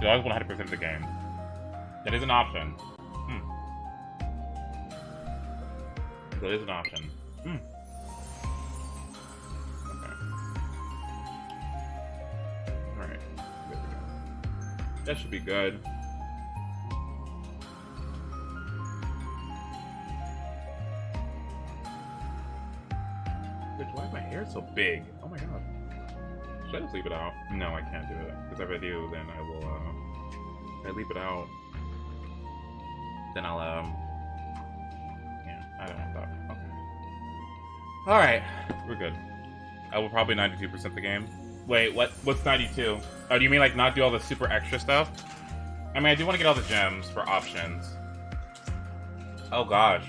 You always want 100% of the game. That is an option. That is an option. Okay. Alright. There we go. That should be good. Bitch, why is my hair so big? Oh my god. Should I just leave it out? No, I can't do it. Because if I do, then I will, if I leave it out, then I'll, yeah, I don't want that. Okay. Alright, we're good. I will probably 92% the game. Wait, what's 92? Oh, do you mean, like, not do all the super extra stuff? I mean, I do want to get all the gems for options. Oh, gosh.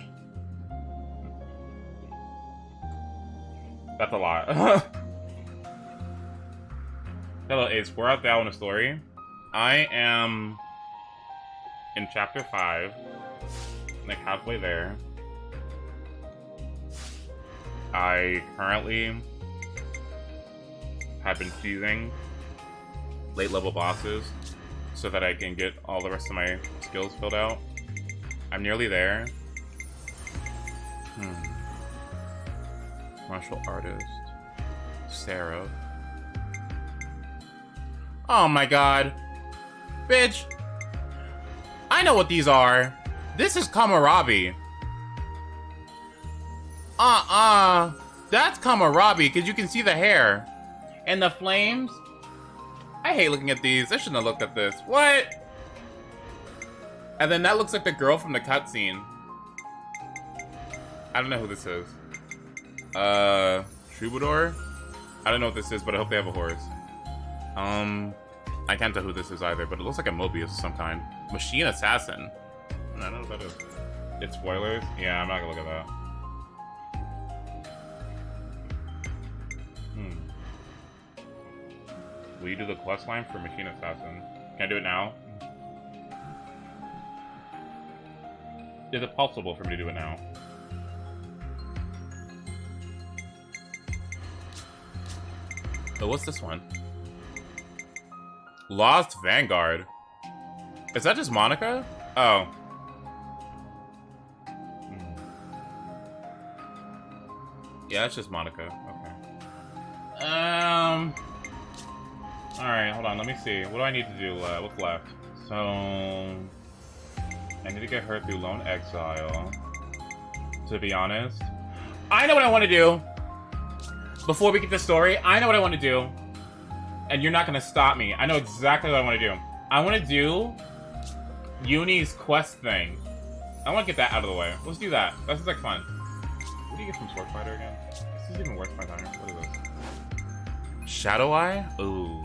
That's a lot. Hello, Ace. We're at the Owl in a Story. I am in chapter 5, like halfway there. I currently have been choosing late level bosses so that I can get all the rest of my skills filled out. I'm nearly there. Martial artist. Sarah. Oh my god. Bitch. I know what these are. This is Kamarabi. That's Kamarabi, because you can see the hair. And the flames. I hate looking at these. I shouldn't have looked at this. What? And then that looks like the girl from the cutscene. I don't know who this is. Troubadour? I don't know what this is, but I hope they have a horse. I can't tell who this is either, but it looks like a Mobius of some kind. Machine Assassin. I don't know what that is. It's spoilers? Yeah, I'm not gonna look at that. Will you do the quest line for Machine Assassin? Can I do it now? Is it possible for me to do it now? Oh, what's this one? Lost Vanguard. Is that just Monica? Oh. Yeah, that's just Monica. Okay. Alright, hold on. Let me see. What do I need to do? What's left? So... I need to get her through Lone Exile. To be honest. I know what I want to do! Before we get the story, I know what I want to do. And you're not going to stop me. I know exactly what I want to do. I want to do Uni's quest thing. I want to get that out of the way. Let's do that. That sounds like fun. What do you get from Sword Fighter again? This is even worse by time. What is this? Shadow Eye? Ooh.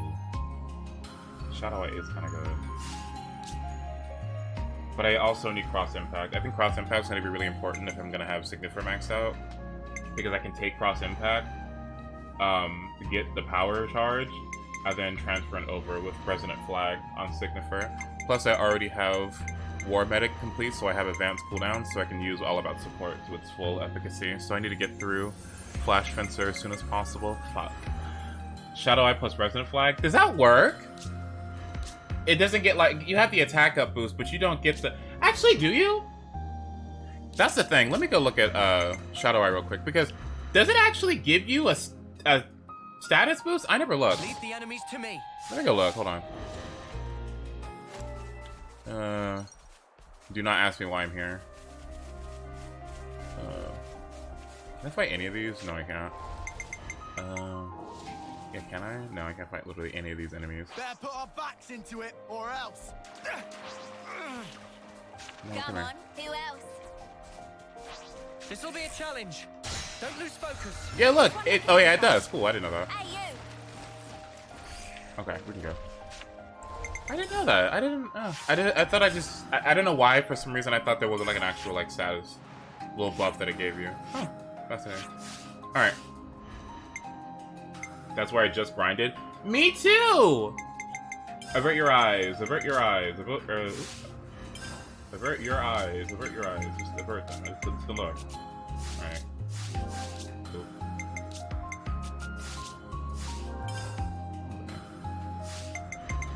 Shadow Eye is kind of good. But I also need Cross Impact. I think Cross Impact is going to be really important if I'm going to have Signifer maxed out. Because I can take Cross Impact to get the power charge, and then transfer it over with Resonant Flag on Signifer. Plus, I already have War Medic complete, so I have advanced cooldown, so I can use All About Support to its full efficacy. So I need to get through Flash Fencer as soon as possible. Fuck. Shadow Eye plus Resonant Flag. Does that work? It doesn't get, like, you have the attack up boost, but you don't get the... Actually, do you? That's the thing. Let me go look at Shadow Eye real quick, because does it actually give you a status boost? I never looked. Leave the enemies to me. Let me go look. Hold on. Do not ask me why I'm here. Can I fight any of these? No, I can't. Yeah, can I? No, I can't fight literally any of these enemies. Better put our backs into it, or else. No, Come on, who else? This will be a challenge. Don't lose focus. Yeah, look. It. Oh yeah, it does. Cool. I didn't know that. Hey, you! Okay, we can go. I didn't know that. I didn't. I thought I just. I don't know why. For some reason, I thought there wasn't like an actual like status little buff that it gave you. Huh. Fascinating. All right. That's where I just grinded. Me too. Avert your eyes. Avert your eyes. Avert your eyes. Avert your eyes. Just avert them. It's the look. All right. Cool.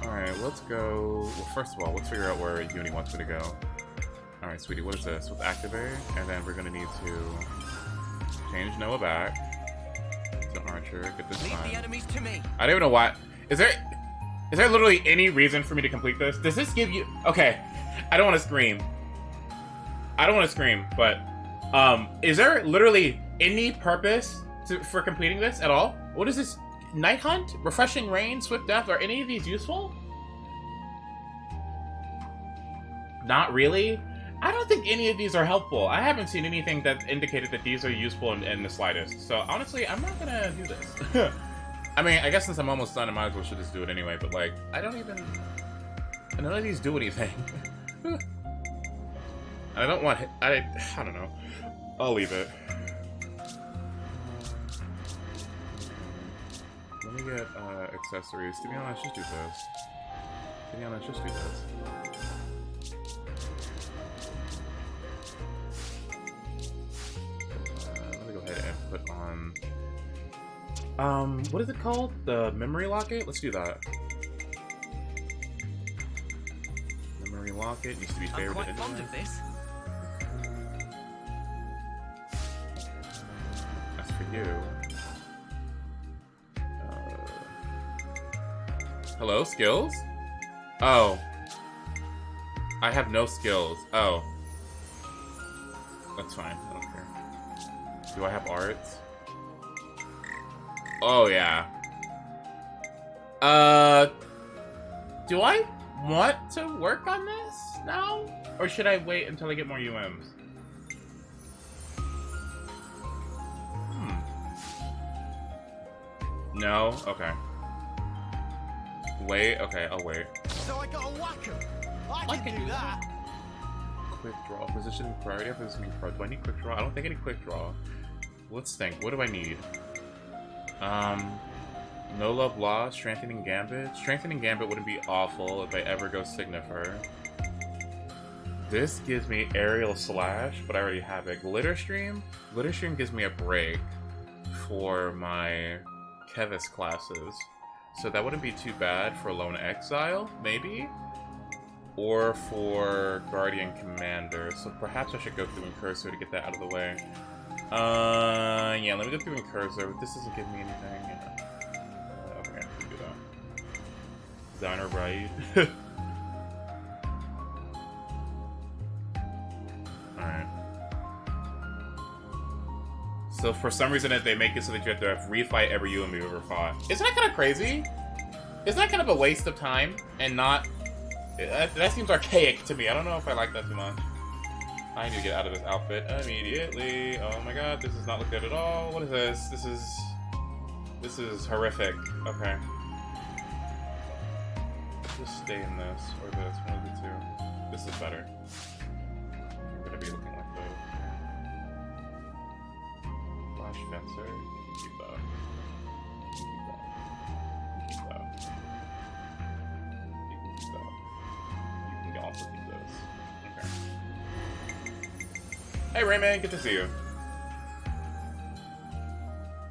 All right. Alright, let's go... Well, first of all, let's figure out where Uni wants me to go. Alright, sweetie, what is this? With activate, and then we're gonna need to change Noah back to Archer, get this Leave time. the enemies to me. I don't even know why. Is there literally any reason for me to complete this? Does this give you... Okay, I don't want to scream. I don't want to scream, but... is there literally any purpose for completing this at all? What is this? Night Hunt? Refreshing Rain? Swift Death? Are any of these useful? Not really? I don't think any of these are helpful. I haven't seen anything that indicated that these are useful in the slightest. So honestly, I'm not gonna do this. I mean, I guess since I'm almost done, I might as well should just do it anyway, but like, none of these do anything. I don't want... I don't know. I'll leave it. Let me get accessories. To be honest, just do this. To be honest, just do this. Let me go ahead and put on... what is it called? The memory locket? Let's do that. Memory locket used to be favored. I'm quite fond of this. That's for you. Hello, skills? Oh. I have no skills. Oh. That's fine. I don't care. Do I have arts? Oh, yeah. Do I want to work on this now? Or should I wait until I get more UMs? No? Okay. Wait, okay, I'll wait. So I got a whack 'em. I can do that. Quick draw. Position priority. Positioning priority. Do I need quick draw? I don't think I need quick draw. Let's think. What do I need? No Love Lost, Strengthening Gambit. Strengthening Gambit wouldn't be awful if I ever go Signifer. This gives me Aerial Slash, but I already have it. Glitter Stream? Glitter Stream gives me a break for my Kevis classes. So that wouldn't be too bad for Lone Exile, maybe? Or for Guardian Commander. So perhaps I should go through Incursor to get that out of the way. Yeah, let me go through Incursor, but this doesn't give me anything. Yeah. Okay, I can do that. Designer right. Alright. So for some reason they make it so that you have to refight every UM you've ever fought. Isn't that kind of crazy? Isn't that kind of a waste of time and not... That seems archaic to me. I don't know if I like that too much. I need to get out of this outfit immediately. Oh my god, this does not look good at all. What is this? This is horrific. Okay. Let's just stay in this or this. One of the two. This is better. I'm gonna be looking like those. Flash Fencer. Keep that. Keep that. Keep that. You can keep that. You can also keep this. Okay. Hey Rayman, good to see you.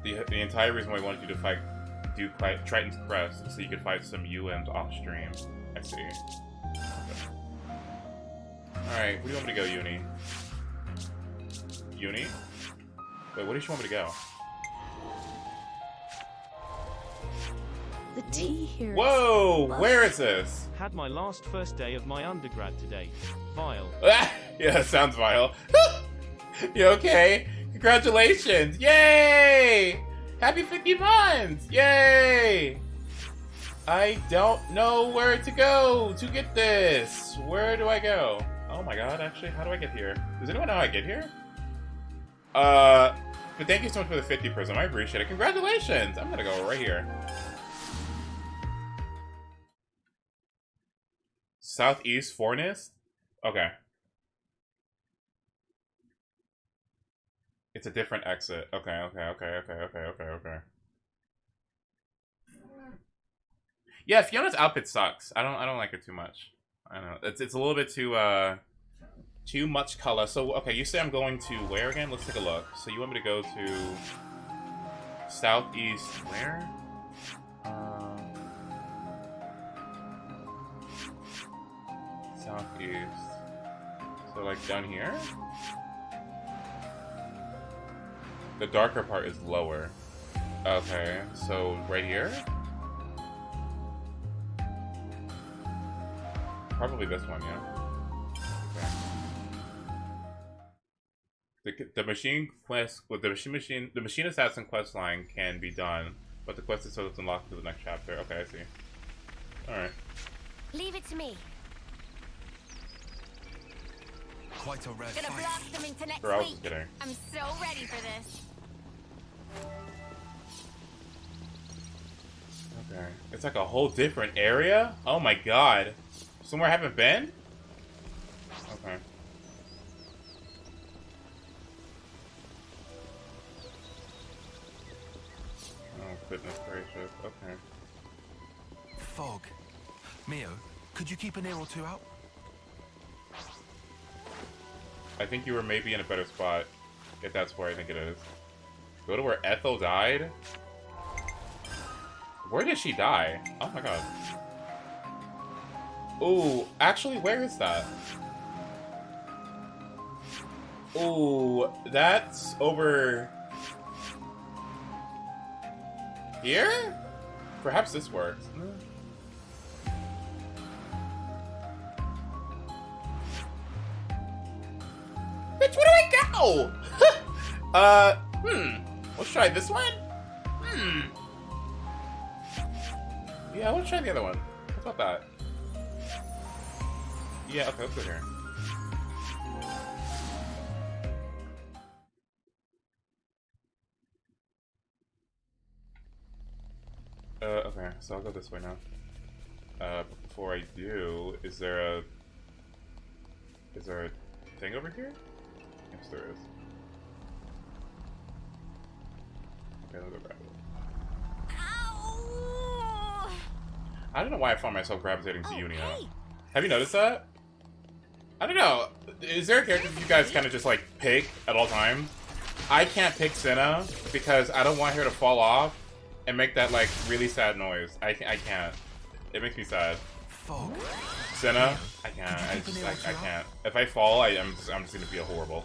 The entire reason why I wanted you to fight Triton's Crest is so you could fight some UMs off stream. I see. Okay. Alright, where do you want me to go, Uni? Uni? Wait, where does she want me to go? The tea here. Whoa! Where is this? Had my last first day of my undergrad today. Vile. Yeah, that sounds vile. You okay? Congratulations! Yay! Happy 50 months! Yay! I don't know where to go to get this. Where do I go? Oh my god, actually, how do I get here? Does anyone know how I get here? But thank you so much for the 50 Prism. I appreciate it. Congratulations! I'm gonna go right here. Southeast Forest? Okay. It's a different exit. Okay. Yeah, Fiona's outfit sucks. I don't like it too much. I don't know. It's a little bit too much color. So okay, you say I'm going to where again? Let's take a look. So you want me to go to Southeast where? Southeast. So like down here? The darker part is lower. Okay, so right here? Probably this one, yeah. Okay. The machine quest with the machine assassin quest line can be done, but the quest itself is unlocked to the next chapter. Okay, I see. Alright. Leave it to me. Quite a rare Gonna fight. blast them into next Sure, I was week. just kidding. I'm so ready for this. Okay. It's like a whole different area? Oh my god. Somewhere I haven't been? Okay. Oh, goodness gracious. Okay. Fog. Mio, could you keep an ear or two out? I think you were maybe in a better spot, if that's where I think it is. Go to where Ethel died? Where did she die? Oh my god. Ooh, actually, where is that? Ooh, that's over... here? Perhaps this works. Bitch, where do I go? Let's try this one? Yeah, let's try the other one. How about that? Yeah, okay, let's go here. Okay, so I'll go this way now. But before I do, is there a thing over here? Yes, there is. Okay, let's go grab it. Ow! I don't know why I find myself gravitating to Oh, Uni now. hey. Have you noticed that? I don't know. Is there a character that you guys kind of just like pick at all times? I can't pick Senna because I don't want her to fall off and make that like really sad noise. I can't. It makes me sad. Fog. Senna, I can't. I can't. If I fall, I'm just gonna feel horrible.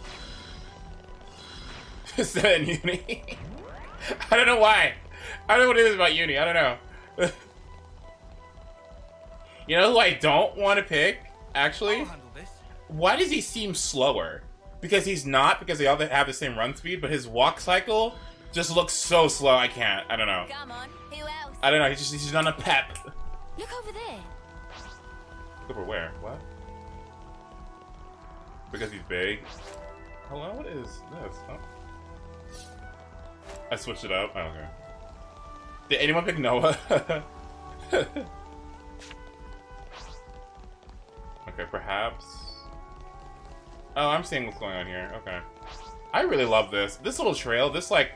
Senna and Uni. I don't know why. I don't know what it is about Uni. I don't know. You know who I don't want to pick? Actually, I'll handle this. why does he seem slower? Because he's not. Because they all have the same run speed, but his walk cycle just looks so slow. I can't. I don't know. Come on, who else? I don't know. He's on a pep. Look over there. Over where? What? Because he's big. Hello, what is this? Oh. I switched it up. Oh, okay. Did anyone pick Noah? Okay, perhaps. Oh, I'm seeing what's going on here. Okay. I really love this. This little trail, this like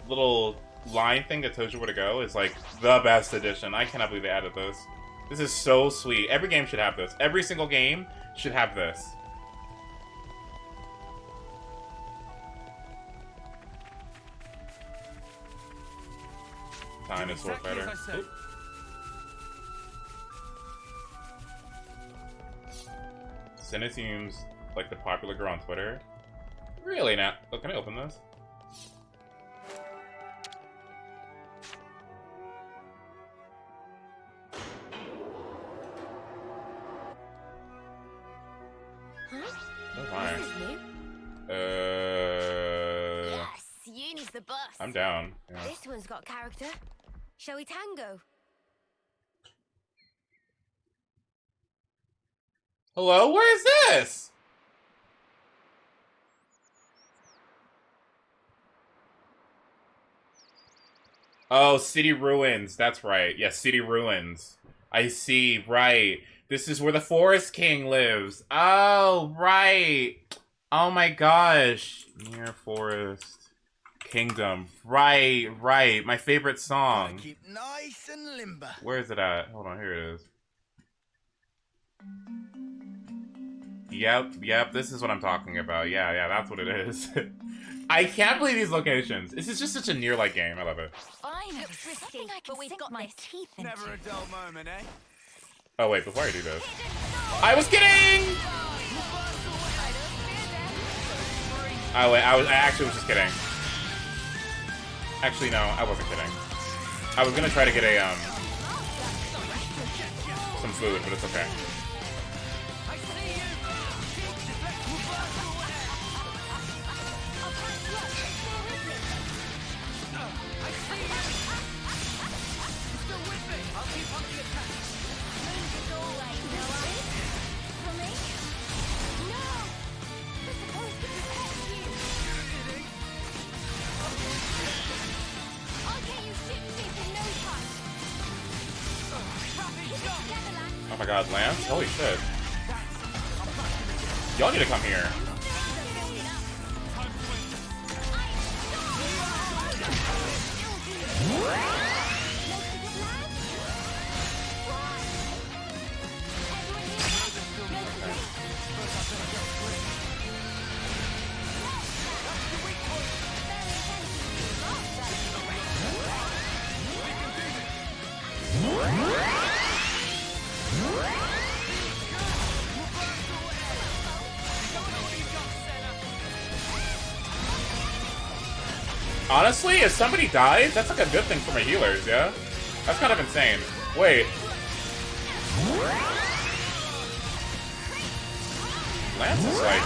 little line thing that tells you where to go is like the best addition. I cannot believe they added this. This is so sweet. Every game should have this. Every single game should have this. Dinosaur Exactly fighter. as I said. Oop. Senna seems like the popular girl on Twitter. Really not. Oh, can I open this? Oh my. This is new. Yes, Uni's the boss. I'm down. Yeah. This one's got character. Shall we tango? Hello? Where is this? Oh, City Ruins. That's right. Yeah, City Ruins. I see. Right. This is where the Forest King lives. Oh, right. Oh my gosh. Near Forest Kingdom. Right, right. My favorite song. Keep nice and limber. Where is it at? Hold on, here it is. Yep, this is what I'm talking about. Yeah, that's what it is. I can't believe these locations. This is just such a near-like game. I love it. Fine, looks risky, but we've got my this. teeth into. Never a dull moment, eh? Oh wait, before I do this, I was kidding. Oh wait, I actually was just kidding. Actually, no, I wasn't kidding. I was gonna try to get a some food, but it's okay. Oh my god, Lance? Holy shit. Y'all need to come here. Honestly, if somebody dies, that's like a good thing for my healers, yeah? That's kind of insane. Wait. Lance is like...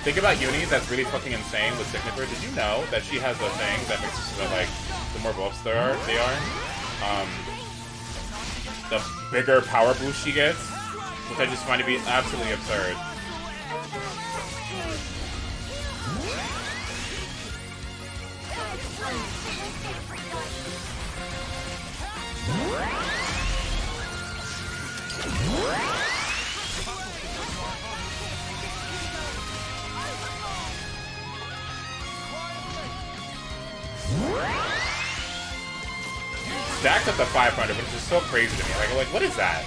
Think about Uni, that's really fucking insane with Signature. Did you know that she has a thing that makes it so that, like, the more buffs they are, the bigger power boost she gets, which I just find to be absolutely absurd. Stacked up to 500, which is so crazy to me. Like, what is that?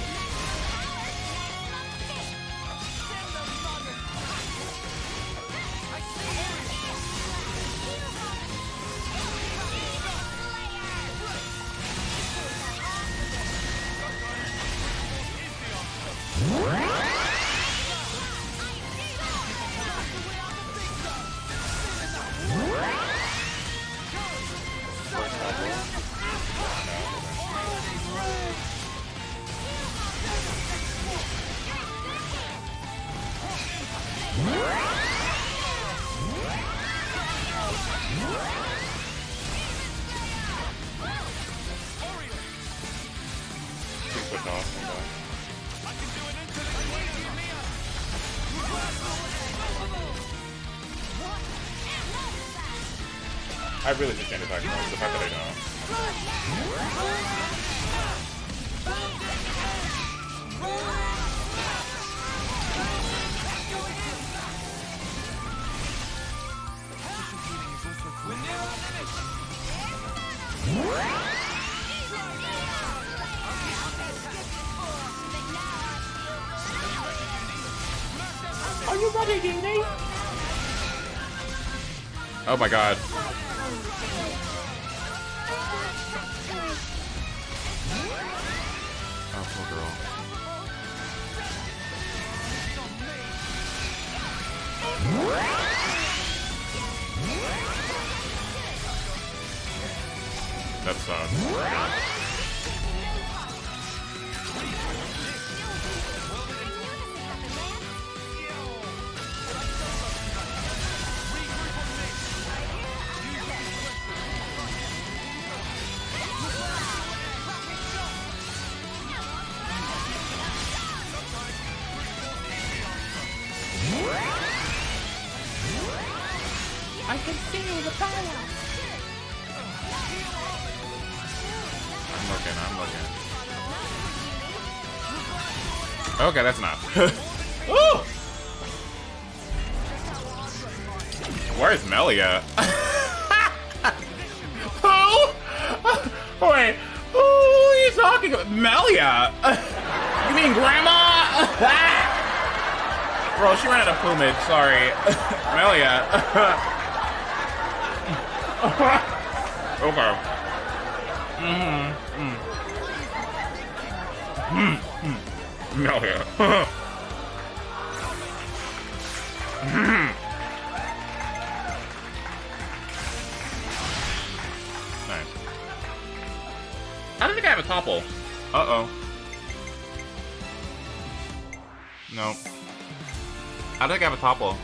I really just can't attack most, the fact that I know. Are you ready, Uni? Oh my god. Oh, poor girl. That sucks. I can feel the power. I'm looking. Okay, that's enough. Oh! Where is Melia? Who? Wait, who are you talking about? Melia? You mean Grandma? Bro, she ran out of plumage, sorry. Melia. Okay. Melia. Nice. I don't think I have a topple. Uh-oh. No. I don't think I have a topple.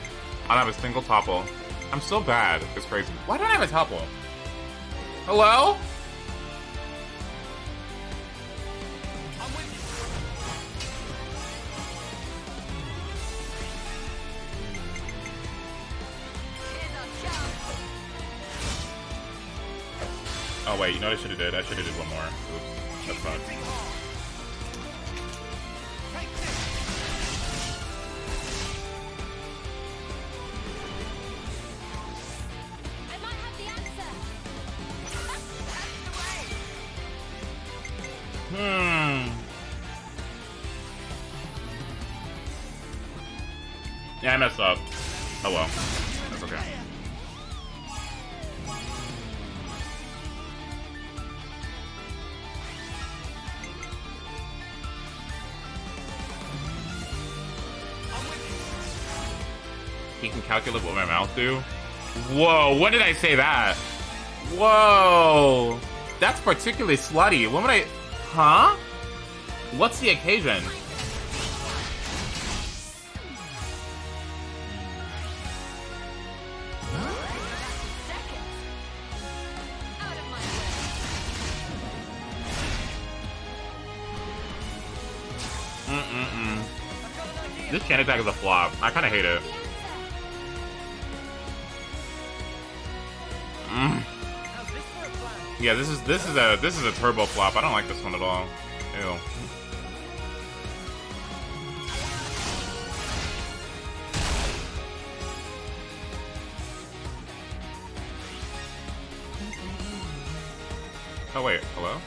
I don't have a single topple. I'm so bad. It's crazy. Why don't I have a topple? Hello? Oh wait, you know what I should have did? I should have did one more. Oops. That's fine. I might have the answer. Yeah, I messed up. Oh well. That's okay. He can calculate what my mouth do? Whoa, when did I say that? Whoa! That's particularly slutty. When would I... Huh? What's the occasion? This chain attack is a flop. I kind of hate it. Yeah, this is a turbo flop. I don't like this one at all. Ew. Oh wait, hello?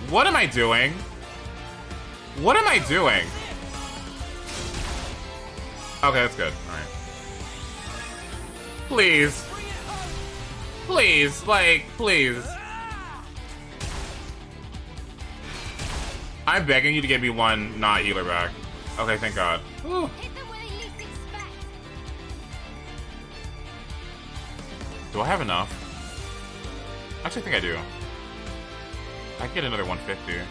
What am I doing? What am I doing? Okay, that's good. Alright. Please. Please, like, please. I'm begging you to give me one not healer back. Okay, thank God. Whew. Hit them where they least expect. Do I have enough? Actually, I think I do. I can get another 150.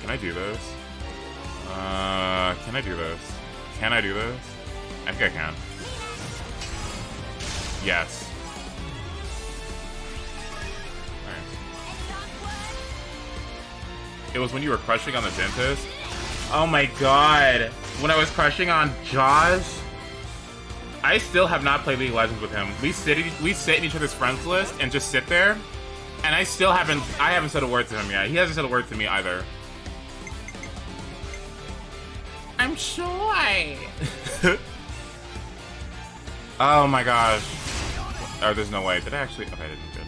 Can I do this? Can I do this? Can I do this? I think I can. Yes. It was when you were crushing on the dentist. Oh my God. When I was crushing on Josh. I still have not played League of Legends with him. We sit in each other's friends list and just sit there. And I haven't said a word to him yet. He hasn't said a word to me either. I'm shy. Oh my gosh. Oh, there's no way. Did I actually? Okay, I didn't. Good.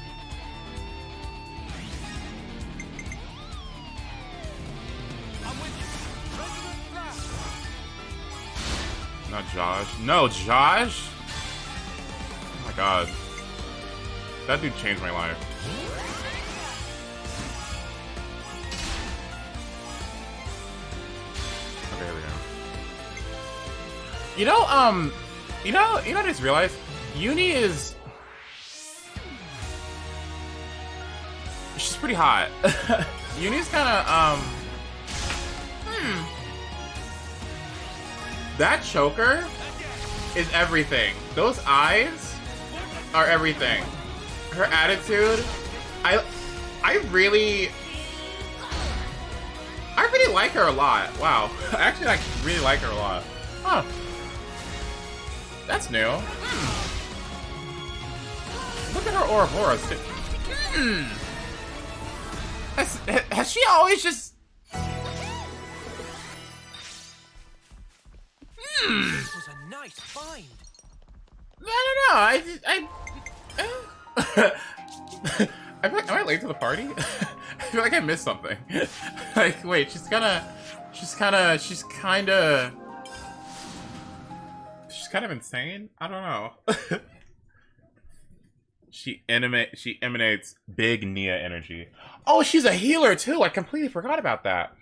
Not Josh. No, Josh? Oh my God. That dude changed my life. Okay, here we go. You know what I just realized? Uni is... She's pretty hot. Uni's kinda, That choker is everything. Those eyes are everything. Her attitude, I really actually like her a lot. Wow. I actually like really like her a lot. Huh. That's new. Look at her Ouroboros. Has she always just... This was a nice find. I don't know. Am I late to the party? I feel like I missed something. Like, wait, she's kind of insane? I don't know. She emanates big Nia energy. Oh, she's a healer too. I completely forgot about that.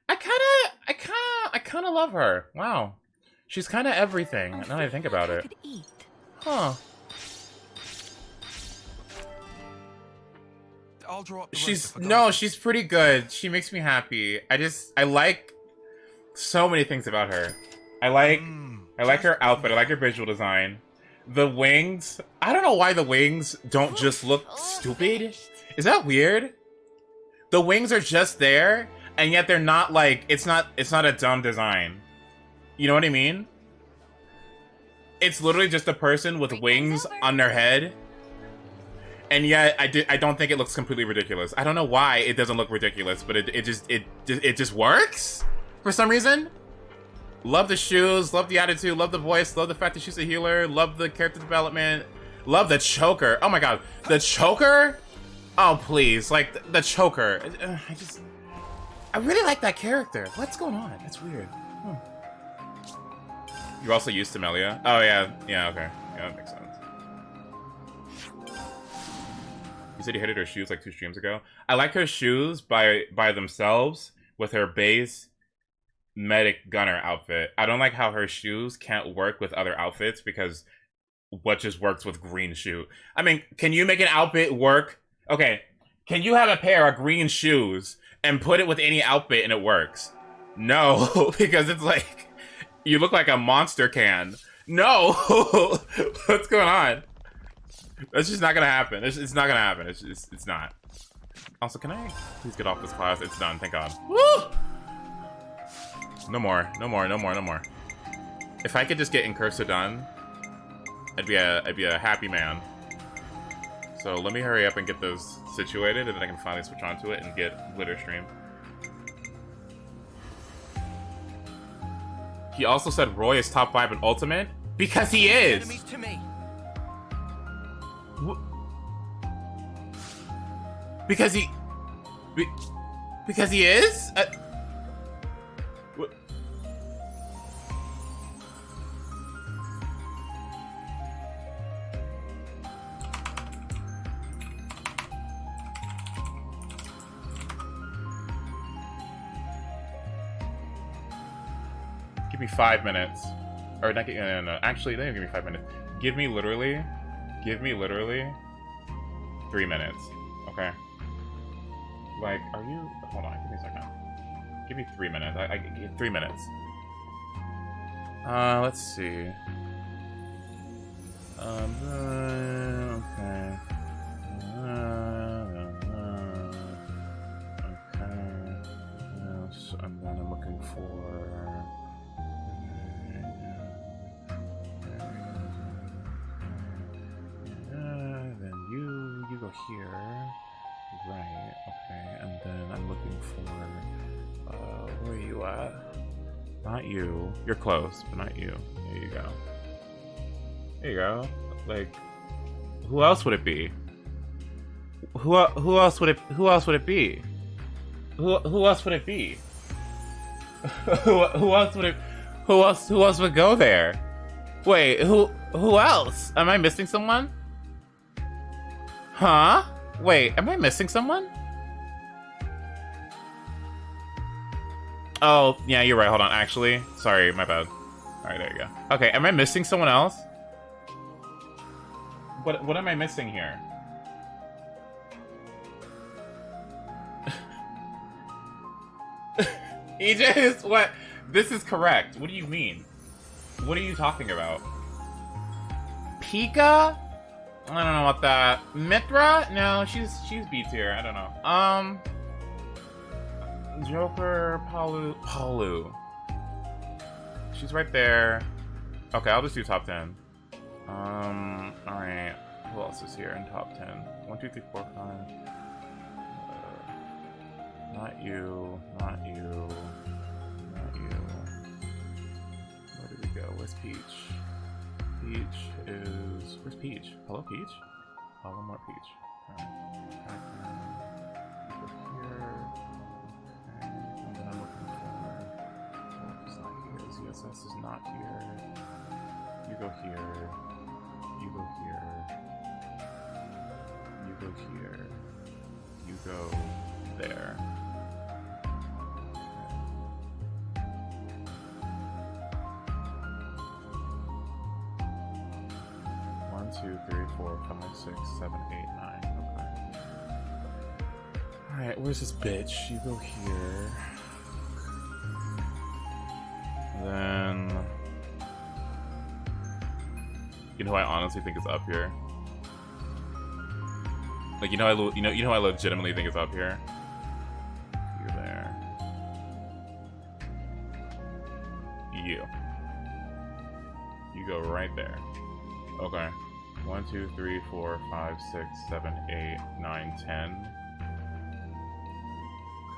I kind of love her. Wow. She's kind of everything. Now that I think about it. Huh. I'll draw up the She's pretty good. She makes me happy. I like so many things about her. I like her outfit. I like her visual design. The wings. I don't know why the wings don't just look stupid. Is that weird? The wings are just there, and yet they're not like it's not a dumb design. You know what I mean? It's literally just a person with wings on their head. And yet, I don't think it looks completely ridiculous. I don't know why it doesn't look ridiculous, but it just works for some reason. Love the shoes, love the attitude, love the voice, love the fact that she's a healer, love the character development, love the choker. Oh my god, the choker? Oh please, like the choker. I really like that character. What's going on? That's weird. You're also used to Melia? Oh yeah, okay, yeah, that makes sense. You said you hated her shoes like 2 streams ago. I like her shoes by themselves with her base medic gunner outfit. I don't like how her shoes can't work with other outfits because what just works with green shoe. I mean, can you make an outfit work? Okay, can you have a pair of green shoes and put it with any outfit and it works? No, because it's like, you look like a monster can. No, what's going on? That's just not gonna happen. It's not gonna happen. It's not. Also, can I please get off this class? It's done, thank God. Woo! No more. If I could just get Incurso done, I'd be a happy man. So let me hurry up and get those situated, and then I can finally switch onto it and get Glitter Stream. He also said Roy is top 5 in Ultimate because he is. Enemies to me. Because he is? Give me 5 minutes. Or not, no. Actually, they don't give me 5 minutes. Give me literally 3 minutes. Okay. Like, are you... Hold on, give me a second. Give me 3 minutes. I 3 minutes. Let's see. Okay. And then I'm looking for... then you go here. Right, okay, and then I'm looking for, where are you at? Not you. You're close, but not you. There you go. There you go. Like, who else would it be? Who else would it be? Who else would it be? Who else would go there? Wait, who else? Am I missing someone? Huh? Wait, am I missing someone? Oh, yeah, you're right. Hold on. Actually, sorry, my bad. All right, there you go. Okay, am I missing someone else? What am I missing here? Aegis, what? This is correct. What do you mean? What are you talking about? Pika? I don't know about that. Mithra? No, she's B tier. I don't know. Joker, Palu. She's right there. Okay, I'll just do top 10. Alright. Who else is here in top 10? 1, 2, 3, 4, 5. Not you. Not you. Not you. Where did we go? Where's Peach? Peach is... Where's Peach? Hello, Peach? Oh, one more Peach. Go here. Okay. And then I'm looking for... Oh, it's not here. ZSS is not here. You go here. You go here. You go here. You go there. Okay. 1, 2, 3, 4, 5, 6, 7, 8, 9. Okay. Alright, where's this bitch? You go here. Then... You know who I honestly think is up here? Like, you know who I legitimately think is up here? You there. You. You go right there. Okay. 1, 2, 3, 4, 5, 6, 7, 8, 9, 10.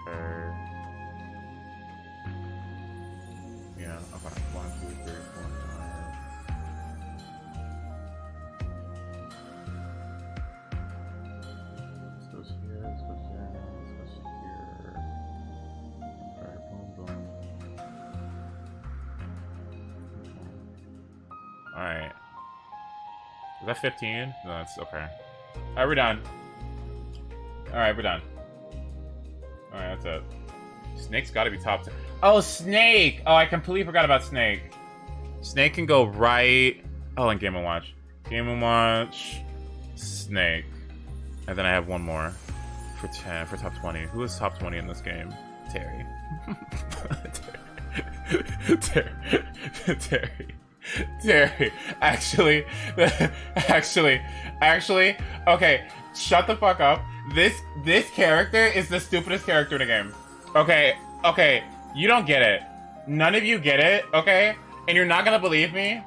Okay. Yeah, okay. 1, 2, 3, 4, 5. This goes here, this goes here, this goes here. Okay, boom, boom. Alright. Is that 15? No, that's okay. Alright, we're done. Alright, we're done. Alright, that's it. Snake's gotta be top 10. Oh, Snake! Oh, I completely forgot about Snake. Snake can go right... Oh, and Game & Watch. Game & Watch... Snake. And then I have one more. For 10, for top 20. Who is top 20 in this game? Terry. Terry. Actually, okay, shut the fuck up. This character is the stupidest character in the game. Okay, you don't get it. None of you get it, okay? And you're not gonna believe me.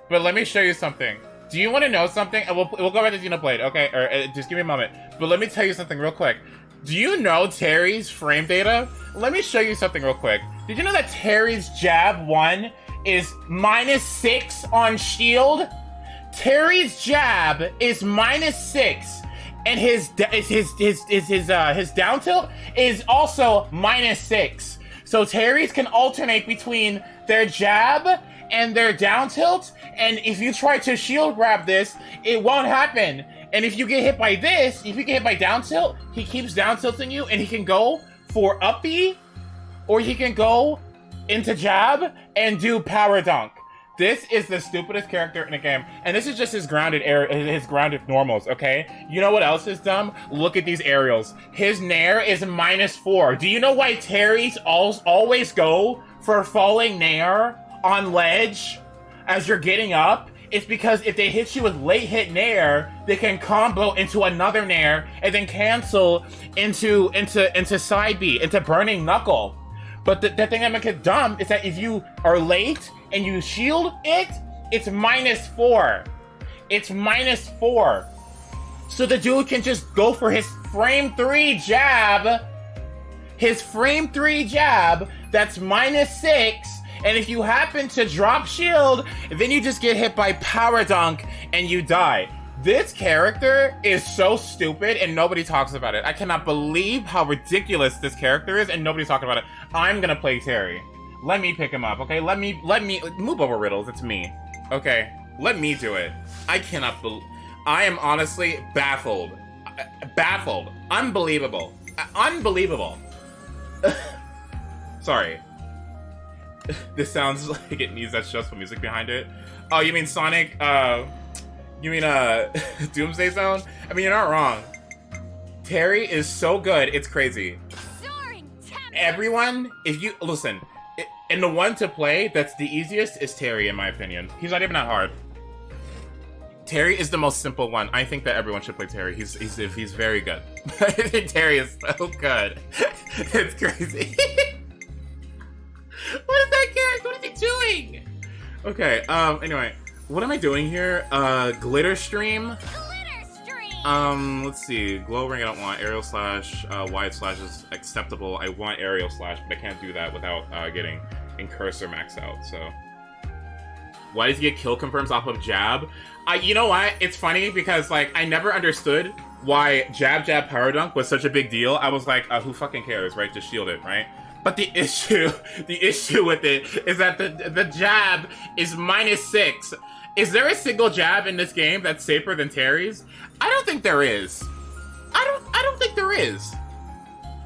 But let me show you something. Do you want to know something? And we'll go back to Xenoblade, okay? Or just give me a moment. But let me tell you something real quick. Do you know Terry's frame data? Let me show you something real quick. Did you know that Terry's jab 1 is -6 on shield? Terry's jab is -6, and his down tilt is also -6. So Terry's can alternate between their jab and their down tilt, and if you try to shield grab this, it won't happen. And if you get hit by this, if you get hit by down tilt, he keeps down tilting you, and he can go for up B, or he can go into jab and do power dunk. This is the stupidest character in the game, and this is just his grounded normals, okay? You know what else is dumb? Look at these aerials. His nair is -4. Do you know why Terry's always go for falling nair on ledge as you're getting up? It's because if they hit you with late hit nair, they can combo into another nair and then cancel into side B, into burning knuckle. But the thing that makes it dumb is that if you are late and you shield it, it's -4. It's -4. So the dude can just go for his frame 3 jab. His frame 3 jab, that's -6. And if you happen to drop shield, then you just get hit by power dunk and you die. This character is so stupid and nobody talks about it. I cannot believe how ridiculous this character is and nobody's talking about it. I'm gonna play Terry. Let me pick him up, okay? Let me move over Riddles. It's me. Okay, let me do it. I cannot believe. I am honestly baffled. Baffled. Unbelievable. Unbelievable. Sorry. This sounds like it needs that stressful music behind it. Oh, you mean Sonic? You mean Doomsday Zone? I mean, you're not wrong. Terry is so good, it's crazy. Everyone, if you listen, and the one to play that's the easiest is Terry, in my opinion. He's not even that hard. Terry is the most simple one. I think that everyone should play Terry. He's very good. Terry is so good. It's crazy. What is that character? What is he doing? Okay, anyway. What am I doing here? Glitter stream? Glitter stream! Let's see. Glow ring I don't want. Aerial slash, wide slash is acceptable. I want aerial slash, but I can't do that without getting Incursor max out, so. Why does he get kill confirms off of jab? You know what? It's funny because, like, I never understood why jab power dunk was such a big deal. I was like, who fucking cares, right? Just shield it, right? But the issue with it is that the jab is -6. Is there a single jab in this game that's safer than Terry's? I don't think there is. I don't think there is.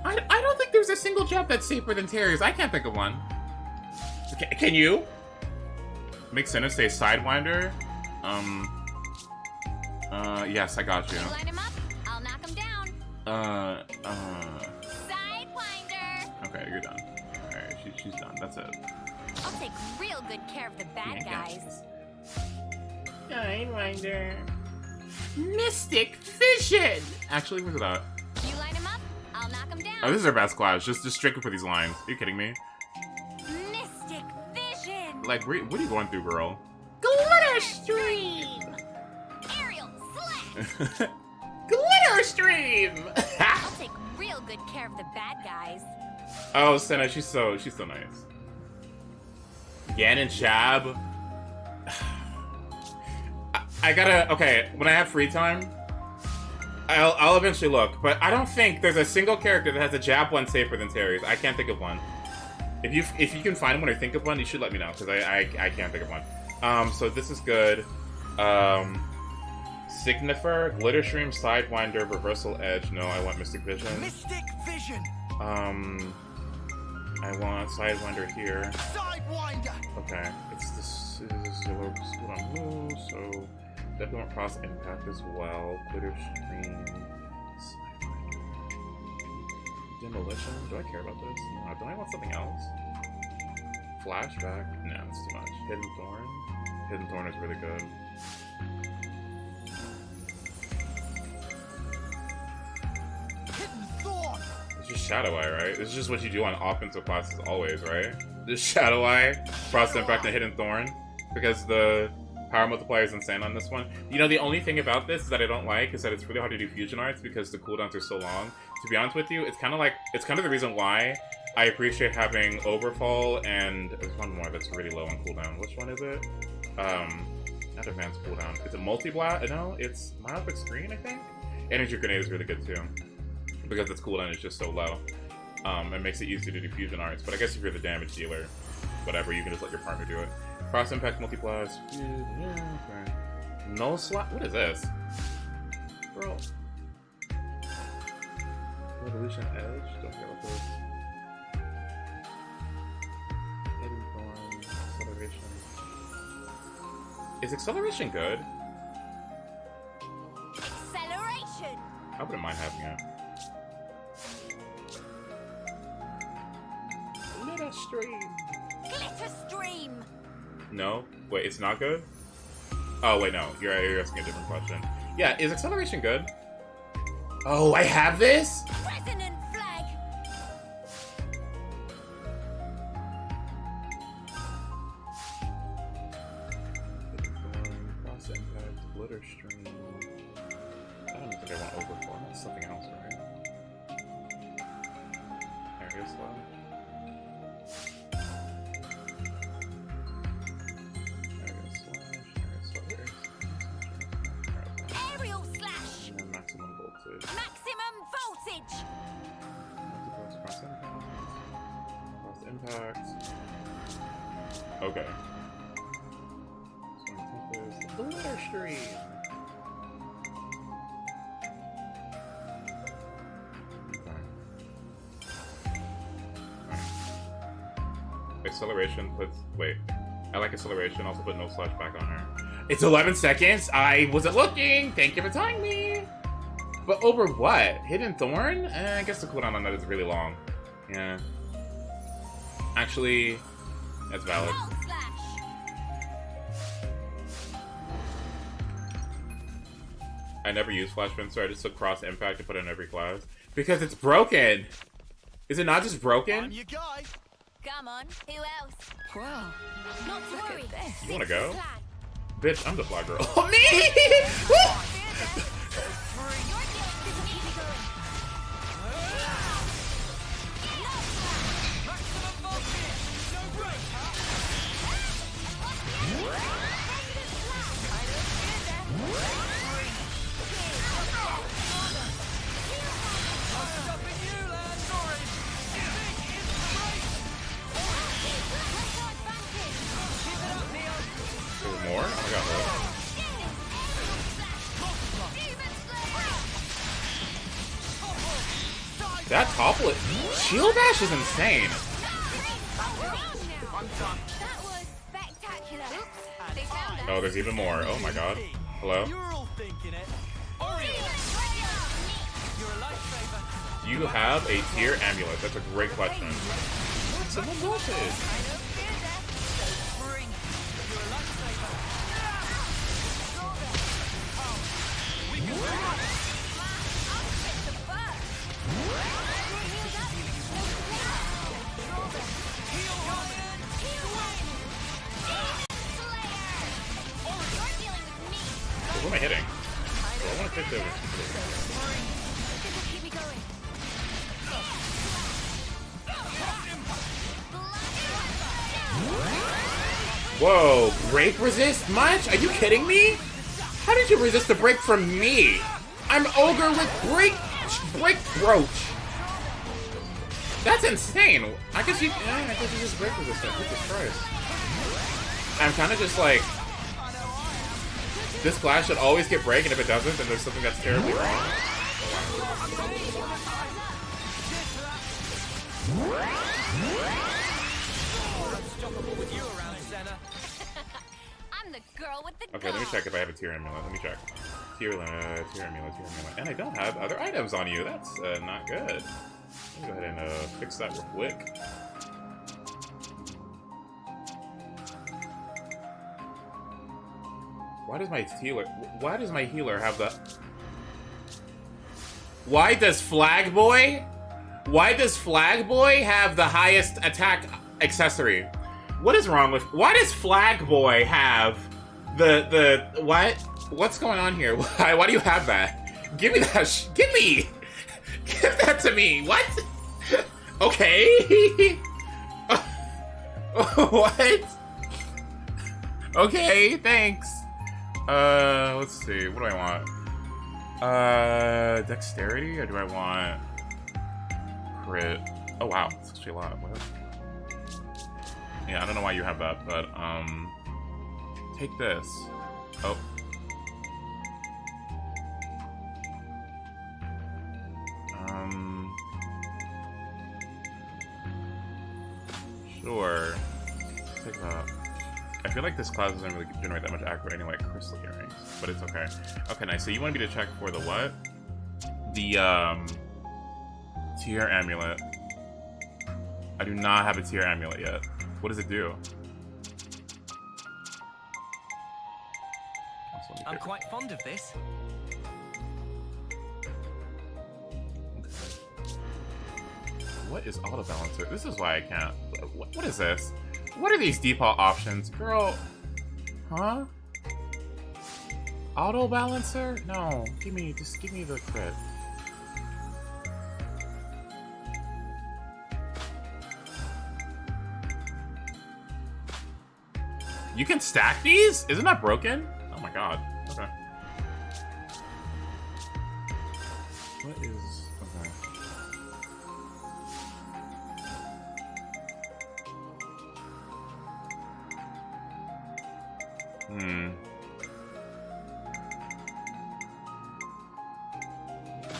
I don't think there's a single jab that's safer than Terry's. I can't think of one. Can you? Make Senna say Sidewinder. Yes, I got you. Line him up, I'll knock him down. Sidewinder! Okay, you're done. Alright, she's done. That's it. I'll take real good care of the bad guys. Sidewinder. Mystic Vision! Actually, where's it at? You line him up, I'll knock him down. Oh, this is our best class. Just strictly for these lines. Are you kidding me? Mystic Vision! Like, what are you going through, girl? Glitter stream! Aerial slash! Glitter stream! I'll take real good care of the bad guys. Oh, Senna, she's so nice. Ganon Chab. I gotta, okay, when I have free time, I'll eventually look, but I don't think there's a single character that has a jab one safer than Terry's. I can't think of one. If you can find one or think of one, you should let me know, because I can't think of one. So this is good. Signifer, Glitter Stream, Sidewinder, Reversal Edge. No, I want Mystic Vision. Mystic Vision! I want Sidewinder here. Sidewinder! Okay, this is a little school on move, so definitely want Cross Impact as well. Glitter Stream, Sidewinder. Demolition. Do I care about this? No, don't I want something else? Flashback? No, it's too much. Hidden Thorn? Hidden Thorn is really good. Hidden Thorn! It's just Shadow Eye, right? This is just what you do on offensive classes always, right? Just Shadow Eye, Frost Impact, and Hidden Thorn. Because the power multiplier is insane on this one. You know, the only thing about this that I don't like is that it's really hard to do fusion arts because the cooldowns are so long. To be honest with you, it's kind of the reason why I appreciate having Overfall, and there's one more that's really low on cooldown. Which one is it? Not advanced cooldown. Is it Multi-Blast? No, it's Myopic Screen, I think? Energy Grenade is really good too. Because its cooldown is just so low. It makes it easy to do fusion arts, but I guess if you're the damage dealer, whatever, you can just let your partner do it. Cross Impact, Multi-Blast. Yeah, okay. No slot? What is this? Bro. Revolution Edge? Don't care about this. Hidden Thorn, Acceleration. Is Acceleration good? Acceleration! I wouldn't mind having it. Glitter Stream! Glitter stream! No? Wait, it's not good? Oh, wait, no. You're asking a different question. Yeah, is Acceleration good? Oh, I have this? Resonant flag! Cross Impact, Glitter Stream. I don't think I want Overflow. That's something else, right? Area Slash. Aerial slash! And then maximum voltage. Maximum voltage! Cross impact. Okay. Glitter Stream. Acceleration puts. Wait. I like acceleration. Also put no slash back on her. It's 11 seconds. I wasn't looking. Thank you for telling me. But over what? Hidden Thorn? I guess the cooldown on that is really long. Yeah. Actually, that's valid. Wall slash! I never use Flash Fencer. I just took Cross Impact to put it in every class. Because it's broken! Is it not just broken? I'm your guy. Come on, who else? Wow. Not to Look worry. at this. You wanna go? Plan. Bitch, I'm the fly girl. Oh, me! Your feelings isn't easy going. Maximum voltage. No break. Stopping you, lad. Sorry. Big is great. Keep it up, Neo. There's more? Oh my god, what? That toplet shield bash is insane. That was spectacular. Oops, they found us. Oh, there's even more. Oh my god. Hello? You're all thinking it. You're a lifesaver. Do you have a tier amulet? That's a great question. Someone knows it. Bring it. You're a lifesaver. We can work. What am I hitting? Oh, I want to fix over. Keep me going. Whoa, break resist much? Are you kidding me? How did you resist the break from me? I'm ogre with break broach. That's insane. I guess you just break resistant. Jesus Christ. I'm kind of just like, this class should always get break, and if it doesn't, then there's something that's terribly wrong. Unstoppable with you around, Senna. I'm the girl with the Okay, let me check if I have a tier amulet. Let me check. Tier amulet. And I don't have other items on you. That's not good. Let me go ahead and fix that real quick. Why does my healer have the... Why does Flag Boy have the highest attack accessory? What is wrong with... Why does Flag Boy have the what? What's going on here? Why do you have that? Give me that give that to me. What? Okay. What? Okay, thanks. Let's see. What do I want? Dexterity, or do I want crit? Oh wow, that's actually a lot. What? Yeah, I don't know why you have that, but take this. Oh. Sure. Take that. I feel like this class doesn't really generate that much aggro anyway, like crystal earrings, but it's okay. Okay, nice. So you want me to check for the what? The tier amulet. I do not have a tier amulet yet. What does it do? I'm quite fond of this. What is auto balancer? This is why I can't. What is this? What are these default options, girl? Huh? Auto balancer? No, just give me the crit. You can stack these? Isn't that broken? Oh my god. Okay. What is... Okay.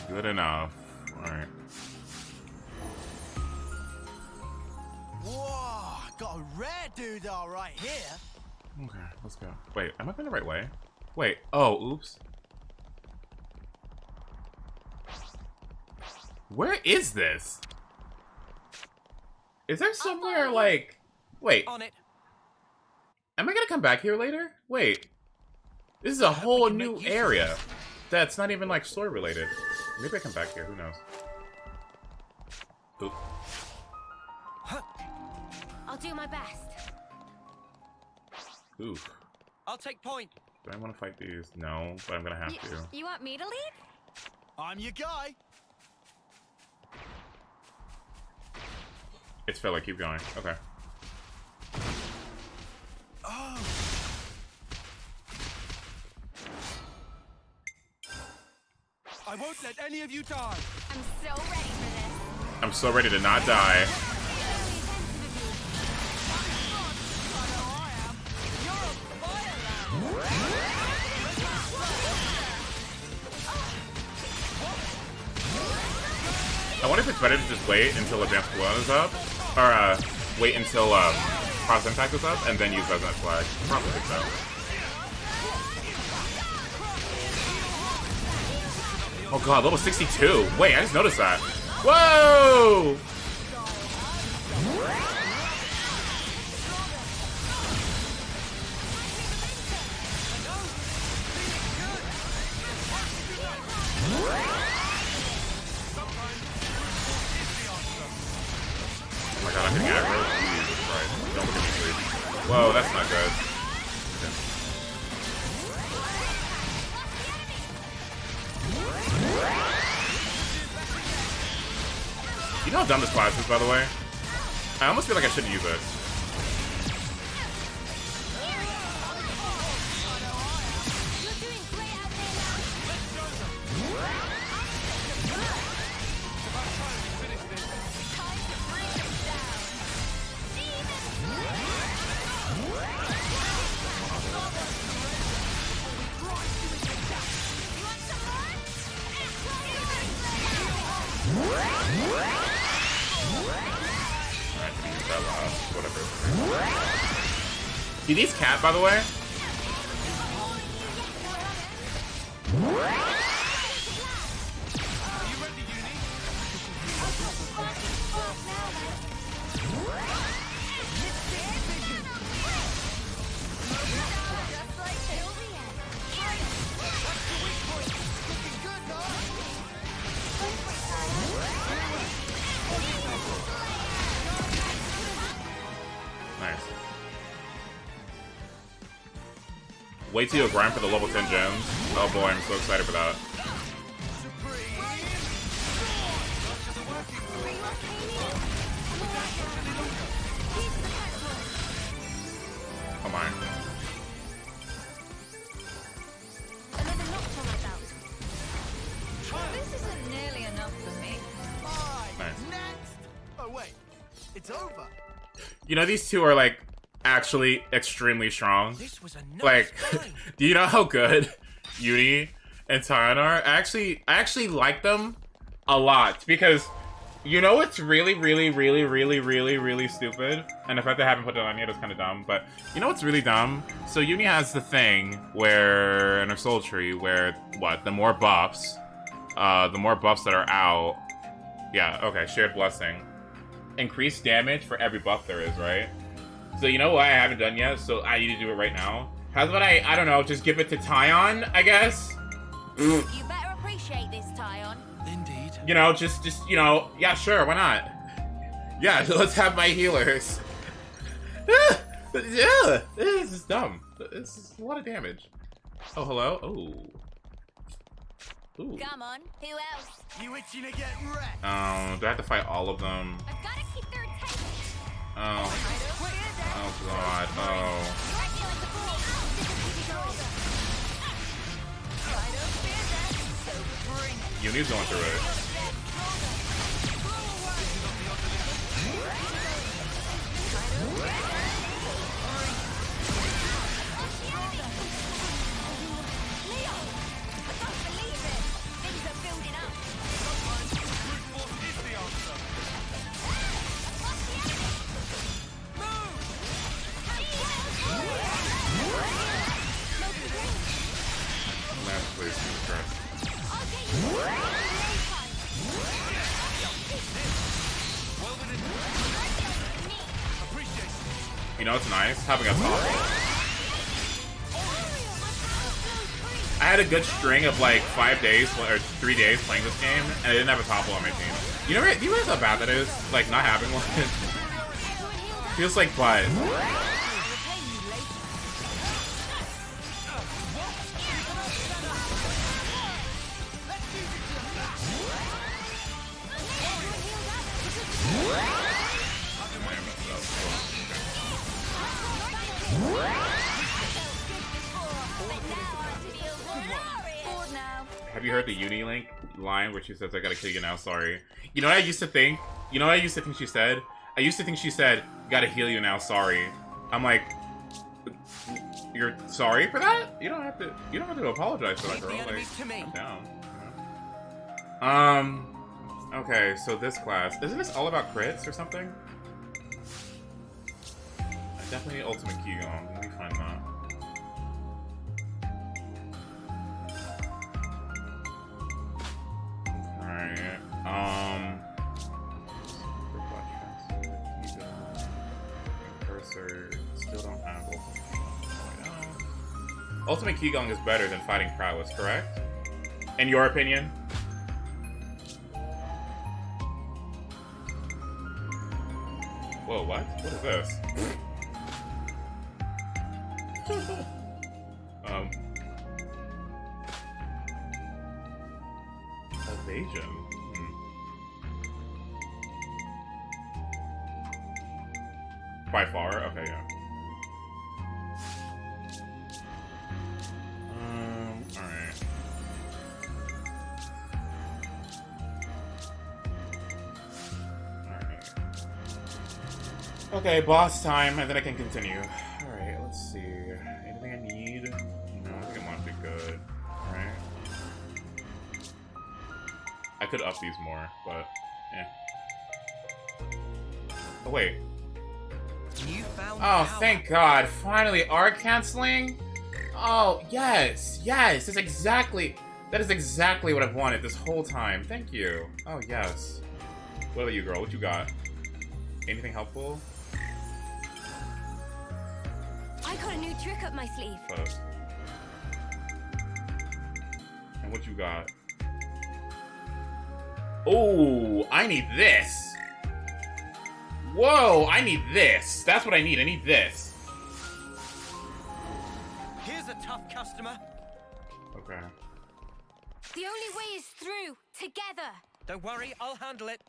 Good enough. Alright. Whoa, got a rare doodah right here. Okay, let's go. Wait, am I going the right way? Wait, oh, oops. Where is this? Is there somewhere like... Wait, On it. am I gonna come back here later? Wait. This is a whole can new make use of area. this. that's not even like story related. Maybe I come back here. Who knows? Oop. I'll do my best. Ooh. I'll take point. Do I want to fight these? No, but I'm gonna have to. You want me to lead? I'm your guy. It's felt like keep going. Okay. Oh. I won't let any of you die. I'm so ready for this. I'm so ready to not die. I wonder if it's better to just wait until Advanced Blown is up, or wait until Cross Impact is up, and then use Resonant Flag. Probably think so. Oh god, level 62. Wait, I just noticed that. Whoa! Oh my god, I'm getting aggro. Jesus Christ. Don't look at me, please. Whoa, that's not good. You know how dumb this class is, by the way? I almost feel like I shouldn't use it. Whatever. He needs cat, by the way. Nice. Wait till you grind for the level 10 gems. Oh boy, I'm so excited for that. Come on. Another notch on my belt. This isn't nearly enough for me. Nice. Next. Oh wait, it's over. You know, these two are like actually extremely strong. This was a nice Like, find. do you know how good Uni and Tyon are? I actually like them a lot because you know it's really stupid. And the fact that I haven't put it on yet is kind of dumb. But you know what's really dumb? So Uni has the thing where in her soul tree, where what the more buffs that are out. Yeah, okay, shared blessing. Increase damage for every buff there is, right? So you know what I haven't done yet, so I need to do it right now. How's about I don't know, just give it to Tyon, I guess? You better appreciate this, Tyon. Indeed. You know, just you know, yeah, sure, why not? Yeah, let's have my healers. Yeah, this is dumb. This is a lot of damage. Oh, hello? Oh. Ooh. Come on, who else? You itching to get wrecked? Do I have to fight all of them? I've got to keep their attention. Oh. Oh god, oh. Uni's going through it. Last place, Jesus Christ. You know what's nice? Having a toggle. I had a good string of like 5 days or 3 days playing this game, and I didn't have a topple on my team. You know, do you realize how bad that is? Like not having one. Feels like butt. Have you heard the Unilink line where she says, "I gotta kill you now, sorry"? You know what I used to think? You know what I used to think she said? I used to think she said, "Gotta heal you now, sorry." I'm like, you're sorry for that? You don't have to apologize for that, girl. Like, calm down. Okay, so this class, isn't this all about crits or something? I definitely need Ultimate Keygon. Let me find that. Alright, Cursor, still don't have Ultimate Keygon is better than Fighting Prowess, correct? In your opinion? Whoa, what? What is this? Evasion. By far? Okay, yeah. Alright. Alright. Okay, boss time, and then I can continue. Alright, let's see. Anything I need? No, I think I'm honestly good. Alright. I could up these more, but eh. Oh wait. Oh, thank God! Finally, arc canceling. Oh yes, yes. That is exactly what I've wanted this whole time. Thank you. Oh yes. What about you, girl? What you got? Anything helpful? I got a new trick up my sleeve. Close. And what you got? Oh, I need this. Whoa, I need this. That's what I need. I need this. Here's a tough customer. Okay. The only way is through, together. Don't worry, I'll handle it.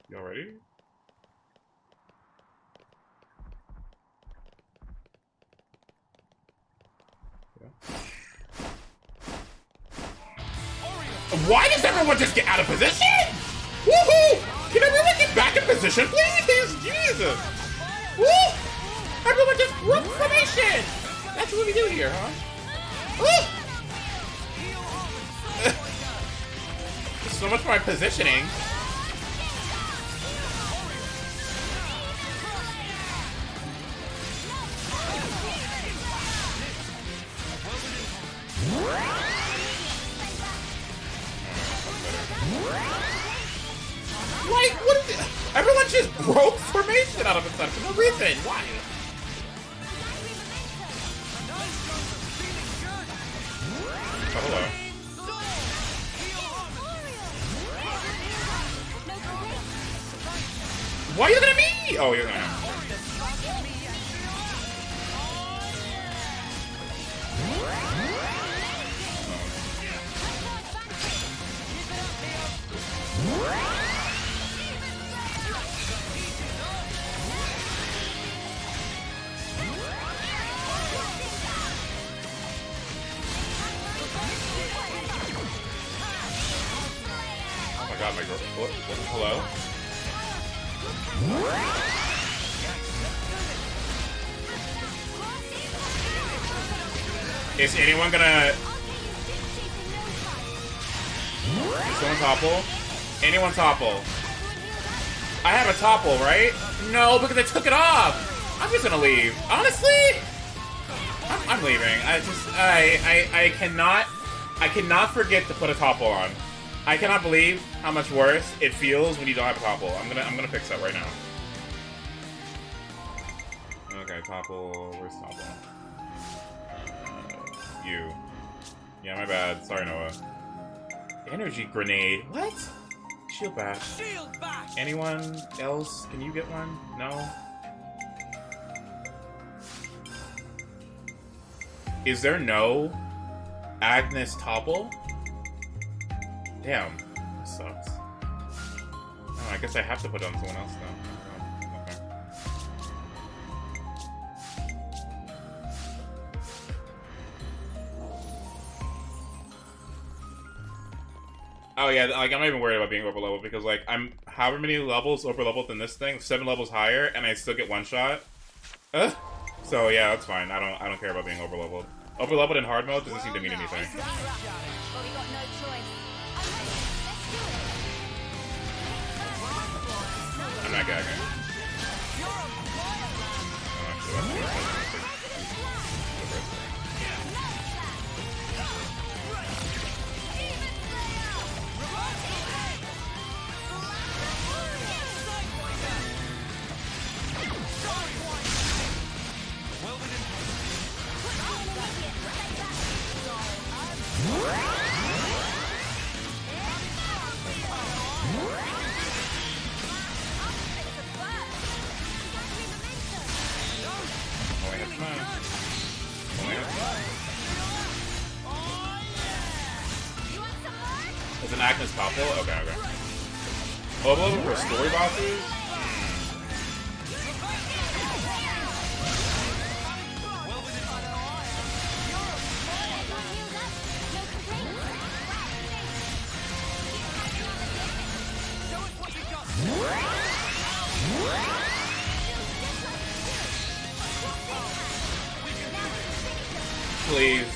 Y'all ready? Yeah. Why does everyone just get out of position? Woohoo! Can everyone get back in position, please? Jesus! Woo! Everyone just broke formation! That's what we do here, huh? Woo! So much for my positioning. Like, what is it? Everyone just broke formation out of a sudden for no reason. Why? Oh, hello. Why are you looking at me? Oh, you're gonna. Oh my god, my girl. What? Hello? Is anyone gonna... Is someone topple? Anyone topple? I have a topple, right? No, because I took it off! I'm just gonna leave. Honestly? I'm leaving. I cannot forget to put a topple on. I cannot believe how much worse it feels when you don't have a topple. I'm gonna fix that right now. Okay, Topple. Where's Topple? You. Yeah, my bad. Sorry, Noah. Energy grenade. What? Shield back. Shield back! Anyone else? Can you get one? No? Is there no Agnes Topple? Damn. That sucks. Oh, I guess I have to put it on someone else then. Oh, okay. Oh yeah, like I'm not even worried about being over leveled because like I'm however many levels over leveled than this thing, 7 levels higher, and I still get one shot. So yeah, that's fine. I don't care about being over leveled. Over leveled in hard mode doesn't seem to mean anything. Well, we got no choice. I'm not gagging. It's an Agnes Topple? Okay, okay. Oh, level for story bosses? Please.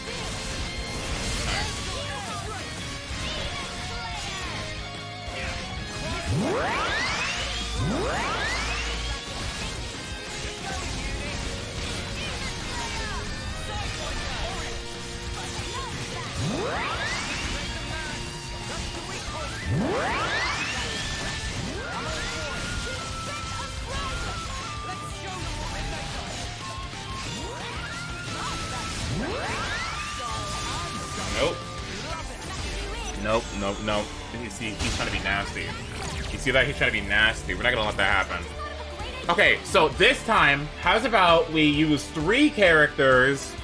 Nope. Nope, nope, nope. You see, he's trying to be nasty. You see that? He's trying to be nasty. We're not gonna let that happen. Okay, so this time, how's about we use 3 characters?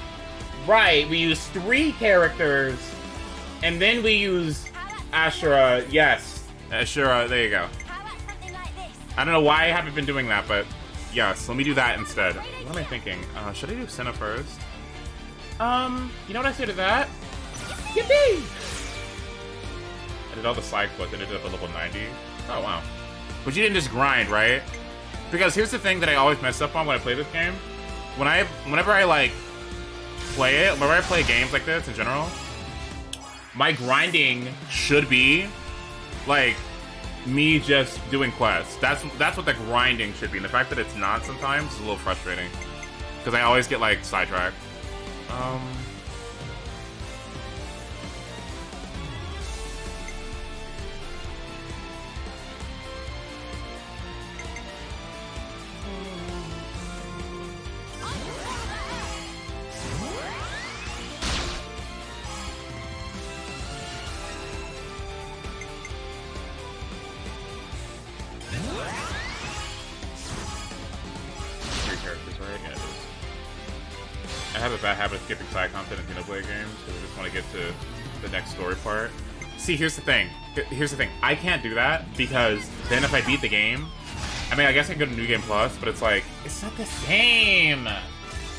Right, we use 3 characters, and then we use Ashura. Yes, Ashura. There you go. I don't know why I haven't been doing that, but yes, let me do that instead. What am I thinking? Should I do Senna first? You know what I say to that? Yippee! I did all the side quests and ended up at level 90. Oh, wow. But you didn't just grind, right? Because here's the thing that I always mess up on when I play this game. Whenever I, like, play it, whenever I play games like this in general, my grinding should be, like, me just doing quests. That's what the grinding should be. And the fact that it's not sometimes is a little frustrating. Because I always get, like, sidetracked. I have a bad habit of skipping side content in Xenoblade games because I just want to get to the next story part. See, here's the thing. I can't do that because then if I beat the game, I mean, I guess I can go to New Game Plus, but it's like, it's not the same.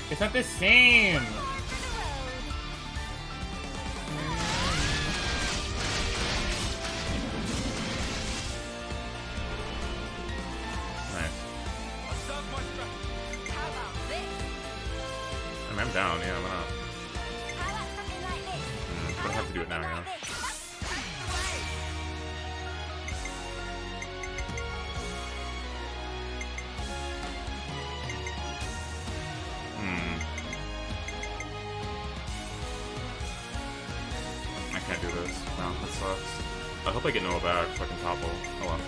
It's not the same. I'm down, yeah, I'm up. But I have to do it now, yeah. I can't do this. No, that sucks. I hope I get Noah back so I can topple. Oh well.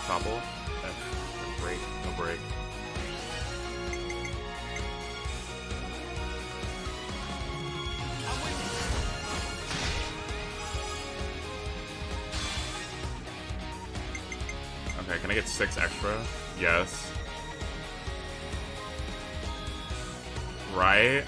Topple? That's break. No break. Okay, can I get 6 extra? Yes. Right?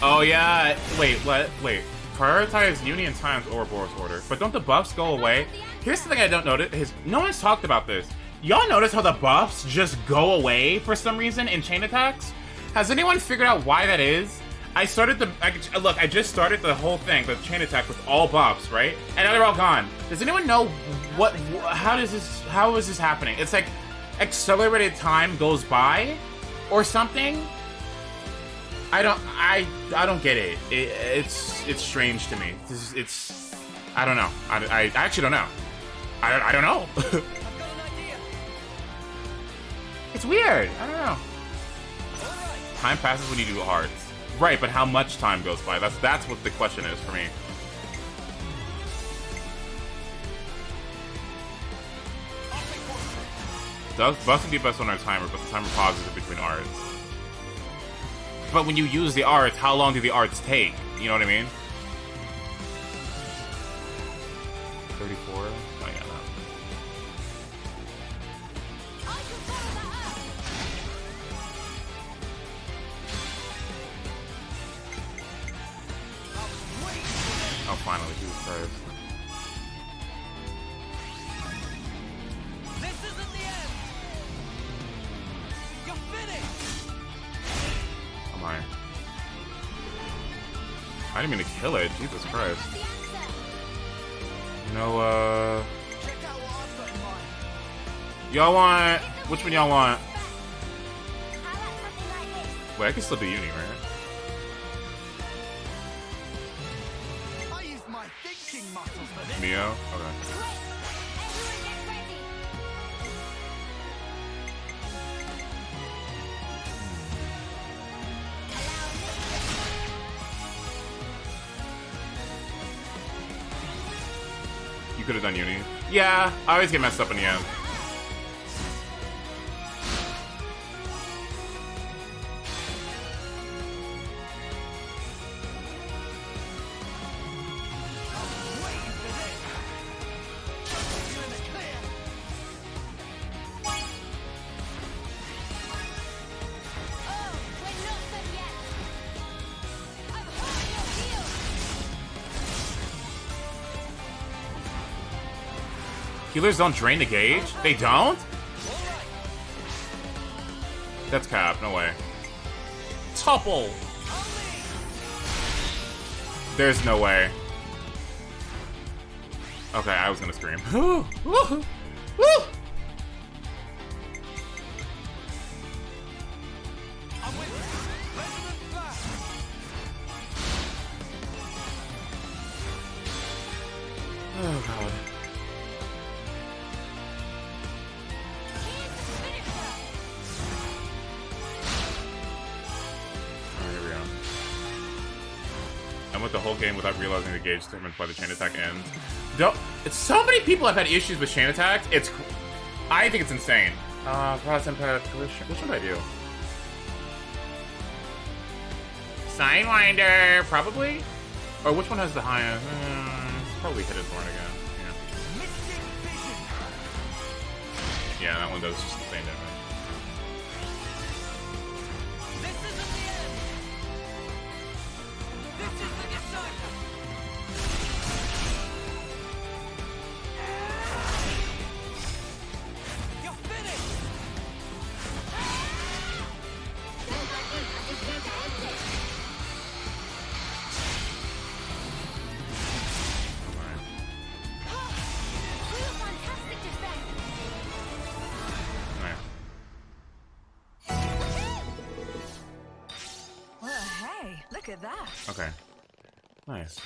Oh yeah, wait, what? Wait. Prioritize Union times Ouroboros order. But don't the buffs go away? Here's the thing I don't notice. No one's talked about this. Y'all notice how the buffs just go away for some reason in chain attacks? Has anyone figured out why that is? I just started the whole thing, the chain attack with all buffs, right? And now they're all gone. Does anyone know how is this happening? It's like accelerated time goes by or something? I don't get it. It's strange to me. It's I don't know. I actually don't know. I don't know. I've got an idea. It's weird. I don't know. All right. Time passes when you do hearts. Right, but how much time goes by? That's what the question is for me. Does busting be best on our timer, but the timer pauses in between arts. But when you use the arts, how long do the arts take? You know what I mean? 34? Oh yeah, no. Oh, finally, Jesus Christ. This isn't the end. You're finished. Am I? I didn't mean to kill it. Jesus Christ. You know, Check out what I've got in mind. y'all want... Which one y'all want? I like something like this. Wait, I can still do uni, right? I used my thinking muscles for this. Mio? Okay. Wait, everyone get ready. You could have done uni. Yeah, I always get messed up in the end. Oh, we're not done yet. I'm holding your heel. Healers don't drain the gauge? They don't? That's cap, no way. Topple! There's no way. Okay, I was gonna scream. Woo! Woo! Woo! I'm with you. Resonant blast. Oh god. Here's the finisher. Alright, here we go. I went the whole game without realizing the gauge determines why the chain attack ends. So many people have had issues with chain attacks. I think it's insane. Cross impact collision. Which one did I do? Sidewinder, probably? Or which one has the highest? Probably hit his horn again. Yeah. Yeah, that one does just the same damage. This isn't the end. This is the decider. You're finished. Real fantastic defense. Alright. Well, hey, look at that. Okay. Nice.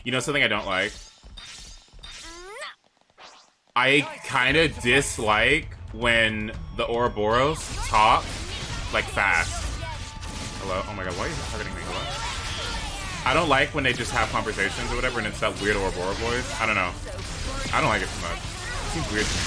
You know something I don't like? I kind of dislike when the Ouroboros talk, like, fast. Hello? Oh my god, why are you targeting me? Hello? I don't like when they just have conversations or whatever and it's that weird Ouroboros voice. I don't know. I don't like it too much. It seems weird to me.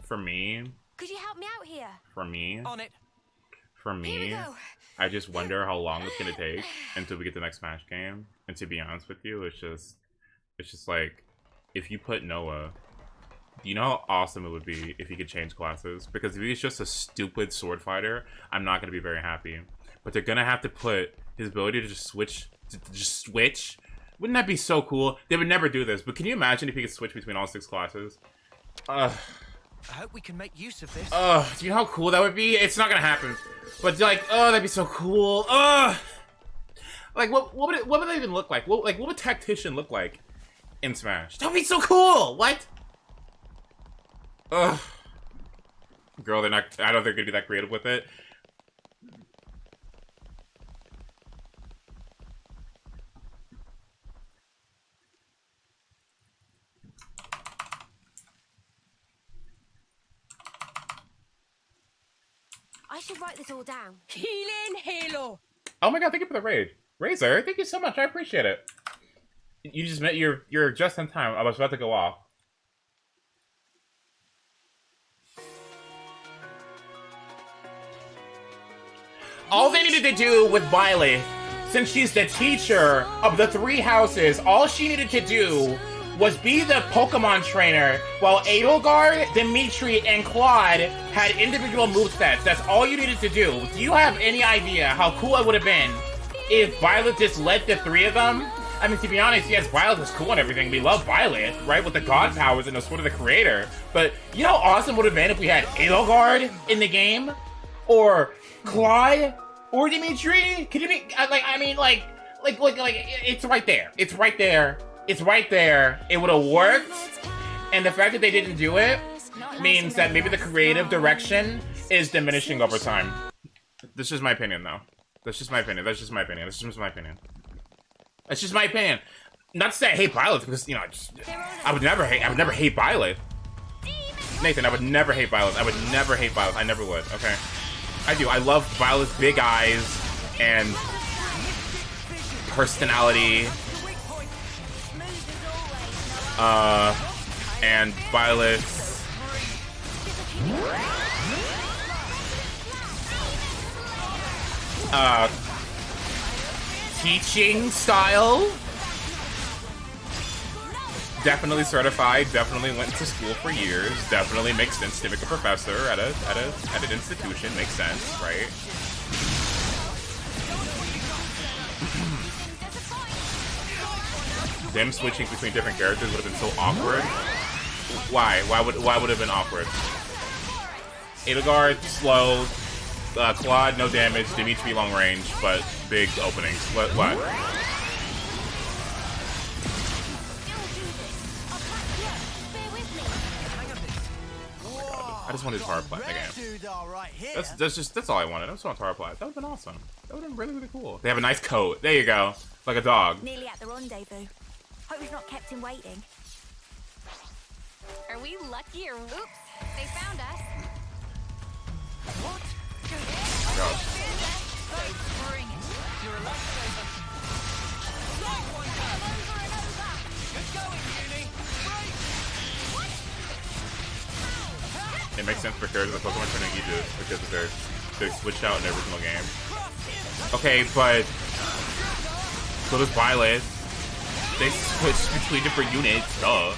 for me, Could you help me out here? for me, On it. for Here we me, go. I just wonder how long it's gonna take until we get the next Smash game. And to be honest with you, it's just like, if you put Noah, you know how awesome it would be if he could change classes? Because if he's just a stupid sword fighter, I'm not gonna be very happy. But they're gonna have to put his ability to just switch, Wouldn't that be so cool? They would never do this, but can you imagine if he could switch between all 6 classes? I hope we can make use of this. Do you know how cool that would be? It's not gonna happen. But like, that'd be so cool. Like, what would that even look like? What would Tactician look like in Smash? That would be so cool. What? Girl, they're not. I don't think they're gonna be that creative with it. I should write this all down. Healing Halo. Oh my god, thank you for the raid. Razor, thank you so much. I appreciate it. You just met. You're just in time. I was about to go off. All they needed to do with Violet, since she's the teacher of the 3 houses, all she needed to do was be the Pokemon trainer, while Edelgard, Dimitri, and Claude had individual movesets. That's all you needed to do. Do you have any idea how cool it would have been if Violet just led the 3 of them? I mean, to be honest, yes, Violet is cool and everything. We love Violet, right, with the god powers and the Sword of the Creator. But you know how awesome it would have been if we had Edelgard in the game? Or Claude? Or Dimitri? Could you be, like, it's right there. It's right there. It's right there. It would have worked. And the fact that they didn't do it means that maybe the creative direction is diminishing over time. This is my opinion, though. That's just my opinion. That's just my opinion. That's just my opinion. That's just my opinion. Not to say I hate Violet, because, you know, I would never hate Violet. Nathan, I would never hate Violet. I would never hate Violet. I never would, okay? I do. I love Violet's big eyes and personality. And Violet's teaching style. Definitely certified, definitely went to school for years, definitely makes sense to make a professor at an institution, makes sense, right? Them switching between different characters would have been so awkward. Why? Why would it have been awkward? Edelgard, slow, Claude, no damage, Dimitri long range, but big openings. What? I just wanted Tara Plat again. That's all I wanted. I just want Tara Plat. That would have been awesome. That would have been really, really cool. They have a nice coat. There you go. Like a dog. Nearly at the rendezvous. Hope we've not kept him waiting. Are we lucky or oops? They found us. What? God. Bring it. You're a lifesaver. Like one does. Good going, Uni. It makes sense for characters like Pokemon Tournament Aegis because they're switched out in every single game. Okay, but so does Violet. They switch between different units, duh.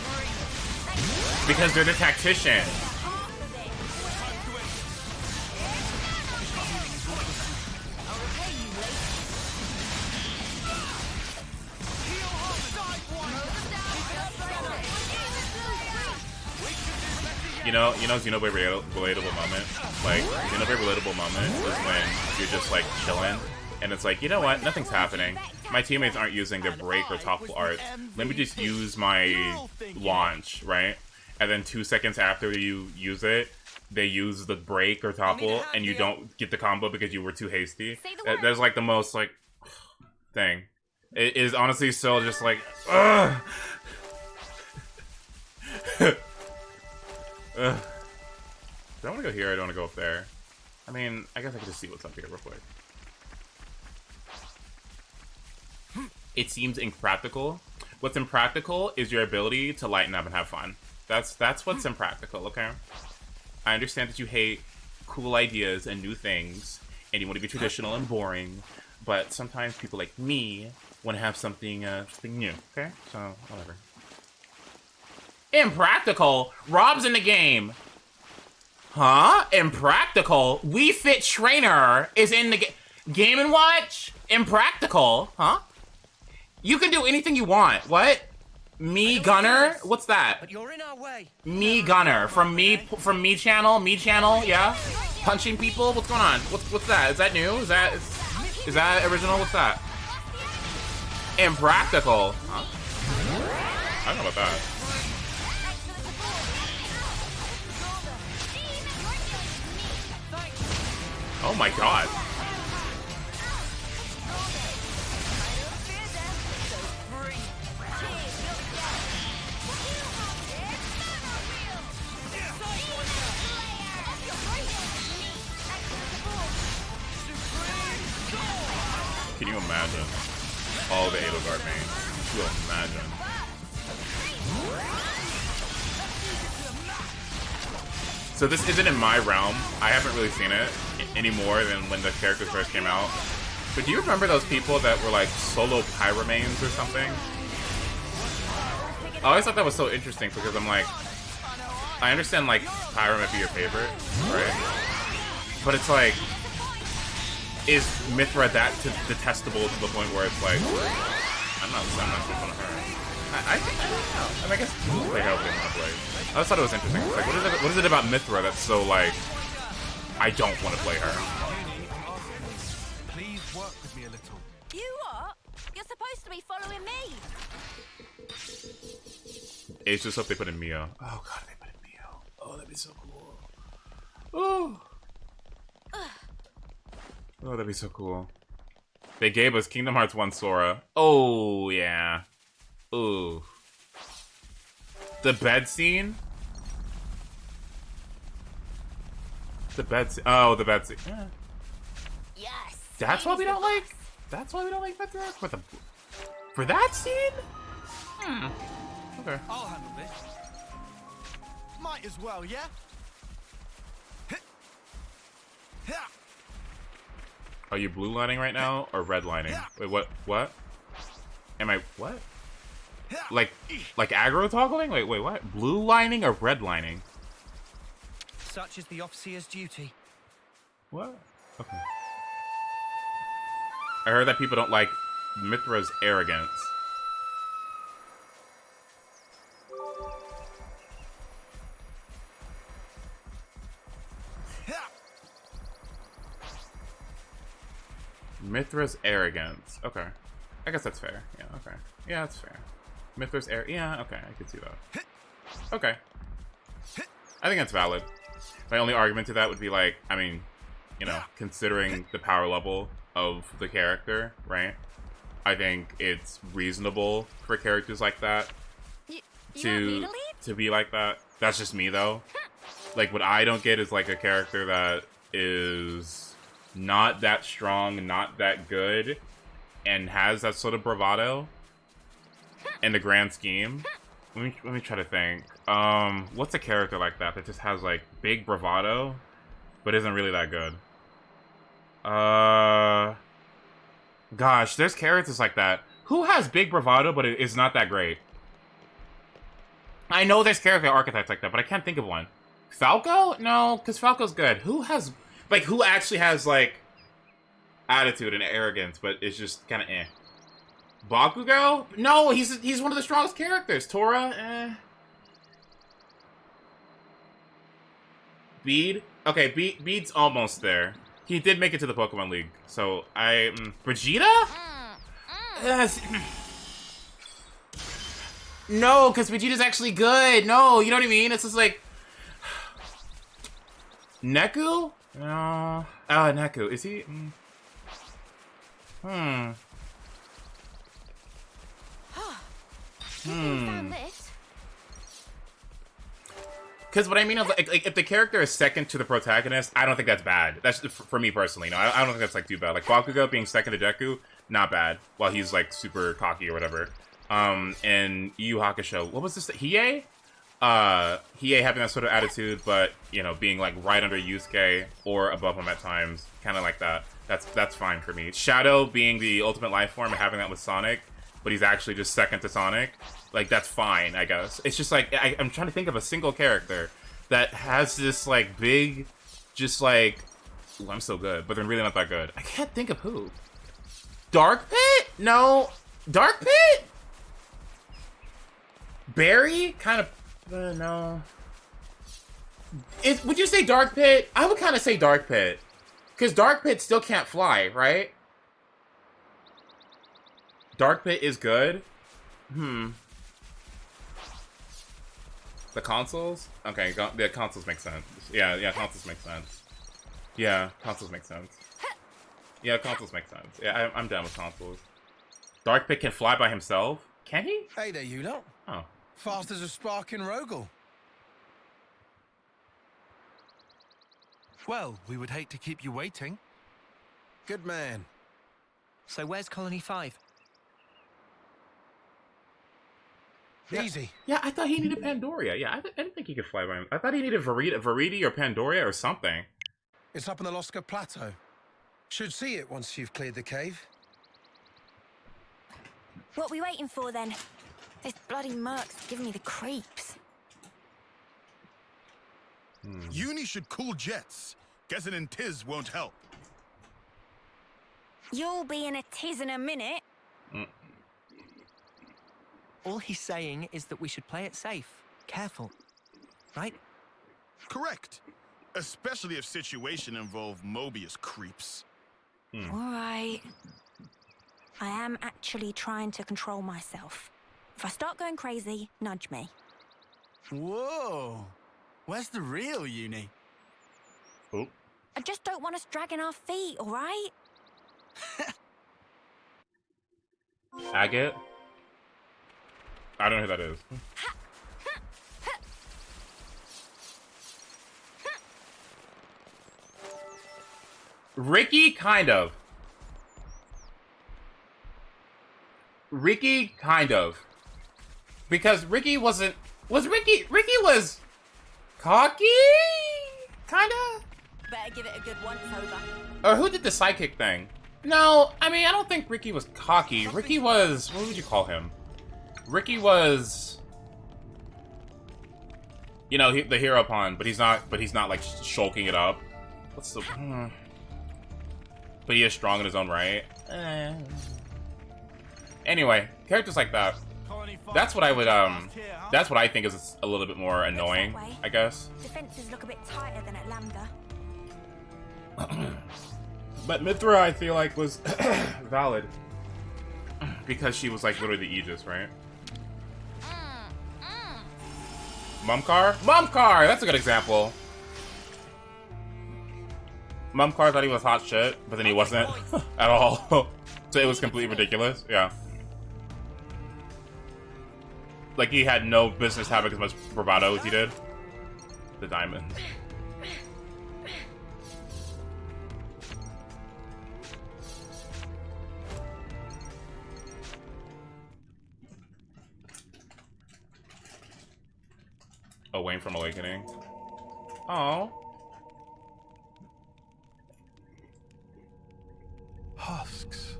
Because they're the tactician. You know, Xenoblade relatable moment? Like, Xenoblade relatable moment is when you're just, like, chilling, and it's like, you know what? Nothing's happening. My teammates aren't using their break or top art. Let me just use my launch, right? And then 2 seconds after you use it, they use the break or topple, and you don't get the combo because you were too hasty. That's, like, the most, like, thing. It is honestly still just, like, ugh! Do I want to go here or do I want to go up there? I mean, I guess I could just see what's up here real quick. It seems impractical. What's impractical is your ability to lighten up and have fun. That's what's impractical, okay? I understand that you hate cool ideas and new things, and you want to be traditional and boring, but sometimes people like me want to have something new, okay? So, whatever. Impractical? Rob's in the game! Huh? Impractical? Wii Fit Trainer is in the Game & Watch? Impractical? Huh? You can do anything you want. What? Me Gunner? What's that? But you're in our way. Me Gunner from me channel, yeah. Punching people. What's going on? What's that? Is that new? Is that original? What's that? Impractical. Huh? I don't know about that. Oh my god. Can you imagine all the Edelgard mains? Can you imagine? So this isn't in my realm. I haven't really seen it any more than when the characters first came out. But do you remember those people that were like solo pyromanes or something? I always thought that was so interesting because I'm like, I understand like pyro might be your favorite, right? But it's like, is Mithra that detestable to the point where it's like, I'm not so fun of her. I think, I don't know. I mean, I guess people play how they want to play. I just thought it was interesting. It's like, what is it about Mithra that's so like, I don't want to play her? Please work with me a little. You what? You're supposed to be following me. It's just hope they put in Mio. Oh god, they put in Mio. Oh, that'd be so cool. Oh. Oh, that'd be so cool. They gave us Kingdom Hearts 1 Sora. Oh, yeah. Ooh. The bed scene? The bed scene. Oh, the bed scene. Yeah. Yes. That's why we don't like... That's why we don't like Mithra? For that scene? Hmm. Okay. I'll handle this. Might as well, yeah? Are you blue lining right now or red lining? Wait, what? What? Am I what? Like aggro toggling? Wait, what? Blue lining or red lining? Such is the officer's duty. What? Okay. I heard that people don't like Mithra's arrogance. Mithra's arrogance. Okay. I guess that's fair. Yeah, okay. Yeah, that's fair. Mithra's yeah, okay, I can see that. Okay. I think that's valid. My only argument to that would be like, I mean, you know, considering the power level of the character, right? I think it's reasonable for characters like that to be like that. That's just me though. Like what I don't get is like a character that is not that strong, not that good, and has that sort of bravado in the grand scheme. Let me try to think. What's a character like that just has like big bravado, but isn't really that good? Gosh, there's characters like that. Who has big bravado, but it is not that great? I know there's character archetypes like that, but I can't think of one. Falco? No, because Falco's good. Who has, like, who actually has, like, attitude and arrogance, but is just kind of eh? Bakugo? No, he's one of the strongest characters. Tora? Eh. Bede? Okay, Bede's almost there. He did make it to the Pokemon League, so Vegeta? No, because Vegeta's actually good. No, you know what I mean? It's just like... Neku? No. Neku. Is he... Because what I mean is, like, if the character is second to the protagonist, I don't think that's bad. That's for me personally. No, I don't think that's like too bad. Like Bakugo being second to Deku, not bad. While he's like super cocky or whatever. And Yu Yu Hakusho, what was this? Hiei? Hiei having that sort of attitude, but you know, being like right under Yusuke or above him at times, kind of like that. That's fine for me. Shadow being the ultimate life form and having that with Sonic, but he's actually just second to Sonic. Like that's fine, I guess. It's just like I'm trying to think of a single character that has this like big, just like, ooh, I'm so good, but then really not that good. I can't think of who. Dark Pit? No, Dark Pit. Barry? Kind of. No. Would you say Dark Pit? I would kind of say Dark Pit. Because Dark Pit still can't fly, right? Dark Pit is good? The consoles? Okay, the consoles make sense. Yeah, consoles make sense. Yeah, consoles make sense. Yeah, consoles make sense. Yeah, I'm down with consoles. Dark Pit can fly by himself? Can he? Hey there, you lot. Oh. Fast as a spark in Rogel. Well, we would hate to keep you waiting. Good man. So where's Colony 5? Easy. Yeah, I thought he needed Pandoria. Yeah, I didn't think he could fly by him. I thought he needed Veridi or Pandoria or something. It's up on the Loska Plateau. Should see it once you've cleared the cave. What are we waiting for then? This bloody Merc's giving me the creeps. Uni should cool jets. Guessing in Tiz won't help. You'll be in a tiz in a minute. All he's saying is that we should play it safe. Careful. Right? Correct. Especially if situation involve Mobius creeps. All right. I am actually trying to control myself. If I start going crazy, nudge me. Whoa. Where's the real Uni? Oh. I just don't want us dragging our feet, all right? Agate? I don't know who that is. Ricky, kind of. Ricky, kind of. Because Ricky wasn't... Ricky was... cocky? Kinda? Better give it a good once over. Or who did the psychic thing? No, I mean, I don't think Ricky was cocky. Ricky was... what would you call him? Ricky was... you know, the hero pawn, but he's not like shulking it up. What's the... but he is strong in his own right. Anyway, characters like that. That's what I would, that's what I think is a little bit more annoying, I guess. Defenses look a bit tighter than at Lambda. But Mithra, I feel like, was valid. Because she was, like, literally the Aegis, right? Mumcar? Mumcar! That's a good example. Mumcar thought he was hot shit, but then he wasn't at all. So it was completely ridiculous. Yeah. Like, he had no business having as much bravado as he did. The diamond. Oh, Wayne from Awakening. Oh. Husks.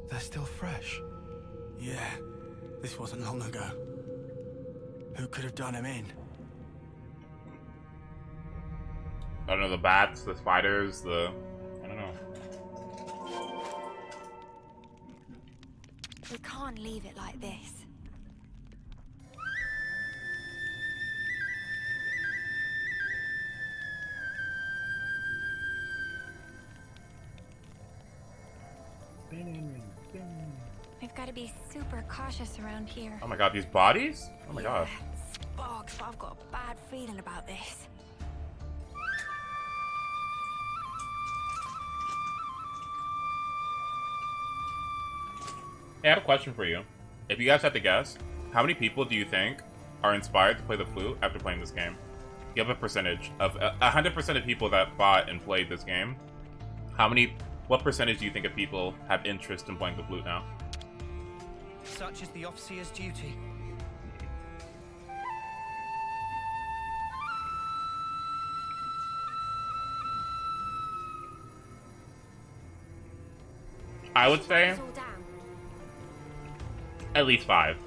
They're still fresh. Yeah, this wasn't long ago. Who could have done him in? I don't know, the bats, the spiders, I don't know. We can't leave it like this. We've got to be super cautious around here. Oh my god, these bodies? Oh my god. Sparks, but I've got a bad feeling about this. Hey, I have a question for you. If you guys had to guess, how many people do you think are inspired to play the flute after playing this game? You have a percentage of 100% of people that bought and played this game. What percentage do you think of people have interest in playing the flute now? Such is the officer's duty. I would say at least 5.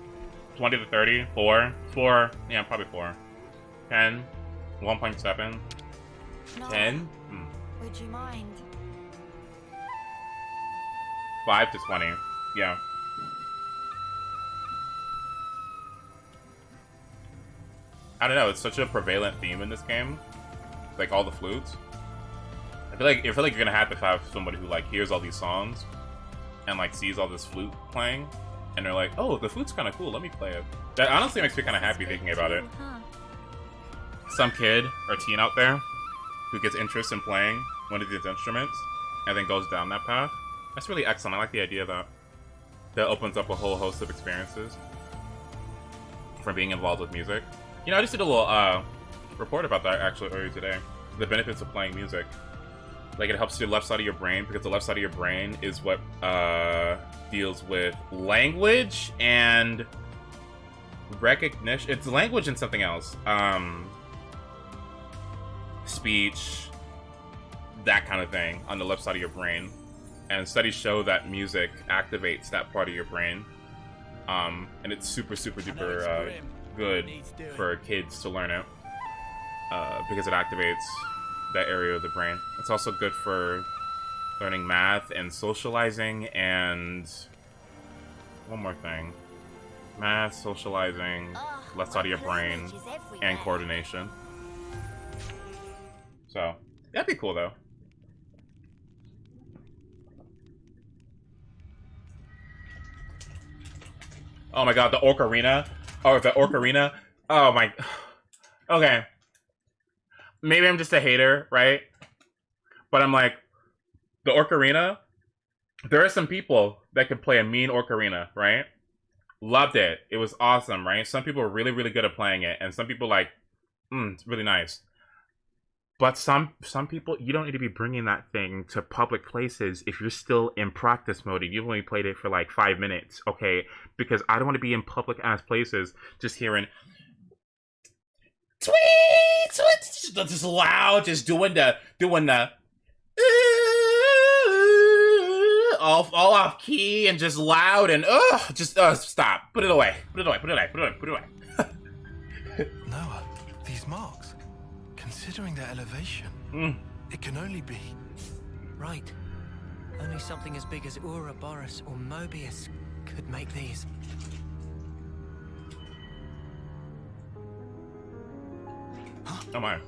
20 to 30, 4. 4, yeah, probably 4. 10, 1.7. No. 10? Would you mind? 5 to 20, yeah. I don't know, it's such a prevalent theme in this game. Like all the flutes. I feel like you're gonna have to have somebody who like hears all these songs and like sees all this flute playing and they're like, oh, the flute's kinda cool, let me play it. That honestly makes me kinda happy thinking about it. Some kid or teen out there who gets interest in playing one of these instruments and then goes down that path. That's really excellent. I like the idea of that opens up a whole host of experiences from being involved with music. You know, I just did a little report about that actually earlier today. The benefits of playing music. Like, it helps your left side of your brain, because the left side of your brain is what deals with language and recognition. It's language and something else. Speech, that kind of thing on the left side of your brain. And studies show that music activates that part of your brain. And it's super, super duper good for kids to learn it. Because it activates that area of the brain. It's also good for learning math and socializing and one more thing. Math, socializing, left side of your brain, and coordination. So, that'd be cool though. Oh my god, the Ocarina. Oh, the Ocarina. Oh my... Okay. Maybe I'm just a hater, right? But I'm like, the Ocarina, there are some people that could play a mean Ocarina, right? Loved it. It was awesome, right? Some people are really, really good at playing it, and some people like, it's really nice. But some people, you don't need to be bringing that thing to public places if you're still in practice mode and you've only played it for like 5 minutes, okay? Because I don't want to be in public-ass places just hearing... just loud, just doing the all off key and just loud and stop. Put it away. Noah, these marks, considering their elevation, it can only be... Right. Only something as big as Ouroboros or Mobius could make these. Oh my.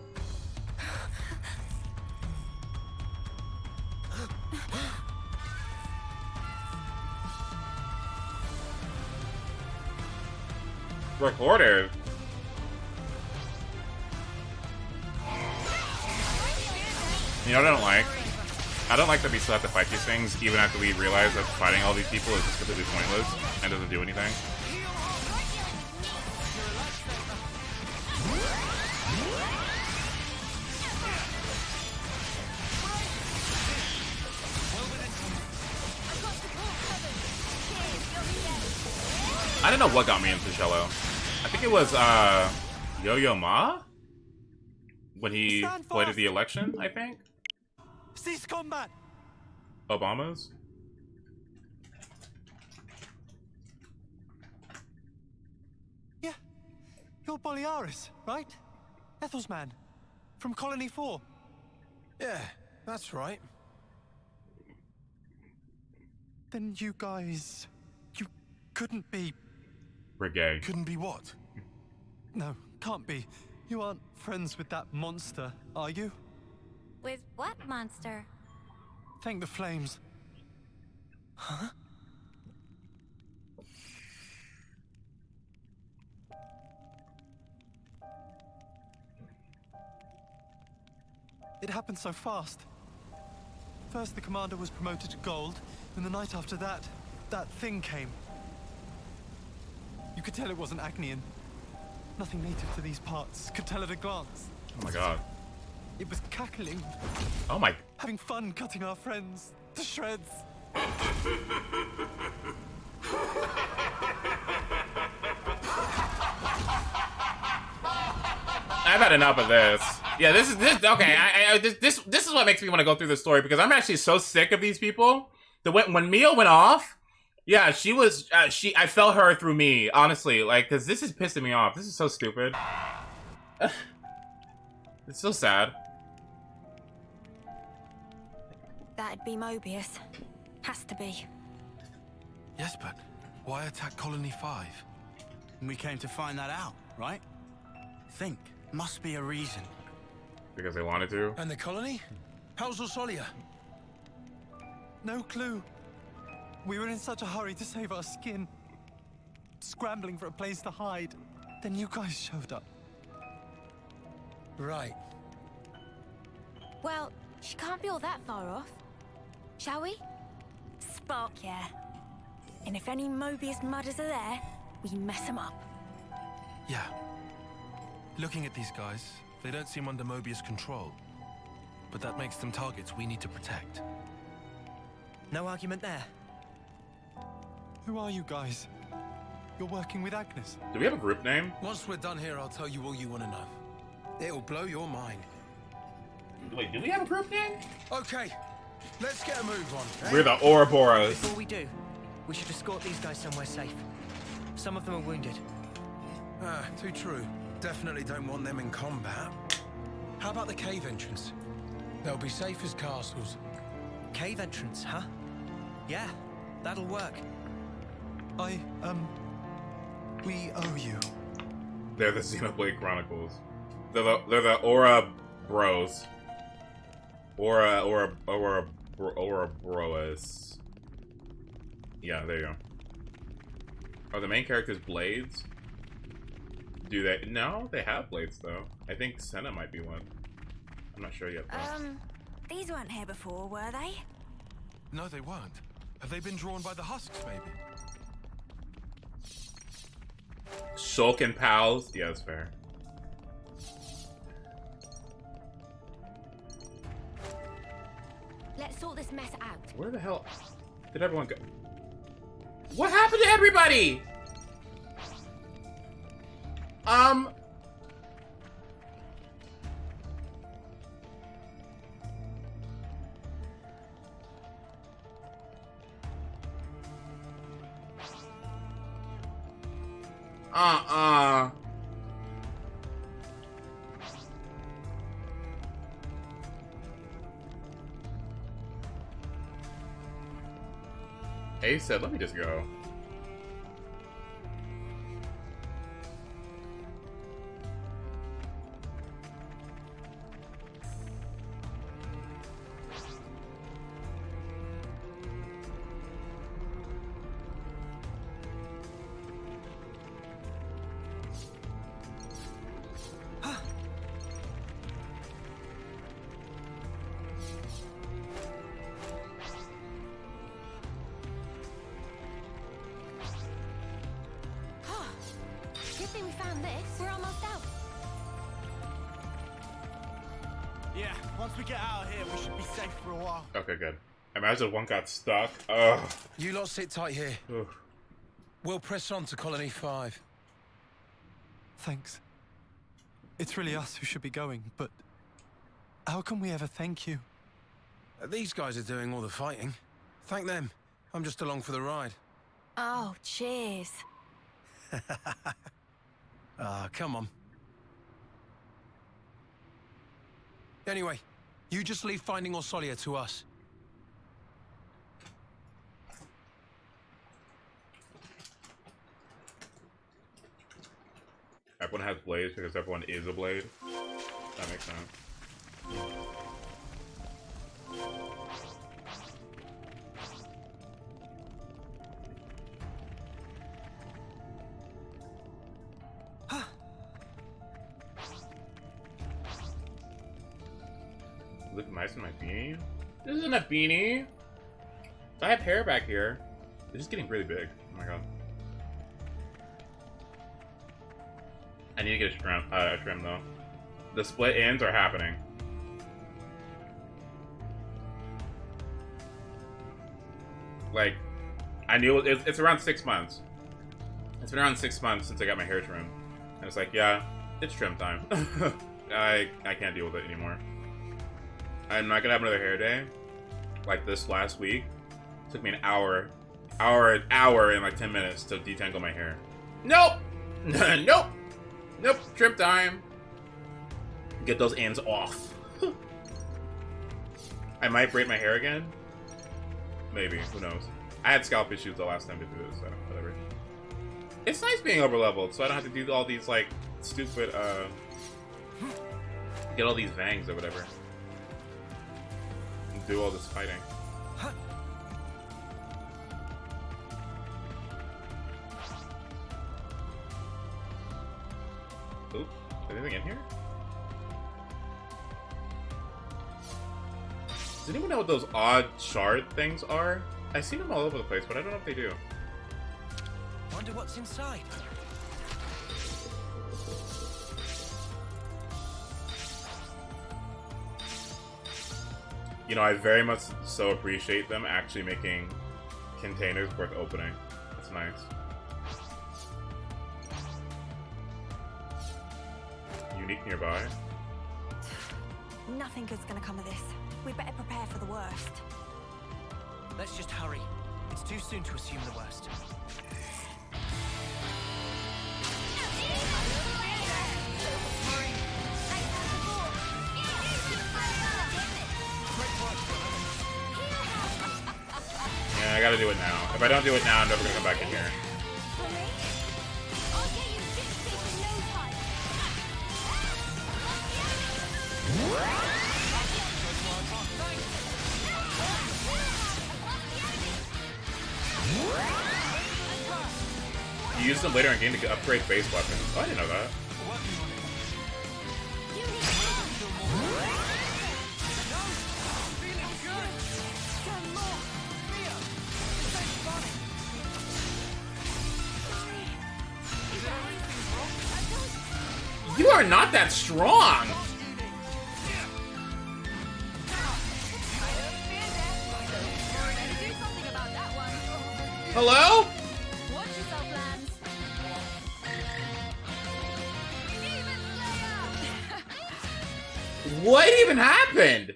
Recorded. You know what I don't like? I don't like that we still have to fight these things even after we realize that fighting all these people is just completely pointless and doesn't do anything. I don't know what got me into cello. I think it was Yo-Yo Ma when he played at the election, I think. Cease combat. Obama's. Yeah, you're Boliaris, right? Ethel's man, from Colony 4. Yeah, that's right. Then you guys... you couldn't be... Brigade. Couldn't be what? No, can't be. You aren't friends with that monster, are you? With what monster? Thank the flames. Huh? It happened so fast. First the commander was promoted to gold, and the night after that, that thing came. You could tell it wasn't Agnian. Nothing native to these parts. Could tell at a glance. Oh my god. It was cackling. Oh my. Having fun cutting our friends to shreds. I've had enough of this. Yeah, this okay. This is what makes me want to go through the story because I'm actually so sick of these people When Mia went off, yeah, she was. I felt her through me, honestly. Like, cause this is pissing me off. This is so stupid. It's so sad. That'd be Mobius. Has to be. Yes, but why attack Colony 5? We came to find that out, right? Think. Must be a reason. Because they wanted to. And the colony? How's Osolia? No clue. We were in such a hurry to save our skin. Scrambling for a place to hide. Then you guys showed up. Right. Well, she can't be all that far off. Shall we? Spark, yeah. And if any Mobius mudders are there, we mess them up. Yeah. Looking at these guys, they don't seem under Mobius control. But that makes them targets we need to protect. No argument there. Who are you guys? You're working with Agnes. Do we have a group name? Once we're done here, I'll tell you all you want to know. It'll blow your mind. Wait, do we have a group name? Okay, let's get a move on. We're the Ouroboros. Before we do, we should escort these guys somewhere safe. Some of them are wounded. Ah, too true. Definitely don't want them in combat. How about the cave entrance? They'll be safe as castles. Cave entrance, huh? Yeah, that'll work. We owe you. They're the Xenoblade Chronicles. They're the Aura Bros. Aura Broas. Yeah, there you go. Are the main characters blades? Do they? No, they have blades though. I think Senna might be one. I'm not sure yet. These weren't here before, were they? No, they weren't. Have they been drawn by the husks, maybe? Shulk and pals. Yeah, that's fair. Let's sort this mess out. Where the hell did everyone go? What happened to everybody? Ace said, let me just go. Good thing we found this. We're almost out. Yeah, once we get out of here, we should be safe for a while. Okay, good. Imagine one got stuck. Ugh. You lot sit tight here. Ugh. We'll press on to Colony 5. Thanks. It's really us who should be going, but how can we ever thank you? These guys are doing all the fighting. Thank them. I'm just along for the ride. Oh, cheers. Ah, come on. Anyway, you just leave finding Osolia to us. Everyone has blades because everyone is a blade. That makes sense. Look nice in my beanie. This isn't a beanie. I have hair back here. It's just getting really big. Oh my god. I need to get a trim though. The split ends are happening. Like, I knew it's around 6 months. It's been around 6 months since I got my hair trimmed, and it's like, yeah, it's trim time. I can't deal with it anymore. I'm not gonna have another hair day like this last week Took me an hour and like 10 minutes to detangle my hair. Nope! Nope! Nope, trim time. Get those ends off. I might braid my hair again. Maybe, who knows. I had scalp issues the last time to do this, so whatever. It's nice being over-leveled, so I don't have to do all these, like, stupid, get all these vangs or whatever. And do all this fighting. Oop, is anything in here? Does anyone know what those odd shard things are? I see them all over the place, but I don't know what they do. Wonder what's inside. You know, I very much so appreciate them actually making containers worth opening. That's nice. Unique nearby. Nothing good's gonna come of this. We better prepare for the worst. Let's just hurry. It's too soon to assume the worst. Yeah, I gotta do it now. If I don't do it now, I'm never gonna come back in here. You use them later in game to upgrade base weapons. Oh, I didn't know that. You are not that strong! Hello? What even happened?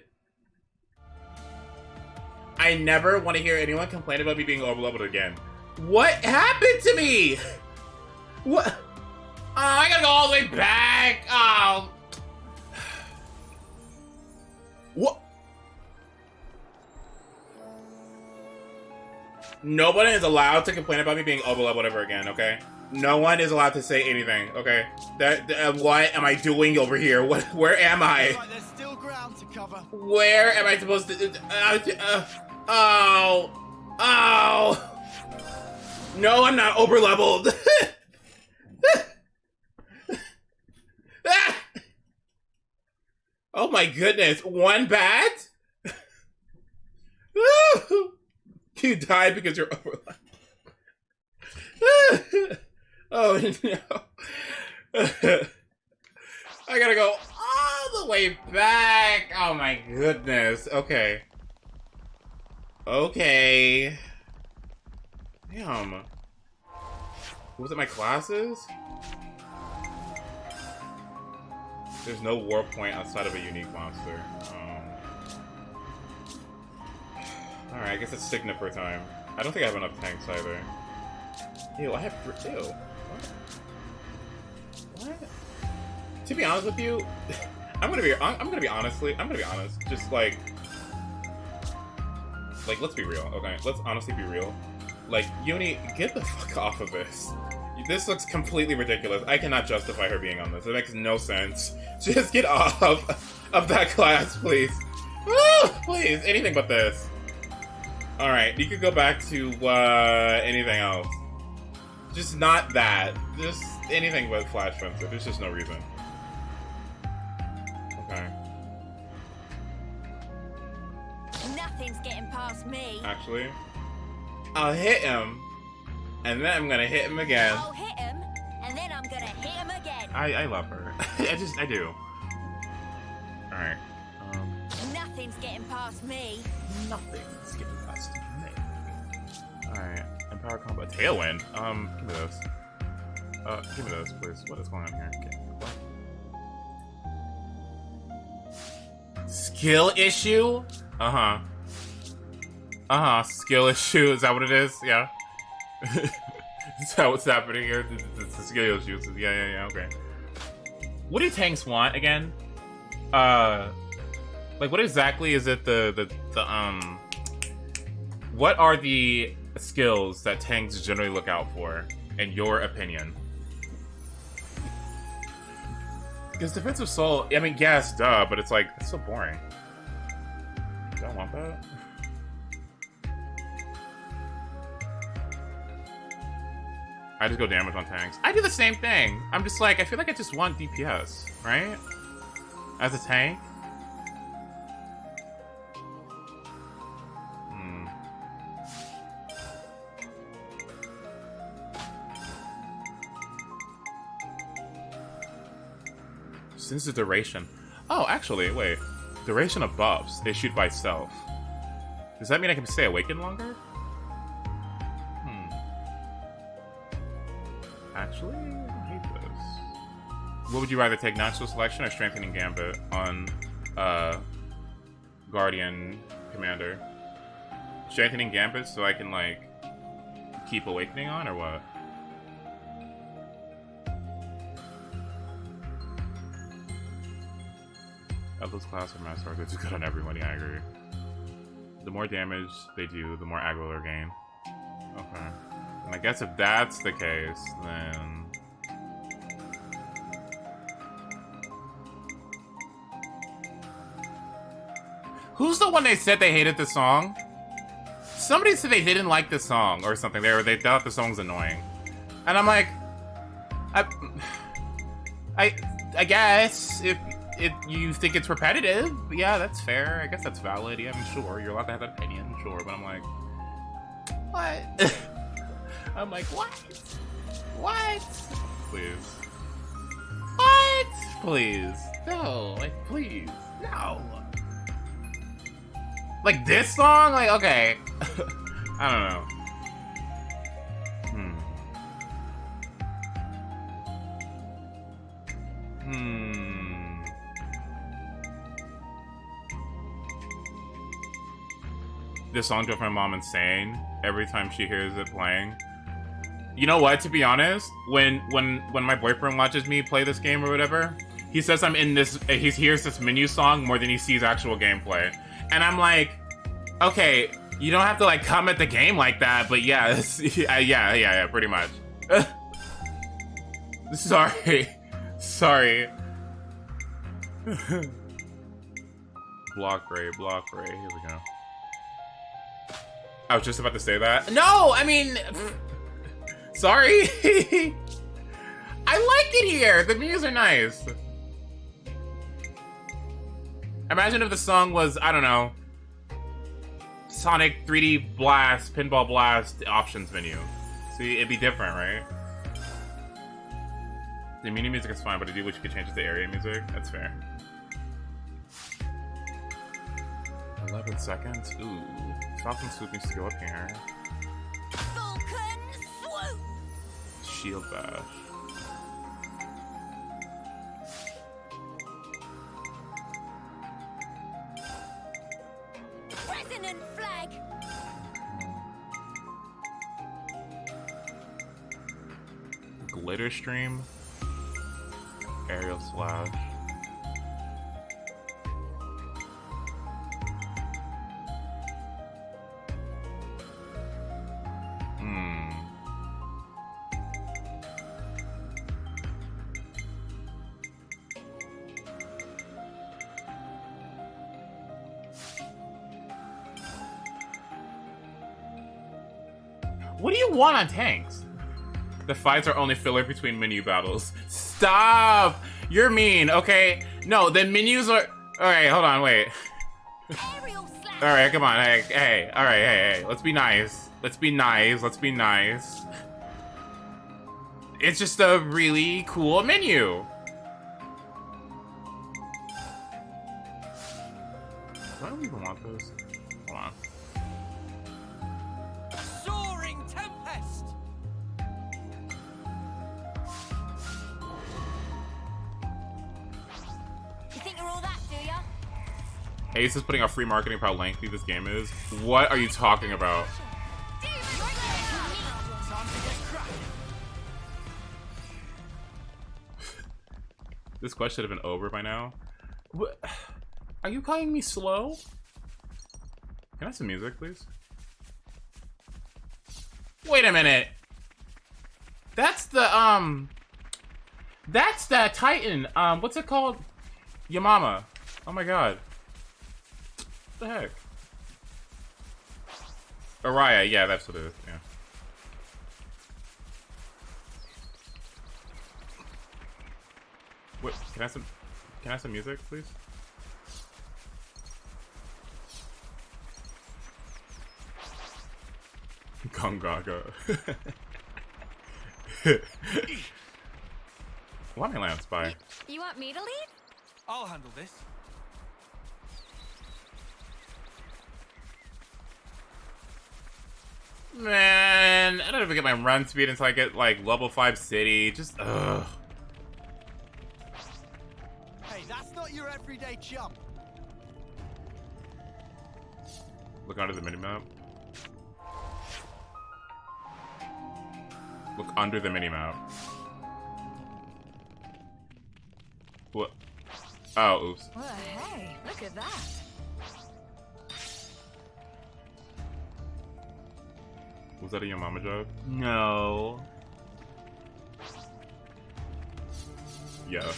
I never want to hear anyone complain about me being overleveled again. What happened to me? What? Oh, I gotta go all the way back. Oh. What? Nobody is allowed to complain about me being overleveled ever again, okay? No one is allowed to say anything, okay? What am I doing over here? Where am I? There's still ground to cover. Where am I supposed to? Oh. No, I'm not overleveled. Oh my goodness. One bat? You died because you're overleveled. Oh no. I gotta go all the way back. Oh my goodness. Okay. Okay. Damn. Was it my classes? There's no war point outside of a unique monster. Alright, I guess it's Signifer time. I don't think I have enough tanks either. Ew, I have ew. What? To be honest with you, I'm gonna be honest. Just like let's be real, okay? Let's honestly be real. Like, Uni, get the fuck off of this. This looks completely ridiculous. I cannot justify her being on this. It makes no sense. Just get off of that class, please. Please, anything but this. Alright, you could go back to anything else. Just not that. Just anything but Flash Fencer. There's just no reason. Okay. Nothing's getting past me. Actually, I'll hit him, and then I'm gonna hit him again. I'll hit him, and then I'm gonna hit him again. I love her. I do. Alright. Nothing's getting past me. Nothing's getting past me. Alright. Empower combat. Tailwind? Give me those. Give me those, please. What is going on here? Okay. What? Skill issue? Uh-huh. Skill issue. Is that what it is? Yeah. Is that what's happening here? It's the skill issues. Yeah. Okay. What do tanks want again? Like what exactly is it? What are the skills that tanks generally look out for, in your opinion? Because defensive soul, I mean, yes, duh, but it's like, it's so boring. Do I want that? I just go damage on tanks. I do the same thing. I'm just like, I feel like I just want DPS, right? As a tank? Since the duration. Oh, actually, wait. Duration of buffs issued by self. Does that mean I can stay awakened longer? Actually, I hate this. What would you rather take, natural selection or strengthening gambit on Guardian Commander? Strengthening gambit so I can like keep awakening on, or what? Those class or master are just good on everyone, yeah, I agree. The more damage they do, the more aggro they'll gain. Okay. And I guess if that's the case, then... Who's the one they said they hated the song? Somebody said they didn't like the song or something. They thought the song was annoying. And I'm like... I guess, if you think it's repetitive, yeah, that's fair. I guess that's valid. Yeah, I'm sure. You're allowed to have that opinion, sure. But I'm like, what? I'm like, what? What? Please. What? Please. No. Like, please. No. Like, this song? Like, okay. I don't know. This song drove my mom insane every time she hears it playing. You know what, to be honest, when my boyfriend watches me play this game or whatever, he says I'm in this, he hears this menu song more than he sees actual gameplay. And I'm like, okay, you don't have to like come at the game like that, but yeah, yeah, pretty much. Sorry. Block ray, here we go. I was just about to say that. No, I mean, sorry. I like it here. The views are nice. Imagine if the song was, I don't know, Sonic 3D Blast, Pinball Blast options menu. See, it'd be different, right? The menu music is fine, but I do wish you could change it to area music. That's fair. 11 seconds. Ooh. Falcon Swoop needs to go up here. Falcon Swoop! Shield Bash. Resonant Flag! Glitter Stream. Aerial Slash. What do you want on tanks? The fights are only filler between menu battles. Stop! You're mean, okay? No, the menus are... Alright, hold on, wait. Alright, come on, hey, alright, hey, let's be nice. Let's be nice. It's just a really cool menu. Do I don't even want those? Hold on. Soaring Tempest! You think you're all that, do ya? Ace is putting out free marketing for how lengthy this game is. What are you talking about? This quest should have been over by now. What? Are you calling me slow? Can I have some music, please? Wait a minute. That's the Titan. What's it called? Yamama. Oh my god. What the heck? Araya, yeah, that's what it is, yeah. Wait, can I have some music, please? Gongaga. Why am I Lance? Bye. You want me to lead? I'll handle this. Man, I don't even get my run speed until I get like level 5 city. Just ugh. Hey, that's not your everyday jump. Look under the minimap. Look under the minimap. What? Oh, oops. Well, hey, look at that. Was that a your mama joke? No. Yeah.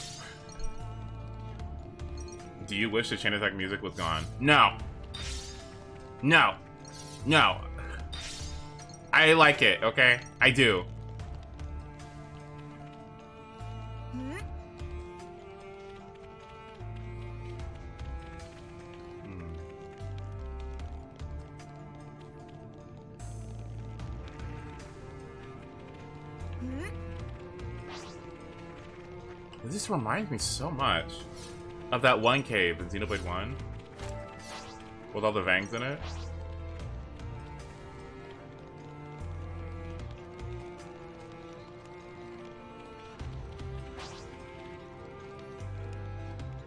Do you wish the chain attack music was gone? No. No. No. I like it, okay? I do. This reminds me so much of that one cave in Xenoblade 1 with all the vangs in it.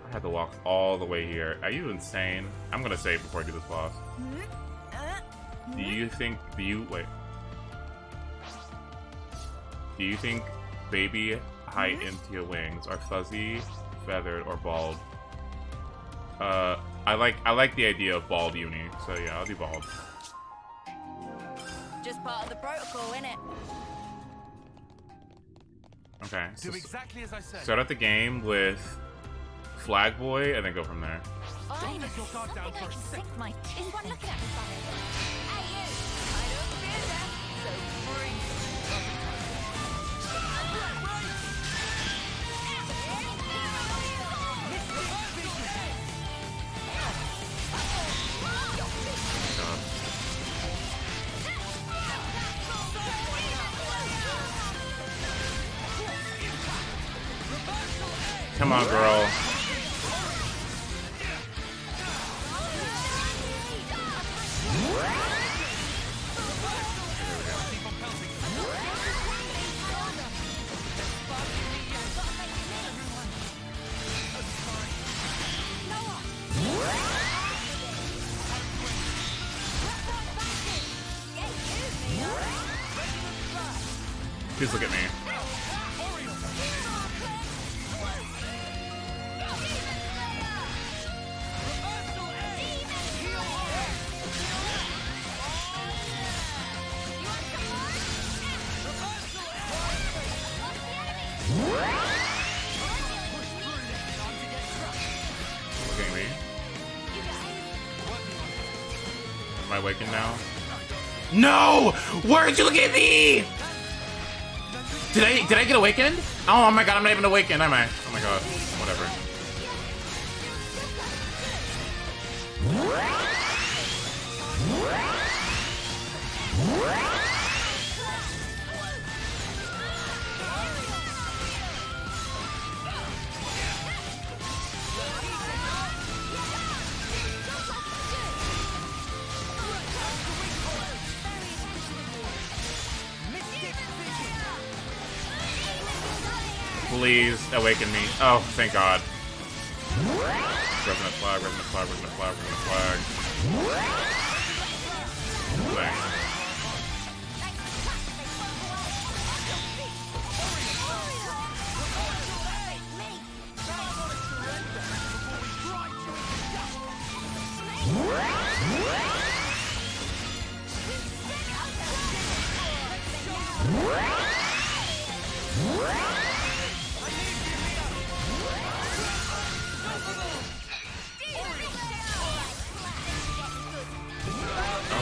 I had to walk all the way here. Are you insane? I'm gonna save before I do this boss. Do you think baby height into your wings are fuzzy, feathered, or bald? I like the idea of bald uni, so yeah, I'll do bald. Just part of the protocol, innit? Okay. So Do exactly as I said. start out the game with Flag Boy, and then go from there. Fine, let your guard down for a sink my teeth. Is one looking at me funny? Hey, you! I don't fear that, so bring Come on, girl. Please look at me. Look at me. Am I waking now? No! Why'd you look at me? Did I get awakened? Oh my god, I'm not even awakened, am I? Oh my god. Whatever. Please awaken me. Oh, thank God. Broken at flag, we're gonna flag, we're gonna flag, we're gonna flag. Bang.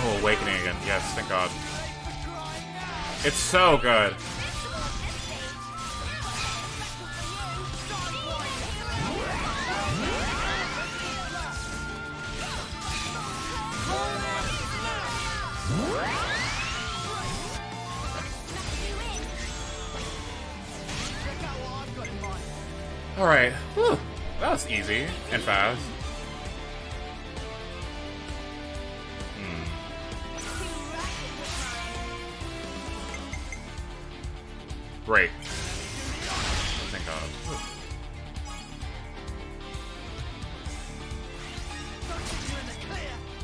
Oh, awakening again. Yes, thank God. It's so good. Alright. That was easy and fast. Great. Thank God.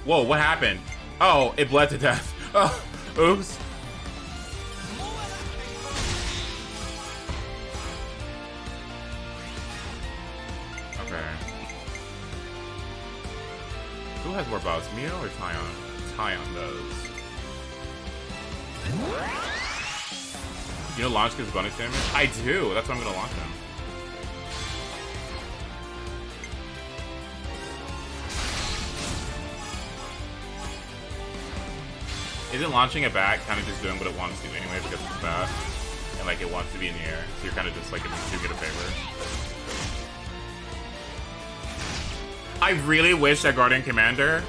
Whoa, what happened? Oh, it bled to death. Oh, oops. Okay. Who has more bows, Mio or Tyon? Tyon does. You know launch gives bonus damage? I do! That's why I'm gonna launch him. Isn't launching a bat kind of just doing what it wants to anyway because it's a bat? And like it wants to be in the air, so you're kind of just like doing it a favor. I really wish that Guardian Commander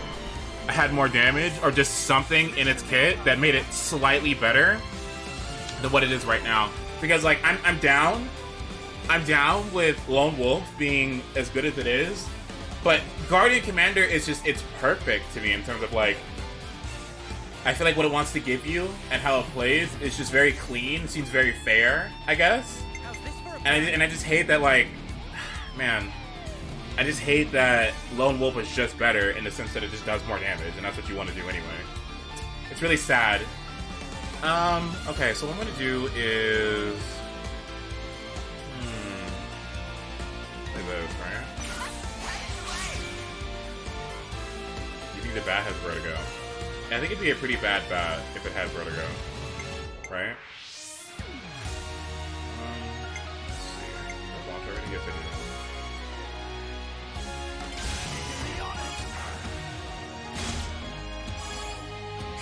had more damage or just something in its kit that made it slightly better than what it is right now, because like I'm down with Lone Wolf being as good as it is, but Guardian Commander is just, it's perfect to me in terms of like, I feel like what it wants to give you and how it plays is just very clean. It seems very fair, I guess, and I just hate that, like, man, I just hate that Lone Wolf is just better in the sense that it just does more damage, and that's what you want to do anyway. It's really sad. Okay, so what I'm gonna do is... Like this, right? You think the bat has vertigo? Yeah, I think it'd be a pretty bad bat if it had vertigo. Right? Let's see. I'll launch already? Yes, it is.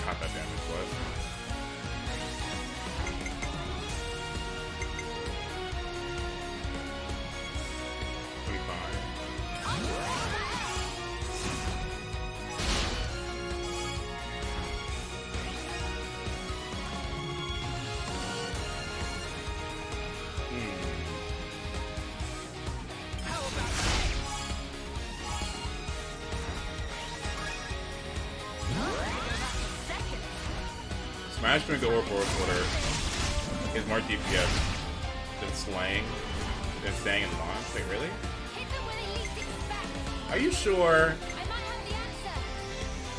Not that damage, what? Smash during the Orb Order is more DPS than slaying, than staying in launch. Wait, really? Are you sure?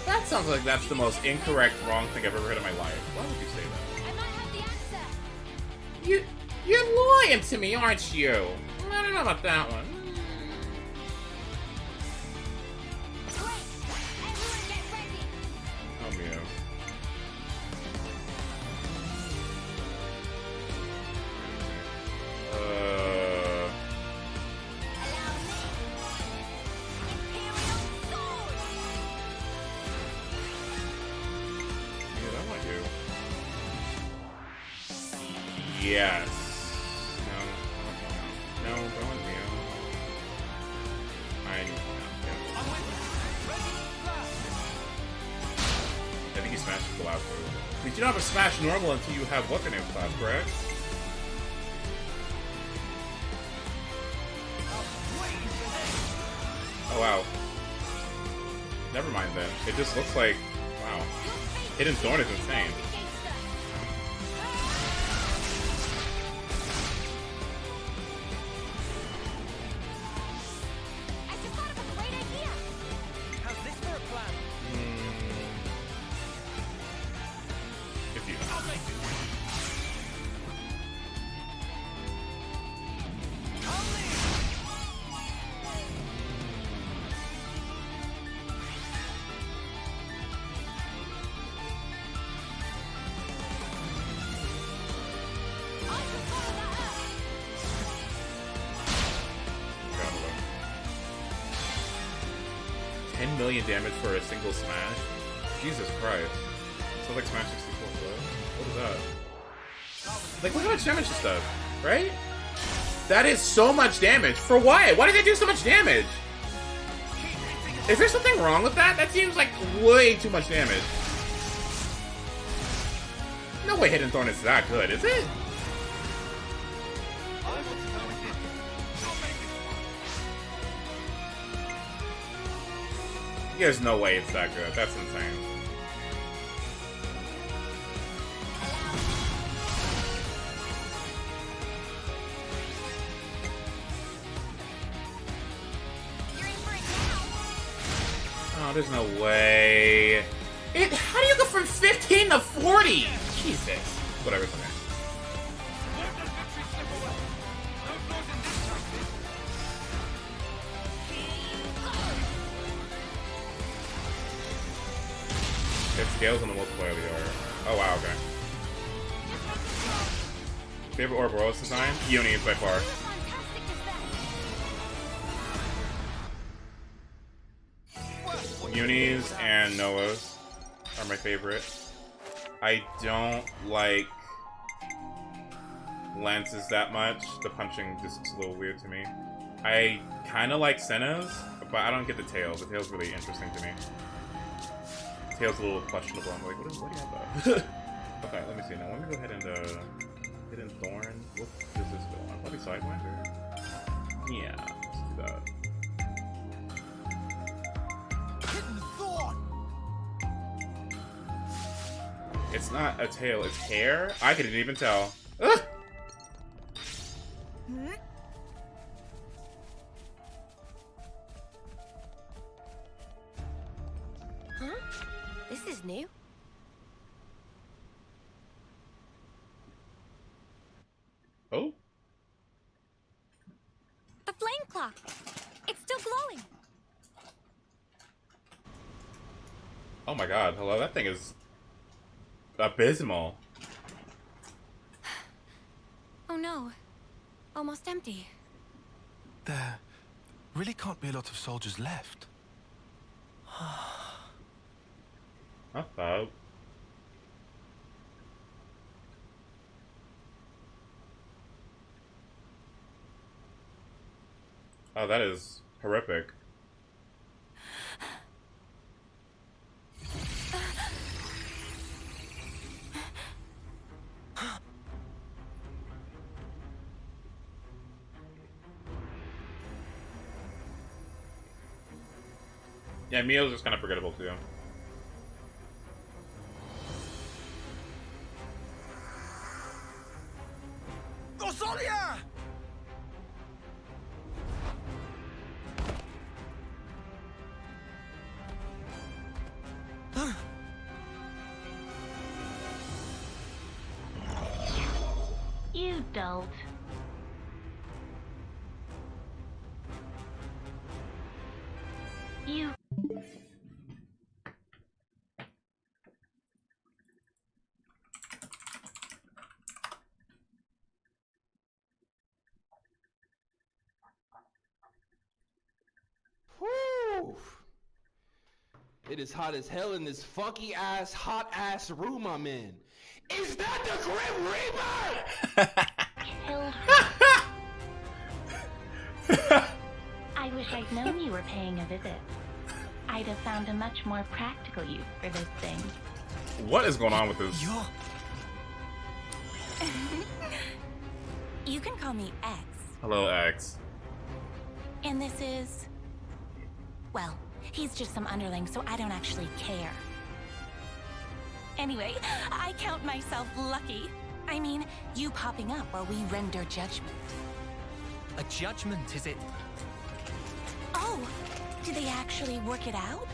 That sounds like that's the most incorrect, wrong thing I've ever heard in my life. Why would you say that? You're lying to me, aren't you? I don't know about that one. Oh, Mio. Yes. No, don't Mio. I think you smashed the last one. But you don't have a smash normal until you have what's her name class, correct? Oh wow. Never mind then. It just looks like, wow. Hidden Thorn is insane. 10 million damage for a single smash? Jesus Christ. So like Smash 64 What is that? Like, look how much damage this does, right? That is so much damage. For what? Why did they do so much damage? Is there something wrong with that? That seems like way too much damage. No way Hidden Thorn is that good, is it? There's no way it's that good. That's insane. Oh, there's no way. How do you go from 15 to 40? Jesus. Whatever, it's okay. It scales on the multiplayer of the order. Oh wow, okay. Favorite Ouroboros design? Unis by far. Unis and Noah's are my favorite. I don't like Lance's that much. The punching just is a little weird to me. I kind of like Senna's, but I don't get the tail. The tail's really interesting to me. Tail's a little questionable. I'm like, what do you have though? Okay, let me see. Now let me go ahead and Hidden Thorn. What does this go on? Probably Sidewinder? Yeah, let's do that. Hidden Thorn! It's not a tail, it's hair? I couldn't even tell. Ugh! Huh? This is new. Oh? The flame clock. It's still glowing. Oh my god, hello, that thing is abysmal. Oh no. Almost empty. There really can't be a lot of soldiers left. Not bad. Oh, that is horrific. Yeah, Mio's just kind of forgettable too. Rosalia! You dolt. You... Whew. It is hot as hell in this funky ass, hot ass room I'm in. Is that the Grim Reaper? Killed her. I wish I'd known you were paying a visit. I'd have found a much more practical use for this thing. What is going on with this? You can call me X. Hello, X. And this is... well, he's just some underling, so I don't actually care. Anyway, I count myself lucky. I mean, you popping up while we render judgment. A judgment, is it? Oh, did they actually work it out?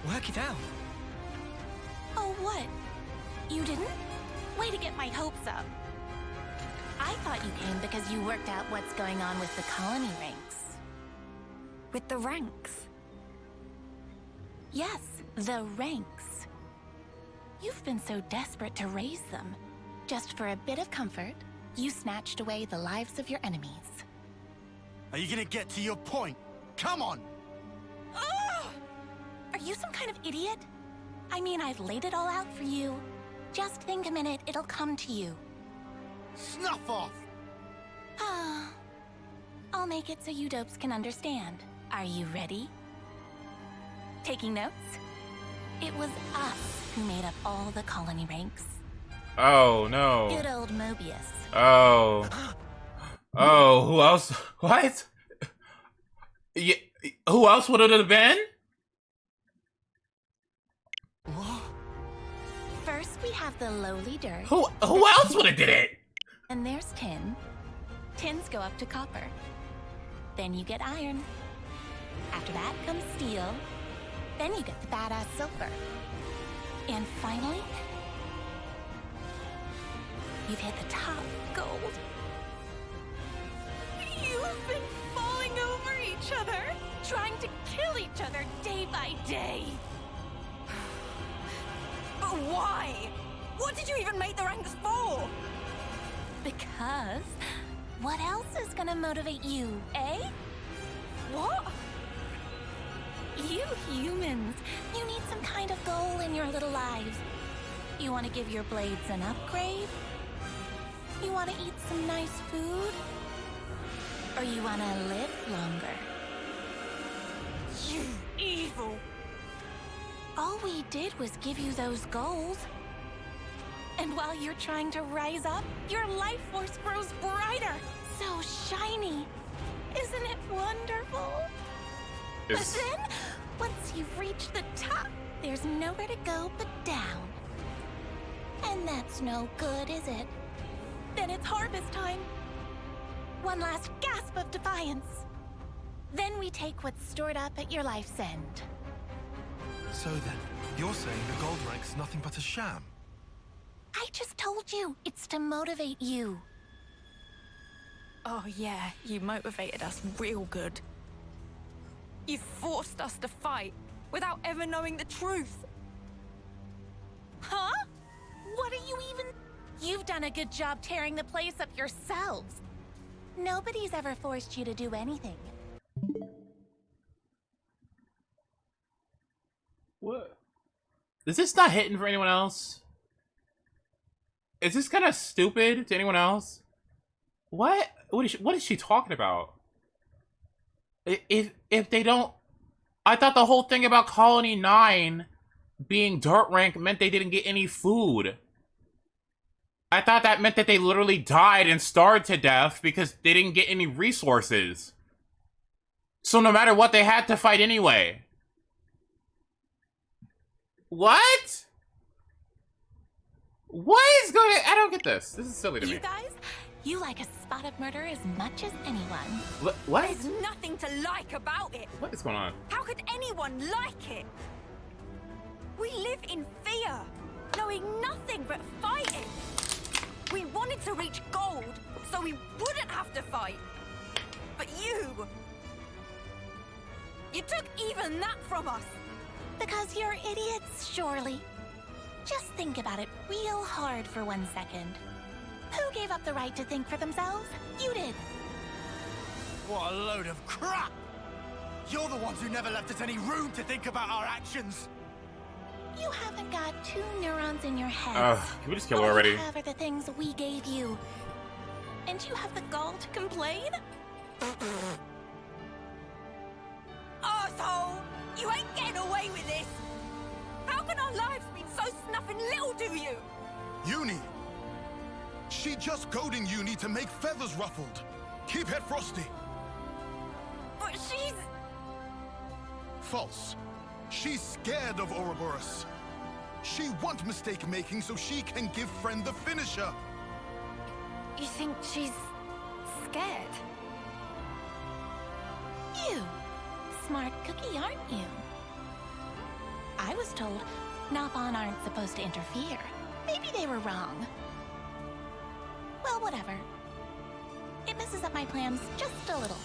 Work it out? Oh, what? You didn't? Way to get my hopes up. I thought you came because you worked out what's going on with the colony ranks. With the ranks? Yes, the ranks. You've been so desperate to raise them. Just for a bit of comfort, you snatched away the lives of your enemies. Are you gonna get to your point? Come on! Oh! you some kind of idiot? I mean, I've laid it all out for you. Just think a minute, it'll come to you. Snuff off! I'll make it so you dopes can understand. Are you ready? Taking notes? It was us who made up all the colony ranks. Oh, no. Good old Mobius. Oh. Oh, who else? What? Yeah, who else would it have been? What? First, we have the lowly dirt. Who else would have did it? And there's tin. Tins go up to copper. Then you get iron. After that comes steel. Then you get the badass silver. And finally, you've hit the top, gold. You've been falling over each other, trying to kill each other day by day. But why? What did you even make the ranks for? Because what else is gonna motivate you, eh? What? You humans, you need some kind of goal in your little lives. You want to give your blades an upgrade? You want to eat some nice food? Or you want to live longer? You evil! All we did was give you those goals. And while you're trying to rise up, your life force grows brighter. So shiny. Isn't it wonderful? But then, once you've reached the top, there's nowhere to go but down. And that's no good, is it? Then it's harvest time. One last gasp of defiance. Then we take what's stored up at your life's end. So then, you're saying the gold rank's nothing but a sham? I just told you, it's to motivate you. Oh yeah, you motivated us real good. You forced us to fight without ever knowing the truth. Huh? What are you even... You've done a good job tearing the place up yourselves. Nobody's ever forced you to do anything. What? Is this not hitting for anyone else? Is this kind of stupid to anyone else? What? What is she talking about? If they don't... I thought the whole thing about Colony 9 being dirt rank meant they didn't get any food. I thought that meant that they literally died and starved to death because they didn't get any resources. So no matter what, they had to fight anyway. What? What is going on? I don't get this. This is silly to me. You guys, you like a spot of murder as much as anyone. What? There's nothing to like about it. What is going on? How could anyone like it? We live in fear, knowing nothing but fighting. We wanted to reach gold, so we wouldn't have to fight. But you took even that from us. Because you're idiots, surely. Just think about it real hard for 1 second. Who gave up the right to think for themselves? You did. What a load of crap! You're the ones who never left us any room to think about our actions. You haven't got 2 neurons in your head. Can we just kill her already? All you have are the things we gave you. And you have the gall to complain? Arsehole! You ain't getting away with this! How can our lives mean so snuffing little to you? Uni! She just goading Uni to make feathers ruffled. Keep it frosty. But she's... False. She's scared of Ouroboros. She want mistake making so she can give friend the finisher. You think she's scared? You. Smart cookie, aren't you? I was told Nopon aren't supposed to interfere. Maybe they were wrong. Well, whatever. It messes up my plans just a little.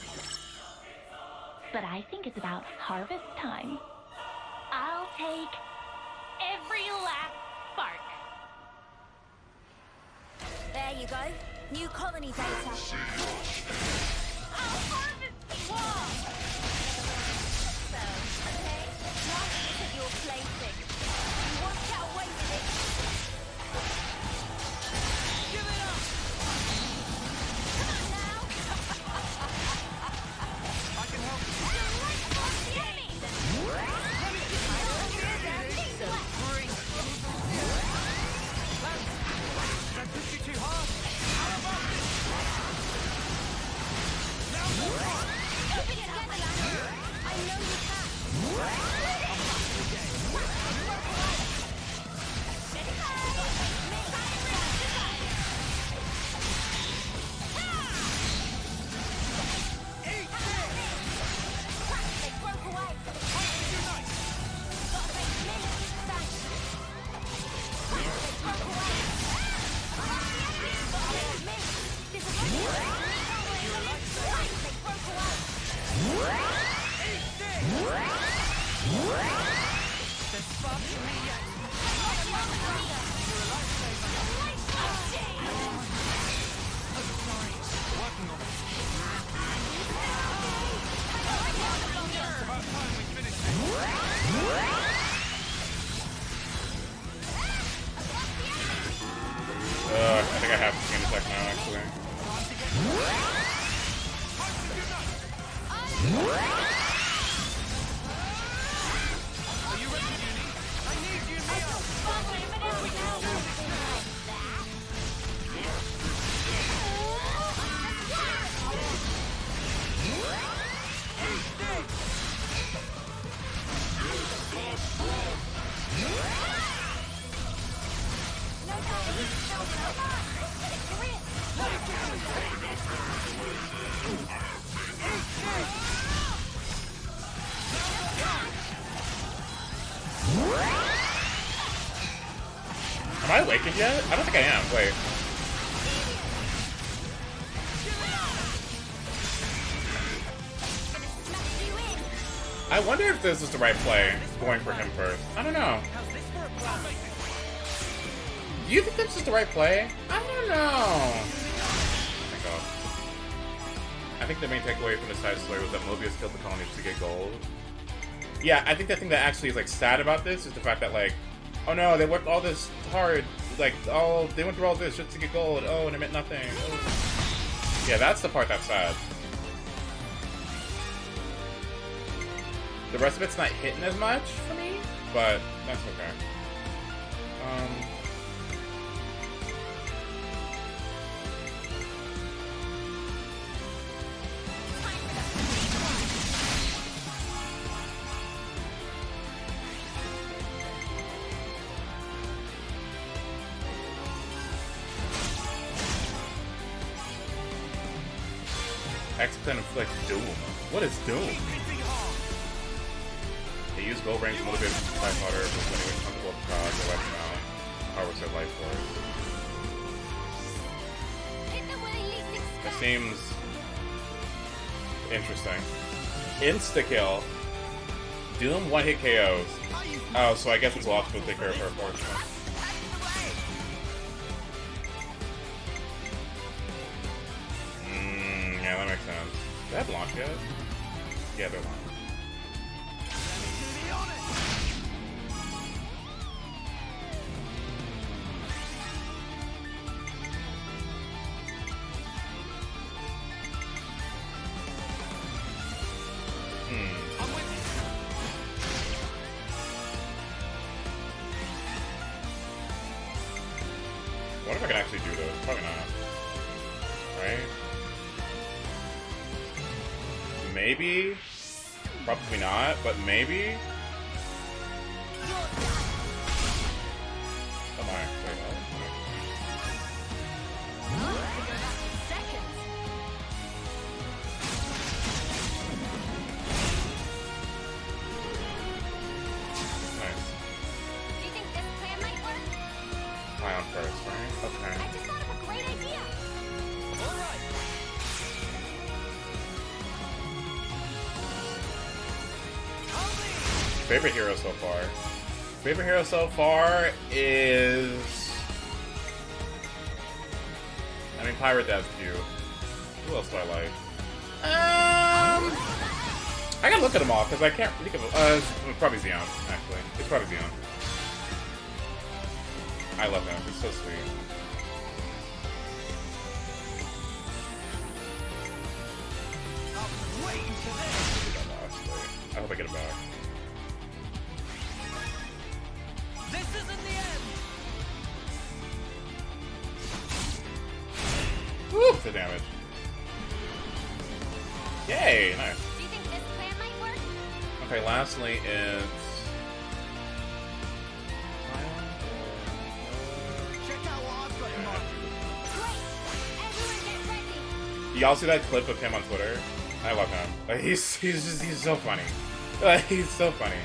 But I think it's about harvest time. I'll take every last spark. There you go. New colony data. I'll harvest you all! So, okay, last look at I think I have to change attack now, actually. Am I awakened yet? I don't think I am. Wait. I wonder if this is the right play, going for him first. I don't know. Do you think this is the right play? I don't know. I think the main takeaway from this side story was that Mobius killed the colony just to get gold. Yeah, I think the thing that actually is like sad about this is the fact that like, oh no, they worked all this hard, like, oh, they went through all this just to get gold, oh, and it meant nothing. Oh. Yeah, that's the part that's sad. The rest of it's not hitting as much for me, but that's okay. X-Pen inflict Doom. What is Doom? They use gold rings to motivate Black Water with when he was comfortable with the crowd, they left him out. Harvest their life force. That seems interesting. Insta-kill. Doom one-hit KOs. Oh, so I guess it's logical to take care of her force. Yeah, that makes sense. Did I have launch yet? Yeah, they're launched. I wonder if I can actually do this. Probably not. Right? Maybe? Probably not, but maybe? Come on. Wait, no. Nice. Do you think this plan might work? Fly on first, right? Okay. I just thought of a great idea. All right. Favorite hero so far? Favorite hero so far is... I mean, Pirate Dad's cute. Who else do I like? I gotta look at them all, because I can't think of... it's probably Xeon, actually. It's probably Xeon. I love him. He's so sweet. I hope I get it back. This isn't the end. Woo! The damage. Yay! Nice. Do you think this plan might work? Okay, lastly is... Check out what I've got in mind. Great! Everyone get ready! Y'all see that clip of him on Twitter? I love him. Like, he's so funny. Like, he's so funny.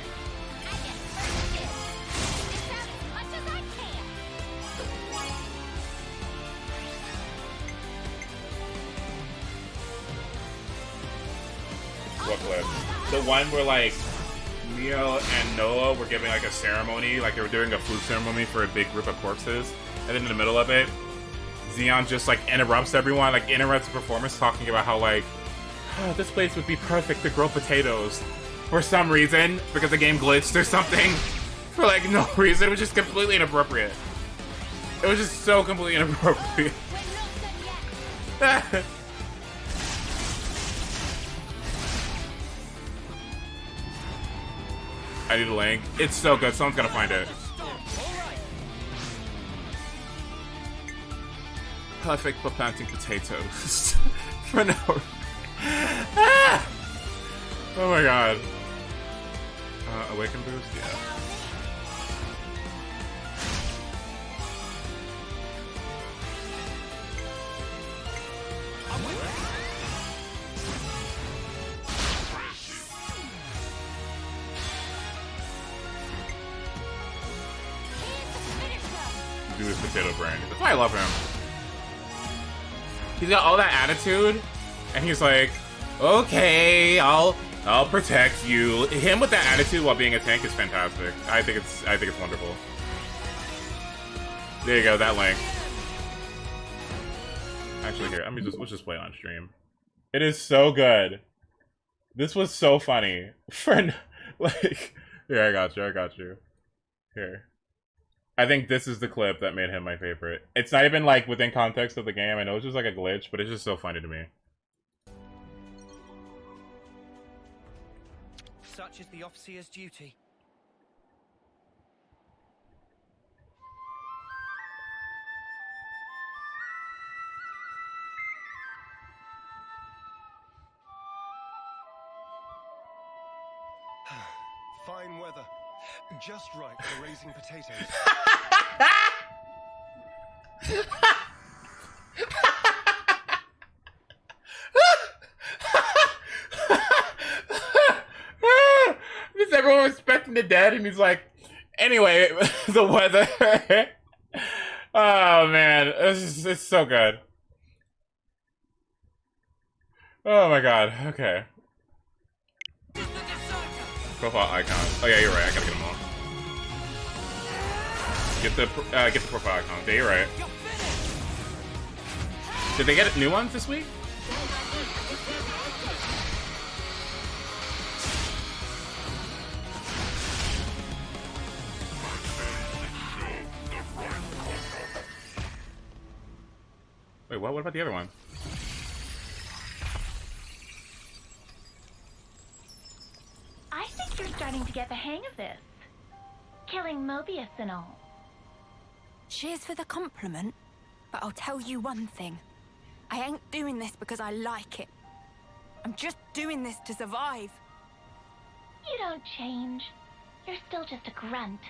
What clip? The one where like Neo and Noah were giving like a ceremony, like they were doing a food ceremony for a big group of corpses, and then in the middle of it, Xeon just like interrupts everyone, like interrupts the performance, talking about how like, oh, this place would be perfect to grow potatoes for some reason, because the game glitched or something, for like no reason. It was just completely inappropriate. It was just so completely inappropriate. I need a link. It's so good. Someone's gonna find it. Perfect for planting potatoes. For no. Oh my god. Awaken boost? Yeah. Do his potato brain. That's why I love him. He's got all that attitude, and he's like, okay, I'll protect you. Him with that attitude while being a tank is fantastic. I think it's wonderful. There you go, that link. Actually, here, let's just play on stream. It is so good. This was so funny. Friend, like, here, I got you. Here. I think this is the clip that made him my favorite. It's not even like within context of the game. I know it's just like a glitch, but it's just so funny to me. Such is the officer's duty. Fine weather. Just right for raising potatoes. Just everyone respecting the dead, and he's like, anyway, the weather. Oh man, it's so good. Oh my god, okay. Profile icon. Oh yeah, you're right. I gotta get them all. Get the profile icon. Yeah, you're right. Did they get new ones this week? Wait, what? What about the other one? I think you're starting to get the hang of this. Killing Mobius and all. Cheers for the compliment, but I'll tell you one thing. I ain't doing this because I like it. I'm just doing this to survive. You don't change. You're still just a grunt.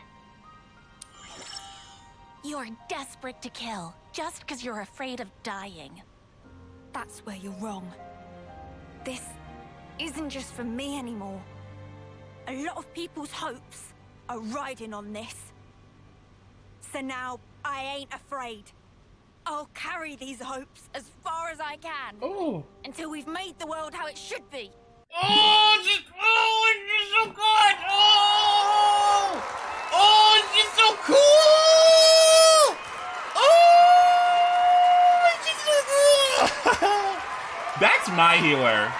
You're desperate to kill, just because you're afraid of dying. That's where you're wrong. This isn't just for me anymore. A lot of people's hopes are riding on this. So now, I ain't afraid. I'll carry these hopes as far as I can. Oh. Until we've made the world how it should be. Oh, it's just so good! Oh, it's just so cool! Oh, it's just so cool! That's my healer,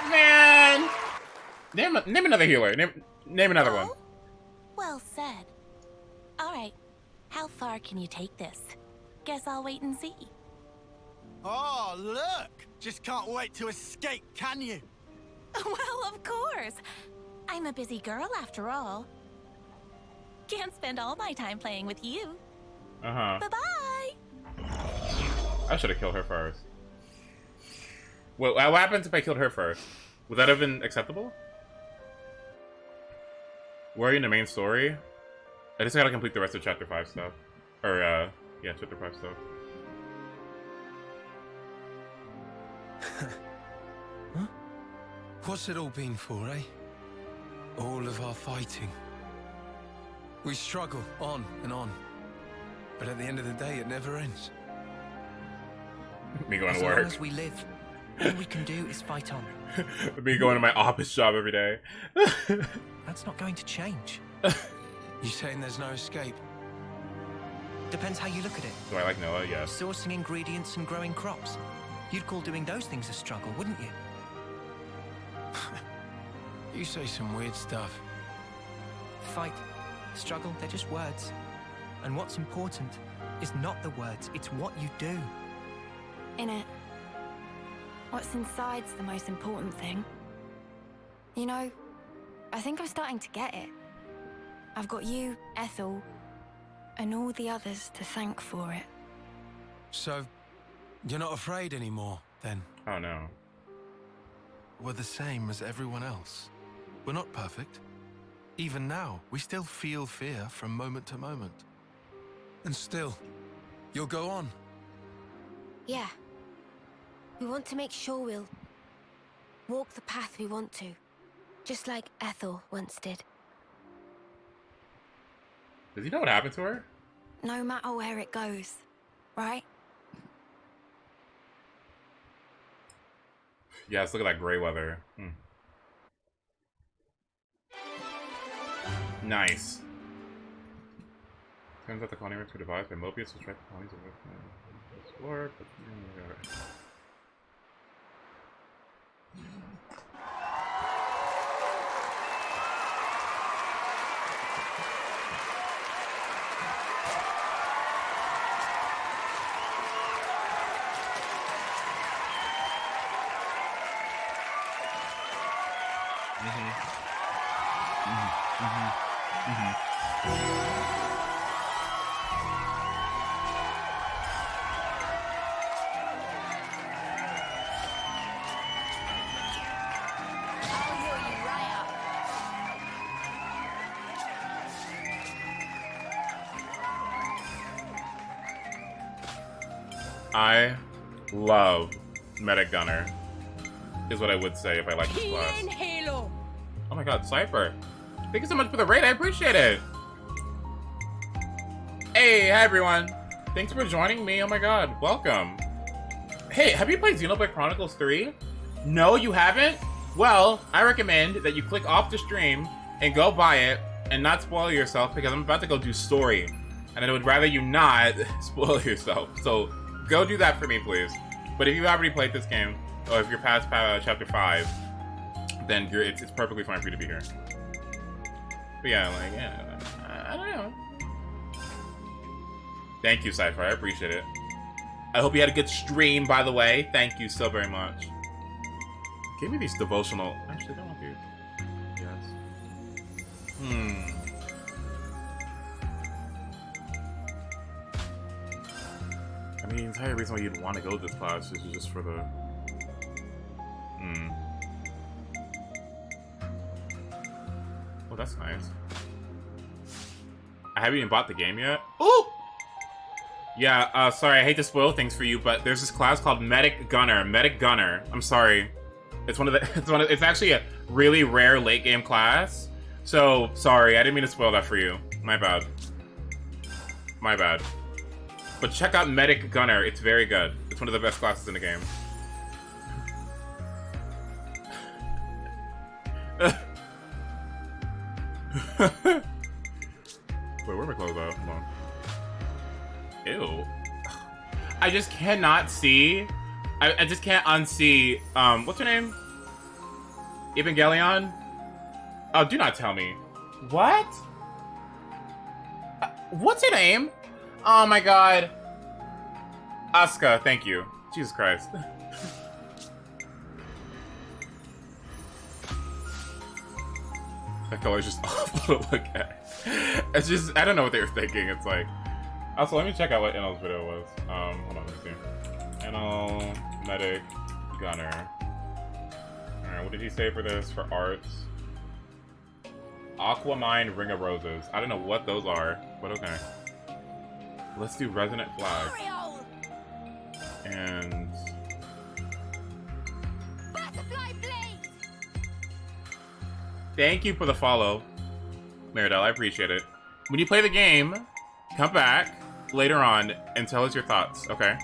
man. Name another healer. Name another one. Well said. All right, how far can you take this? Guess I'll wait and see. Oh, look! Just can't wait to escape, can you? Well, of course. I'm a busy girl after all. Can't spend all my time playing with you. Uh-huh. Bye-bye! I should have killed her first. What happens if I killed her first? Would that have been acceptable? Where are you in the main story? I just gotta complete the rest of Chapter 5 stuff. Or, yeah, Chapter 5 stuff. Huh? What's it all been for, eh? All of our fighting. We struggle on and on. But at the end of the day, it never ends. Me going as to work. long as we live, All we can do is fight on. Me going to my office job every day. That's not going to change. You saying there's no escape? Depends how you look at it. Do I like Noah? Yes. Sourcing ingredients and growing crops. You'd call doing those things a struggle, wouldn't you? You say some weird stuff. Fight, struggle, they're just words. And what's important is not the words, it's what you do. Innit? What's inside's the most important thing. You know, I think I'm starting to get it. I've got you, Ethel, and all the others to thank for it. So, you're not afraid anymore, then? Oh, no. We're the same as everyone else. We're not perfect. Even now, we still feel fear from moment to moment. And still, you'll go on. Yeah. We want to make sure we'll walk the path we want to. Just like Ethel once did. Does he know what happened to her? No matter where it goes, right? Yes, look at that gray weather. Nice. Turns out the colony rings were devised by Mobius to strike the colonies away from the explore, but... I love Medic Gunner, is what I would say if I like this class. Oh my god, Cypher. Thank you so much for the raid, I appreciate it. Hey, hi everyone. Thanks for joining me, oh my god, welcome. Hey, have you played Xenoblade Chronicles 3? No, you haven't? Well, I recommend that you click off the stream and go buy it and not spoil yourself because I'm about to go do story. And I would rather you not spoil yourself. So go do that for me, please. But if you've already played this game, or if you're past chapter 5, then it's perfectly fine for you to be here. But yeah, like, yeah, I don't know. Thank you, Cypher, I appreciate it. I hope you had a good stream, by the way. Thank you so very much. Give me these devotional... Actually, don't want these. Yes. I mean, the entire reason why you'd want to go to this class is just for the... Oh, that's nice. I haven't even bought the game yet. Ooh! Yeah, sorry, I hate to spoil things for you, but there's this class called Medic Gunner. Medic Gunner. I'm sorry. It's one of the... It's actually a really rare late game class. So, sorry, I didn't mean to spoil that for you. My bad. My bad. But check out Medic Gunner. It's very good. It's one of the best classes in the game. Wait, where are my clothes at? Hold on. Ew. I just cannot see. I just can't unsee. What's her name? Evangelion? Oh, do not tell me. What? What's her name? Oh my god. Asuka, thank you. Jesus Christ. That color's just awful to look at. It's just, I don't know what they were thinking. It's like... Also, let me check out what Enel's video was. Hold on, let me see. Enel, Medic, Gunner. Alright, what did he say for this? For arts? Aquamine, Ring of Roses. I don't know what those are, but okay. Let's do Resonant Flag. And... Thank you for the follow, Meridel. I appreciate it. When you play the game, come back later on and tell us your thoughts, okay?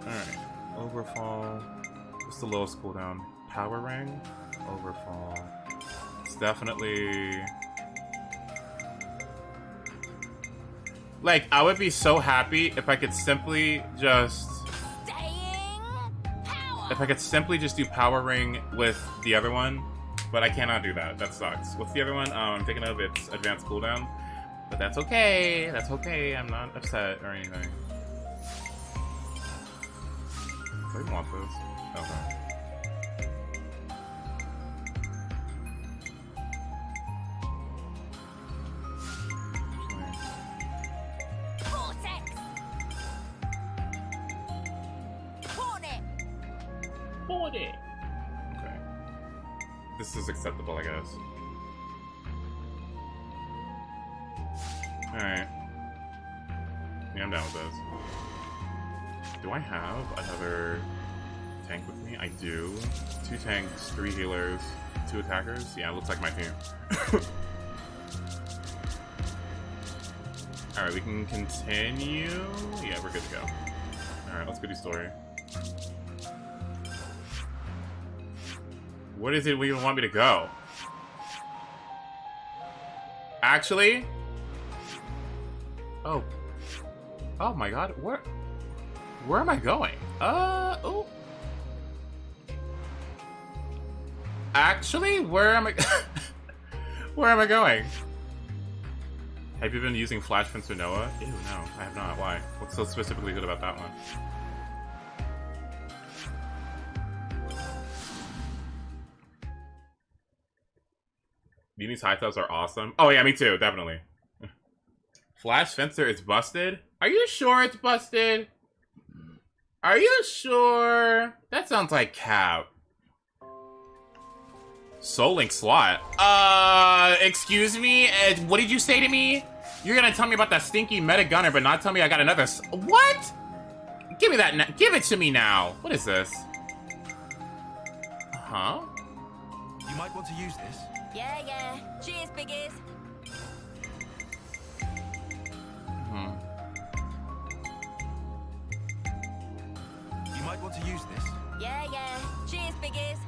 Alright. Overfall. What's the lowest cooldown? Power Ring? Overfall. It's definitely... Like, I would be so happy if I could simply just... If I could simply just do Power Ring with the other one, but I cannot do that. That sucks. What's the other one? I'm thinking of it's Advanced Cooldown. But that's okay. That's okay. I'm not upset or anything. Do I even want this? Okay. Okay. This is acceptable, I guess. Alright. Yeah, I'm down with this. Do I have another tank with me? I do. 2 tanks, 3 healers, 2 attackers. Yeah, it looks like my team. Alright, we can continue. Yeah, we're good to go. Alright, let's go do story. What is it we even want me to go? Actually? Oh. Oh my god, where am I going? Oh. Actually, where am I where am I going? Have you been using Flash Fencer Noah? Ew, no, I have not. Why? What's so specifically good about that one? Nini's high tops are awesome. Oh yeah, me too, definitely. Flash Fencer is busted? Are you sure it's busted? Are you sure? That sounds like cap. Soul Link slot? Excuse me? What did you say to me? You're gonna tell me about that stinky meta gunner, but not tell me I got another what? Give me that give it to me now. What is this? Huh? You might want to use this. Yeah. Cheers, biggies. You might want to use this. Yeah. Cheers, biggies.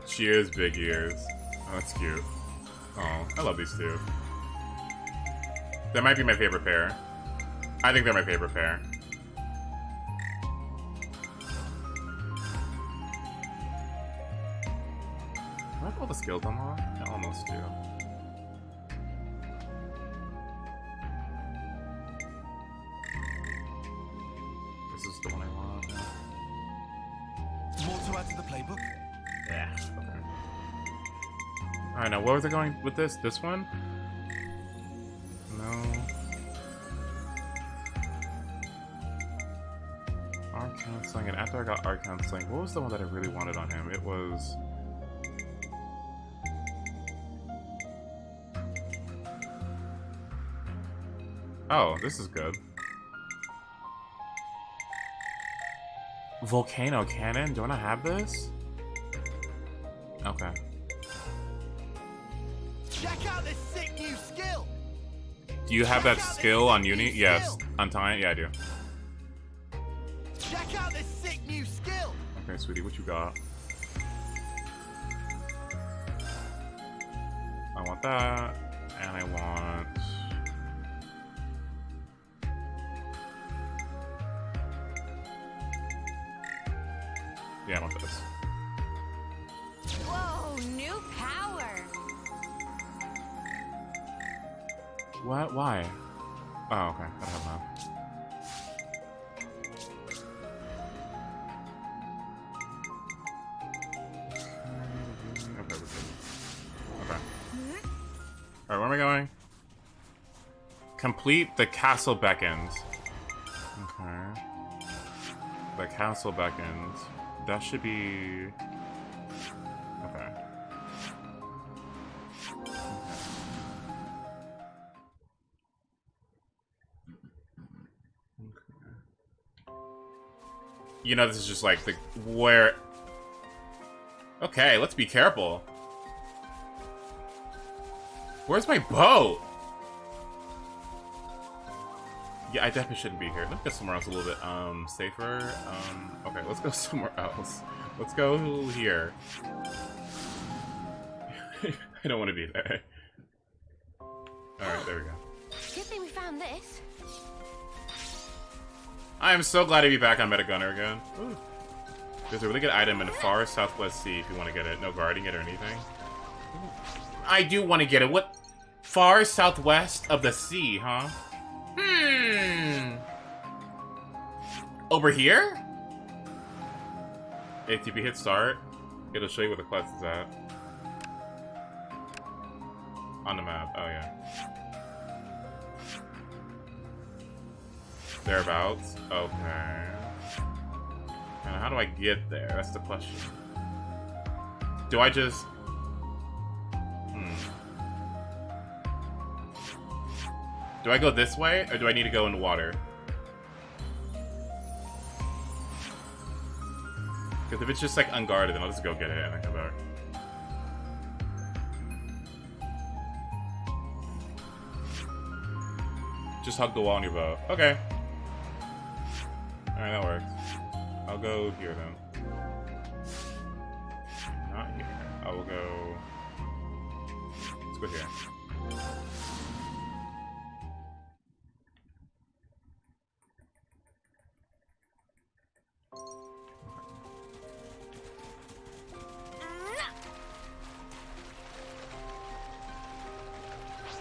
Cheers, big ears. Oh, that's cute. Oh, I love these two. That might be my favorite pair. I think they're my favorite pair. Do I have all the skills unlocked? I almost do. This is the one I want. More to add to the playbook? Yeah. Okay. Alright, now where was I going with this? This one? No. Arc canceling, and after I got arc canceling, what was the one that I really wanted on him? It was... Oh, this is good. Volcano Cannon? Don't I have this? Okay. Check out this sick new skill. Do you have that skill on Uni? Yes. Untying? Yeah, I do. Check out this sick new skill. Okay, sweetie, what you got? I want that, and I want... Yeah, I want this. Whoa, new power. What? Why? Oh, okay. I don't have that. Okay, we're good. Okay. Alright, where am I going? Complete the castle beckons. Okay. The castle beckons. That should be... Okay. You know, this is just like the... Where... Okay, let's be careful. Where's my boat? Yeah, I definitely shouldn't be here. Let's go somewhere else a little bit safer. Okay, let's go somewhere else. Let's go here. I don't want to be there. Alright, there we go. Good thing we found this. I am so glad to be back on Metagunner again. Ooh. There's a really good item in the far southwest sea if you want to get it. No guarding it or anything. I do want to get it. What? Far southwest of the sea, huh? Over here? If you hit start, it'll show you where the quest is at. On the map. Oh, yeah. Thereabouts. Okay. And how do I get there? That's the question. Do I just... Do I go this way, or do I need to go in the water? Because if it's just, like, unguarded, then I'll just go get it and then come back. Just hug the wall on your boat. Okay. Alright, that works. I'll go here, then. Not here. I will go... Let's go here.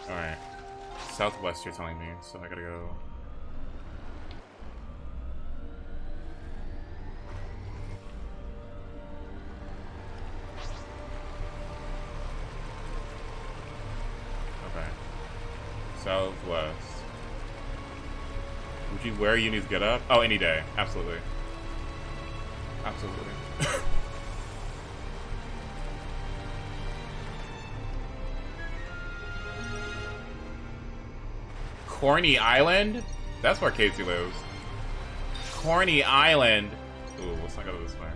Alright. Southwest, you're telling me, so I gotta go... Okay. Southwest. Would you wear Uni's get up? Oh, any day. Absolutely. Absolutely. Corny Island? That's where Casey lives. Corny Island. Ooh, let's not go this way.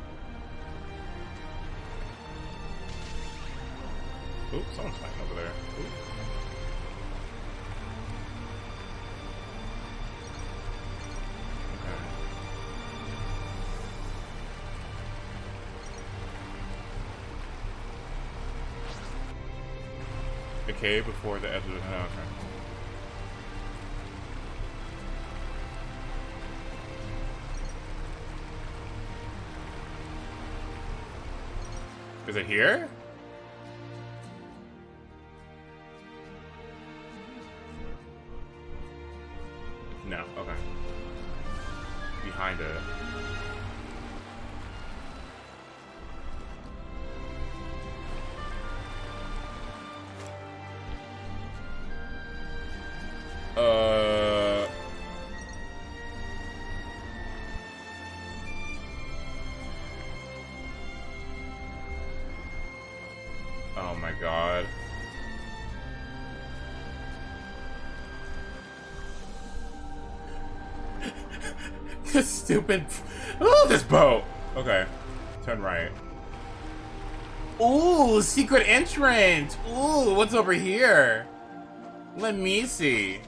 Ooh, someone's fighting over there. Ooh. Okay. The cave before the edge of the... Oh, okay. Is it here? No, okay. Behind it. Oh my god. This stupid... Oh, this boat! Okay. Turn right. Ooh, secret entrance! Ooh, what's over here? Let me see.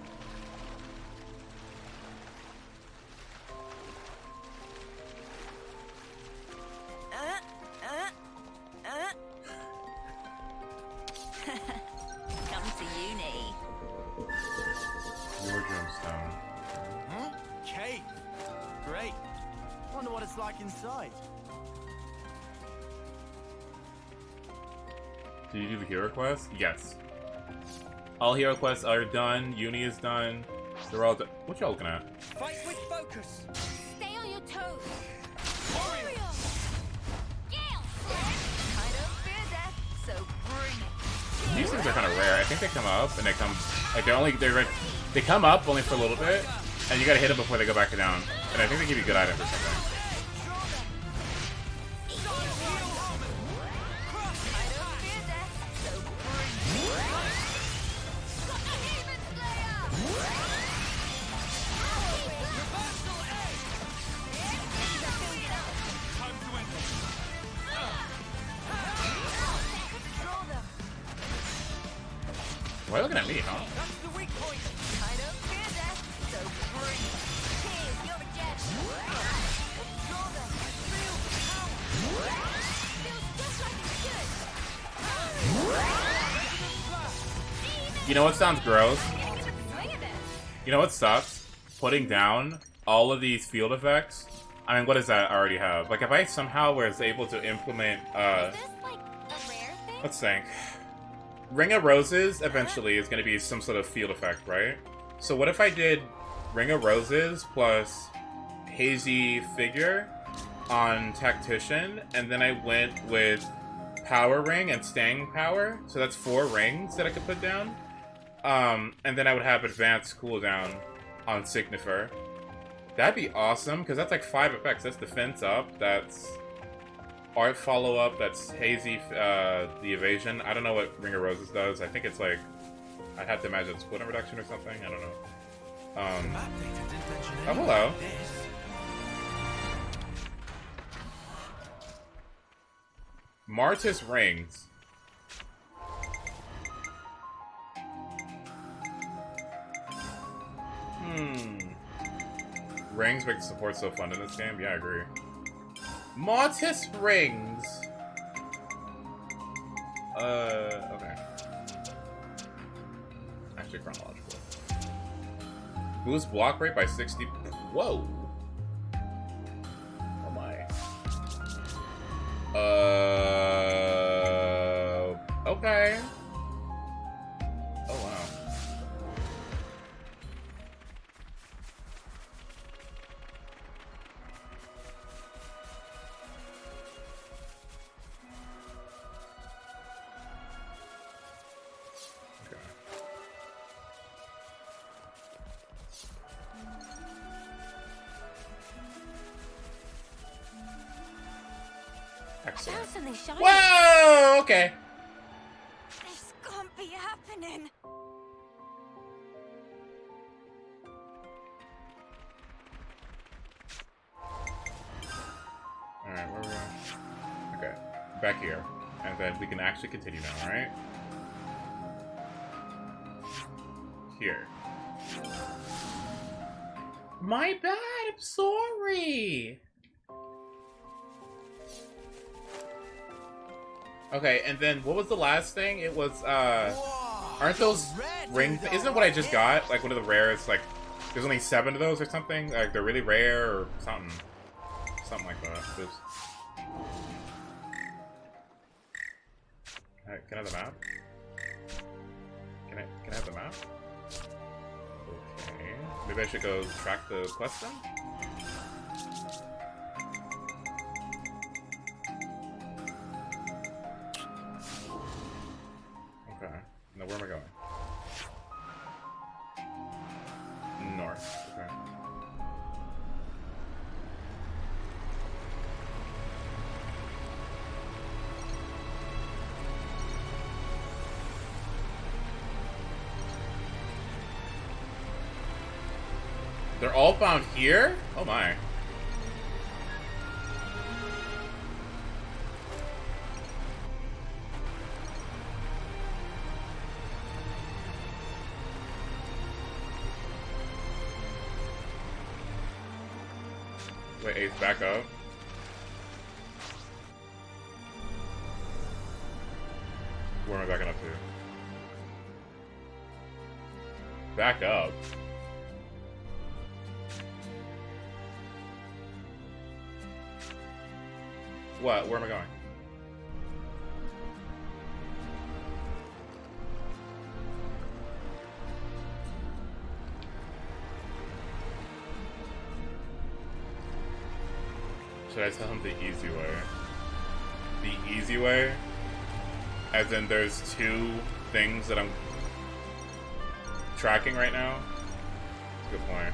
Come to uni. Your gemstone. Huh? Cave. Great. Wonder what it's like inside. Did you do the hero quest? Yes. All hero quests are done. Uni is done. They're all done. What y'all looking at? Fight with focus. Stay on your toes. Warrior. Gale. I don't fear death, so bring it. These things are kind of rare. I think they come up and they come like they come up only for a little bit, and you gotta hit them before they go back down. And I think they give you good items or something. Why are you looking at me, huh? You know what sounds gross? You know what sucks? Putting down all of these field effects. I mean, what does that already have? Like, if I somehow was able to implement, let's think. Ring of Roses, eventually, is going to be some sort of field effect, right? So what if I did Ring of Roses plus Hazy Figure on Tactician, and then I went with Power Ring and Staying Power? So that's 4 rings that I could put down. And then I would have Advanced Cooldown on Signifer. That'd be awesome, because that's like 5 effects. That's Defense Up, that's Art Follow-Up, that's Hazy, the Evasion. I don't know what Ring of Roses does. I think it's like, I'd have to imagine it's cooldown reduction or something. I don't know. Oh, hello. Martis Rings. Rings make the support so fun in this game? Yeah, I agree. Mortis Rings! Okay. Actually, chronological. Boost block rate by 60. Whoa! Oh my. Okay. Oh wow. Excellent. Something shiny. Whoa! Okay. This can't be happening. Alright, where are we going? Okay. Back here. And then we can actually continue now, alright? Here. My bad, I'm sorry! Okay, and then what was the last thing? It was, aren't those ring... Isn't what I just got, like, one of the rarest, like, there's only 7 of those or something? Like, they're really rare or something. Something like that. Just... Can I have the map? Can I have the map? Okay. Maybe I should go track the quest then? Okay. Now where am I going? North. Okay. They're all found here? Oh my. Wait, Ace, back up. Where am I backing up to? Back up? What? Where am I going? Should I tell him the easy way? The easy way? As in there's 2 things that I'm tracking right now? That's a good point.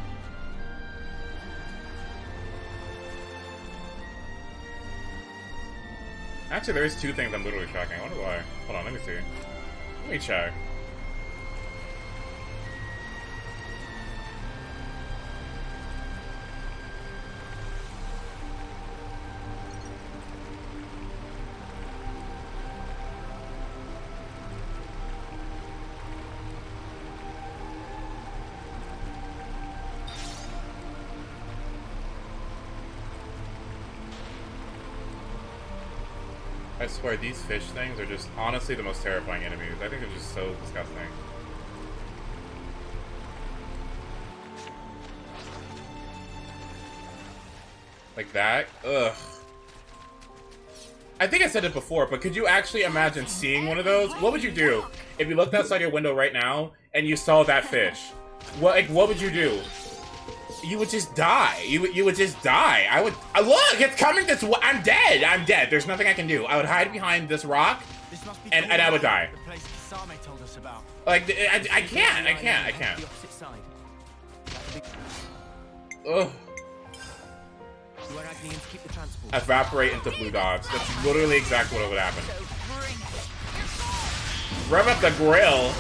Actually, there is 2 things I'm literally tracking. I wonder why. Hold on, let me see. Let me check. I swear, these fish things are just honestly the most terrifying enemies. I think they're just so disgusting. Like that? Ugh. I think I said it before, but could you actually imagine seeing one of those? What would you do if you looked outside your window right now and you saw that fish? What would you do? You would just die. You would just die. I would look. It's coming this way. I'm dead. I'm dead. There's nothing I can do. I would hide behind this rock, and I would die. The place Kisame told us about. Like I can't. Ugh. Evaporate into blue dots. That's literally exactly what would happen. Rev up the grill.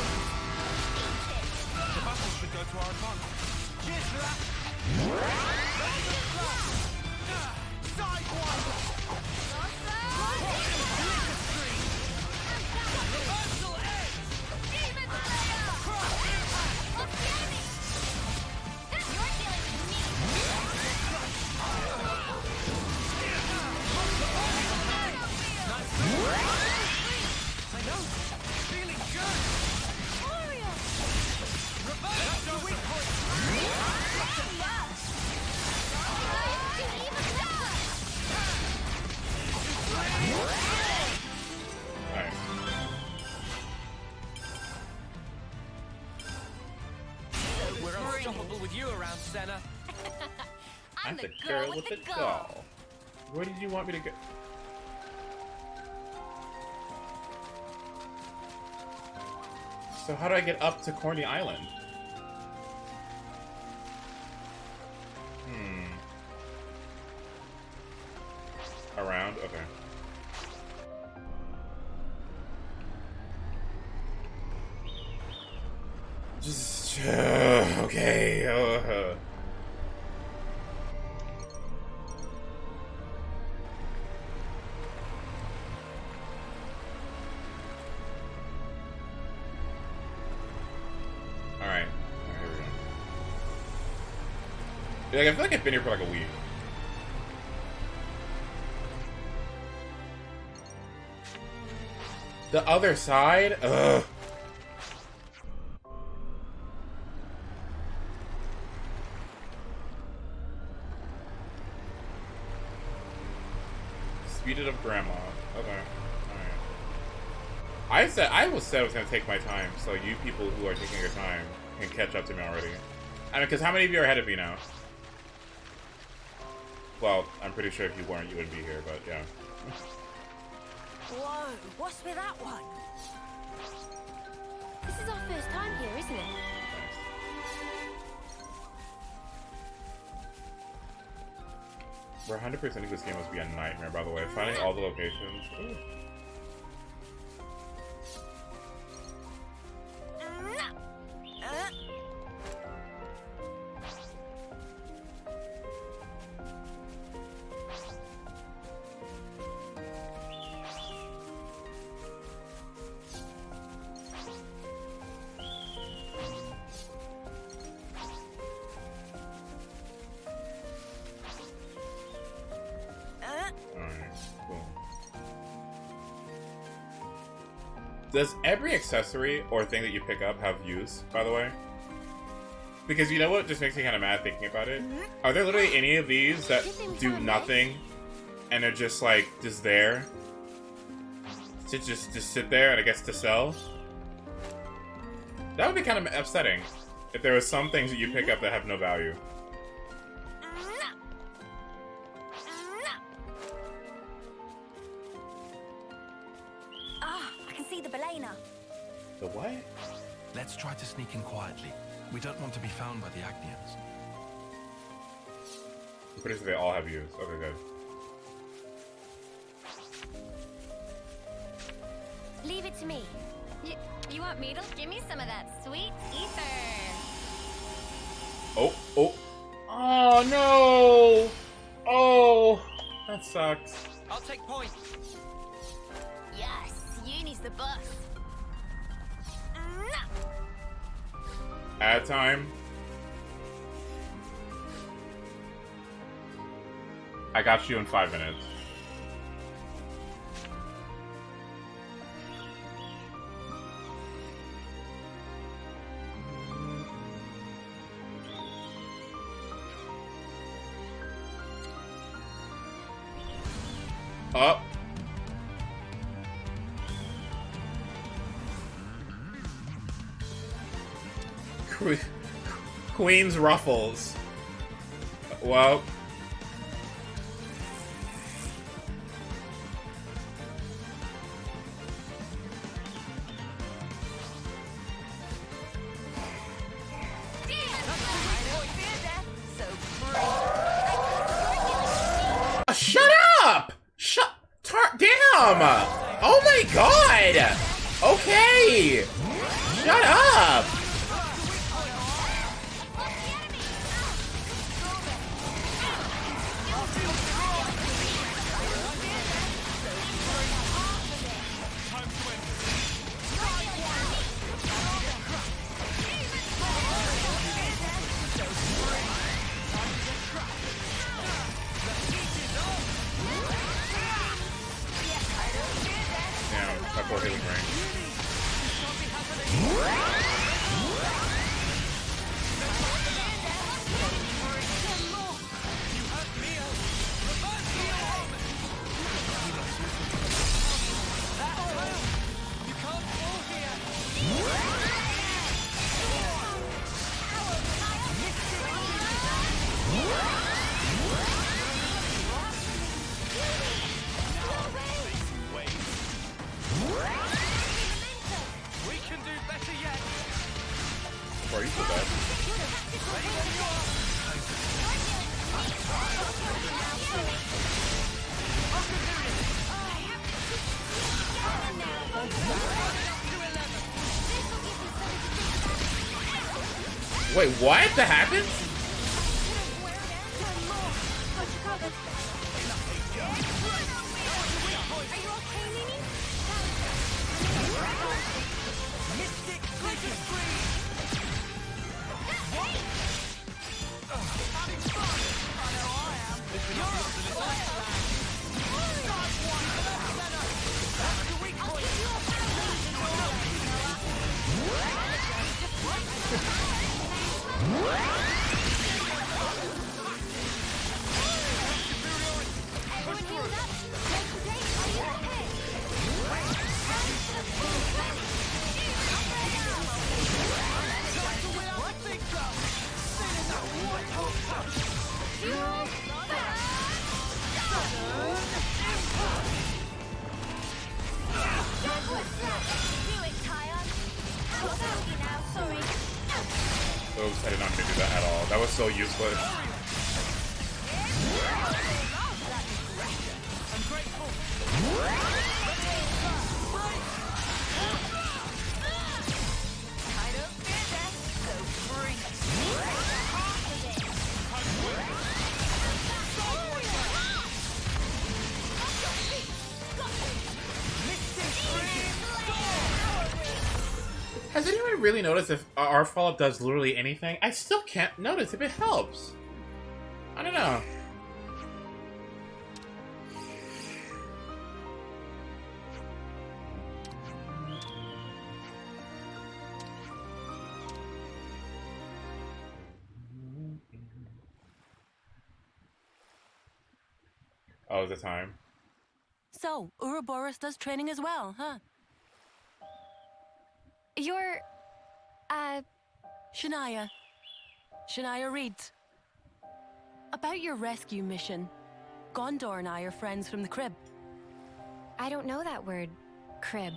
We're unstoppable with you around, Senna. I'm the girl with the doll. Where did you want me to go? So how do I get up to Corny Island? Around? Okay. Just okay. Alright, here we go. Like, I feel like I've been here for like a week. The other side? Ugh. Speed it up, Grandma. Okay. Alright. I said I was gonna take my time, so you people who are taking your time can catch up to me already. I mean, because how many of you are ahead of me now? Well, I'm pretty sure if you weren't, you wouldn't be here, but yeah. Whoa, what's with that one? This is our first time here, isn't it? We're 100% this game must be a nightmare, by the way. Finding all the locations. Ooh. Does every accessory or thing that you pick up have use, by the way? Because you know what just makes me kind of mad thinking about it? Are there literally any of these that do nothing and are just like, just there? To just sit there and I guess to sell? That would be kind of upsetting if there was some things that you pick up that have no value. The what? Let's try to sneak in quietly. We don't want to be found by the Agnians. I'm pretty sure they all have use. Okay, good. Leave it to me. You want me to give me some of that sweet ether? Oh. Oh, no! Oh, that sucks. I'll take point. Yes, Uni's the boss. Ad time. I got you in 5 minutes. Up. Queen's Ruffles. Well. Shut up! Damn! Oh my god! Okay! Shut up! Damn, that poor healing ring. We can do better yet. Bro, you so bad. Wait, what? That happened? Oops, I did not mean to do that at all. That was so useless. Has anyone really noticed if our follow-up does literally anything? I still can't notice if it helps. I don't know. Oh, the time. So, Ouroboros does training as well, huh? You're... Shania. Shania Reed. About your rescue mission. Gondor and I are friends from the crib. I don't know that word. Crib.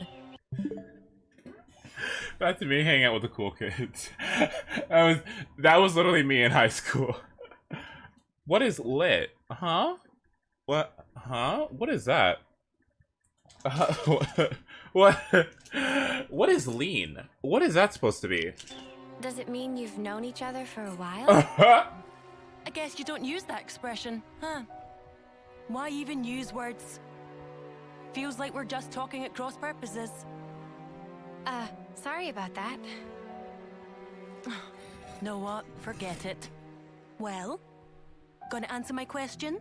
That's me hanging out with the cool kids. that was literally me in high school. What is lit? Huh? What? Huh? What is that? What? What is lean? What is that supposed to be? Does it mean you've known each other for a while? I guess you don't use that expression, huh? Why even use words? Feels like we're just talking at cross purposes. Sorry about that. Know what? Forget it. Well, gonna answer my question?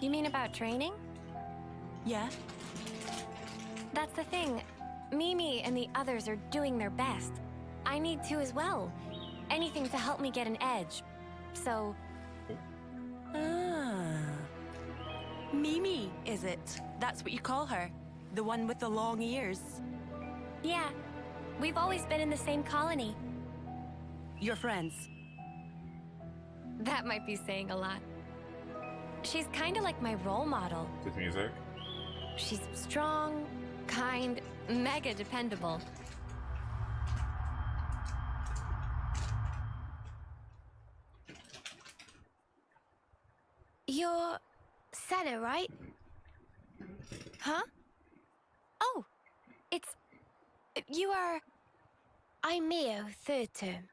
You mean about training? Yeah. That's the thing. Mimi and the others are doing their best. I need to as well. Anything to help me get an edge. So... Ah. Mimi, is it? That's what you call her? The one with the long ears? Yeah. We've always been in the same colony. You're friends? That might be saying a lot. She's kind of like my role model. With music? She's strong, kind, mega dependable. You're Senna, right? Huh? Oh, it's... You are... I'm Mio, third term.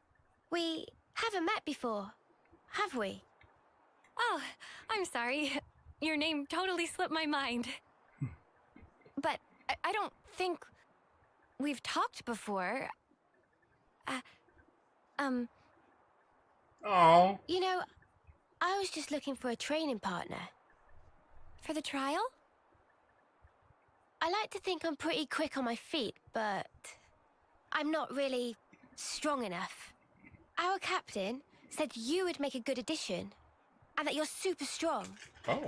We haven't met before, have we? Oh, I'm sorry. Your name totally slipped my mind. But I don't think we've talked before. Oh. You know, I was just looking for a training partner. For the trial? I like to think I'm pretty quick on my feet, but I'm not really strong enough. Our captain said you would make a good addition, and that you're super strong. Oh.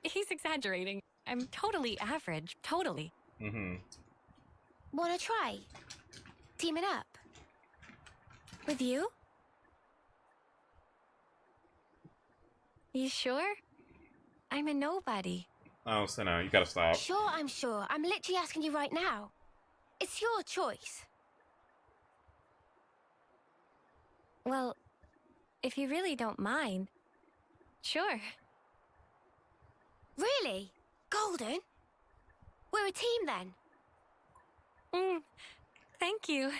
He's exaggerating. I'm totally average, totally. Mm-hmm. Wanna try? Teaming up? With you? You sure? I'm a nobody. Oh, Senna, you gotta stop. Sure, I'm sure. I'm literally asking you right now. It's your choice. Well, if you really don't mind, sure. Really? Golden? We're a team then. Thank you.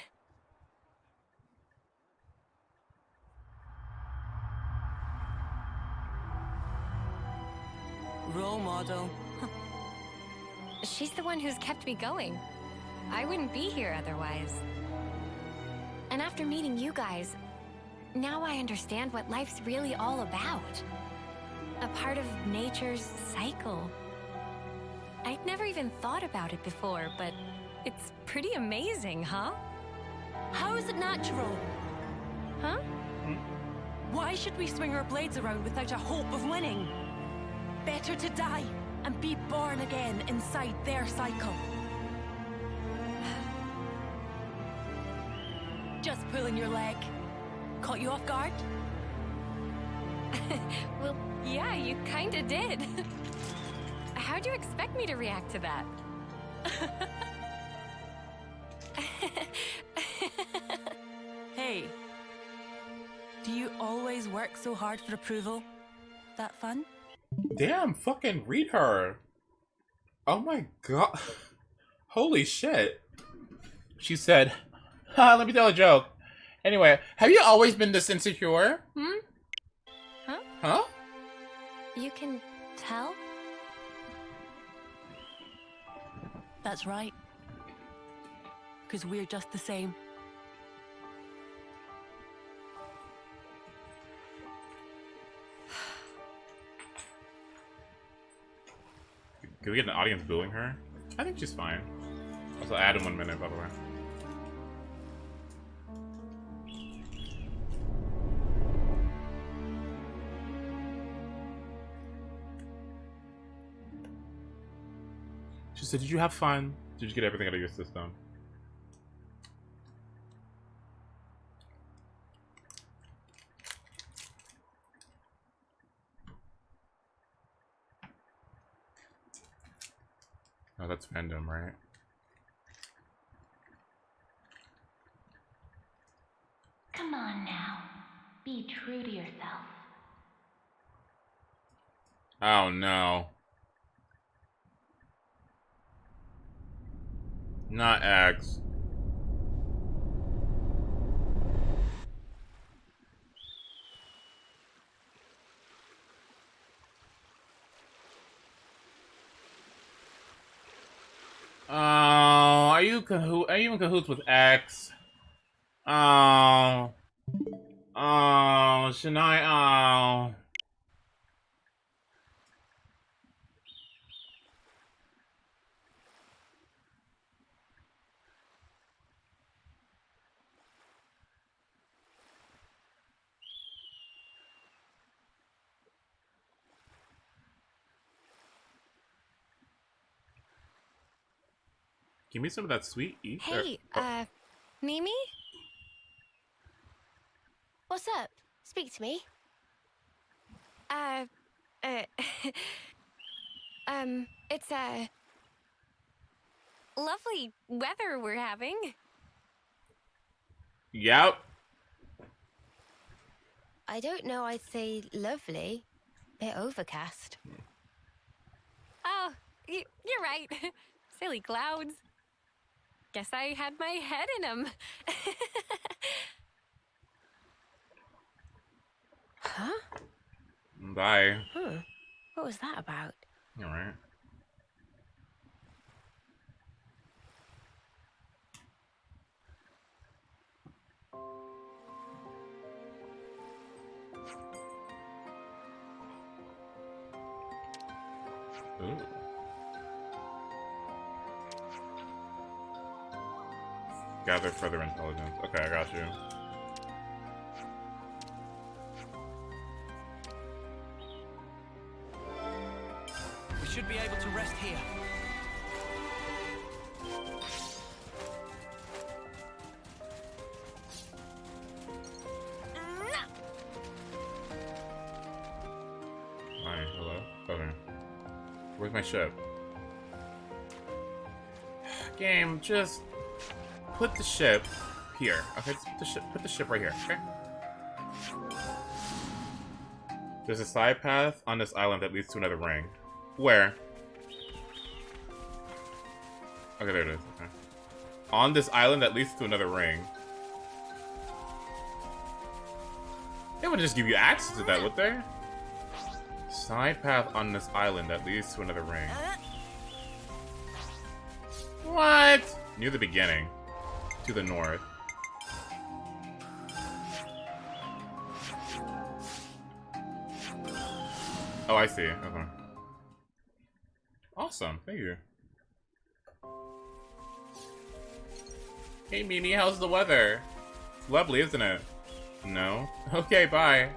Role model. She's the one who's kept me going. I wouldn't be here otherwise. And after meeting you guys, now I understand what life's really all about. A part of nature's cycle. I'd never even thought about it before, but it's pretty amazing, huh? How is it natural? Huh? Why should we swing our blades around without a hope of winning? Better to die and be born again inside their cycle. Just pulling your leg. Caught you off guard? Well, yeah, you kinda did. How'd you expect me to react to that? Hey, do you always work so hard for approval? That fun? Damn, fucking read her. Oh my god. Holy shit. She said, let me tell a joke. Anyway, have you always been this insecure? Huh? Huh? You can tell? That's right. Because we're just the same. Can we get an audience booing her? I think she's fine. Also, add in 1 minute, by the way. She said, did you have fun? Did you get everything out of your system? Oh, that's fandom, right? Come on now. Be true to yourself. Oh no. Not X. Oh, are you in cahoots with X? Oh. Oh, Shania, oh. Give me some of that sweet ether. Hey, Mimi? What's up? Speak to me. It's, lovely weather we're having. Yep. I don't know I'd say lovely. Bit overcast. Oh, you're right. Silly clouds. Guess I had my head in them. Huh? Bye. Huh. What was that about? Alright. Ooh. Gather further intelligence. Okay, I got you. We should be able to rest here. Hi, hello? Okay. Where's my ship? Game, just put the ship here. Okay, just put the ship right here, okay? There's a side path on this island that leads to another ring. Where? Okay, there it is. Okay. On this island that leads to another ring. They would just give you access to that, would they? Side path on this island that leads to another ring. What? Near the beginning. To the north. Oh, I see. Okay. Awesome. Thank you. Hey, Mimi, how's the weather? It's lovely, isn't it? No? Okay, bye.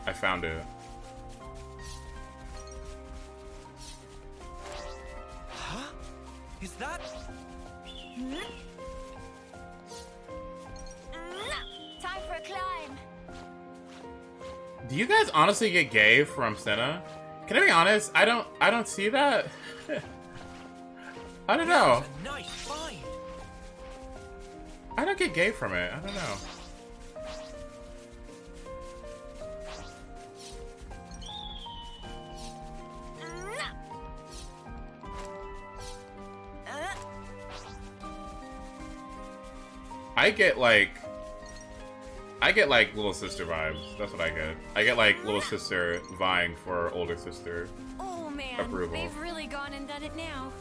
I found it. Huh? Is that? Time for a climb. Do you guys honestly get gay from Senna? Can I be honest? I don't see that. I don't know. A nice find. I don't get gay from it. I don't know. I get like little sister vibes. That's what I get. I get like little sister vying for older sister Oh man, approval. they've really gone and done it now.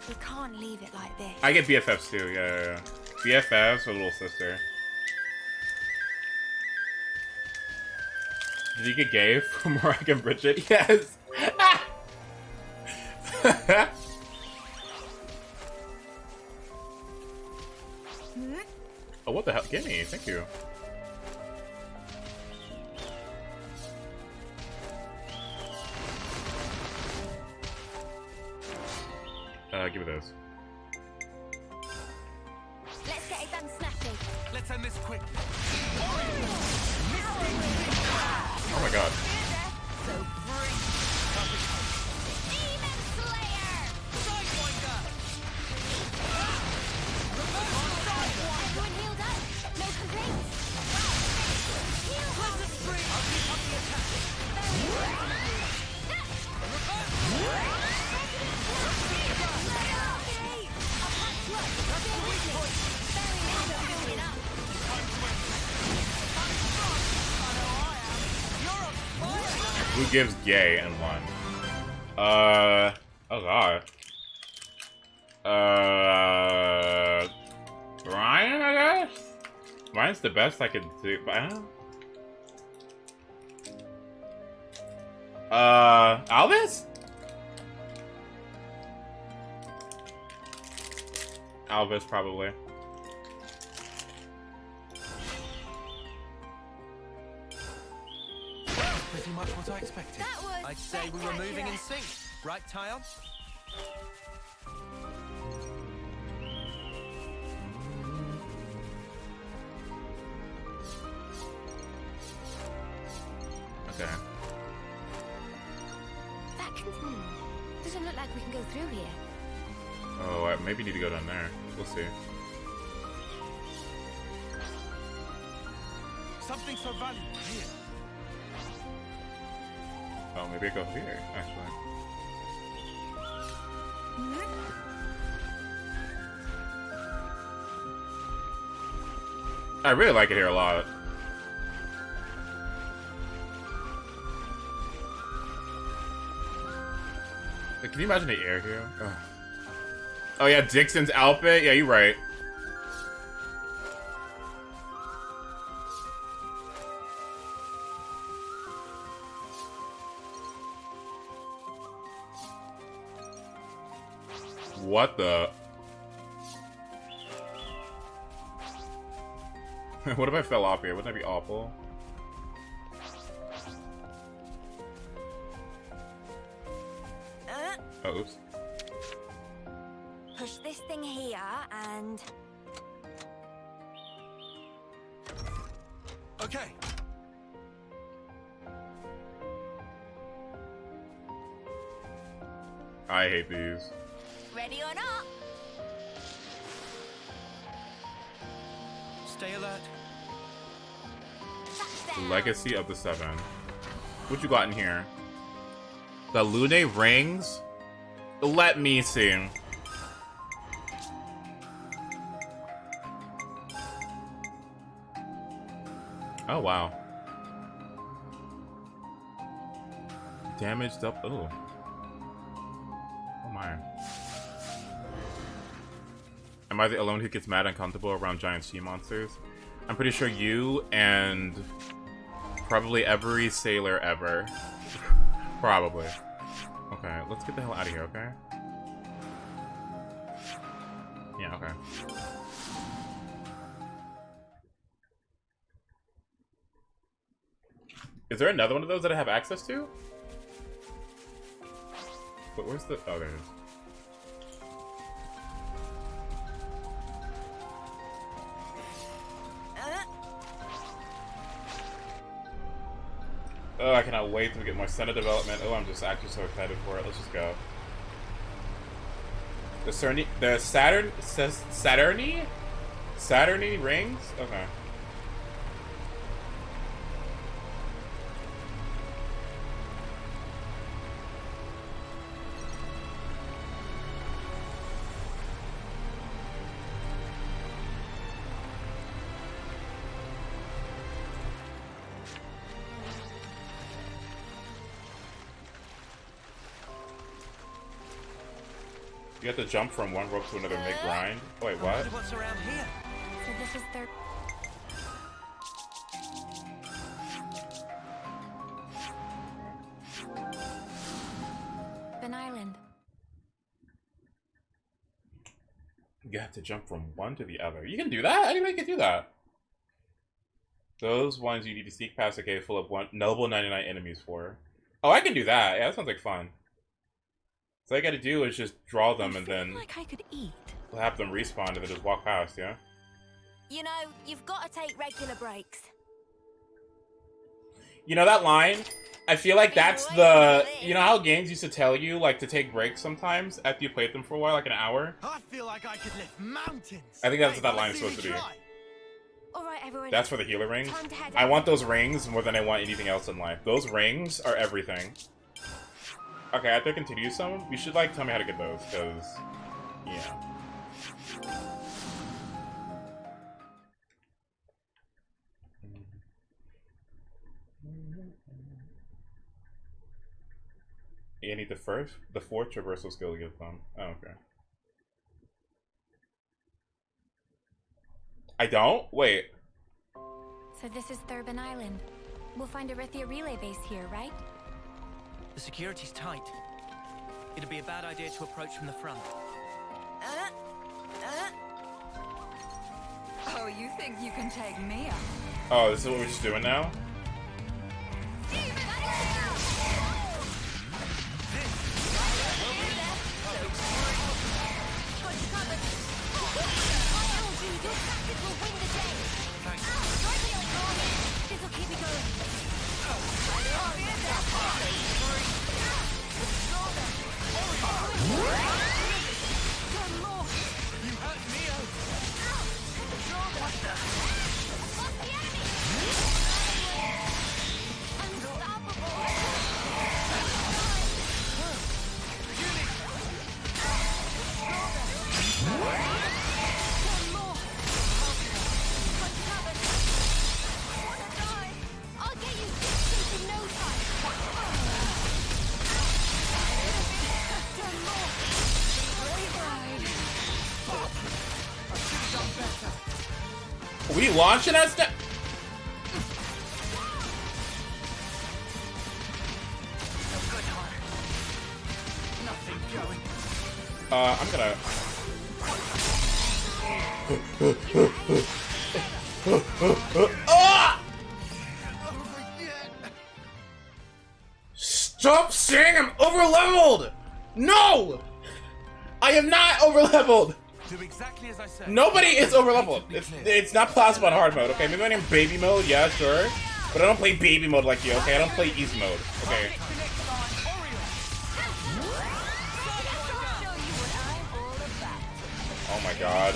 We can't leave it like this. I get BFFs too. Yeah. BFFs or little sister. Did you get gay from Morag and Bridget? Yes. Oh, what the hell? Gimme, thank you. Give me those. Let's get it done snappy. Let's end this quick. Oh my god. So free. Demon Slayer! Sidewinder! Everyone healed up. No complaints. Heal Hunter Spring. I'll keep up the attack. Who gives gay and one? Oh god. Ryan, I guess? Ryan's the best I could do, but I don't know. Albus? Alvis, probably. Pretty much what I expected. I'd say we were moving in sync, right, Tyon? Okay. That doesn't look like we can go through here. Oh, I maybe need to go down there. We'll see. Something so valuable here. Oh, maybe I go here, actually. I really like it here a lot. Can you imagine the air here? Ugh. Oh yeah, Dixon's outfit? Yeah, you're right. What the? What if I fell off here? Wouldn't that be awful? Oh, oops. Push this thing here and... Okay. I hate these. Ready or not? Stay alert. Legacy of the Seven. What you got in here? The Lune rings? Let me see. Oh, wow. Damaged up. Oh. Oh, my. Am I the alone who gets mad and uncomfortable around giant sea monsters? I'm pretty sure you and probably every sailor ever. Probably. Okay, let's get the hell out of here, okay? Yeah, okay. Is there another one of those that I have access to? But where's the... Oh, there it is. Oh, I cannot wait to get more Senna development. Oh, I'm just actually so excited for it. Let's just go. The Saturny rings? Okay. You have to jump from one rope to another mid-grind? Oh, wait, what? What's around here? So this is third. An island. You have to jump from one to the other. You can do that? Anybody can do that. Those ones you need to sneak past a cave full of noble 99 enemies for. Oh, I can do that. Yeah, that sounds like fun. So all I gotta do is just draw them and then like I could eat. we'll have them respawn and then just walk past, yeah? You know, you've got to take regular breaks. You know that line? I feel like that's the... You know how games used to tell you, like, to take breaks sometimes after you played them for a while, like an hour? I feel like I could lift mountains. I think that's what that line is supposed to be. All right, everyone. That's for the healer rings. Time to head I out. want those rings more than I want anything else in life. Those rings are everything. Okay, after I continue some, you should, like, tell me how to get those, because... Yeah. You need the fourth traversal skill to get them. Oh, okay. I don't? Wait. So this is Thurban Island. We'll find a Rithia relay base here, right? The security's tight. It'd be a bad idea to approach from the front. So you think you can take me out? Oh, this is what we're just doing now? Are we launching that stuff? I'm gonna. Ah! Stop saying I'm overleveled! No! I am not overleveled! Do exactly as I said. Nobody is overleveled. It's not plasma on hard mode, okay? Maybe when I'm in baby mode, yeah, sure. But I don't play baby mode like you, okay? I don't play easy mode, okay? Oh my god.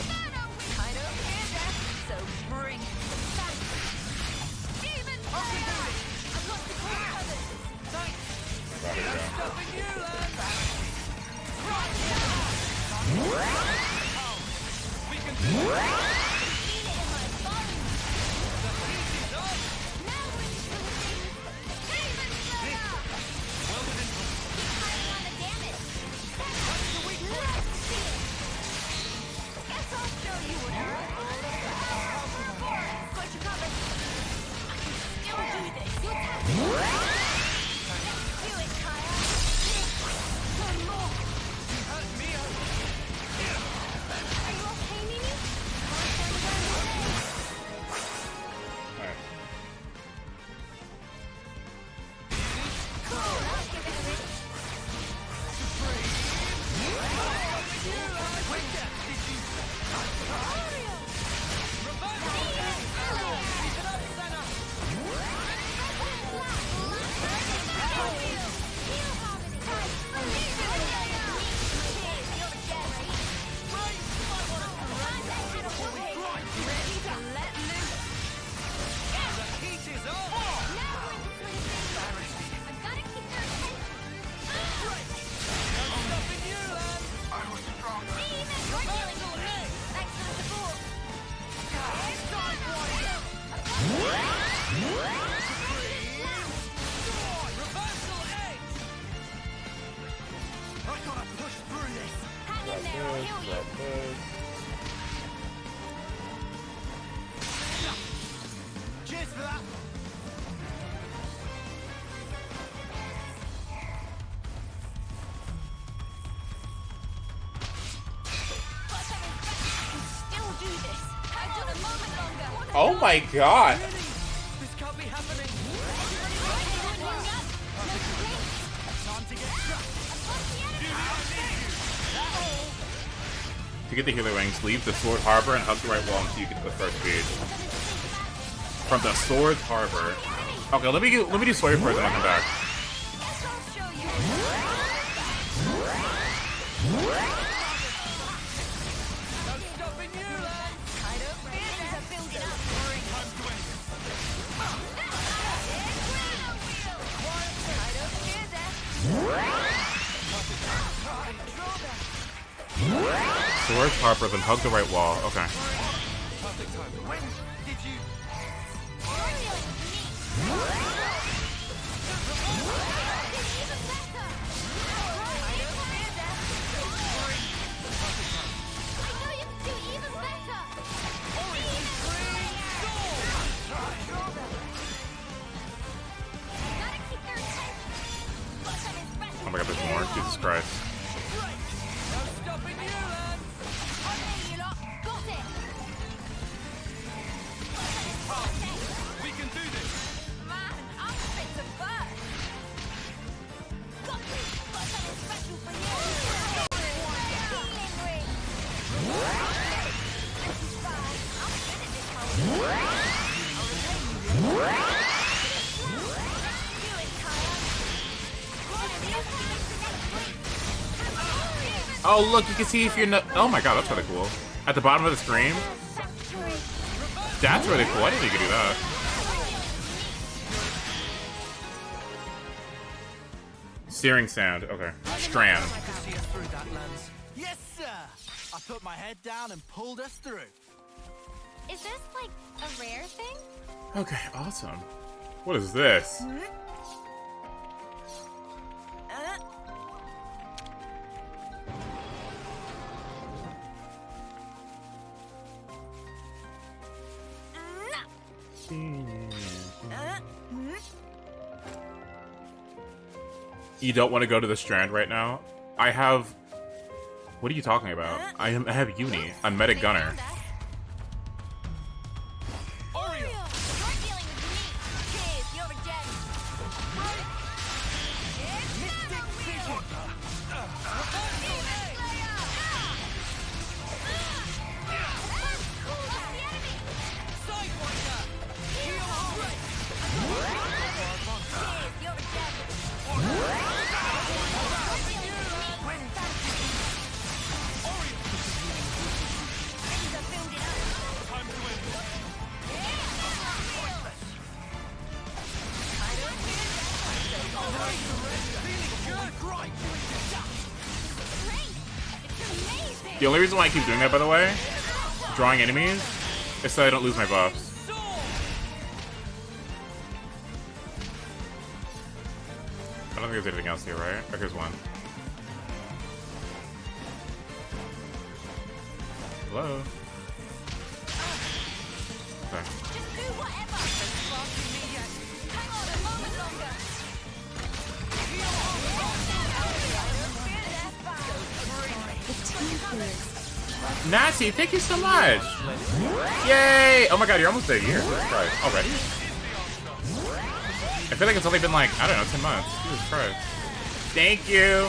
Oh my god! This can't be happening. To get the healer wings, leave the Sword Harbor and hug the right wall until you get to the first page. From the Sword Harbor. Okay, let me do Sword first and I'll come back. Sword Harper, then hug the right wall. Okay. When did you? Oh my god, there's more. Jesus Christ. Oh, look, you can see if you're not. Oh my god, that's really cool. At the bottom of the screen? That's really cool. I didn't think you could do that. Searing sand. Okay. Strand. Yes, sir! I put my head down and pulled us through. Is this like a rare thing? Okay, awesome. What is this? You don't want to go to the Strand right now? I have... What are you talking about? I have uni. I'm Meta Gunner. The only reason why I keep doing that, by the way, drawing enemies, is so I don't lose my buffs. I don't think there's anything else here, right? Oh, here's one. Hello? Okay. Natty, thank you so much! Yay! Oh my god, you're almost a year. Jesus Christ. Already? I feel like it's only been like, I don't know, 10 months. Jesus Christ. Thank you!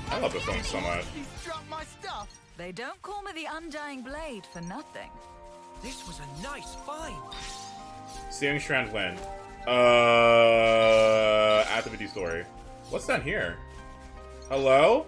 I love this song so much. They don't call me the Undying Blade for nothing. This was a nice find. Searing Strand win. Activity story. What's down here? Hello?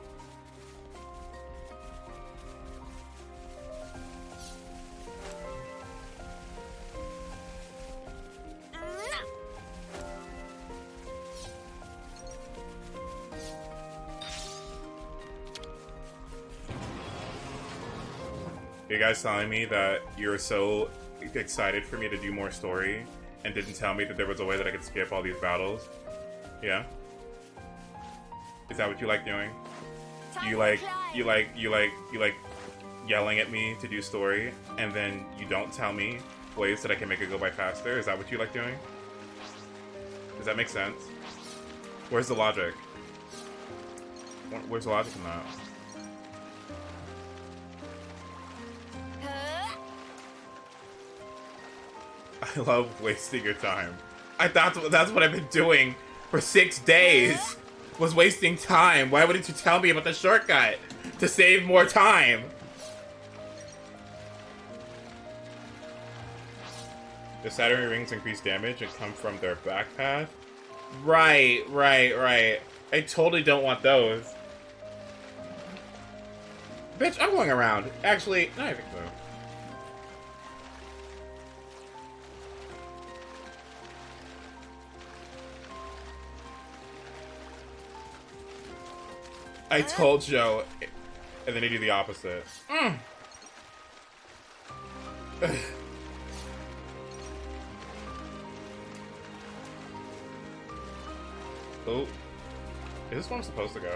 You guys telling me that you're so excited for me to do more story and didn't tell me that there was a way that I could skip all these battles? Yeah? Is that what you like doing? You like yelling at me to do story and then you don't tell me ways that I can make it go by faster? Is that what you like doing? Does that make sense? Where's the logic? Where's the logic in that? I love wasting your time. That's what I've been doing for 6 days. Was wasting time. Why wouldn't you tell me about the shortcut to save more time? The Saturn rings increase damage and come from their back path. Right. I totally don't want those. Bitch, I'm going around. Actually, no, I think so. I told Joe, and then he did the opposite. Oh. Is this where I'm supposed to go?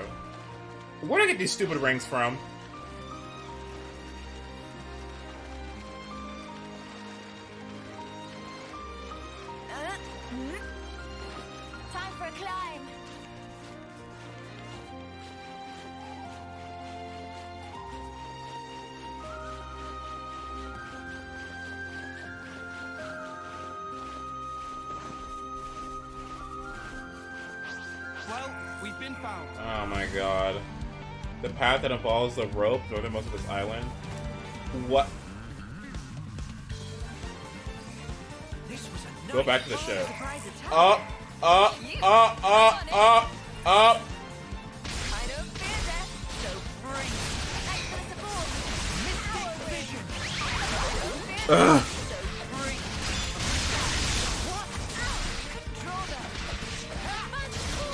Where do I get these stupid rings from? Time for a climb. Well, we've been found. Oh my god. The path that involves the rope northernmost of this island. What? Go back to the ship. Up, up, up, up, up, up. Ugh.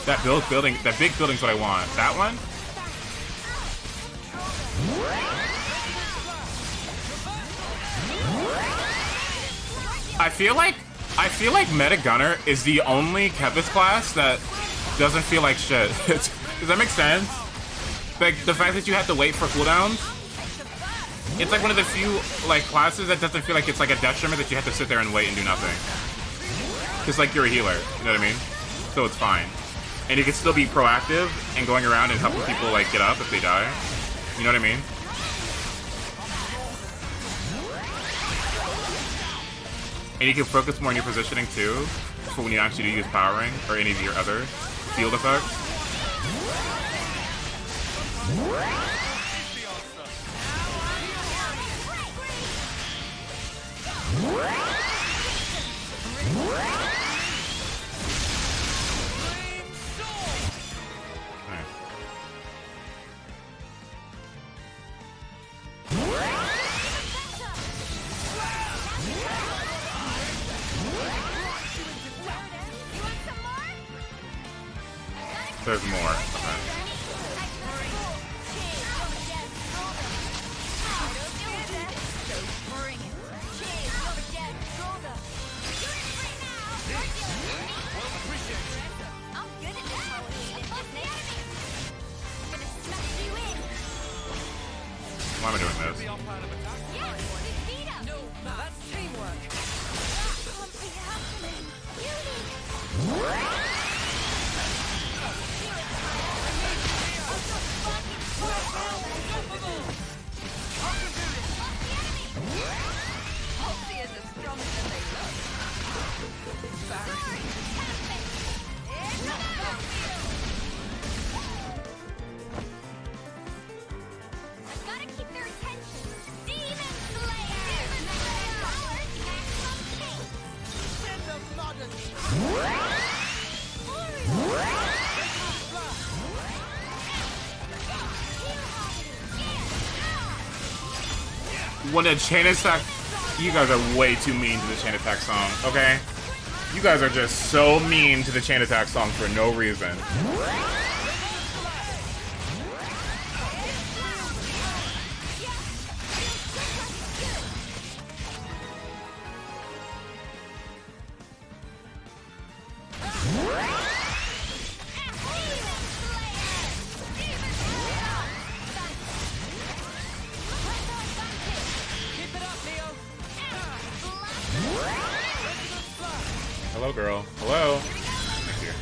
That building, that big building's what I want. That one? I feel like Meta Gunner is the only Kepis class that doesn't feel like shit. Does that make sense? Like the fact that you have to wait for cooldowns. It's like one of the few like classes that doesn't feel like it's like a detriment that you have to sit there and wait and do nothing. Cause like you're a healer, you know what I mean? So it's fine. And you can still be proactive and going around and helping people like get up if they die. You know what I mean? And you can focus more on your positioning too, for when you actually do use powering or any of your other field effects. There's more. Okay. Why am I doing this? When the chain attack, you guys are way too mean to the chain attack song, okay? You guys are just so mean to the chain attack song for no reason. Hello, girl. Hello. Thank you.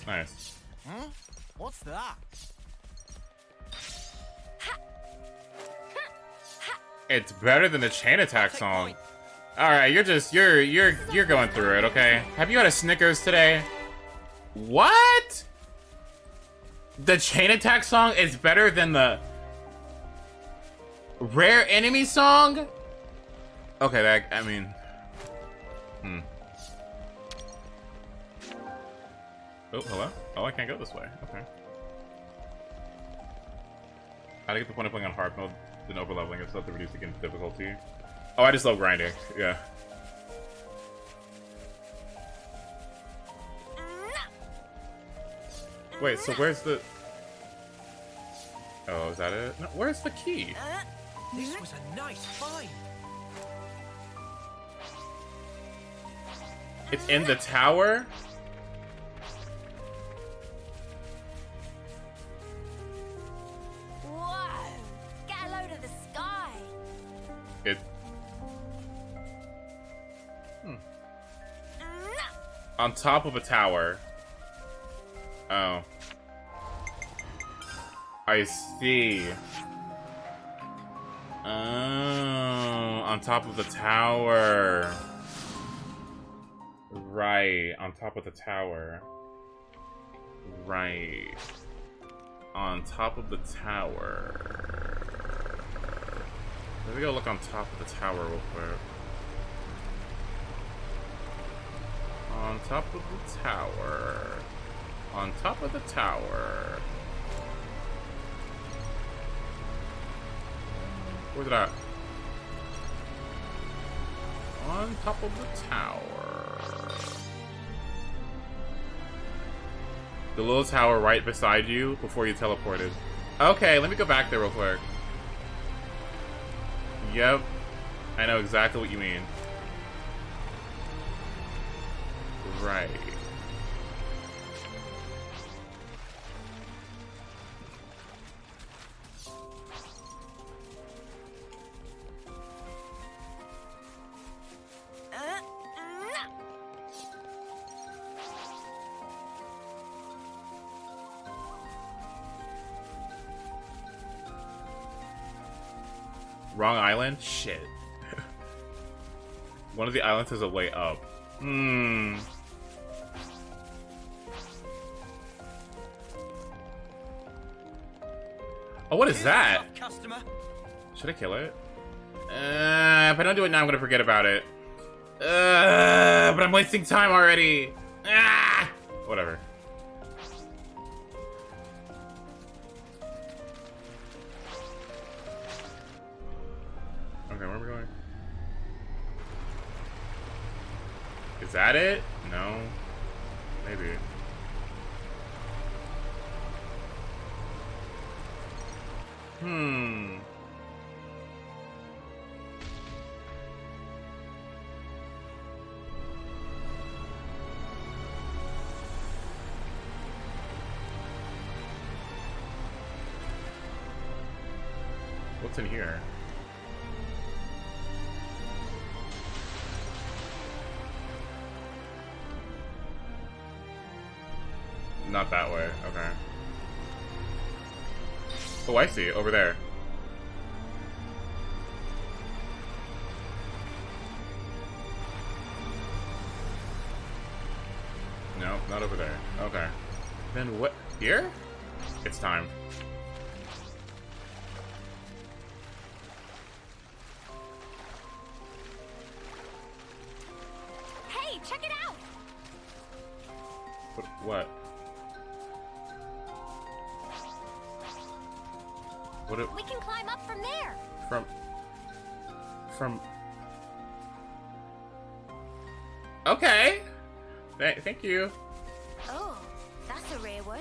Nice. Huh? What's that? It's better than the chain attack song. All right, you're going through it, okay? Have you had a Snickers today? What? The chain attack song is better than the rare enemy song? Okay, that I mean, Oh, hello? Oh, I can't go this way. Okay. How to get the point of playing on hard mode than over leveling itself to reduce the game's difficulty. Oh, I just love grinding. Yeah. Wait, so where's the... Oh, is that it? No, where's the key? This was a nice find. It's in the tower? On top of a tower. Oh. I see. Oh, on top of the tower. Right, on top of the tower. Right. On top of the tower. Let me go look on top of the tower real quick. On top of the tower. On top of the tower. Where's it at? On top of the tower. The little tower right beside you before you teleported. Okay, let me go back there real quick. Yep. I know exactly what you mean. Right. Wrong island? Shit. One of the islands has a way up. Hmm. Oh, what is that? Should I kill it? If I don't do it now, I'm gonna forget about it. But I'm wasting time already. Ah! Whatever. Okay, where are we going? Is that it? No. Maybe. Hmm. What's in here? Not that way. Okay. Oh, I see. Over there. No, not over there. Okay. Then what? Here? It's time. Hey, check it out! What? What? We can climb up from there. From. Okay. Thank you. Oh, that's a rare one.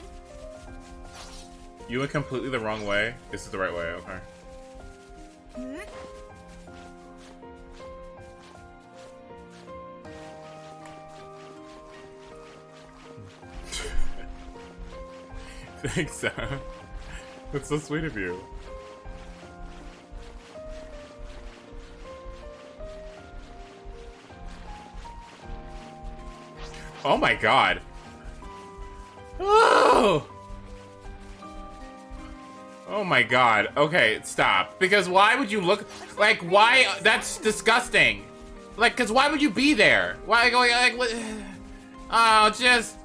You went completely the wrong way. This is the right way. Okay. Thanks, Sam. That's so sweet of you. Oh my god. Oh! Oh my god. Okay, stop. Because why would you look like why that's disgusting. Like cuz why would you be there? Why like what? Oh, just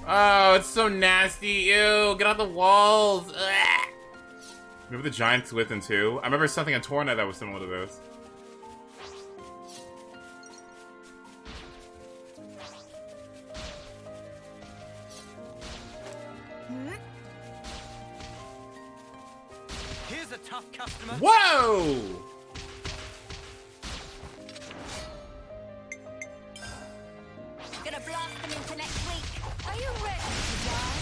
oh, it's so nasty. Ew, get out the walls. Ugh. Remember the giant Swithin too? I remember something in Torna that was similar to this. Here's a tough customer. Whoa! Gonna blast them into next week. Are you ready to die?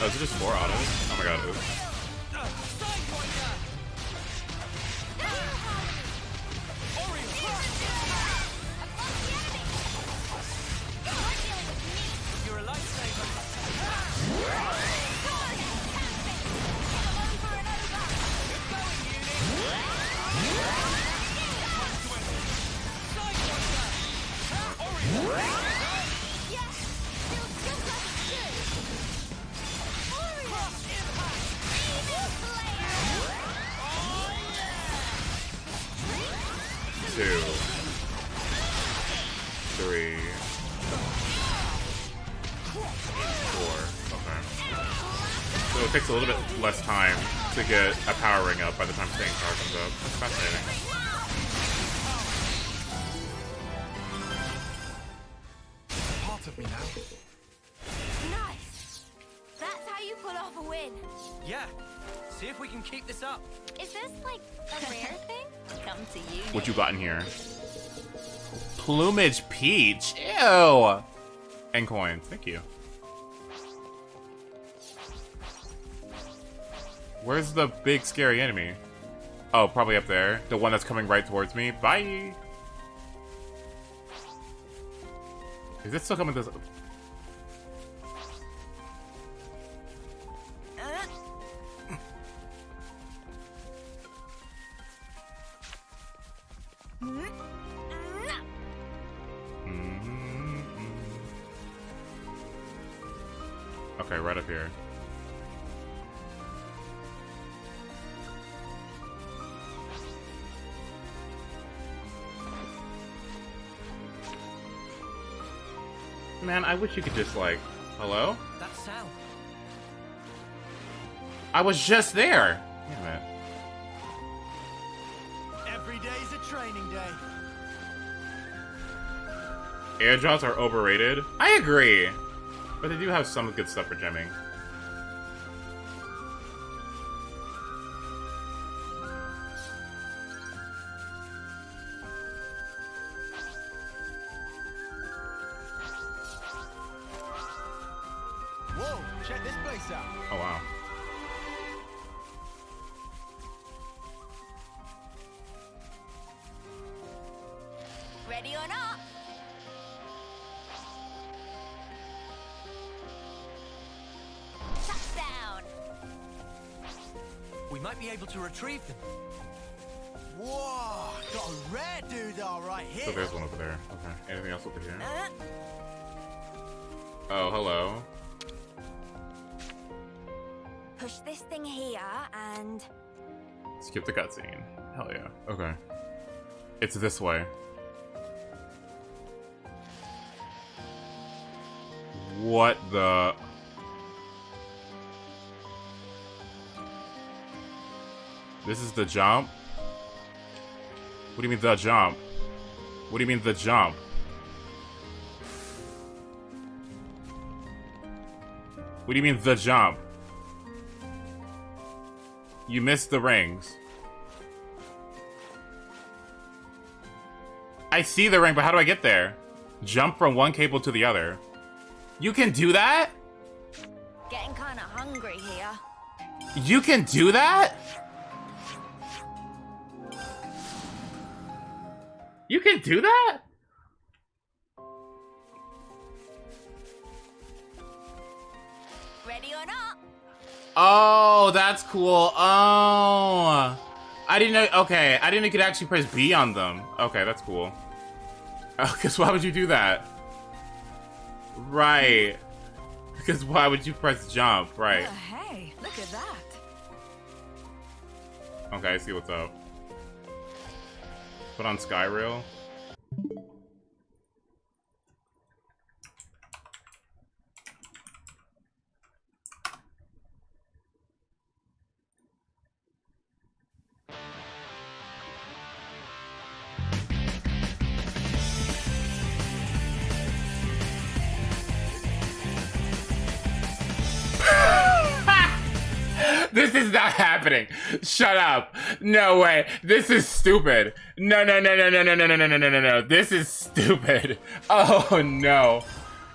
Oh, is it just 4 autos? Oh my god, oops. You're a lifesaver. 2, 3, 4. Okay. So it takes a little bit less time to get a power ring up by the time staying power comes up. That's fascinating. Part of me now. Nice. That's how you pull off a win. Yeah. See if we can keep this up. Is this like a rare thing? Come to you. What you got in here? Plumage peach. Ew. And coins. Thank you. Where's the big scary enemy? Oh, probably up there. The one that's coming right towards me. Bye. Is it still coming this? Okay, right up here. Man, I wish you could just like, hello? That sound. I was just there. Wait a minute. Every day's a training day. Airdrops are overrated. I agree, but they do have some good stuff for gemming. Whoa, check this place out. Oh wow. Ready or not? Touchdown. We might be able to retrieve them. Whoa, got a rare doodah right here. So there's one over there. Okay. Anything else over here? Oh, hello. Push this thing here and... Skip the cutscene. Hell yeah. Okay. It's this way. What the... This is the jump? What do you mean the jump? What do you mean the jump? What do you mean the jump? You missed the rings. I see the ring, but how do I get there? Jump from one cable to the other. You can do that? Getting kind of hungry here. You can do that? You can do that? Ready or not? Oh, that's cool. Oh. I didn't know. Okay, I didn't know you could actually press B on them. Okay, that's cool. Because why would you do that? Right. Because why would you press jump? Right. Hey, look at that. Okay, I see what's up. Put on Skyrail. This is not happening. Shut up. No way. This is stupid. No, no, no, no, no, no, no, no, no, no, no, no, no. This is stupid. Oh, no.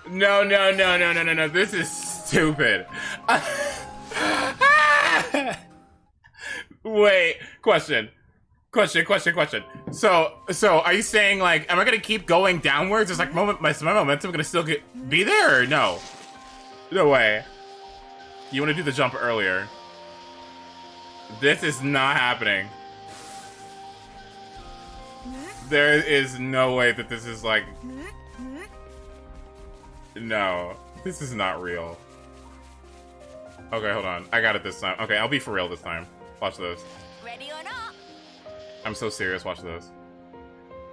No, no, no, no, no, no, no. This is stupid. Wait. Question. So are you saying, like, am I gonna keep going downwards? Is like my momentum gonna still be there or no? No way. You wanna do the jump earlier. This is not happening. There is no way that this is like... No. This is not real. Okay, hold on. I got it this time. Okay, I'll be for real this time. Watch this. Ready or not? I'm so serious. Watch this.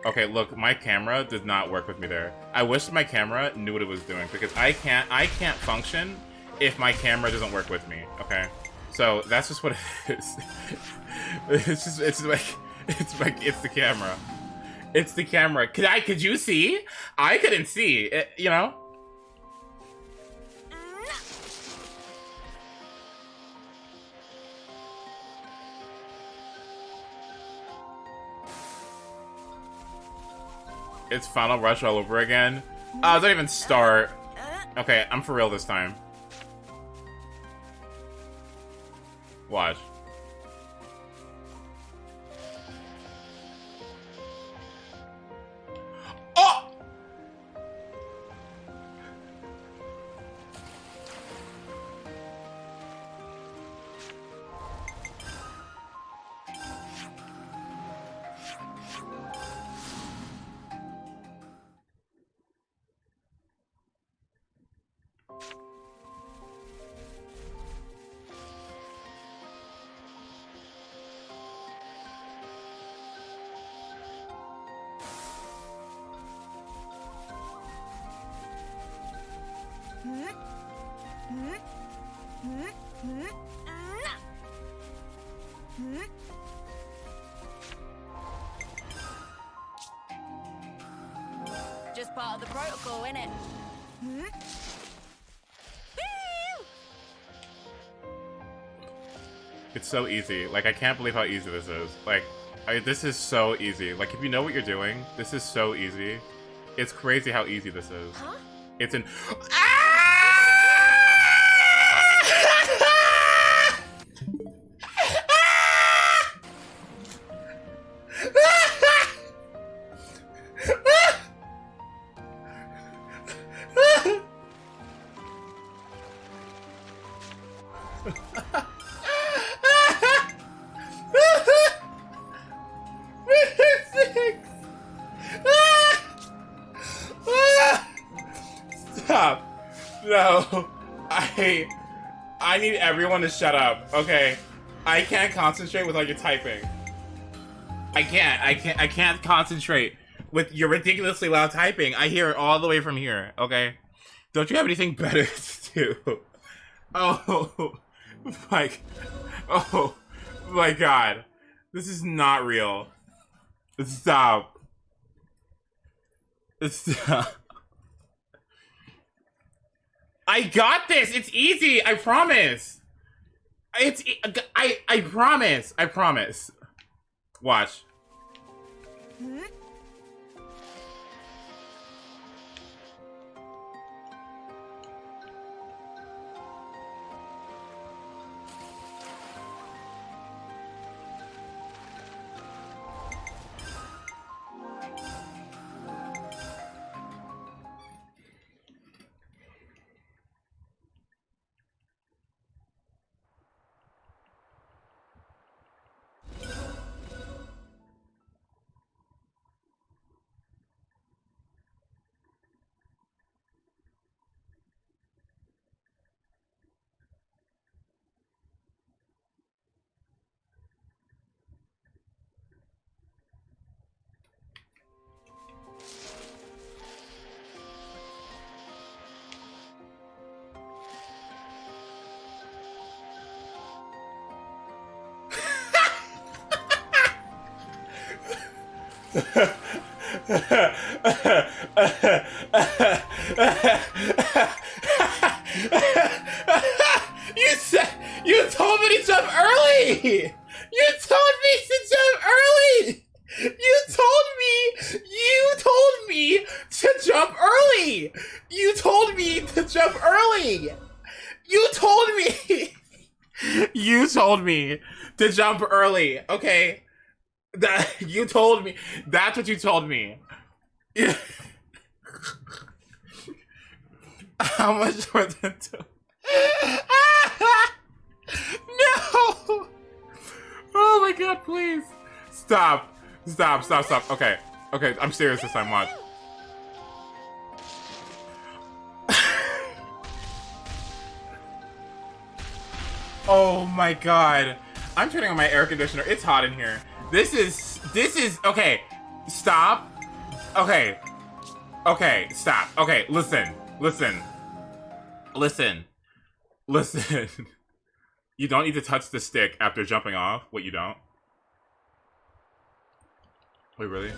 Okay, look, my camera does not work with me there. I wish my camera knew what it was doing because I can't function if my camera doesn't work with me. Okay, so that's just what it is. it's the camera. It's the camera. Could you see? I couldn't see. It, you know. It's Final Rush all over again. Don't even start. Okay, I'm for real this time. Watch. Oh! Just part of the protocol, innit? It's so easy. Like, I can't believe how easy this is. Like, this is so easy. Like, if you know what you're doing, this is so easy. It's crazy how easy this is. Huh? It's an... Stop. No. I need everyone to shut up. Okay. I can't concentrate with all your typing. I can't concentrate with your ridiculously loud typing. I hear it all the way from here, okay? Don't you have anything better to do? Oh my god. This is not real. Stop. Stop. I got this. It's easy. I promise. I promise. I promise. Watch. You told me to jump early. You told me to jump early. You told me to jump early. You told me to jump early. You told me. You told me to jump early. Okay. That you told me. That's what you told me. How much more than two? No! Oh my god, please. Stop. Stop, stop, stop. Okay. Okay, I'm serious this time. Watch. Oh my god. I'm turning on my air conditioner. It's hot in here. This is okay. Stop. Okay. Okay, stop. Okay, listen. You don't need to touch the stick after jumping off. What, you don't? Wait, really?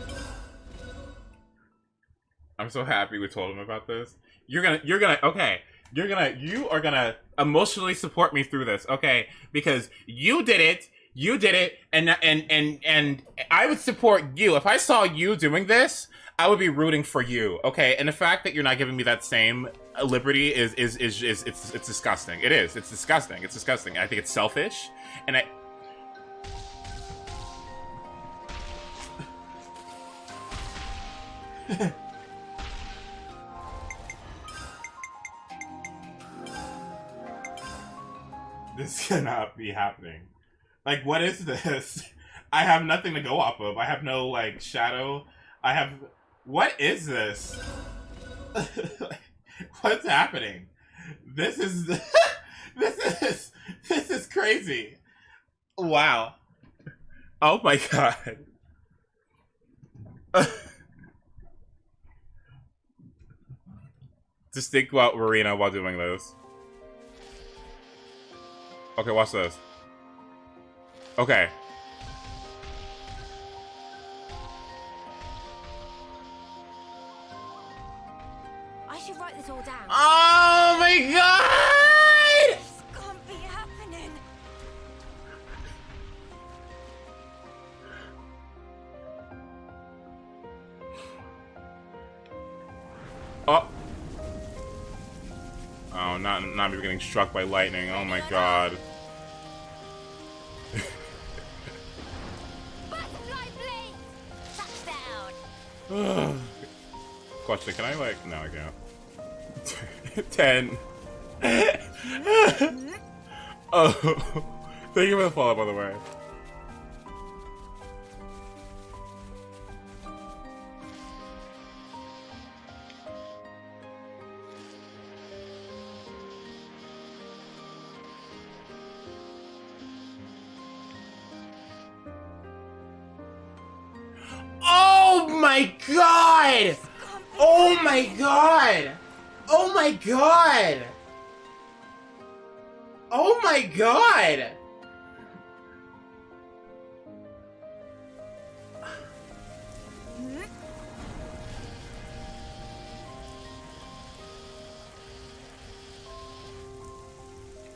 I'm so happy we told him about this. You are gonna emotionally support me through this, okay? Because you did it, and I would support you. If I saw you doing this, I would be rooting for you, okay? And the fact that you're not giving me that same liberty is it's disgusting. It is. It's disgusting. It's disgusting. I think it's selfish, and I. This cannot be happening. Like, what is this? I have nothing to go off of. I have no, like, shadow. I have... What is this? What's happening? This is... this is crazy. Wow. Oh my god. Just think about Marina while doing this. Okay, watch this. Okay. I should write this all down. Oh my god! This can't be happening. Oh. Oh, not me getting struck by lightning. Oh my god. Question, can I like... No, I can't. 10. Oh. Thank you for the follow, by the way. Oh my god! Oh my god! Oh my god! Oh my god!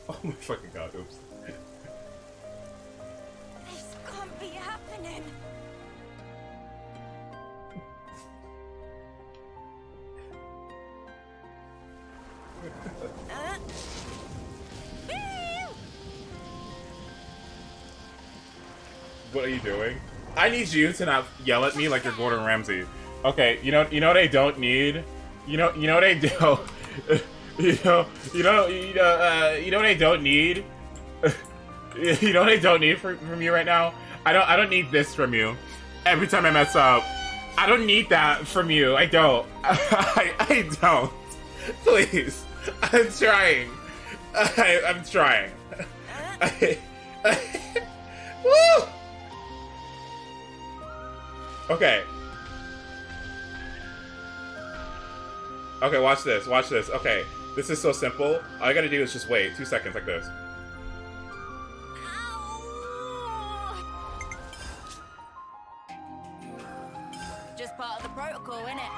Oh my fucking god, oops. This can't be happening. What are you doing? I need you to not yell at me like you're Gordon Ramsay. Okay, you know what I don't need? You know what I don't you know what I don't need? You know what I don't need from you right now? I don't need this from you. Every time I mess up. I don't need that from you. I don't. I don't. Please. I'm trying. I'm trying. Woo! Okay. Okay, watch this. Watch this. Okay. This is so simple. All I gotta do is just wait 2 seconds like this. Just part of the protocol, innit?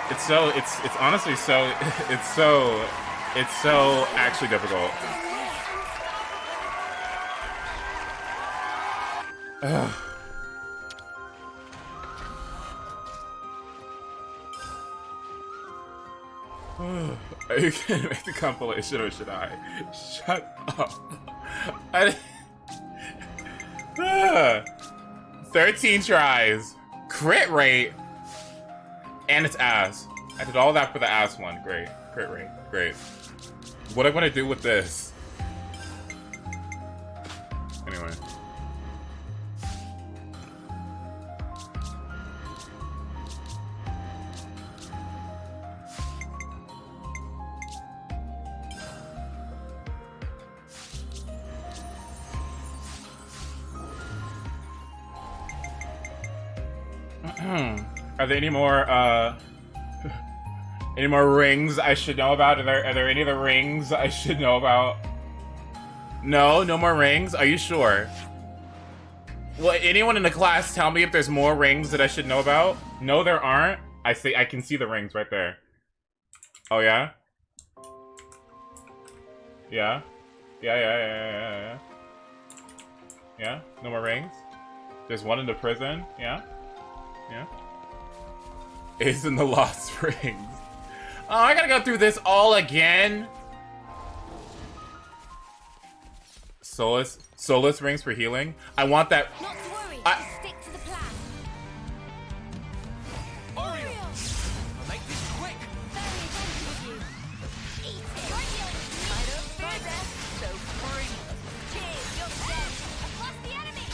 It's honestly so it's so actually difficult. Ugh. Are you gonna make the compilation or should I? Shut up. 13 tries. Crit rate. And it's ass. I did all that for the ass one. Great. Crit rate. Great. What am I gonna do with this? Anyway. Are there any more rings I should know about? Are there any other rings I should know about? No, no more rings? Are you sure? Will anyone in the class tell me if there's more rings that I should know about? No, there aren't. I can see the rings right there. Oh yeah? Yeah? Yeah. Yeah? No more rings? There's one in the prison? Yeah? Yeah? It's in the Lost Rings. Oh, I gotta go through this all again? Solace rings for healing? I want that. Not to worry, stick to the plan. Oriole! I'll make this quick! Very gentle with you. Eat it. You're healing. I don't fear death, so free. Cheers, you're dead. Across the enemy.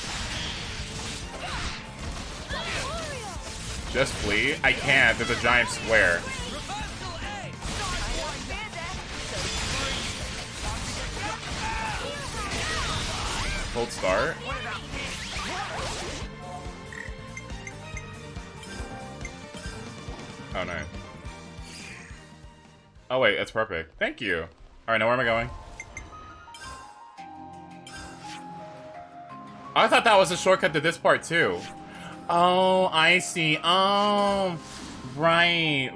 Oriole! Just flee? I can't. There's a giant square. Hold start. Oh, nice. Oh, wait, that's perfect. Thank you. Alright, now where am I going? I thought that was a shortcut to this part, too. Oh, I see. Oh, right.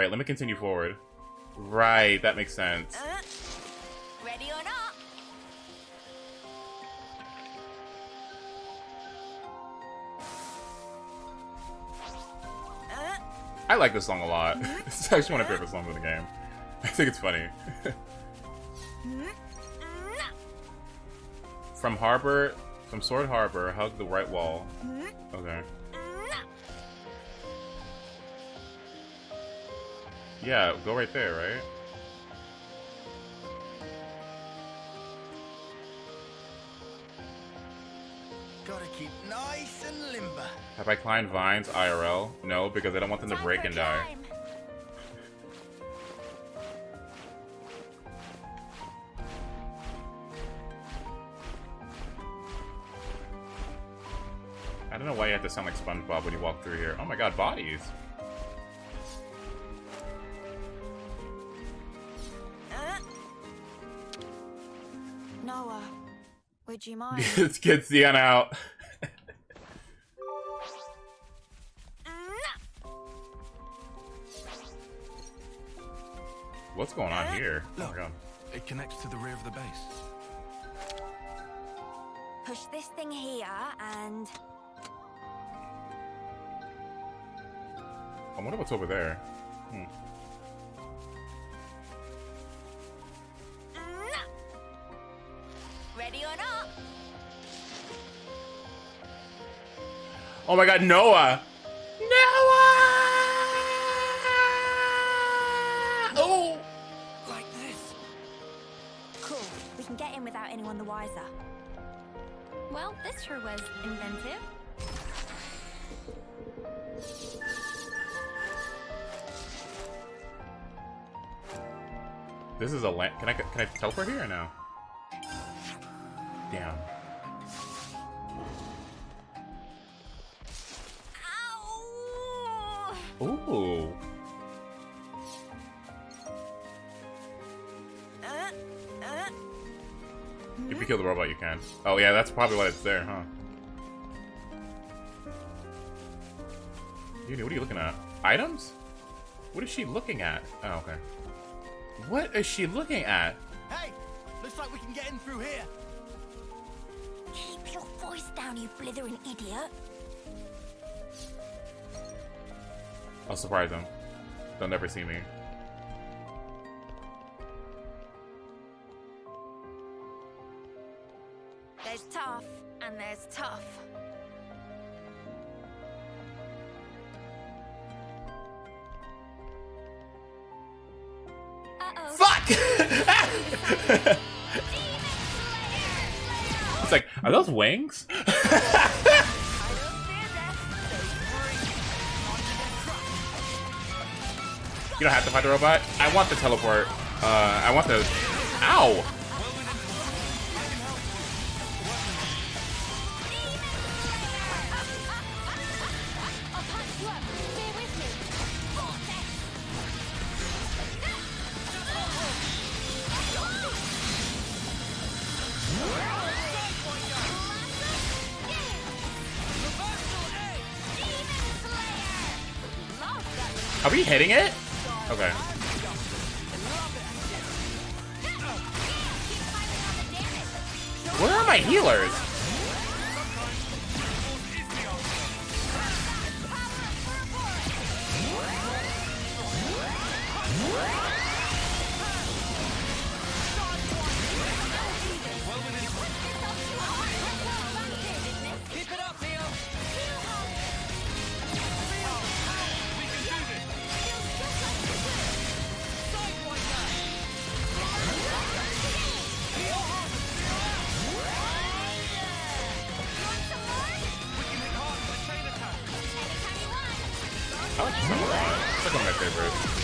Let me continue forward. Right, that makes sense. Ready or not? I like this song a lot. It's actually one of my favorite songs in the game. I think it's funny. From Sword Harbor, hug the right wall. Okay. Yeah, go right there, right? Gotta keep nice and limber. Have I climbed vines IRL? No, because I don't want them to break and die. I don't know why you have to sound like SpongeBob when you walk through here. Oh my god, bodies! Noah, would you mind? Let's get Xian out. What's going on here? Look, oh my god. It connects to the rear of the base. Push this thing here and... I wonder what's over there. Ready or not? Oh my god, Noah! Noah! Oh! Like this. Cool. We can get in without anyone the wiser. Well, this sure was inventive. This is a land. Can I teleport here or no? Damn. Ow! Ooh. If you kill the robot, you can. Oh yeah, that's probably why it's there, huh? Dude, what are you looking at? Items? What is she looking at? Oh, okay. What is she looking at? Hey! Looks like we can get in through here. Keep your voice down, you blithering idiot. I'll surprise them. They'll never see me. There's tough, and there's tough. Uh-oh. Fuck! It's like, are those wings? You don't have to fight the robot. I want the teleport. I want the... Ow! Are we hitting it? Okay. Where are my healers? I like Samurai. It's like one of my favorites.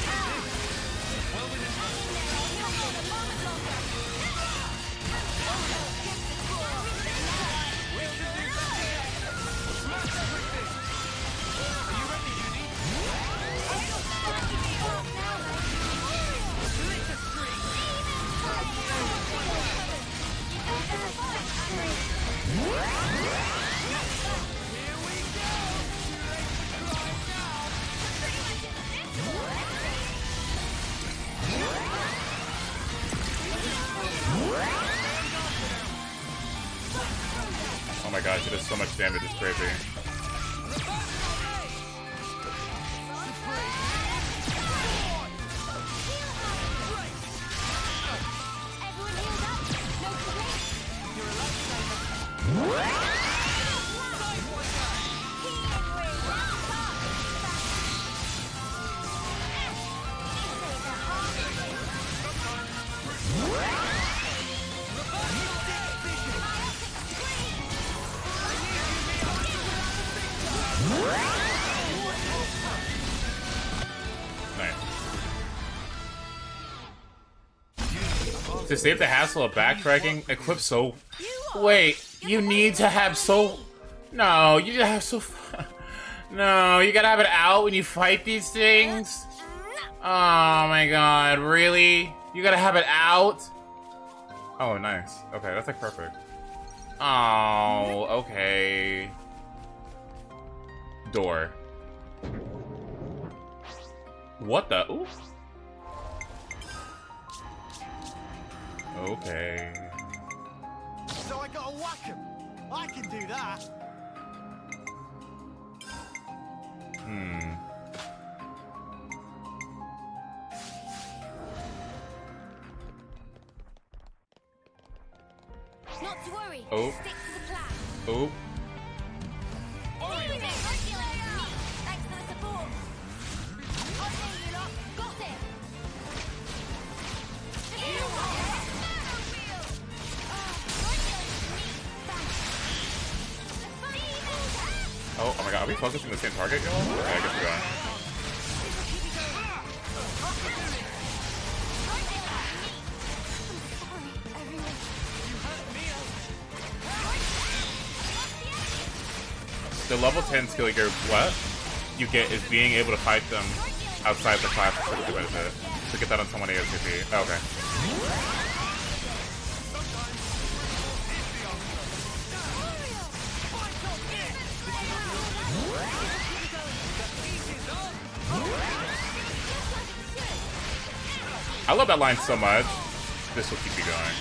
Oh my gosh, it does so much damage, it's crazy. To save the hassle of backtracking, equip so... Wait, you need to have so... No, you have so... No, you gotta have it out when you fight these things? Oh my god, really? You gotta have it out? Oh, nice. Okay, that's like perfect. Oh, okay. Door. What the? Ooh. Okay. So I gotta whack him. I can do that. Hmm. Not to worry. Oh. Stick to the plan. Oh. Thanks for the support. Okay, you lot. Got it. Oh my god, are we focusing the same target, y'all? Okay, I guess we are. The level 10 skill you get is being able to fight them outside the class for the benefit. To get that on someone ASAP. Oh, okay. I love that line so much. This will keep me going.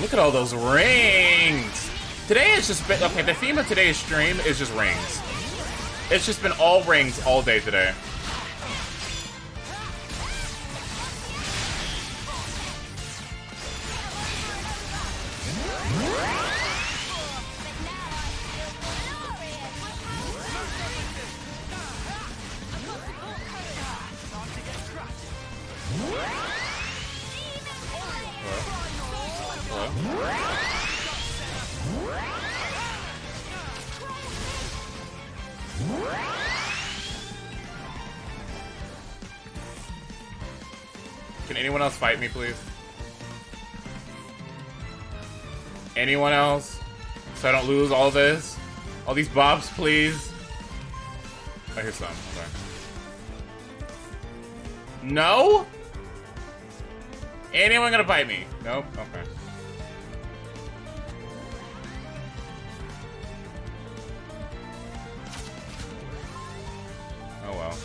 Look at all those rings! Today has just been... Okay, the theme of today's stream is just rings. It's just been all rings all day today. Can anyone else fight me, please? Anyone else? So I don't lose all this? All these bobs, please? Oh, here's some. Okay. No? Anyone gonna bite me? Nope. Okay. Oh well.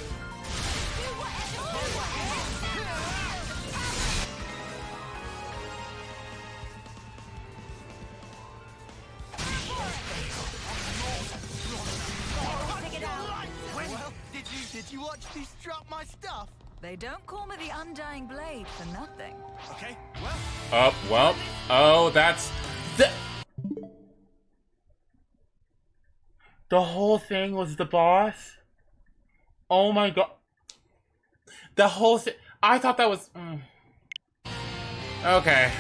Well, did you watch me strut my stuff? They don't call me the Undying Blade for nothing. Okay, well. Oh, well. Oh, that's... The whole thing was the boss? Oh my god. The whole thing... I thought that was... Okay.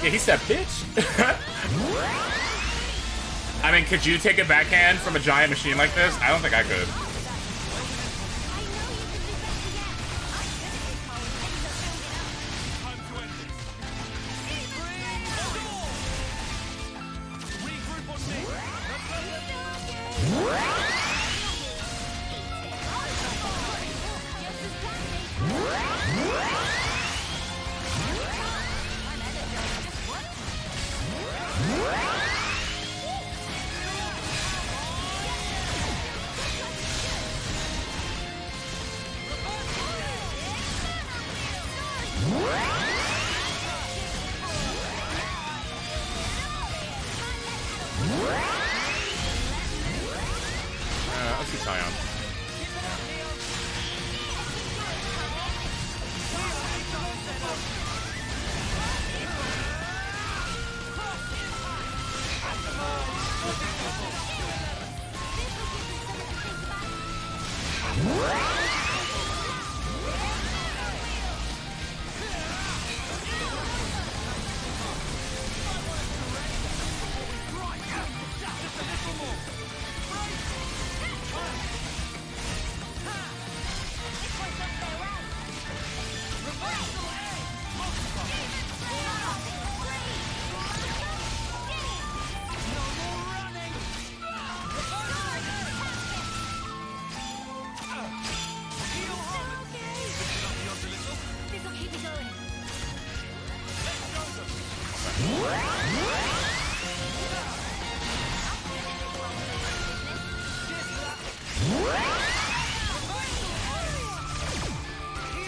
Yeah, he said, bitch. I mean, could you take a backhand from a giant machine like this? I don't think I could. Let's see Sion.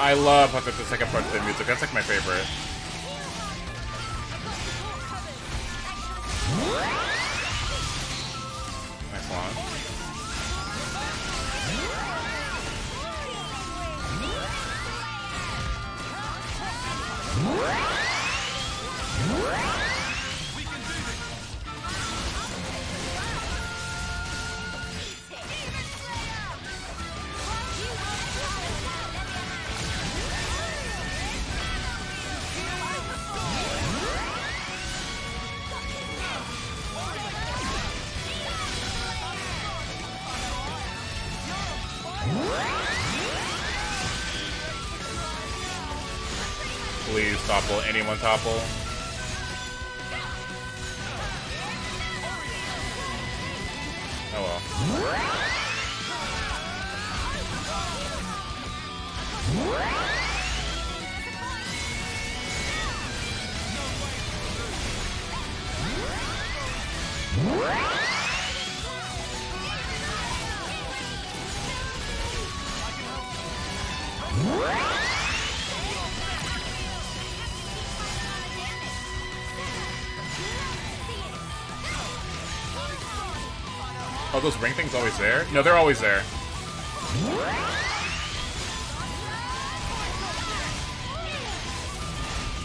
I love how that's the second part of the music. That's like my favorite. Nice one. Please topple. Anyone topple? Oh well. Oh, those ring things always there? No, they're always there.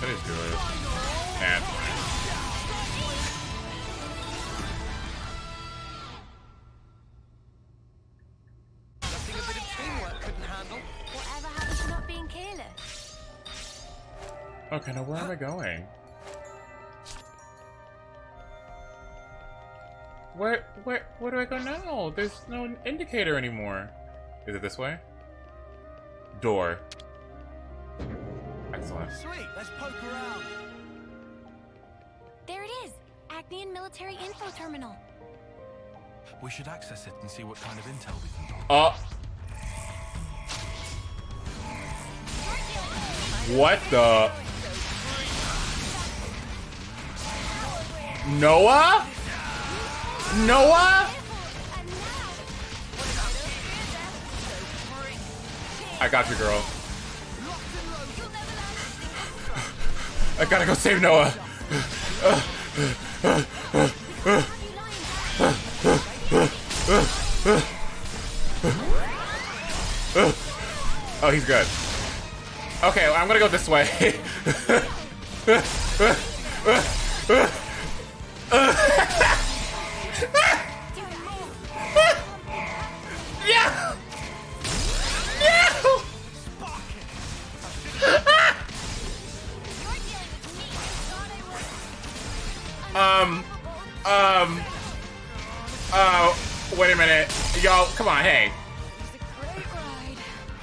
Should I just do it? Nah, it's fine. Something a bit of teamwork couldn't handle. Whatever happened to not being careless? Okay, now where am I going? Where do I go now? There's no indicator anymore. Is it this way? Door. Excellent. Sweet, let's poke around. There it is! Acnean Military Info Terminal. We should access it and see what kind of intel we can get. What the? Noah? Noah? I got you, girl. I gotta go save Noah. Oh, he's good. Okay, well, I'm gonna go this way. Yeah! Wait a minute. Y'all, come on, hey.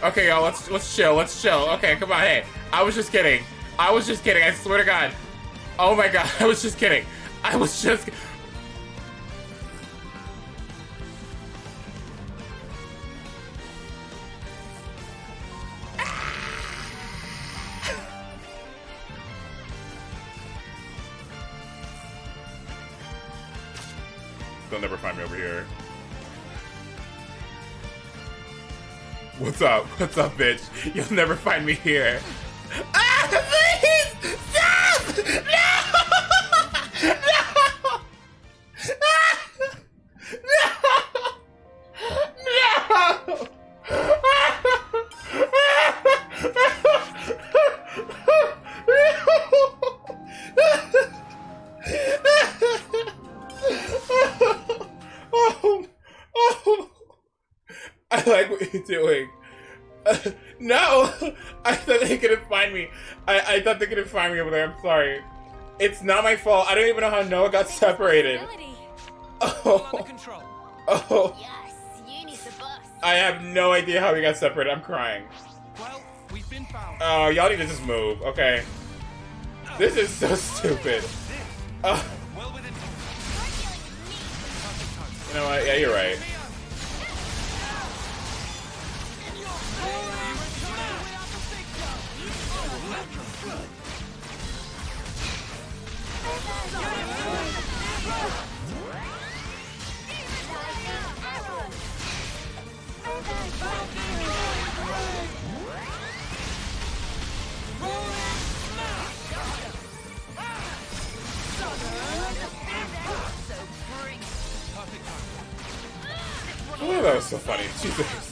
Okay, y'all, let's chill, Okay, come on, hey. I was just kidding, I swear to God. Oh my God, I was just kidding. They'll never find me over here. What's up? What's up, bitch? You'll never find me here. Ah, please! Stop! No! No! No! I like what you're doing. No! I thought they couldn't find me. I thought they couldn't find me over there. I'm sorry. It's not my fault. I don't even know how Noah got separated. Oh. Oh. Yes, Uni's the boss. I have no idea how we got separated. I'm crying. Well, we've been found. Oh, y'all need to just move. Okay. This is so stupid. Oh. You know what? Yeah, you're right. Oh, that was so funny. Jesus.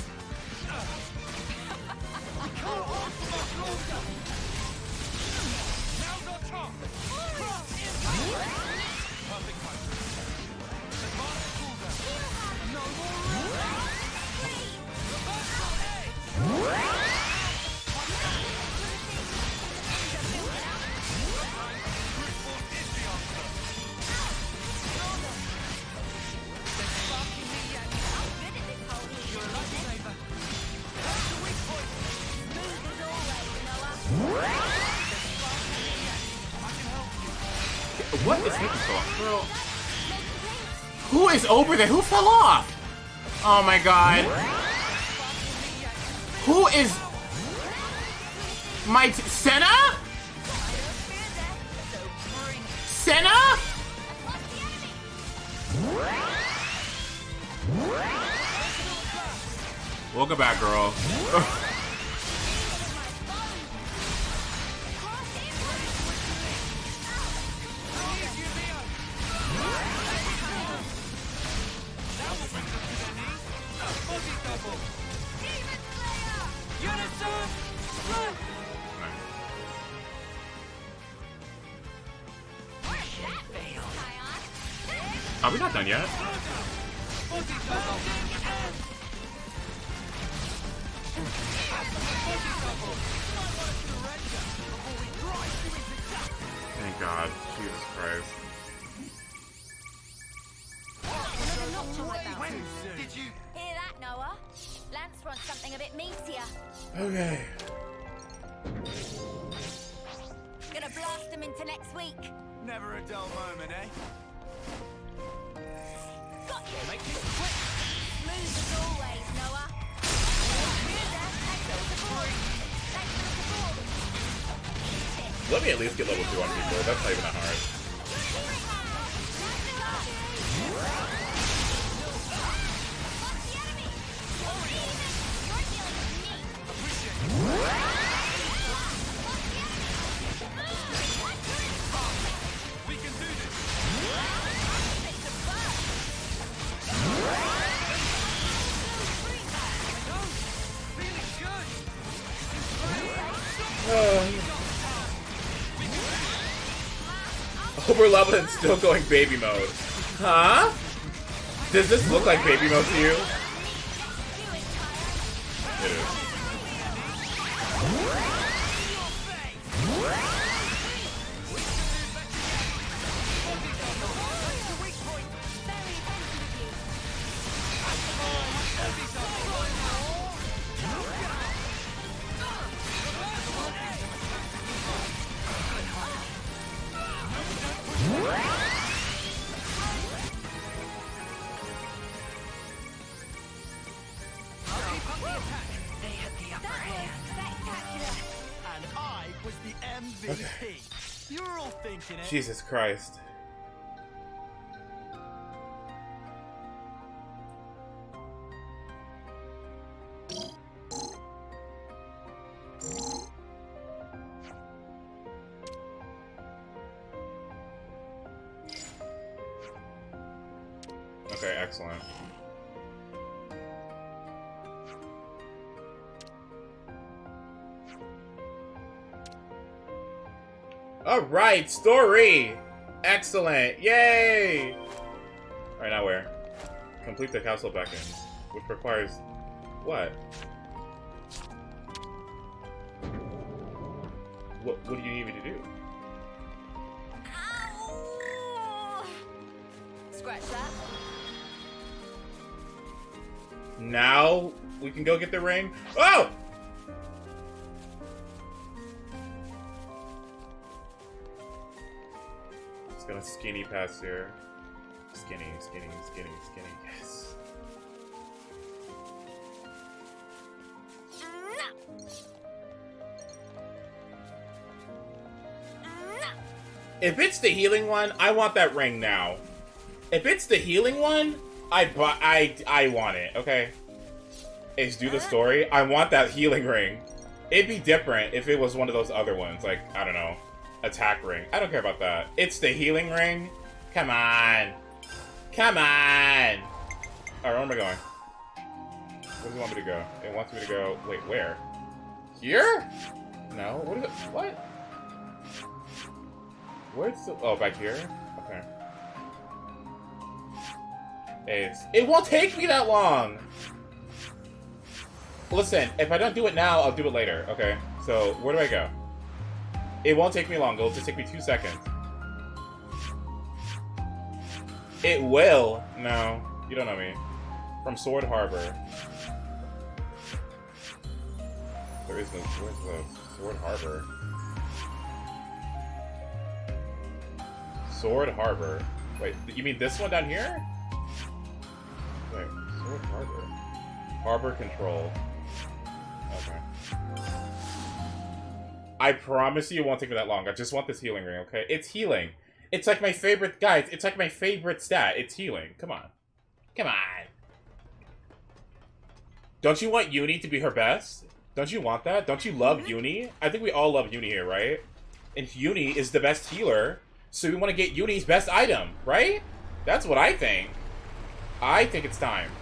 What is taking so long, girl? Who is over there? Who fell off? Oh my God. Who is... Senna? Senna? Welcome back, girl. Are we not done yet? Thank God. Jesus Christ. Did you hear that, Noah? Lance wants something a bit meatier. Okay. Gonna blast him into next week. Never a dull moment, eh? Got you. Make it quick. Smooth as always, Noah. Let me at least get level 2 on people. That's not even that hard. We can do this. Over level and still going baby mode. Huh? Does this look like baby mode to you? It is. And I was the MVP. You were all thinking it. Jesus Christ. Okay, excellent. Alright, story! Excellent! Yay! Alright, now where? Complete the castle back in, which requires... what? What do you need me to do? Ow! Scratch that. Now we can go get the ring? Oh! It's gonna skinny past here. Skinny, skinny, skinny, skinny. Yes. If it's the healing one, I want that ring now. If it's the healing one, I want it, okay? It's do the story. I want that healing ring. It'd be different if it was one of those other ones, like, I don't know, attack ring. I don't care about that. It's the healing ring? Come on. Come on! Alright, where am I going? Where does it want me to go? It wants me to go... wait, where? Here? No, what is it? What? Where's the... oh, back here? Okay. It won't take me that long! Listen, if I don't do it now, I'll do it later, okay? So, where do I go? It won't take me long, it'll just take me 2 seconds. It will! No, you don't know me. From Sword Harbor. There is no... where's the Sword Harbor? Sword Harbor. Wait, you mean this one down here? Wait, Sword Harbor. Harbor Control. Okay. I promise you it won't take me that long. I just want this healing ring, okay? It's healing. It's like my favorite, guys, it's like my favorite stat. It's healing. Come on. Come on. Don't you want Uni to be her best? Don't you want that? Don't you love Uni? I think we all love Uni here, right? And Uni is the best healer, so we want to get Uni's best item, right? That's what I think. I think it's time.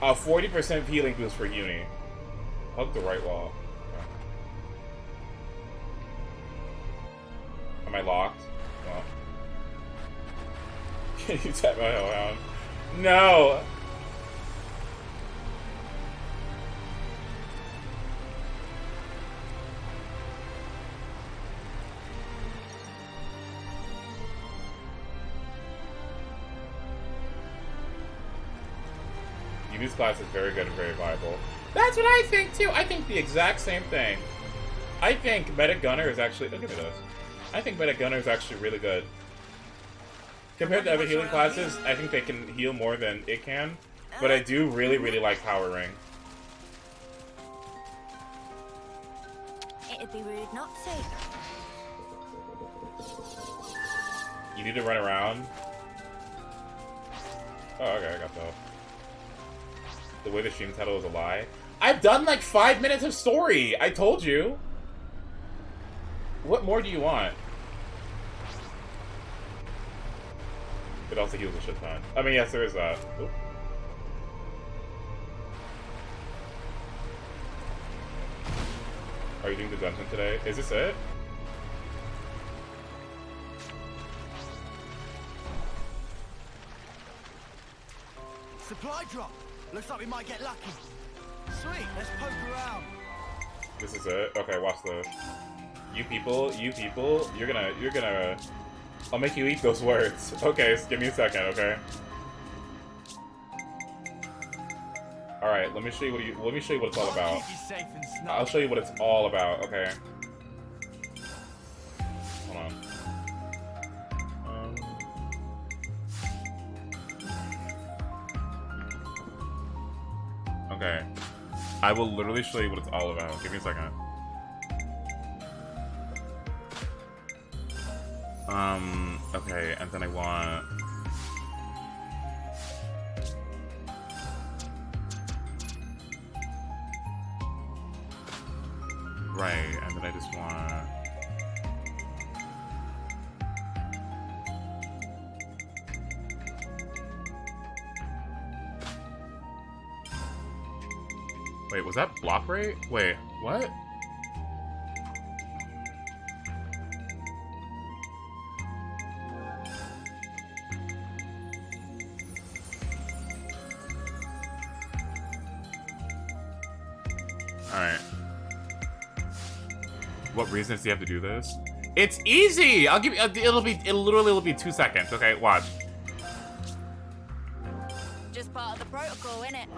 A 40% healing boost for Uni. Hug the right wall. Am I locked? Well. Can you tap my hellhound? No! Yumi's class is very good and very viable. That's what I think too! I think the exact same thing. I think Medic Gunner is actually... Look at this. I think Medic Gunner is actually really good. Compared to other healing classes, I think they can heal more than it can. But I do really, really like Power Ring. It'd be rude not to. You need to run around. Oh, okay, I got that. The way the stream title is a lie. I've done like 5 minutes of story! I told you! What more do you want? It also heals a shit ton. I mean, yes, there is that. Oop. Are you doing the dungeon today? Is this it? Supply drop. Looks like we might get lucky. Sweet, let's poke around. This is it? Okay, watch this. You people, you're gonna... I'll make you eat those words. Okay, so give me a second, okay? Alright, let me show you what it's all about. I'll show you what it's all about, okay? Hold on. Okay. I will literally show you what it's all about. Give me a second. Okay, and then I want... Right, and then I just want... Wait, was that block rate? Wait, what? Alright. What reasons do you have to do this? It's easy! I'll give you, it'll literally be 2 seconds, okay? Watch. Just part of the protocol, innit?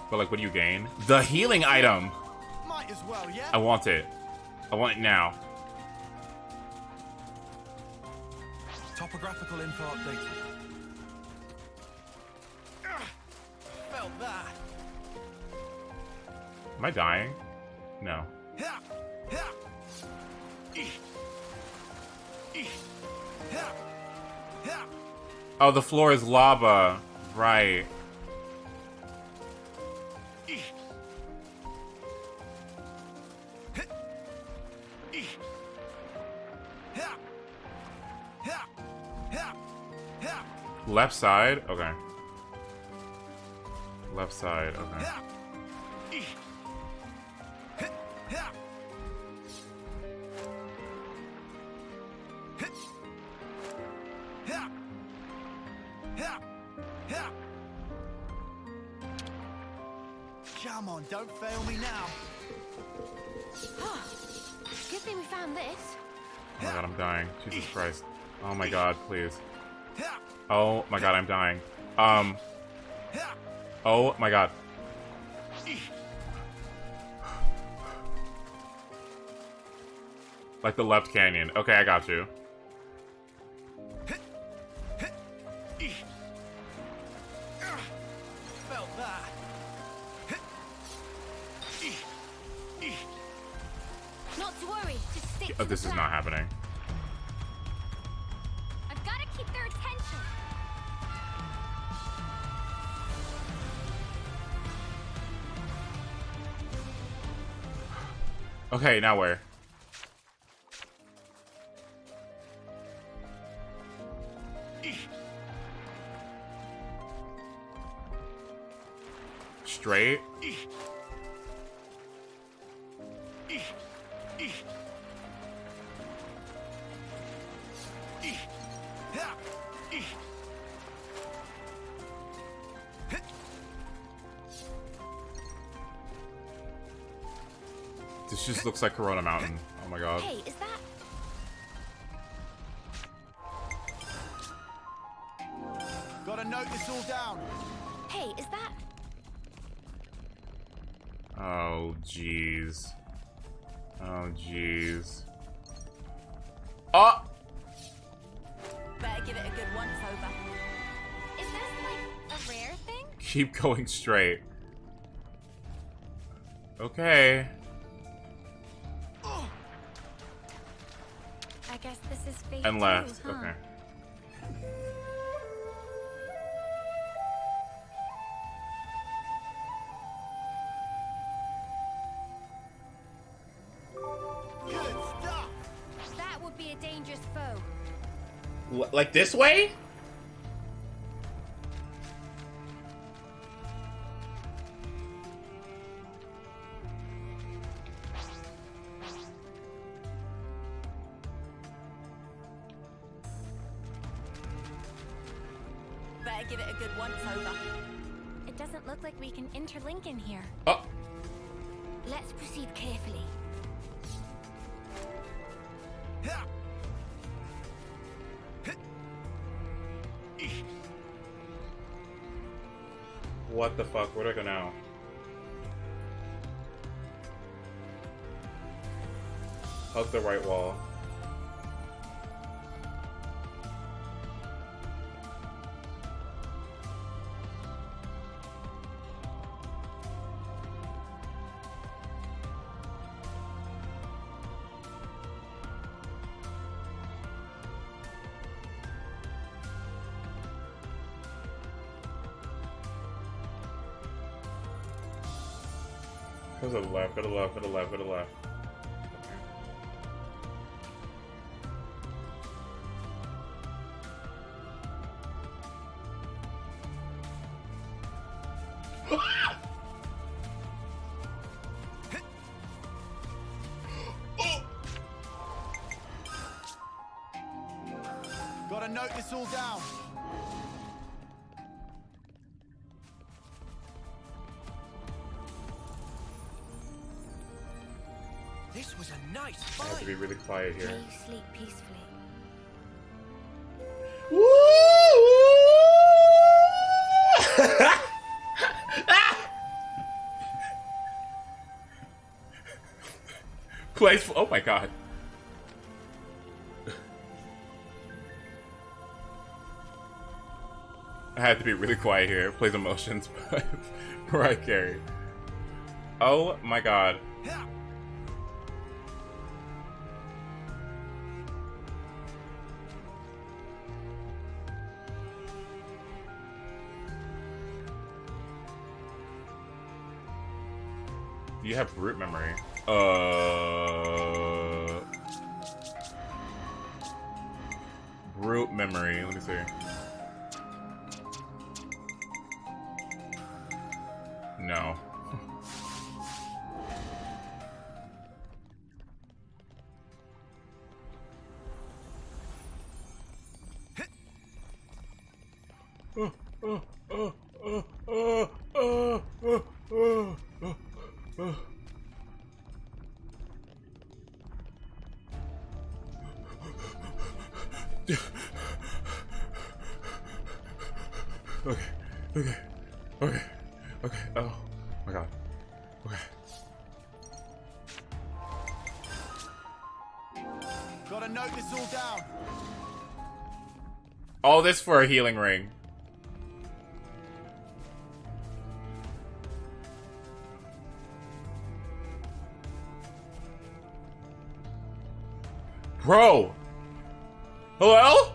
But like, what do you gain? The healing item! Might as well, yeah? I want it. I want it now. Topographical info updated. Felt that. Am I dying? No. Oh, the floor is lava. Right. Left side? Okay. Left side, okay. Come on, don't fail me now. Good thing we found this. Oh my god, I'm dying. Jesus Christ. Oh my god, please. Oh my god, I'm dying. Oh my god. Like the left canyon. Okay, I got you. Felt that. Not to worry, just stick Oh, to this the is plan. not happening. I've got to keep their attention. Okay, now where? Straight? This just looks like Corona Mountain. Oh my god. Hey, is that... Gotta note this all down. Hey, is that... Oh, jeez. Oh, jeez. Oh! Better give it a good once over. Is this, like, a rare thing? Keep going straight. Okay. I guess this is fate And left. too, huh? Okay. That would be a dangerous foe. Like this way? Better give it a good once over. It doesn't look like we can interlink in here. Oh. Let's proceed carefully. What the fuck? Where do I go now? Hug the right wall. Go to the left, go to the left, go to the left, go to the left. Gotta note this all down. This was a nice I have to be really quiet here. May you sleep peacefully. Place. Oh my god. I had to be really quiet here. Plays emotions, but Mariah Carey. Oh my god. You have root memory. Root memory. Let me see. No. Okay. Oh my god. Okay. Gotta note this all down. All this for a healing ring. Bro! Hello?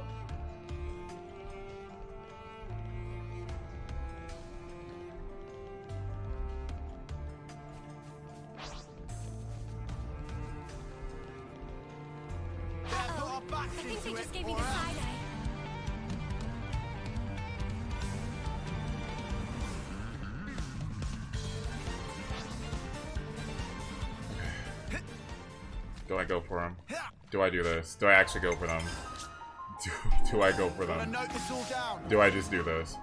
I think they just gave me the side eye. Do I go for him? Do I do this? Do I actually go for them? Do I go for them? Note this all down. Do I just do this?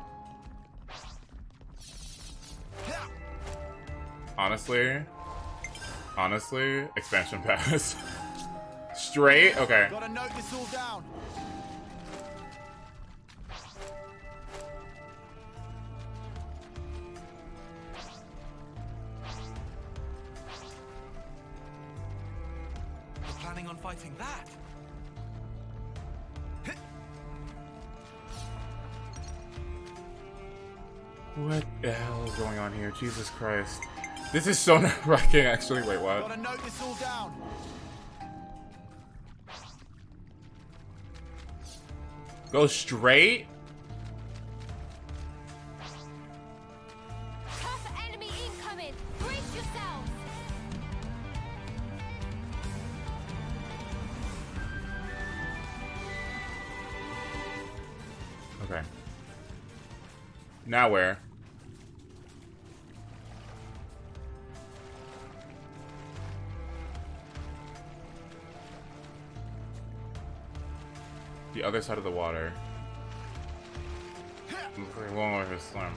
Honestly, expansion pass. Straight? Okay. Gotta note this all down. You're planning on fighting that? What the hell is going on here? Jesus Christ. This is so nerve-wracking, actually. Wait, what? Gotta note this all down. Go straight? Tough enemy incoming! Brace yourselves! Okay. Now where? The other side of the water. We're going for a swim.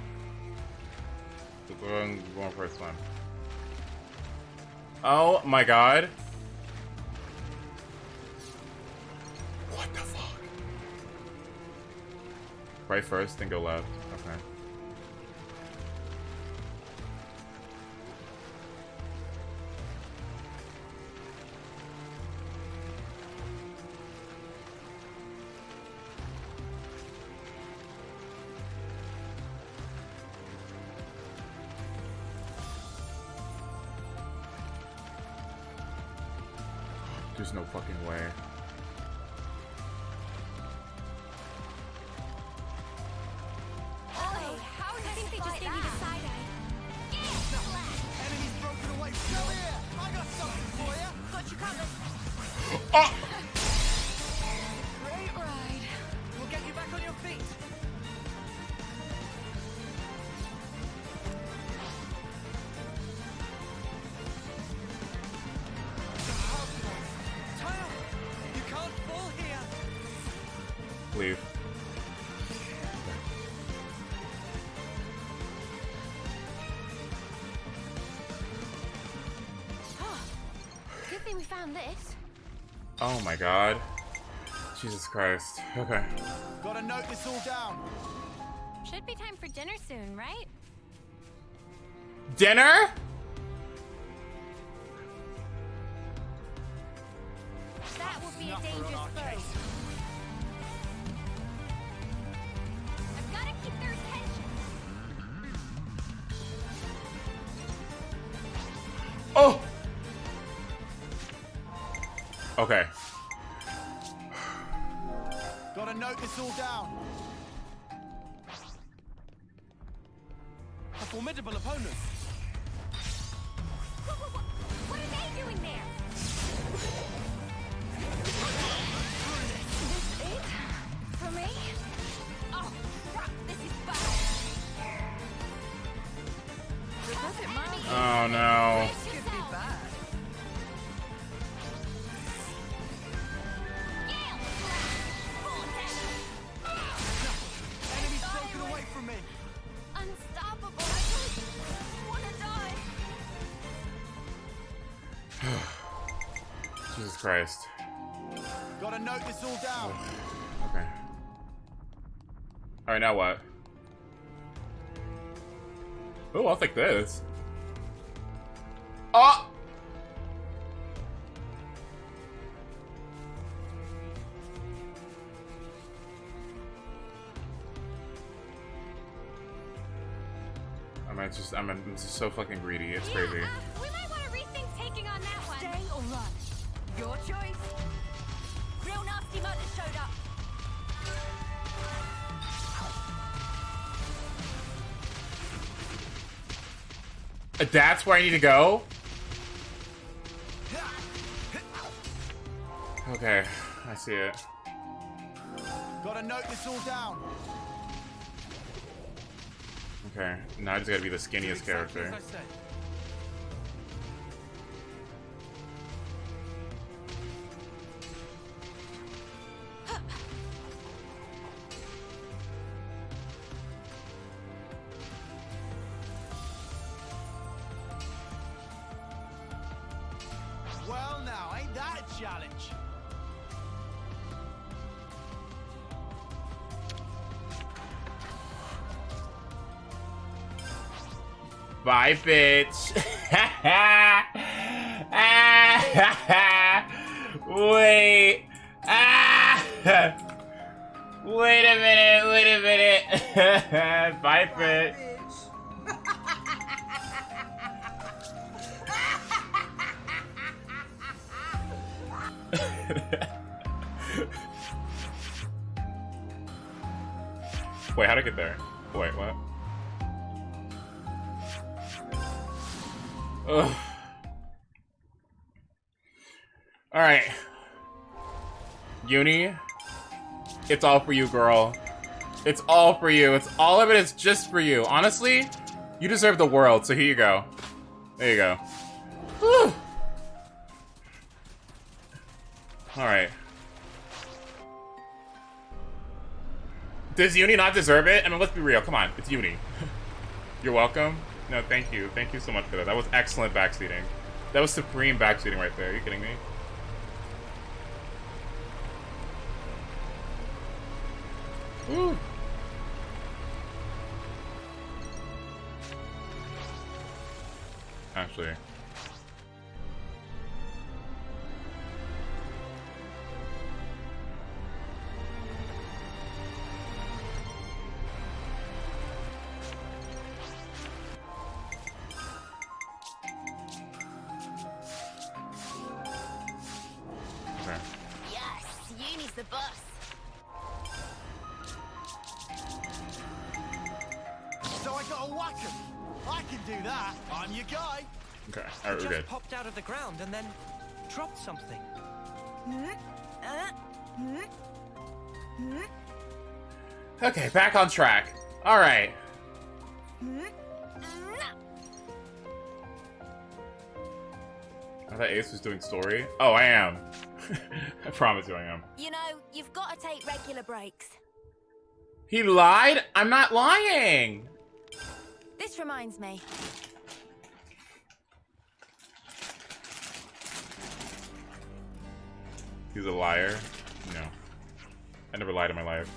We're going for a swim. Oh my god. What the fuck? Right first, then go left. Okay. There's no fucking way. Oh, how is this? They just gave me the side eye. Enemy's broken away. Come here. I got something for you. Got you covered. Oh! Great ride. We'll get you back on your feet. You can't fall here. Leave. Good thing we found this. Oh my god. Jesus Christ. Okay. Gotta note this all down. Should be time for dinner soon, right? Dinner? That would be a dangerous foe. I've gotta keep their attention. Oh! Okay. Gotta note this all down. A formidable opponent. What are they doing there? This it? For me? Oh, crap, this is bad. Oh no. Enemy's broken away from me. Unstoppable. I just wanna die. Jesus Christ. Gotta note this all down. Okay. Alright, now what? Oh, I'll take this. Oh! I'm just so fucking greedy. It's crazy. We might want to rethink taking on that one. Stay or run? Your choice. Real nasty motors showed up. That's where I need to go? Okay, I see it. Gotta note this all down. Okay, now I just gotta be the skinniest character. As I said. a challenge. Bye, bitch. Wait. Wait a minute. Wait a minute. Bye, bitch. Wait, how'd I get there? Wait, what? Ugh. Alright. Uni, it's all for you, girl. It's all for you. It's all of it is just for you. Honestly, you deserve the world, so here you go. There you go. Whew. Alright. Does Uni not deserve it? I mean, let's be real. Come on, it's Uni. You're welcome. No, thank you. Thank you so much for that. That was excellent backseating. That was supreme backseating right there. Are you kidding me? Woo. Actually. Okay. Yes, Uni's the boss. So I got a whack 'em. I can do that. I'm your guy. Okay, alright, we're Just good. popped out of the ground and then dropped something. Okay, back on track. Alright. I thought Ace was doing story. Oh, I am. I promise you I am. You know, you've got to take regular breaks. He lied? I'm not lying! This reminds me. He's a liar? No. I never lied in my life.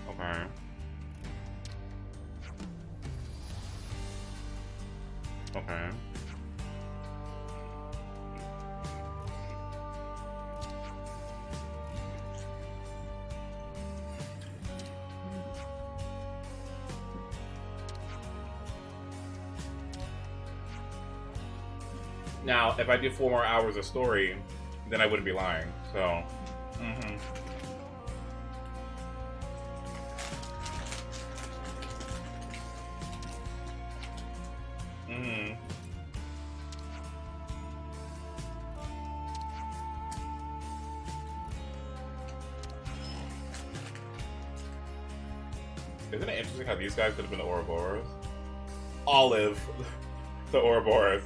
Okay. Okay. Now, if I do 4 more hours of story, then I wouldn't be lying, so... Isn't it interesting how these guys could have been the Ouroboros? Olive, the Ouroboros.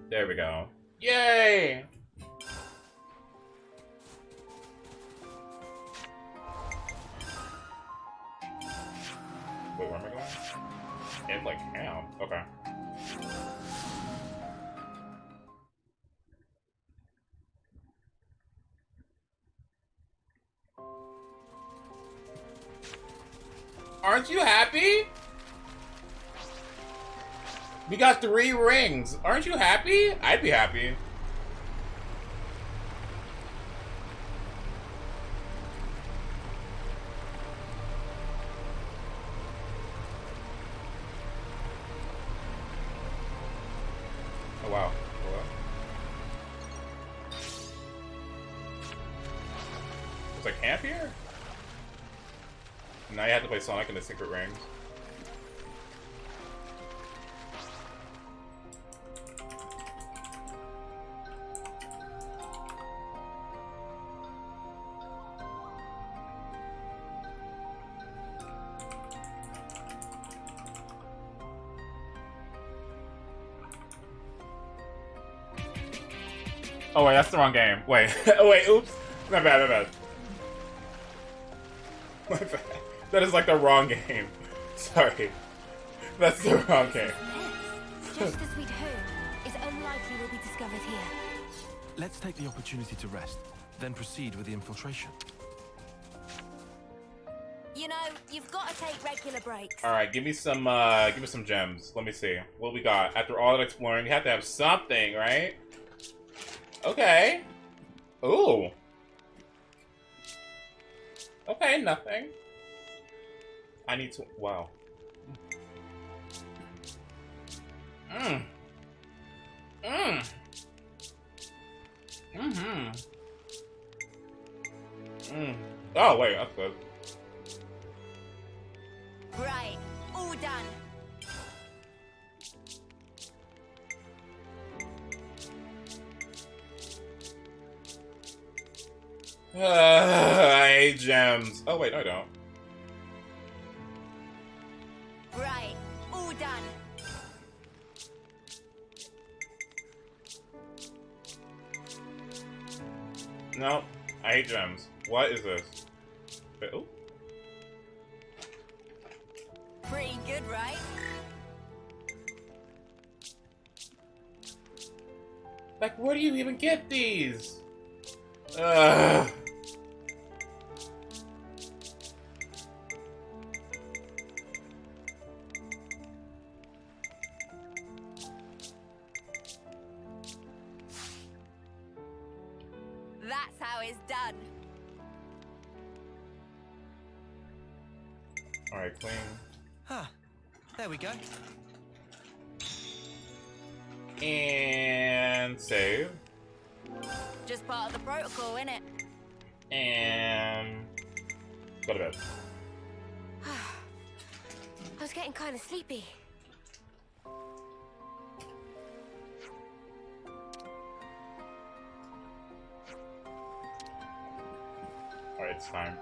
There we go. Yay! Wait, where am I going? In, like, town. Okay. Aren't you happy? We got 3 rings. Aren't you happy? I'd be happy. Oh wow. Hello? Is there camp here? Now you have to play Sonic in the Secret Rings. Oh wait, that's the wrong game. Wait, oh wait, oops. My bad, my bad. My bad. That is like the wrong game. Sorry. That's the wrong game. Just as we'd heard, is unlikely will be discovered here. Let's take the opportunity to rest, then proceed with the infiltration. You know, you've got to take regular breaks. Alright, give me some gems. Let me see. What we got? After all that exploring, you have to have something, right? Okay. Ooh. Okay, nothing. I need to... Wow. Mmm. Mmm. Mm-hmm. Mm. Oh, wait, that's good. Right, all done. I hate gems. Oh, wait, no, I don't. Right, all done. No, I hate gems. What is this? Wait, oh. Pretty good, right? Like, where do you even get these? Ugh. That's how it's done. Alright, clean. Huh. There we go. And save. Just part of the protocol, innit? And go to bed. I was getting kind of sleepy. Alright, it's time.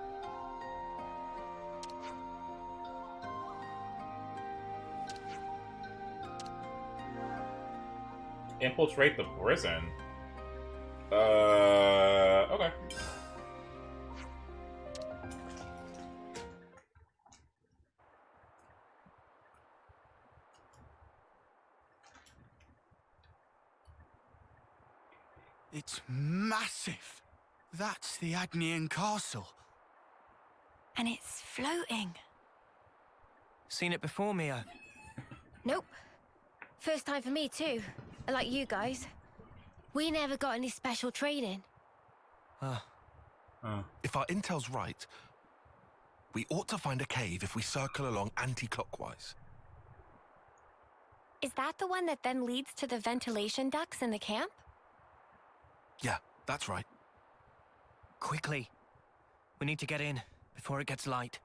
Infiltrate the prison. Okay. It's massive. That's the Agnian castle. And it's floating. Seen it before, Mia? Nope. First time for me too. Like you guys. We never got any special training. If our intel's right, we ought to find a cave if we circle along anti-clockwise. Is that the one that then leads to the ventilation ducts in the camp? Yeah, that's right. Quickly. We need to get in before it gets light.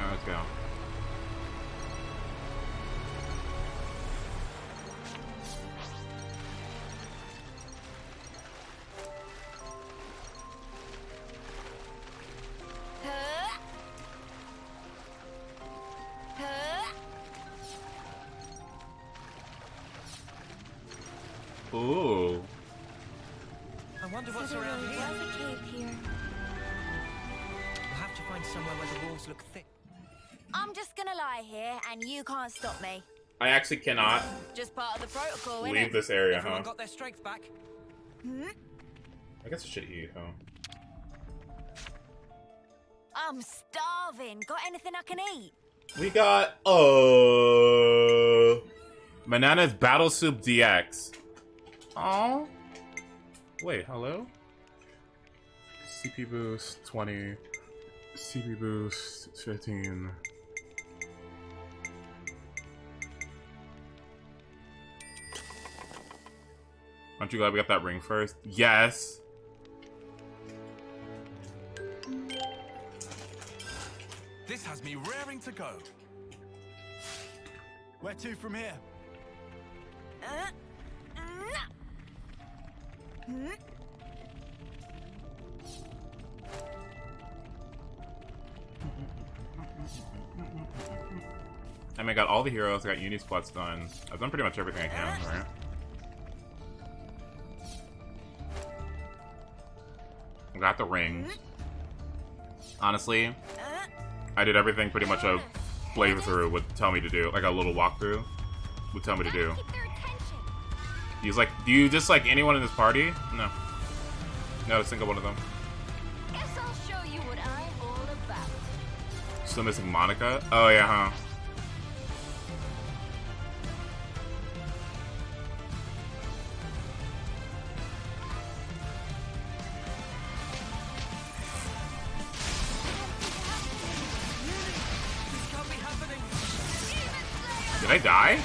Let's go. Ooh. I wonder what's So there around really here. was a cave here. We'll have to find somewhere where the walls look thick. I'm just gonna lie here, and you can't stop me. I actually cannot Just part of the protocol, innit? leave this area, Everyone huh? got their strength back? I guess I should eat, huh? I'm starving. Got anything I can eat? We got Banana's Battle Soup DX. Oh. Wait, hello? CP boost 20. CP boost 15. Aren't you glad we got that ring first? Yes. This has me raring to go. Where to from here? I mean, I got all the heroes, I got uni squats done. I've done pretty much everything I can, right? I got the ring. Honestly, I did everything pretty much a playthrough would tell me to do. Like a little walkthrough would tell me to do. He's like, do you dislike anyone in this party? No. Not a single one of them. Guess I'll show you what I'm all about. Still missing Monica? Oh yeah, huh? Did I die?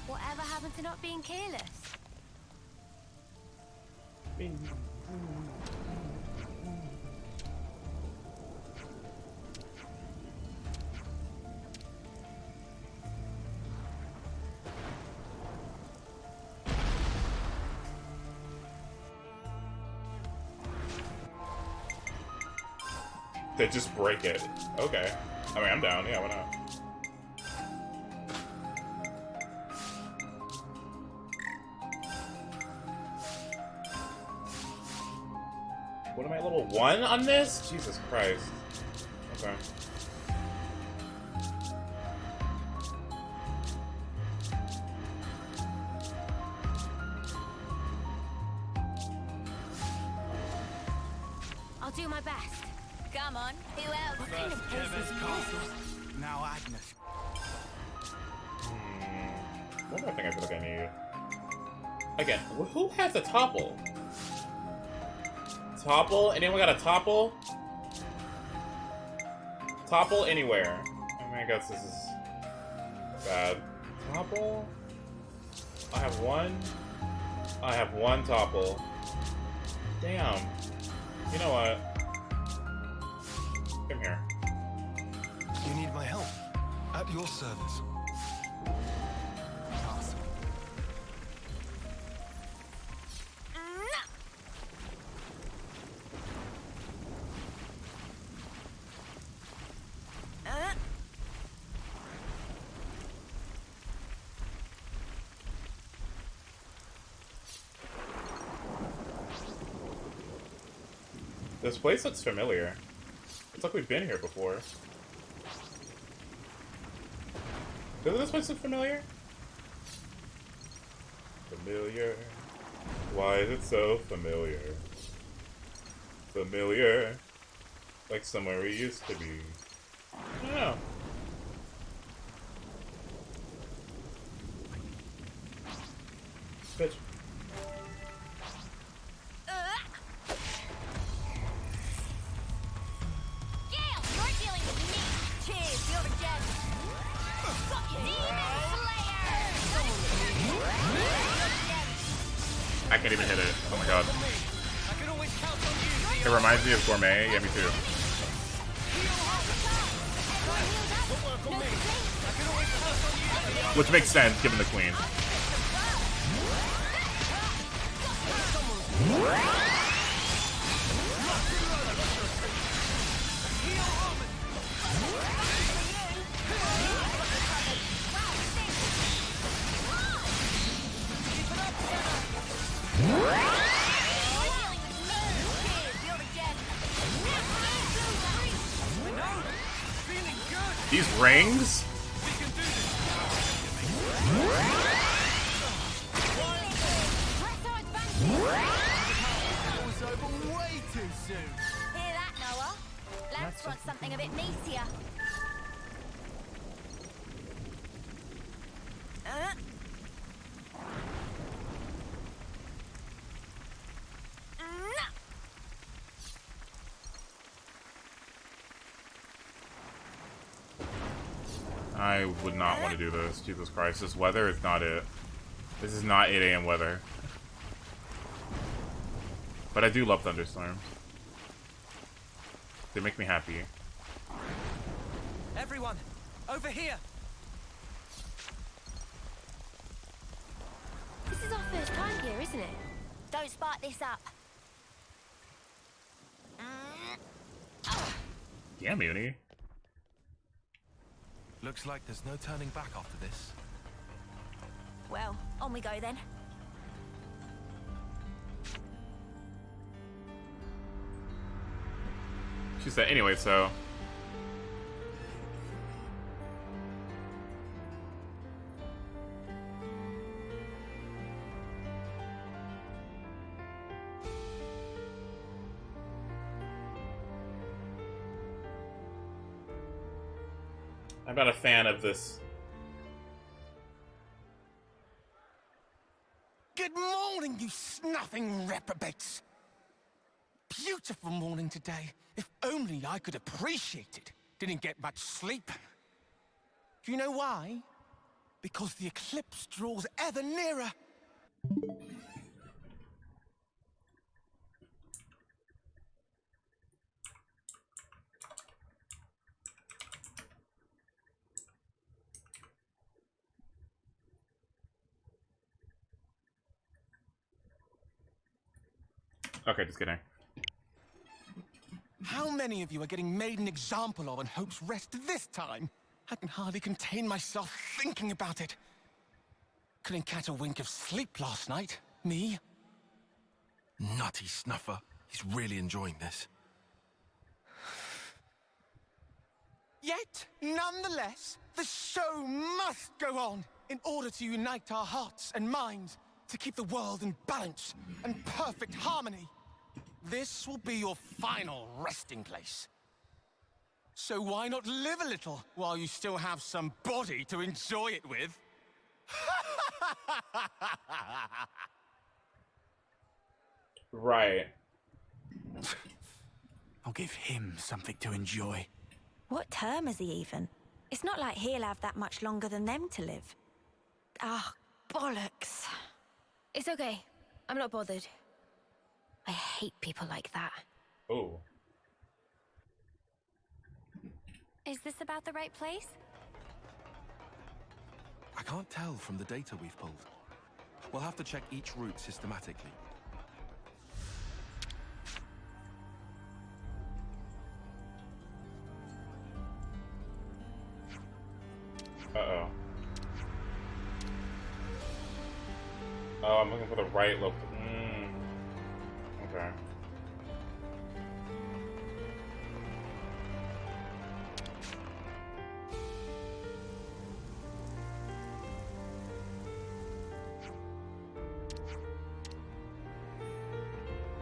Whatever happened to not being careless? They just break it. Okay. I mean, I'm down. Yeah, why not? What am I, level 1 on this? Jesus Christ. Okay. I'll do my best. Come on, who else? What kind of place is this? Now Agnes. What do I think I feel like I need? Again, who has a topple? Topple? Anyone got a topple? Topple anywhere. I mean, I guess this is bad. Topple? I have one. I have one topple. Damn. You know what? Come here. You need my help. At your service. This place looks familiar. It's like we've been here before. Doesn't this place look familiar? Familiar. Why is it so familiar? Familiar. Like somewhere we used to be. I don't know. Bitch. I can't even hit it. Oh my god. It reminds me of Gourmet. Yeah, me too. Which makes sense, given the queen. These rings? was over way too soon. Hear that, Noah? Lance wants something a bit meatier. I would not want to do this. Jesus Christ, this weather is not it. This is not 8 a.m. weather. But I do love thunderstorms. They make me happy. Everyone, over here! This is our first time here, isn't it? Don't spark this up. Damn, Uni. Looks like there's no turning back after this. Well, on we go then. She said, anyway, so. I'm not a fan of this. Good morning, you snuffing reprobates. Beautiful morning today. If only I could appreciate it. Didn't get much sleep. Do you know why? Because the eclipse draws ever nearer. Okay, just kidding. How many of you are getting made an example of on Hope's Rest this time? I can hardly contain myself thinking about it. Couldn't catch a wink of sleep last night. Me? Nutty snuffer. He's really enjoying this. Yet, nonetheless, the show must go on in order to unite our hearts and minds to keep the world in balance and perfect harmony. This will be your final resting place. So why not live a little while you still have some body to enjoy it with? Right. I'll give him something to enjoy. What term is he even? It's not like he'll have that much longer than them to live. Ah, bollocks. It's okay. I'm not bothered. I hate people like that. Oh. Is this about the right place? I can't tell from the data we've pulled. We'll have to check each route systematically. Uh-oh. Oh, I'm looking for the right look. Okay.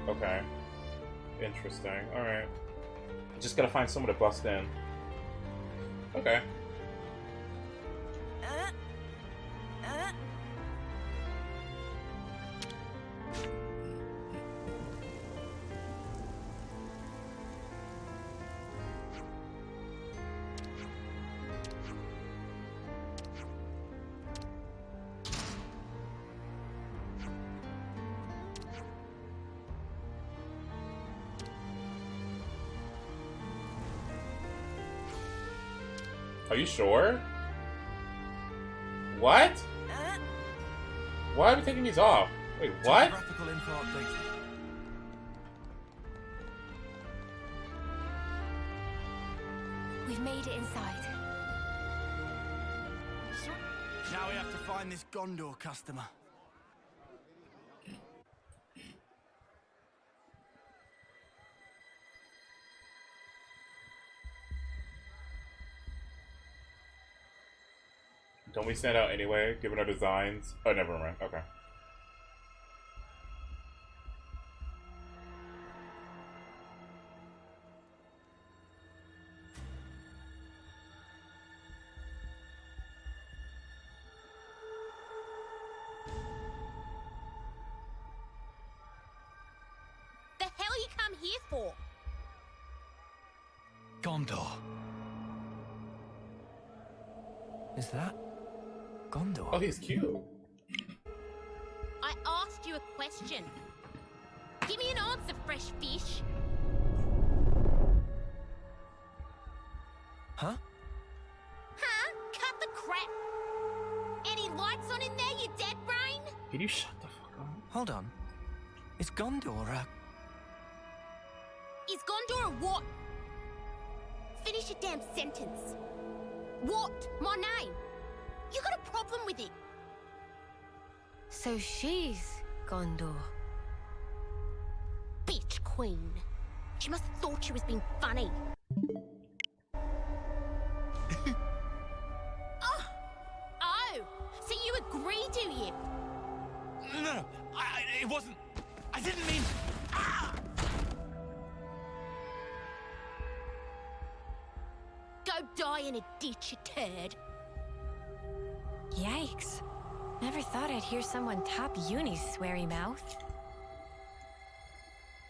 Okay. Interesting. Alright. Just gotta find someone to bust in. Okay. Are you sure? What? Why are we taking these off? Wait, what? Geographical info updated. We've made it inside. Now we have to find this Gondor customer. Don't we stand out anyway, given our designs? Oh, never mind. Okay. The hell you come here for? Gondor. Is that Gondor? Oh, he's cute. I asked you a question. Give me an answer, fresh fish. Huh? Huh? Cut the crap. Any lights on in there, you dead brain? Can you shut the fuck up? Hold on. Is Gondor Is Gondor a what? Finish your damn sentence. What? My name? You got a problem with it? So she's Gondor. Bitch queen. She must have thought she was being funny. Oh, so you agree, do you? No, it wasn't. I didn't mean. Go die in a ditch, you turd. Yikes. Never thought I'd hear someone top Uni's sweary mouth.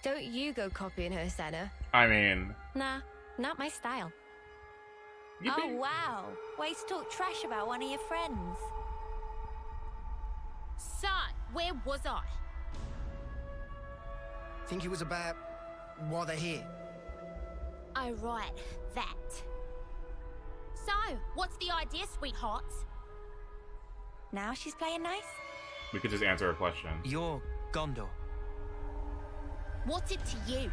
Don't you go copying her, Senna. I mean... Nah, not my style. Oh, wow. Ways to talk trash about one of your friends. So, where was I? Think it was about why they're here. Oh, right. That. So, what's the idea, sweethearts? Now she's playing nice? We could just answer her question. You're Gondor. What's it to you?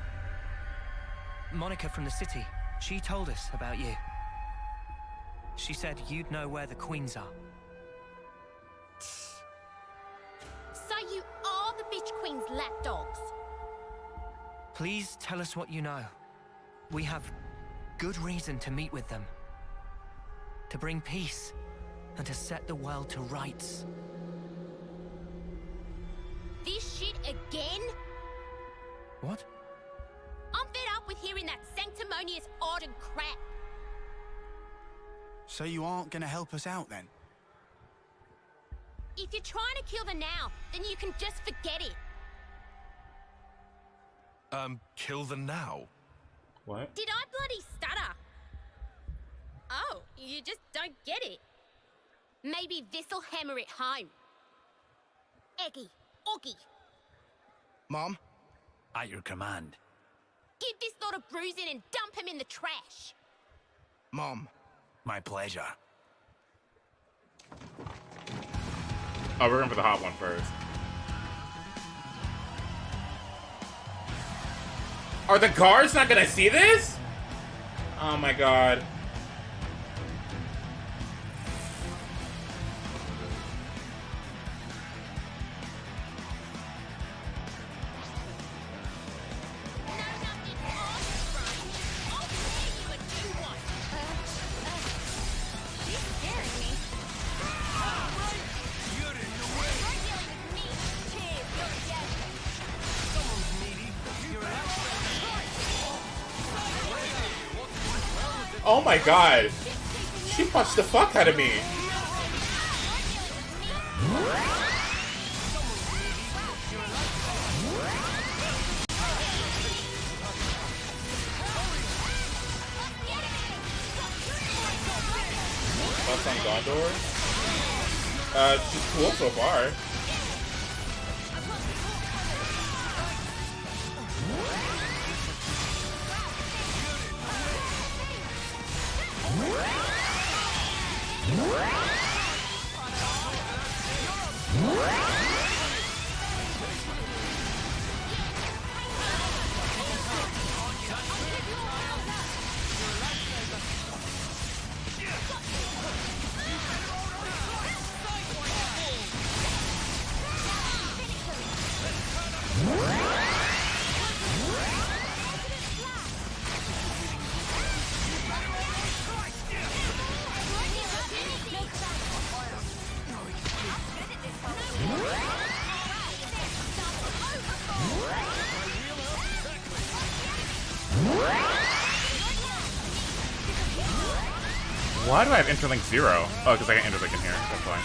Monica from the city. She told us about you. She said you'd know where the queens are. So you are the bitch queen's lapdogs? Please tell us what you know. We have good reason to meet with them. To bring peace and to set the world to rights. This shit again? What? I'm fed up with hearing that sanctimonious odd and crap. So you aren't gonna help us out then? If you're trying to kill the now, then you can just forget it. Kill the now? What? Did I bloody stutter? Oh, you just don't get it. Maybe this'll hammer it home. Eggy, Oggy. Mom? At your command. Give this lot a bruising and dump him in the trash. Mom. My pleasure. Oh, we're going for the hot one first. Are the guards not gonna see this? Oh my god. Oh my god! She punched the fuck out of me! Thoughts on Gondor? She's cool so far. Why do I have Interlink 0? Oh, because I got Interlink in here. That's fine.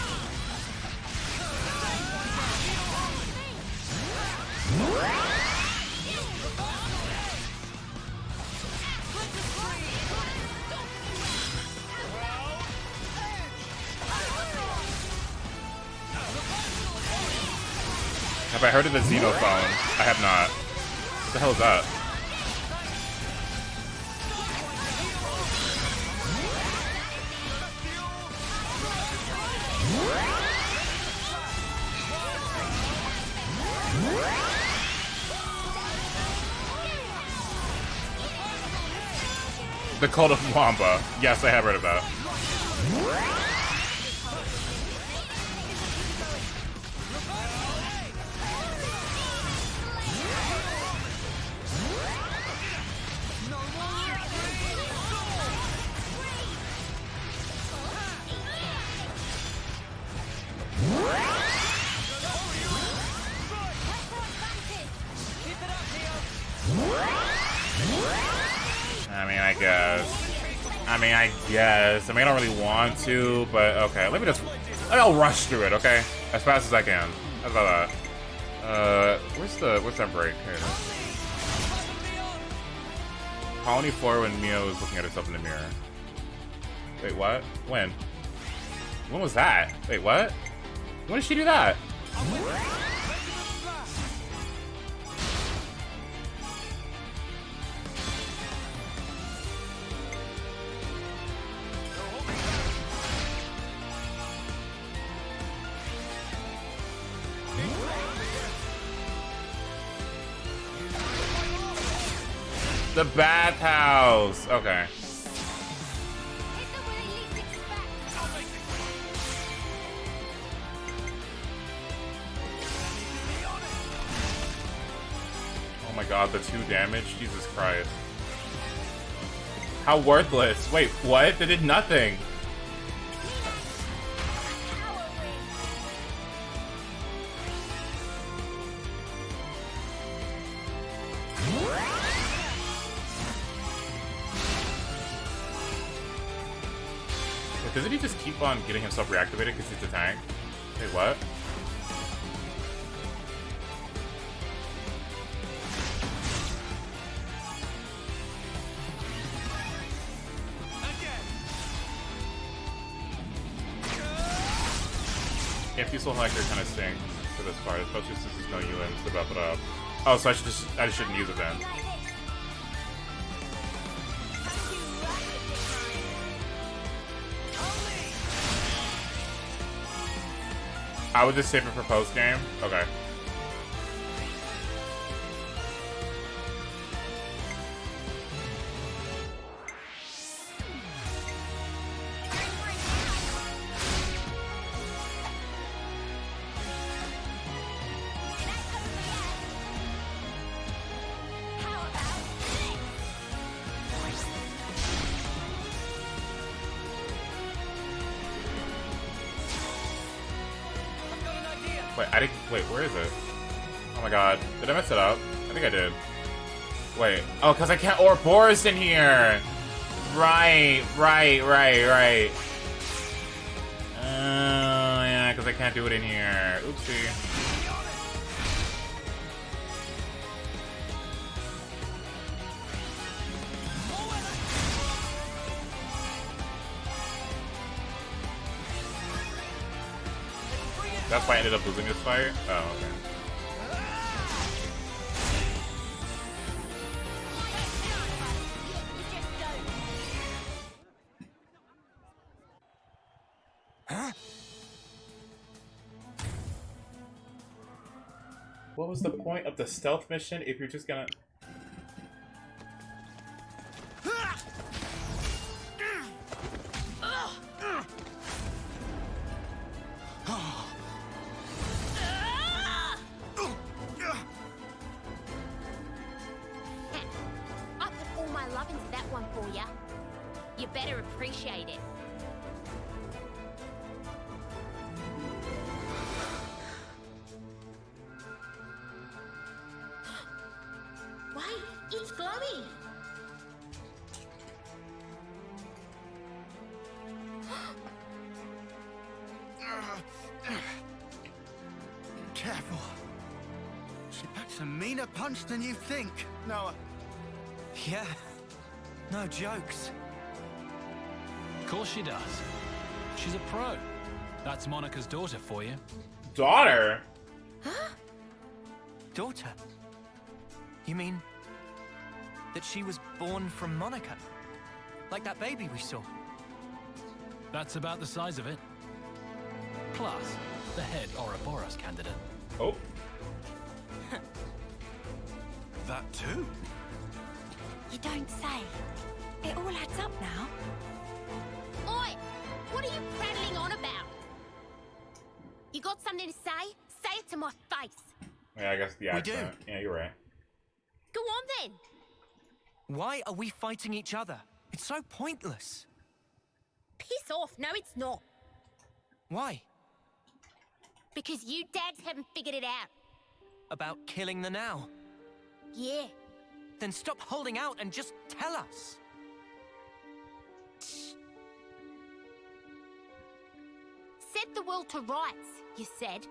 Have I heard of the Xenophone? I have not. What the hell is that? The Cult of Wamba. Yes, I have heard of that. I mean, I don't really want to, but okay. I'll rush through it, okay? As fast as I can. How about that? Where's that break? Here it is. Colony 4 when Mio is looking at herself in the mirror. Wait, what? When? When was that? Wait, what? When did she do that? The bathhouse. Okay. Oh my god, the 2 damage? Jesus Christ. How worthless. Wait, what? They did nothing. Doesn't he just keep on getting himself reactivated because he's a tank? Wait, what? Yeah, Peaceful Hacker kind of stinks for this part, especially since there's no UMs to buff it up. Oh, so I just shouldn't use it then. I would just save it for post game. Okay. Wait, where is it? Oh my god. Did I mess it up? I think I did. Wait. Oh, because I can't Ouroboros in here! Right. Oh, yeah, because I can't do it in here. Oopsie. That's why I ended up losing this fight? Oh, okay. Huh? What was the point of the stealth mission if you're just gonna... It's glowing. Careful. She packs a meaner punch than you think, Noah. Yeah. No jokes. Of course she does. She's a pro. That's Monica's daughter for you. Daughter? Daughter? You mean that she was born from Monica? Like that baby we saw? That's about the size of it. Plus, the head Ouroboros candidate. Oh. That too? You don't say. It all adds up now. Oi! What are you prattling on about? You got something to say? Say it to my face. Yeah, I guess the accent. Yeah, you're right. Go on then. Why are we fighting each other? It's so pointless. Piss off. No, it's not. Why? Because you dads haven't figured it out. About killing the Now? Yeah. Then stop holding out and just tell us. Set the world to rights, you said.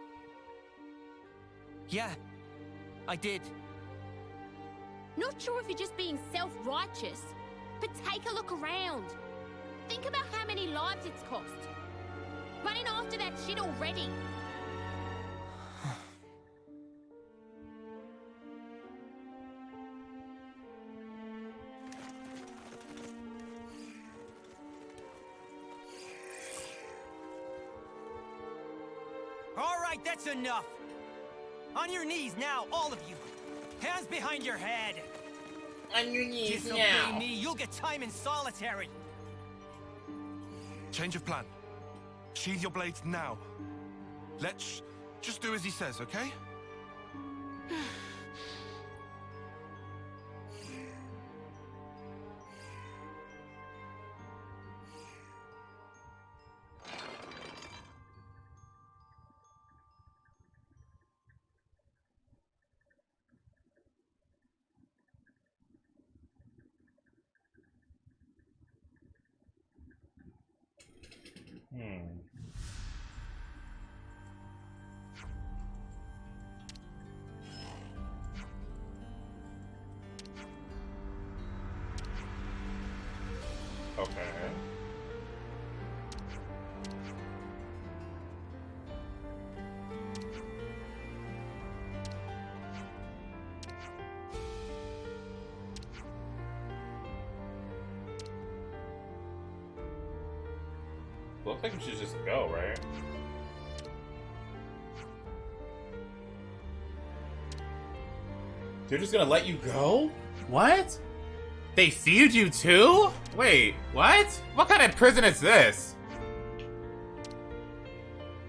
Yeah, I did. Not sure if you're just being self-righteous, but take a look around. Think about how many lives it's cost. Running after that shit already. All right, that's enough. On your knees now, all of you. Hands behind your head. On your knees Disobey now. me, you'll get time in solitary. Change of plan. Sheathe your blades now. Let's just do as he says, okay? Okay. Looks like we should just go, right? They're just gonna let you go? What? They feud you too? Wait, what? What kind of prison is this?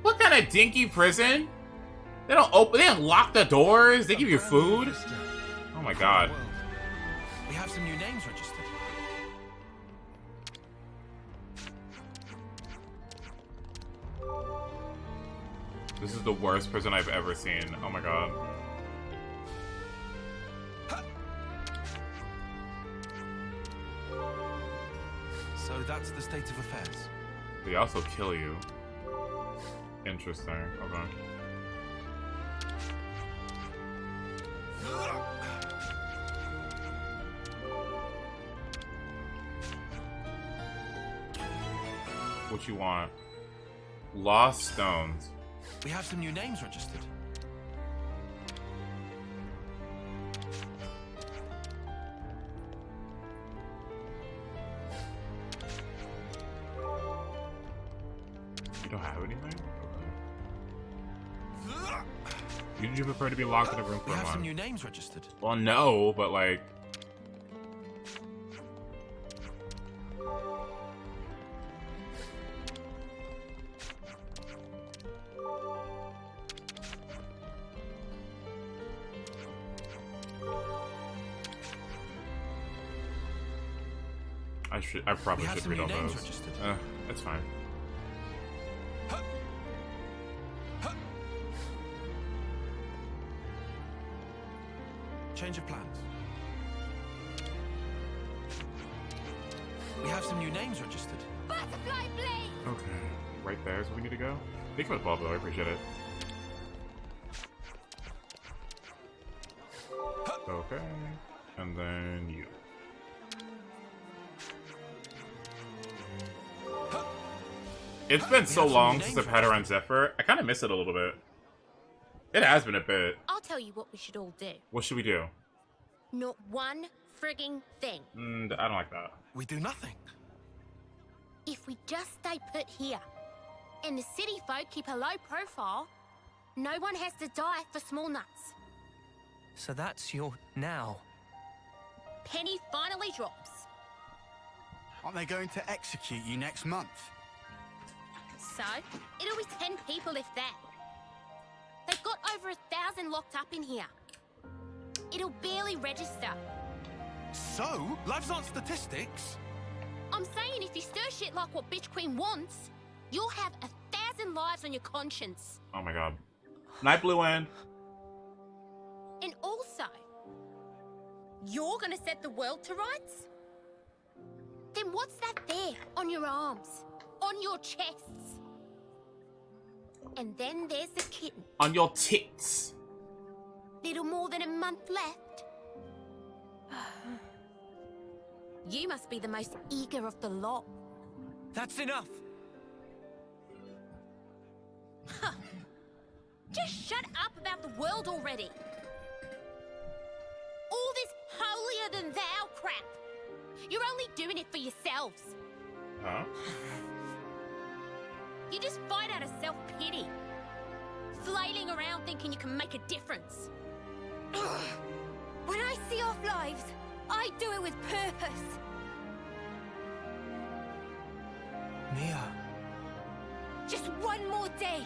What kind of dinky prison? They don't lock the doors, they give you food? Oh my god. We have some new names registered. This is the worst prison I've ever seen. Oh my god. So that's the state of affairs. They also kill you. Interesting. Okay. What you want? Lost stones. We have some new names registered. You don't have anything? Okay. You'd you prefer to be locked in a room for We a have month? some new names registered. Well, no, but like... I probably should read all those. That's fine. Change of plans. We have some new names registered. Butterfly blade! Okay, right there is where we need to go. Thanks for the follow, though. I appreciate it. Okay, and then you. It's been so long since I've had her on Zephyr. I kind of miss it a little bit. It has been a bit. I'll tell you what we should all do. What should we do? Not one frigging thing. I don't like that. We do nothing. If we just stay put here, and the city folk keep a low profile, no one has to die for small nuts. So that's your now. Penny finally drops. Aren't they going to execute you next month? So, it'll be 10 people if that. They've got over 1,000 locked up in here. It'll barely register. So? Lives aren't statistics? I'm saying if you stir shit like what Bitch Queen wants, you'll have 1,000 lives on your conscience. Oh my god. Night Blue End. And also, you're gonna set the world to rights? Then what's that there on your arms? On your chests? And then there's the kitten. On your tits. Little more than a month left. You must be the most eager of the lot. That's enough. Huh. Just shut up about the world already. All this holier than thou crap. You're only doing it for yourselves. Huh? You just fight out of self-pity. Flailing around thinking you can make a difference. When I see off lives, I do it with purpose. Mia. Just one more day,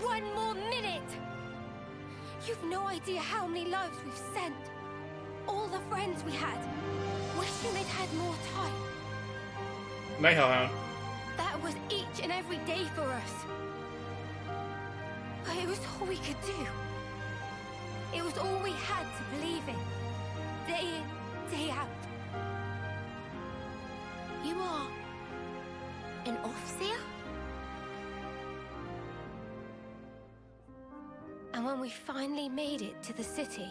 one more minute. You've no idea how many lives we've sent. All the friends we had. Wishing they'd had more time. Night Hellhound. That was each and every day for us. But it was all we could do. It was all we had to believe in. Day in, day out. You are an Offseer? And when we finally made it to the city,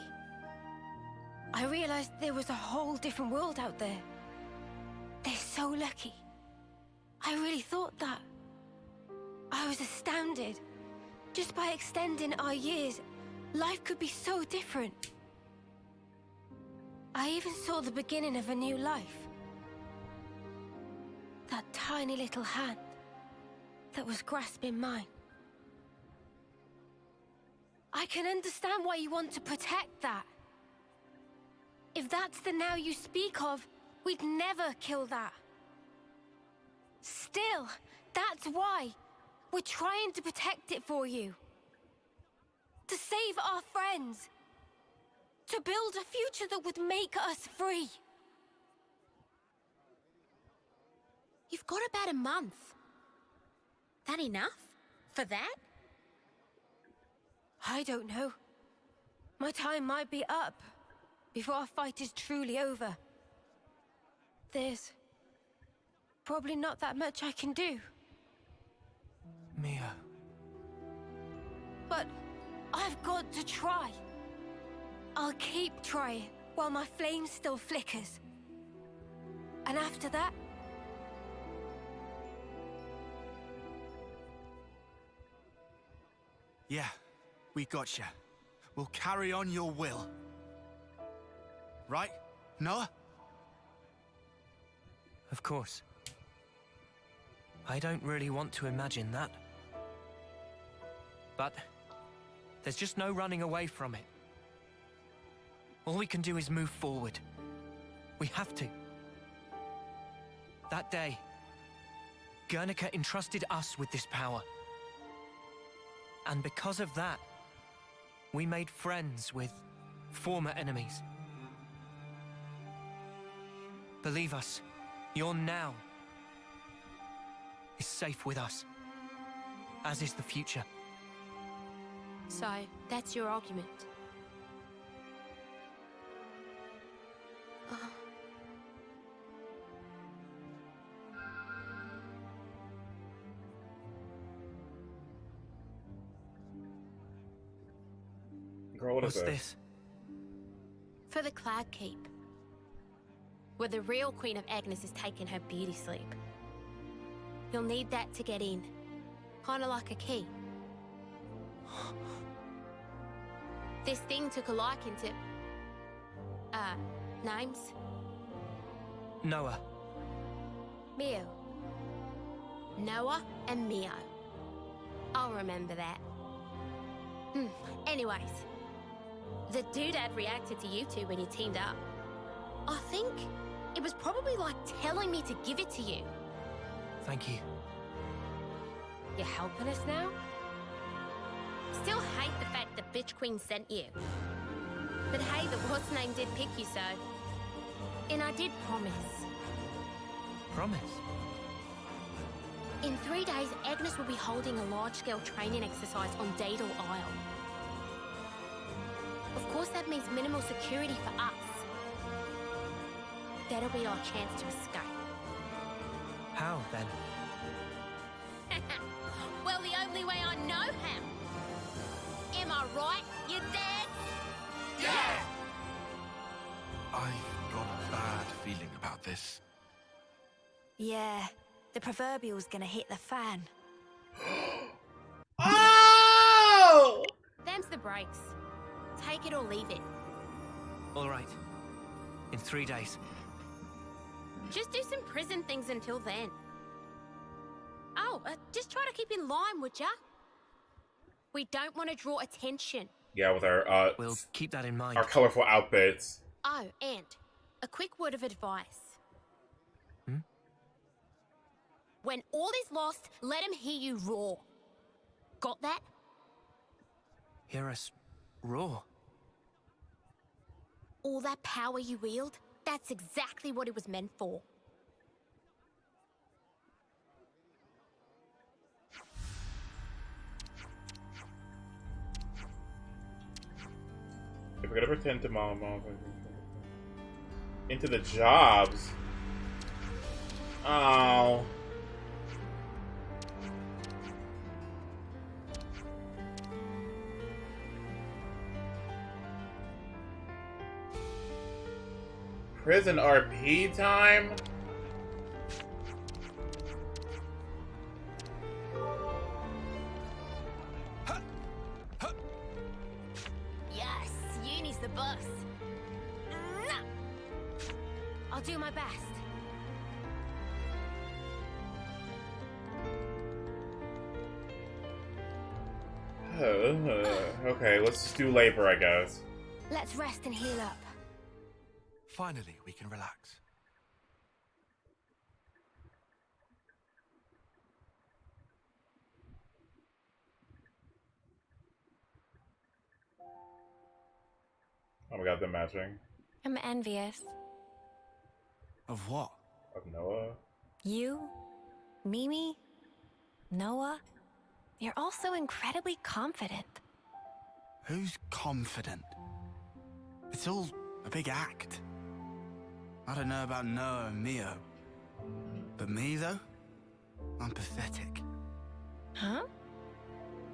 I realized there was a whole different world out there. They're so lucky. I really thought that. I was astounded. Just by extending our years, life could be so different. I even saw the beginning of a new life. That tiny little hand that was grasping mine. I can understand why you want to protect that. If that's the now you speak of, we'd never kill that. Still, that's why we're trying to protect it for you. To save our friends. To build a future that would make us free. You've got about a month. That enough? For that? I don't know. My time might be up before our fight is truly over. There's probably not that much I can do. Mia. But I've got to try. I'll keep trying while my flame still flickers. And after that, Yeah, we got you. We'll carry on your will. Right, Noah? Of course. I don't really want to imagine that. But there's just no running away from it. All we can do is move forward. We have to. That day, Guernica entrusted us with this power. And because of that, we made friends with former enemies. Believe us, your now is safe with us, as is the future. So, that's your argument. Girl, what is What's this? this? For the Cloud Keep, where the real Queen of Agnes is taking her beauty sleep. You'll need that to get in. Kinda like a key. This thing took a liking to... names? Noah. Mio. Noah and Mio. I'll remember that. Anyways, the doodad reacted to you two when you teamed up. I think it was probably like telling me to give it to you. Thank you. You're helping us now? Still hate the fact that Bitch Queen sent you. But hey, the what's name did pick you, so... And I did promise. Promise? In 3 days, Agnes will be holding a large-scale training exercise on Daedal Isle. Of course, that means minimal security for us. That'll be our chance to escape. How, then? Well, the only way I know how. Am I right, you dad? Yeah! I've got a bad feeling about this. Yeah, the proverbial's gonna hit the fan. Oh! Them's the breaks. Take it or leave it. All right. In 3 days. Just do some prison things until then. Oh, just try to keep in line, would ya? We don't want to draw attention. Yeah, with our we'll keep that in mind. Our colorful outfits. Oh, and a quick word of advice. When all is lost, let him hear you roar. Got that? Hear us roar? All that power you wield, that's exactly what it was meant for. If we're gonna pretend to mom into the jobs. Oh. Prison RP time? Yes, Uni's the boss. I'll do my best. Okay, let's just do labor, I guess. Let's rest and heal up. Finally, we can relax. Oh my god, they're matching. I'm envious. Of what? Of Noah? You, Mimi, Noah, you're all so incredibly confident. Who's confident? It's all a big act. I don't know about Noah and Mio. But me, though? I'm pathetic. Huh?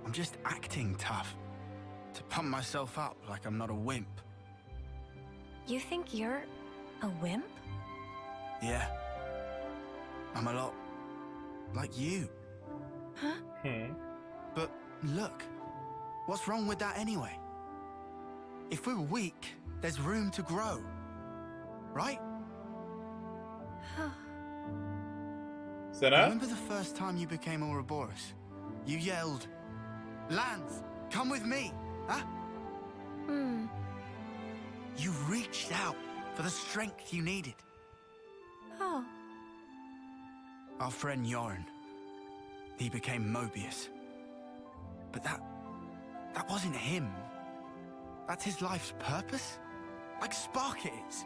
I'm just acting tough. To pump myself up like I'm not a wimp. You think you're a wimp? Yeah. I'm a lot like you. Huh? But look, what's wrong with that anyway? If we're weak, there's room to grow. Right? Senna? Remember the first time you became Ouroboros? You yelled, "Lance, come with me!" Huh? You reached out for the strength you needed. Oh. Our friend Yoren, he became Mobius. But that wasn't him. That's his life's purpose? Like Spark it is.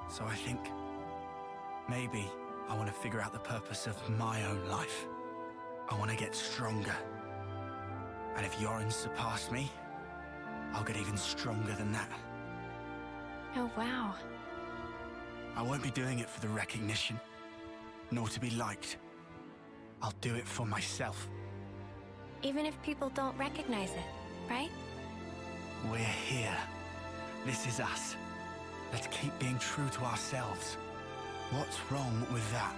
So I think maybe I want to figure out the purpose of my own life. I want to get stronger. And if Yoren surpassed me, I'll get even stronger than that. Oh, wow. I won't be doing it for the recognition, nor to be liked. I'll do it for myself. Even if people don't recognize it, right? We're here. This is us. Let's keep being true to ourselves. What's wrong with that?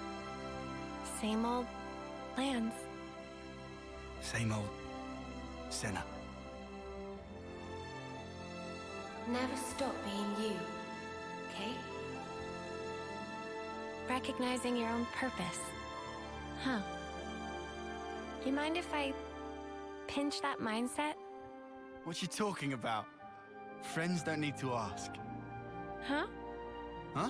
Same old plans. Same old Senna. Never stop being you, okay? Recognizing your own purpose. Huh. You mind if I pinch that mindset? What you talking about? Friends don't need to ask. Huh? Huh?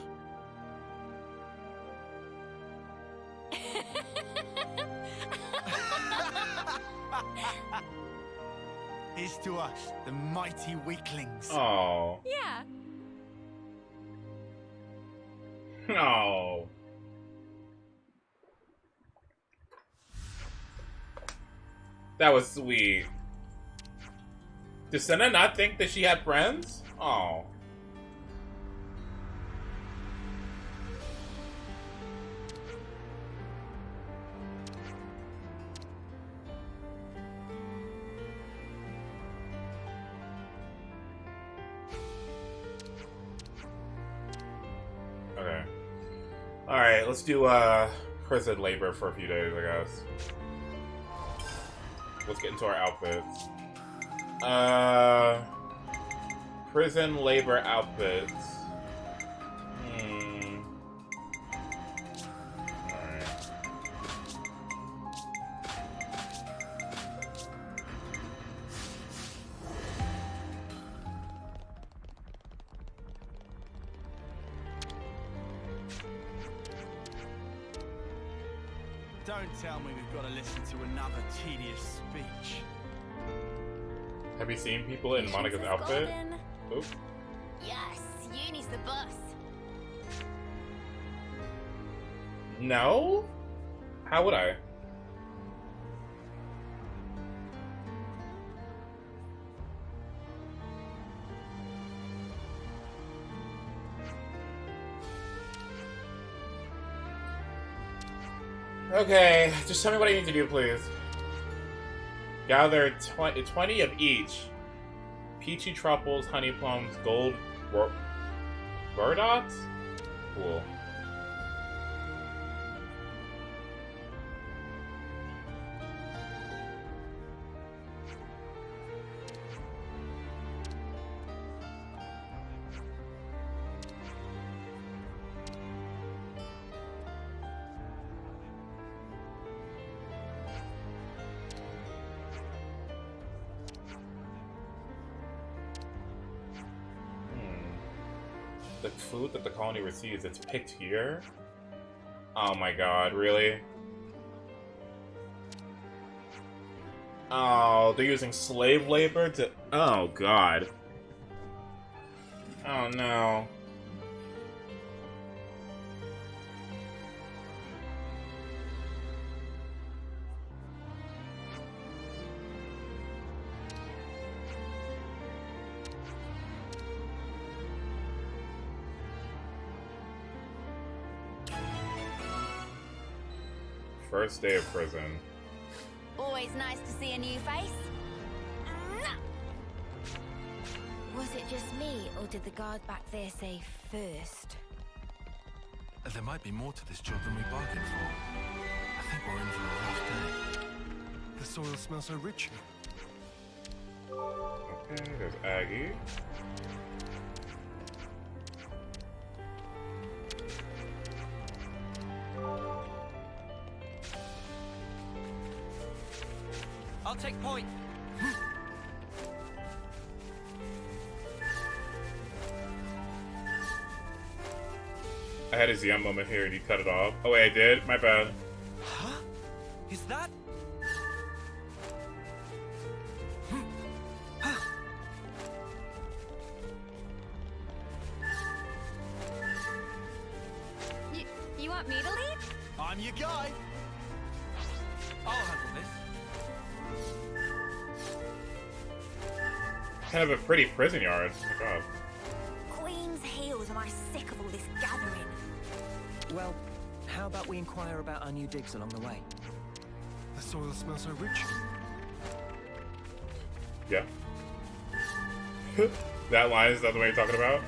Here's to us, the mighty weaklings. Oh. Yeah. Oh. That was sweet. Does Senna not think that she had friends? Oh. Okay. Alright, let's do prison labor for a few days, I guess. Let's get into our outfits. Prison labor outfits. Alright. Don't tell me we've got to listen to another tedious speech. Have you seen people in Monica's outfit? Oop. Yes, Uni's the boss. No? How would I? Okay, just tell me what I need to do, please. Gather 20 of each. Peachy truffles, honey plums, gold burdots? Cool. The food that the colony receives, it's picked here? Oh my god, really? Oh, they're using slave labor to... Oh god. Oh no. First day of prison. Always nice to see a new face. Was it just me, or did the guard back there say first? There might be more to this job than we bargained for. I think we're in for a rough day. The soil smells so rich. Okay, there's Aggie. I'll take point. I had a ZM moment here and you cut it off. Oh wait, I did? My bad. Huh? Is that... You want me to lead? I'm your guy. I'll handle this. Kind of a pretty prison yard. Oh my god. Queen's heels, am I sick of all this gathering? Well, how about we inquire about our new digs along the way? The soil smells so rich. Yeah. That line is not the way you're talking about?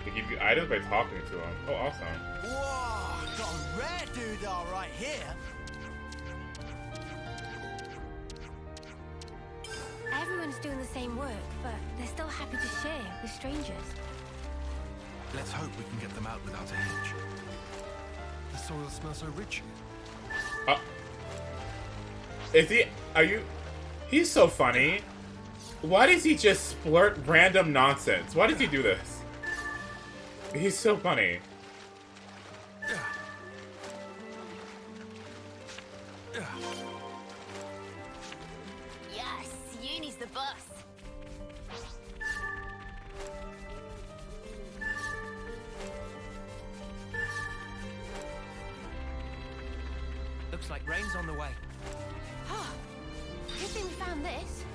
They give you items by talking to them. Oh, awesome. Whoa, got a rare doodah right here. Everyone's doing the same work, but they're still happy to share with strangers. Let's hope we can get them out without a hitch. The soil smells so rich. Is he? Are you? He's so funny. Why does he just splurt random nonsense? Why does he do this? He's so funny. Yes, Uni's the boss. Looks like rain's on the way. Good thing we found this.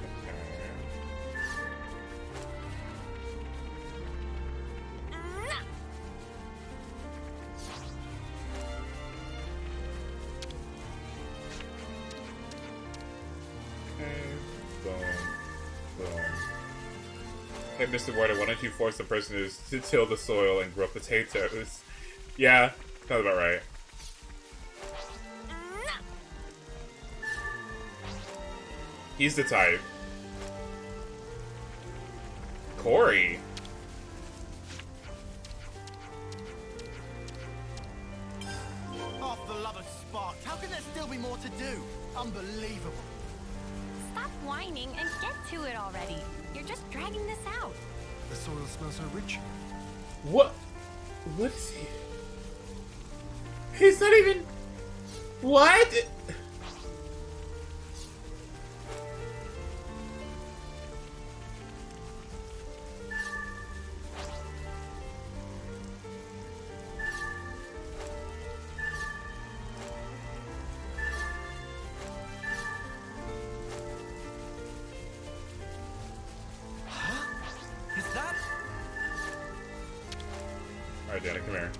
Hey, Mr. Warder, why don't you force the person to till the soil and grow potatoes? Yeah, sounds about right. He's the type. Corey. Half the love has sparked. How can there still be more to do? Unbelievable. Stop whining and get to it already. You're just dragging this out. The soil smells so rich. What? What is he? He's not even... What? Is that? Alright, Danny, come here.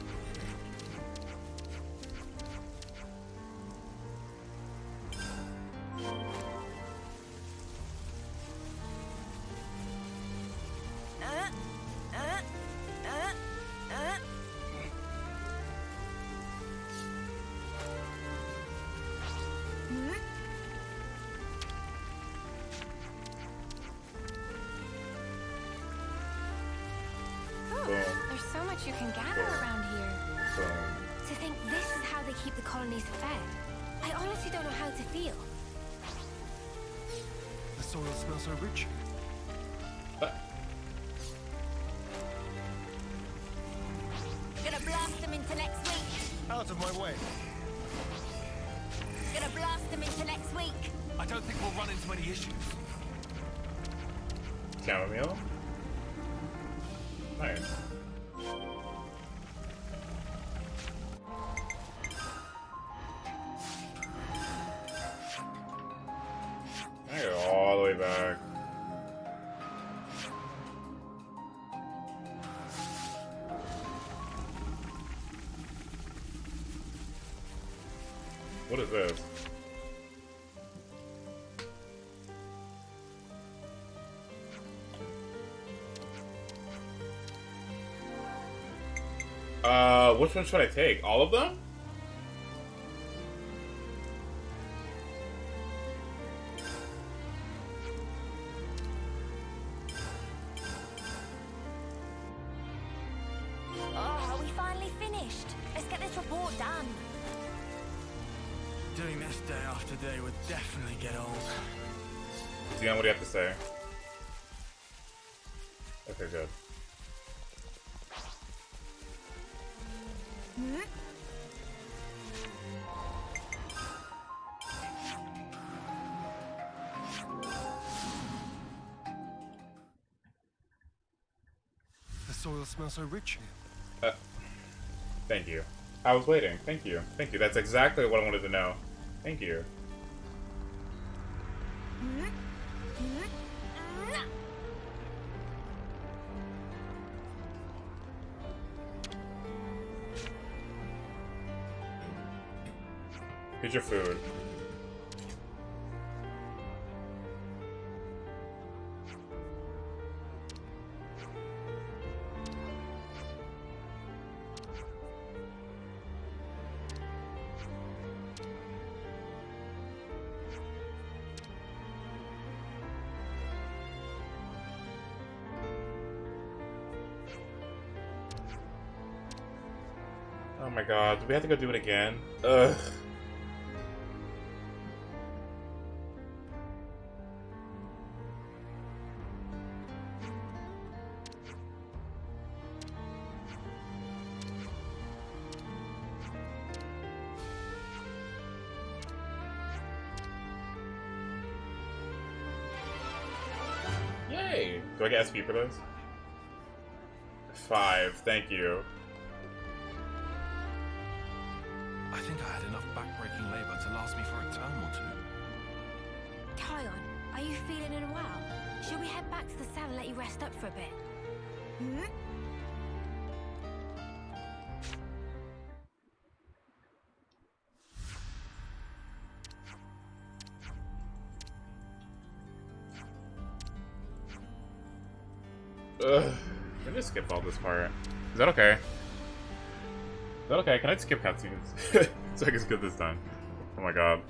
There's so much you can gather around here. To think this is how they keep the colonies fed. I honestly don't know how to feel. The soil smells so rich. Gonna blast them into next week. Out of my way. Gonna blast them into next week. I don't think we'll run into any issues. Chamomile? Nice. I go all the way back. What is this? Which one should I take? All of them? Oh, are we finally finished? Let's get this report done. Doing this day after day would definitely get old. Dion, what do you have to say? Okay, good. The soil smells so rich here. Thank you. I was waiting. Thank you. Thank you. That's exactly what I wanted to know. Thank you. Here's your food. Oh my god, do we have to go do it again? Ugh. Yay! Do I get SP for this? 5, thank you. I think I had enough backbreaking labor to last me for a term or two. Kion, are you feeling unwell? Should we head back to the cell and let you rest up for a bit? Hmm? Ugh. Let me just skip all this part. Is that okay? Is that okay? Can I skip cutscenes? So I can skip this time. Oh my god.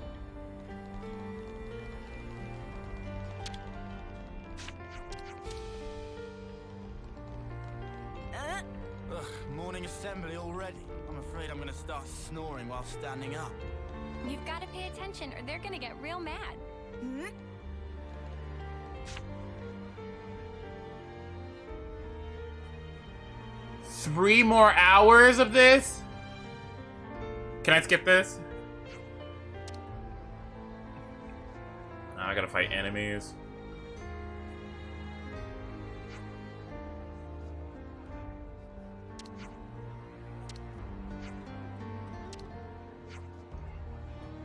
Ugh, morning assembly already. I'm afraid I'm gonna start snoring while standing up. You've got to pay attention or they're gonna get real mad. Hmm? 3 more hours of this? Can I skip this? I gotta fight enemies.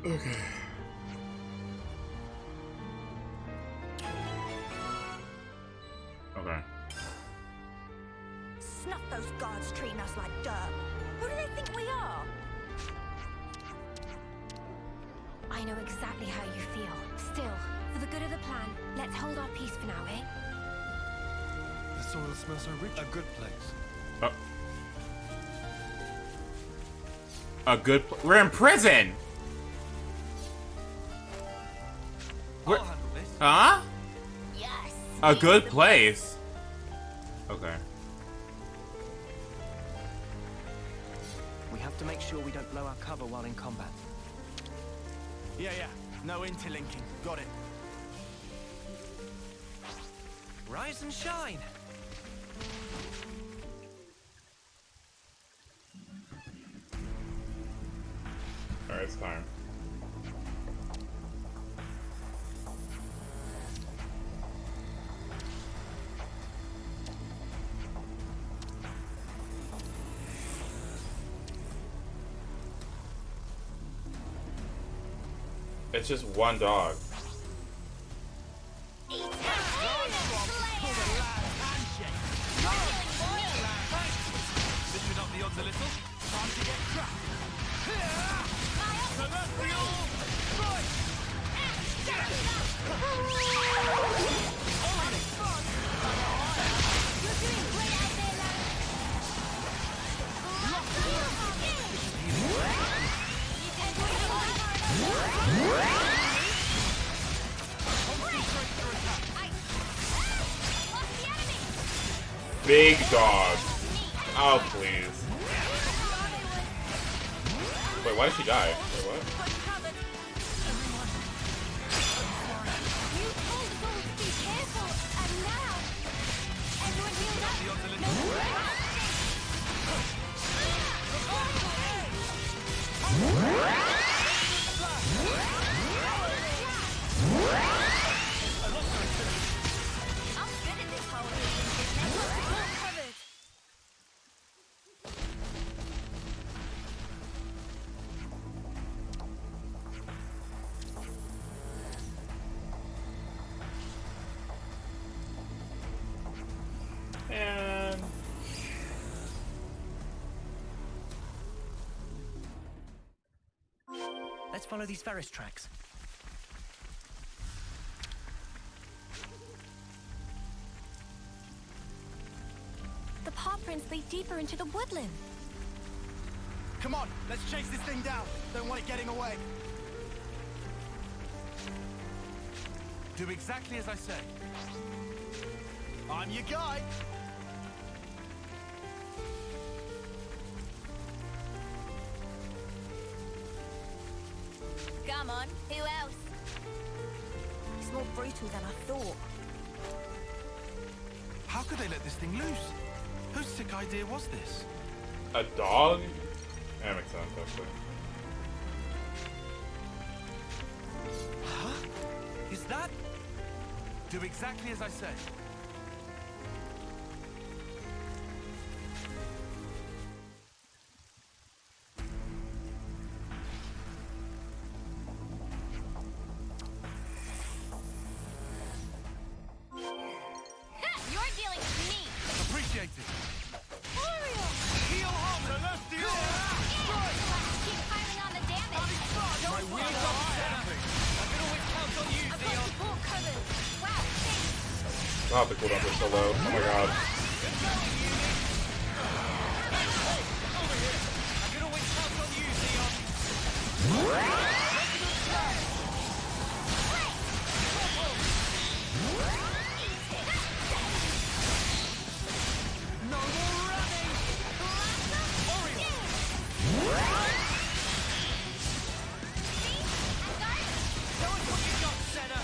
Okay. Okay. Snuff those guards treating us like dirt. Who do they think we are? I know exactly how you feel. Still, for the good of the plan, let's hold our peace for now, eh? The soil smells so rich. A good place. Oh. We're in prison! We're... Huh? Yes. A good place? Okay. We have to make sure we don't blow our cover while in combat. Yeah. No interlinking. Got it. Rise and shine! Alright, it's time. It's just one dog. Listen up the odds a little. Time to get cracked. Celestial strike! Big dog. Oh, please. Wait, why did she die? Wait, what? And Let's follow these Ferris tracks. The paw prints lead deeper into the woodland. Come on, let's chase this thing down. Don't want it getting away. Do exactly as I say. I'm your guide. Come on, who else? It's more brutal than I thought. How could they let this thing loose? Whose sick idea was this? A dog? That makes sense, actually. Huh? Is that? Do exactly as I say. You're dealing with me. Appreciate it. Oriole! Heel home, celestial! Keep piling on the damage. My wheels are snapping. I can always count on you, I've got support covered. Wow, thanks. God, the cooldown is so low. Oh my god. I can always count on you, Xeon. No more running! Oriole! Show us what you got, Senna!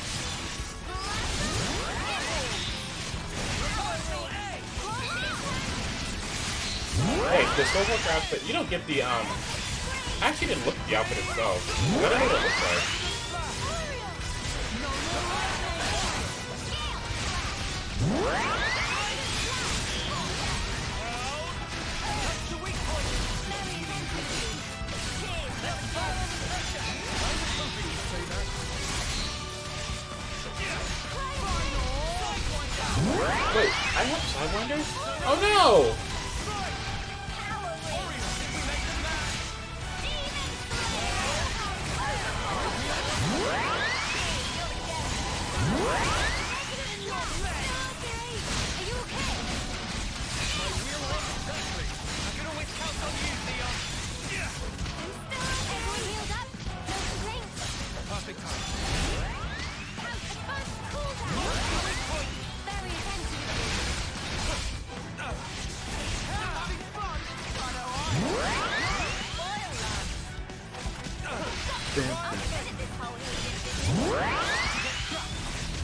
Hey, the silver outfit, you don't get the, I actually didn't look at the outfit itself. I don't know what it looks like. Wait, I have Sidewinders? Oh no! Perfect time.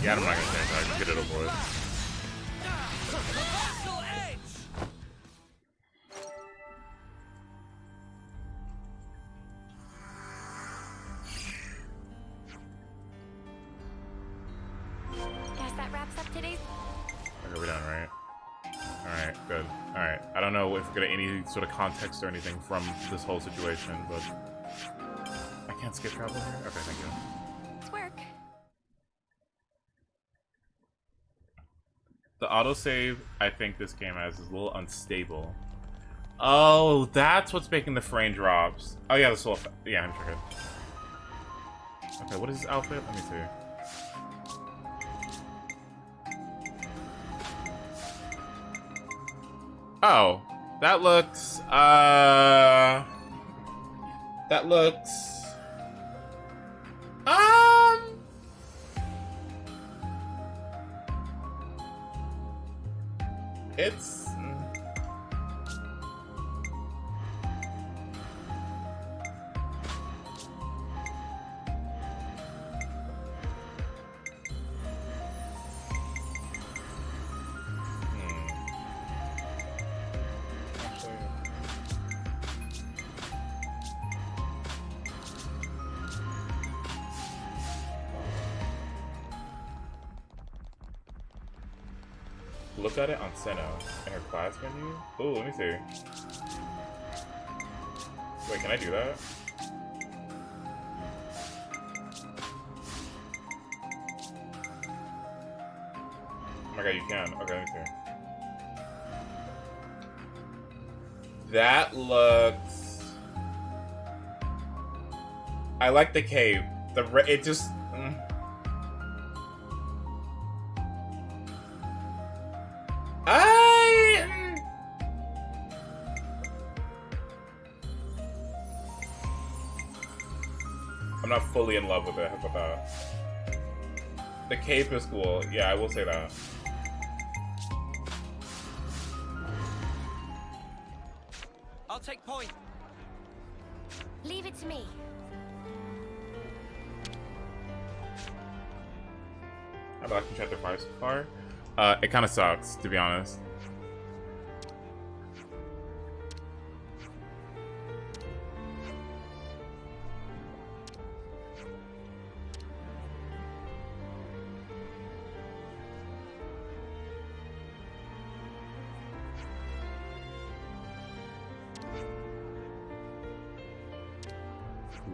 Yeah, I'm not gonna say anything. Get it over with. Guess that wraps up today's. Okay, we're done, right? Alright, good. Alright. I don't know if we're gonna any sort of context or anything from this whole situation, but I can't skip travel here? Okay, thank you. It's work. The autosave I think this game has is a little unstable. Oh, that's what's making the frame drops. Oh yeah, this whole yeah, I'm sure. Okay, what is this outfit? Let me see. Oh, that looks it's look at it on Senna in her class menu. Oh, let me see. Wait, can I do that? Oh my god, you can. Okay, let me see. That looks... I like the cape. It just. I'm not fully in love with it. How about that? The cape is cool. Yeah, I will say that. I'll take point. Leave it to me. How about I can check the fire so far? It kind of sucks, to be honest.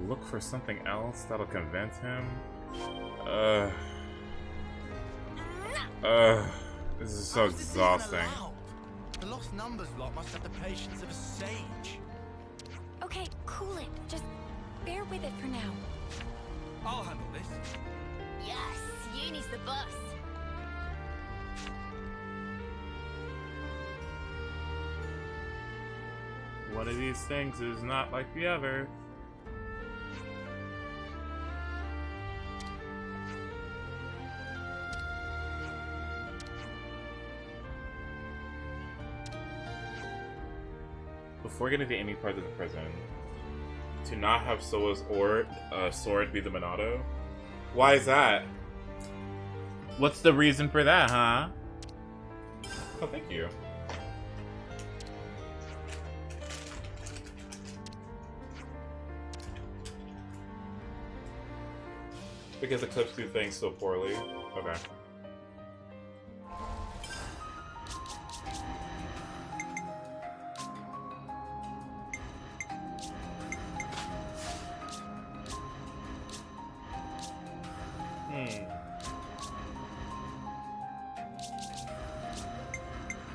Look for something else that'll convince him. This is so exhausting. The lost numbers lot must have the patience of a sage. Okay, cool it. Just bear with it for now. I'll handle this. Yes, Uni's the boss. One of these things is not like the other. Before getting to any part of the prison, to not have Soa's sword be the Monado? Why is that? What's the reason for that, huh? Oh, thank you. Because Eclipse do things so poorly. Okay.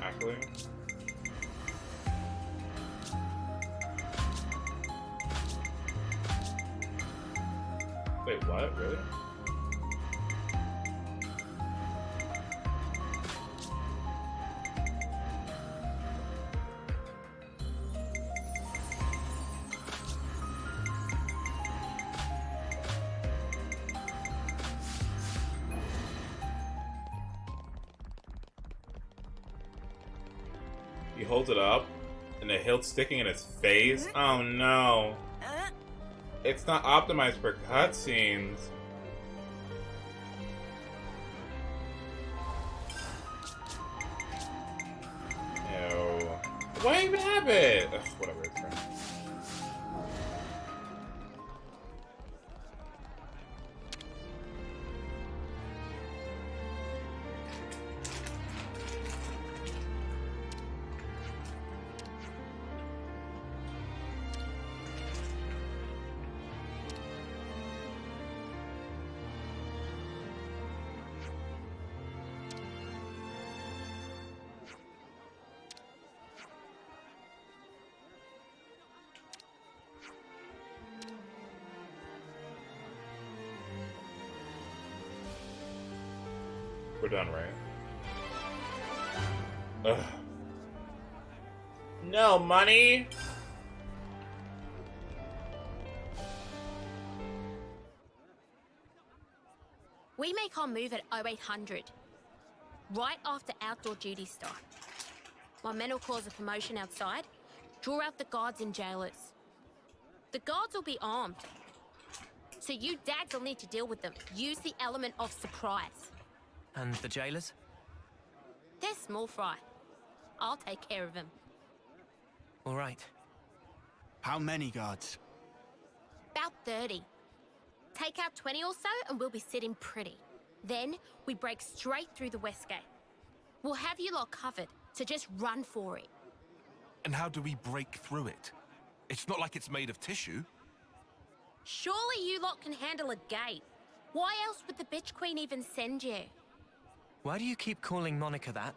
Actually. Wait, what? Really? He holds it up, and the hilt's sticking in his face? Oh no. It's not optimized for cutscenes. Ew. Why even have it? Ugh, whatever, it's fine. We're done, right? Ugh. No money? We make our move at 0800, right after outdoor duty start. My men will cause a commotion outside, draw out the guards and jailers. The guards will be armed, so you dads will need to deal with them. Use the element of surprise. And the jailers? They're small fry. I'll take care of them. All right. How many guards? About 30. Take out 20 or so and we'll be sitting pretty. Then we break straight through the west gate. We'll have you lot covered, so just run for it. And how do we break through it? It's not like it's made of tissue. Surely you lot can handle a gate. Why else would the bitch queen even send you? Why do you keep calling Monica that?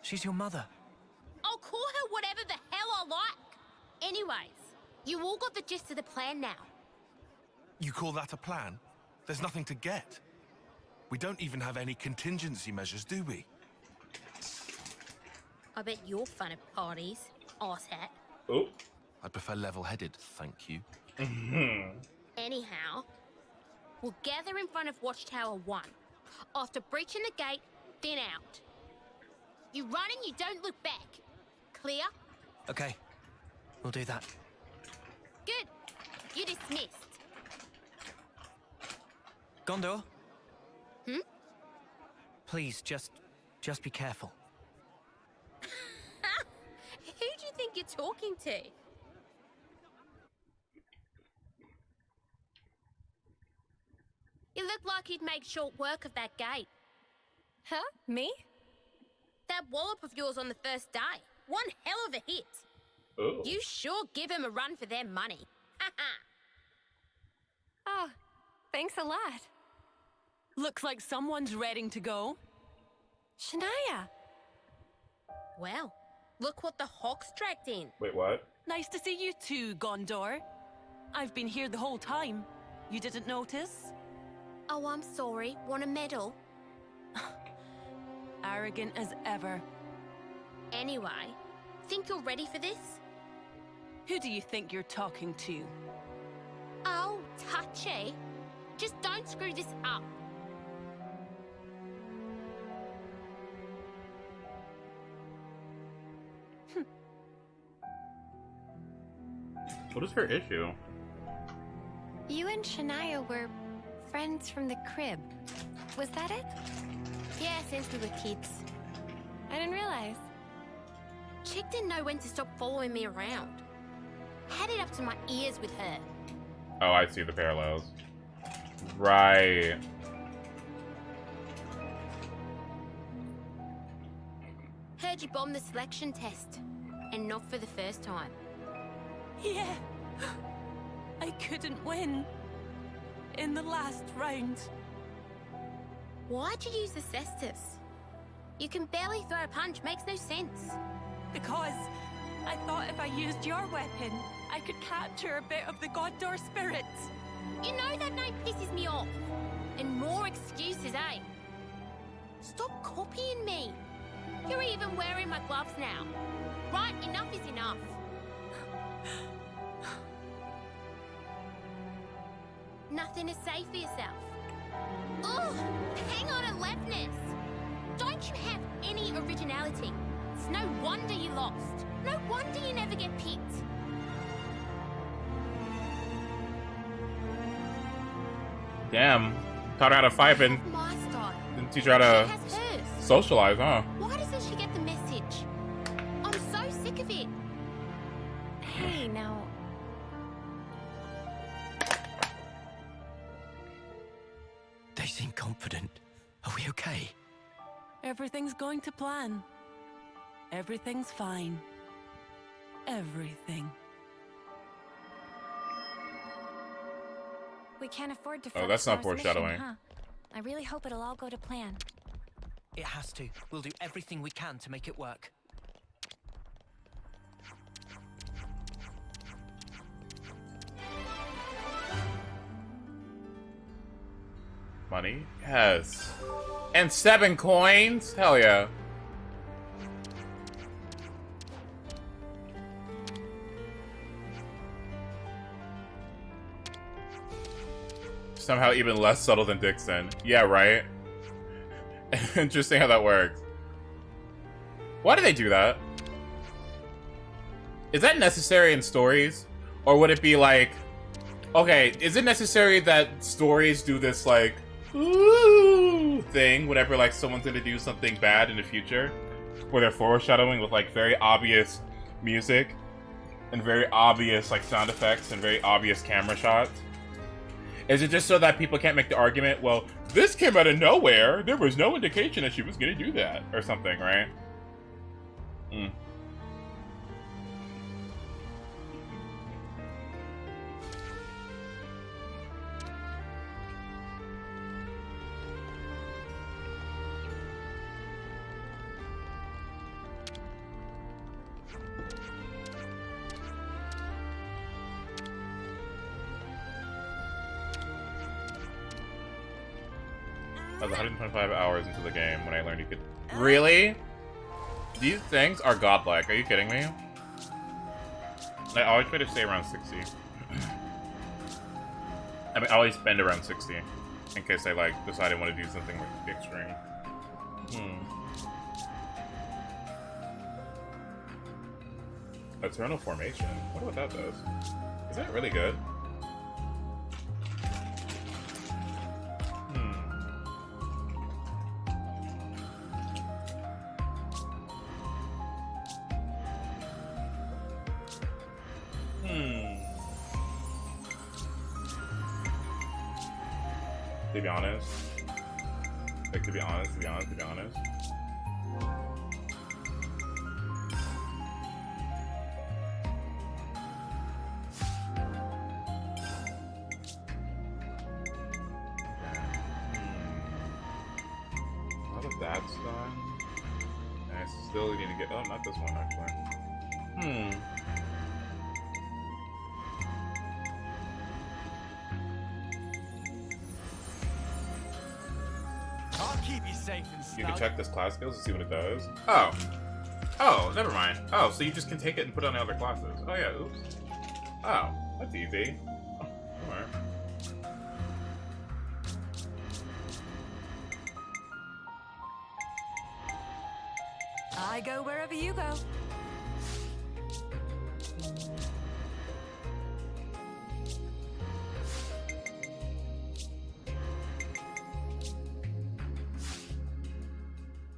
She's your mother. I'll call her whatever the hell I like. Anyways, you all got the gist of the plan now. You call that a plan? There's nothing to get. We don't even have any contingency measures, do we? I bet you're fun at parties, arsehat. Oh. I'd prefer level-headed, thank you. Anyhow, we'll gather in front of Watchtower 1. After breaching the gate, then out. You run and you don't look back. Clear? Okay, we'll do that. Good. You're dismissed. Gondor? Hmm? Please, just be careful. Who do you think you're talking to? You look like you'd make short work of that gate. Huh? Me? That wallop of yours on the first day. One hell of a hit. Oh. You sure give him a run for their money. Oh, thanks a lot. Looks like someone's ready to go. Shania! Well, look what the Hawks dragged in. Wait, what? Nice to see you too, Gondor. I've been here the whole time. You didn't notice? Oh, I'm sorry. Want a medal? Arrogant as ever. Anyway, think you're ready for this? Who do you think you're talking to? Oh, touchy. Just don't screw this up. What is her issue? You and Shania were friends from the crib. Was that it? Yeah, since we were kids. I didn't realize. Chick didn't know when to stop following me around. Had it up to my ears with her. Oh, I see the parallels. Right. Heard you bombed the selection test. And not for the first time. Yeah. I couldn't win. In the last round. Why'd you use the cestus? You can barely throw a punch, makes no sense. Because I thought if I used your weapon, I could capture a bit of the Gondor spirit. You know that name pisses me off. And more excuses, eh? Stop copying me. You're even wearing my gloves now. Right, enough is enough. Nothing to say for yourself. Ugh! Hang on, aloofness! Don't you have any originality? It's no wonder you lost. No wonder you never get picked. Damn. Taught her how to fight and My style. didn't teach her how to She has hers. socialize, huh? Why doesn't she get the message? I'm so sick of it. Hey, now. They seem confident. Are we okay? Everything's going to plan. Everything's fine. Everything. We can't afford to Oh, that's not focus on our foreshadowing. mission, huh? I really hope it'll all go to plan. It has to. We'll do everything we can to make it work. Money? Yes. And 7 coins? Hell yeah. Somehow even less subtle than Dixon. Yeah, right? Interesting how that works. Why do they do that? Is that necessary in stories? Or would it be like... Okay, is it necessary that stories do this, like... Ooh thing whenever, like, someone's gonna do something bad in the future? Where they're foreshadowing with, like, very obvious music. And very obvious, like, sound effects and very obvious camera shots? Is it just so that people can't make the argument, well, this came out of nowhere, there was no indication that she was gonna do that, or something, right? Mm. I was 125 hours into the game when I learned you could... Really? These things are godlike. Are you kidding me? I always try to stay around 60. I mean, I always spend around 60. In case I, like, decide I want to do something like extreme. Eternal Formation? I wonder what that does. Is that really good? To be honest. Like, to be honest. Now that that's done, and I still need to get... Oh, not this one, actually. I'll keep you safe and You can snug. check this class skills to see what it does. Oh. Oh, never mind. Oh, so you just can take it and put it on the other classes. Oh, yeah, oops. Oh, that's easy. Oh, alright. I go wherever you go.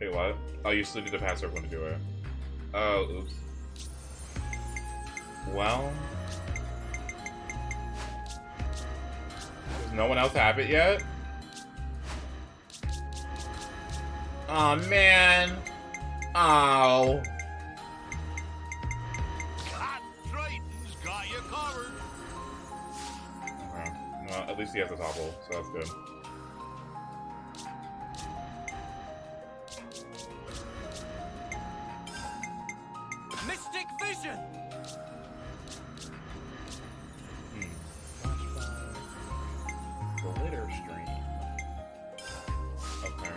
Wait, what? Oh, you still need to pass everyone to do it. Oh, oops. Well... Does no one else have it yet? Aw, man! Oh. Triton's got you covered. Okay. Well, at least he has a topple, so that's good. Mystic vision. Glitter stream. Okay.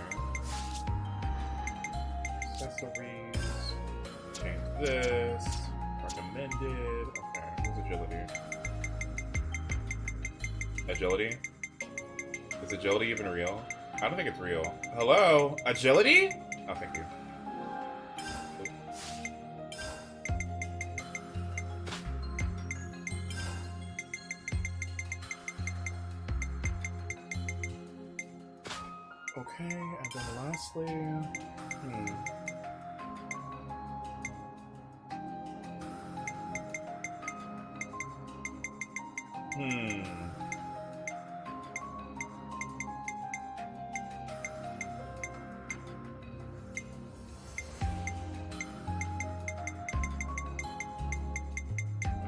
Accessories. Change this. Recommended. Okay. What's agility? Agility? Is agility even real? I don't think it's real. Hello? Agility? Oh, thank you. Okay, and then lastly,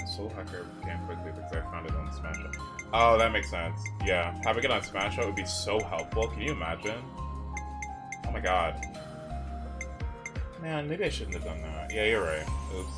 Soul Hacker came quickly because I found it on Smash Up. Oh, that makes sense. Yeah, having it on Smash Up would be so helpful. Can you imagine? Oh my god. Man, maybe I shouldn't have done that. Yeah, you're right. Oops.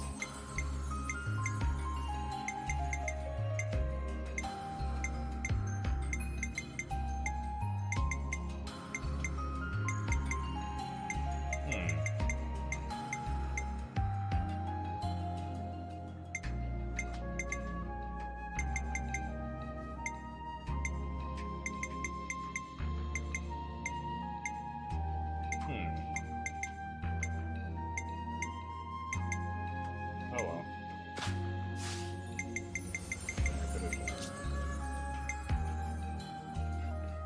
Oh well.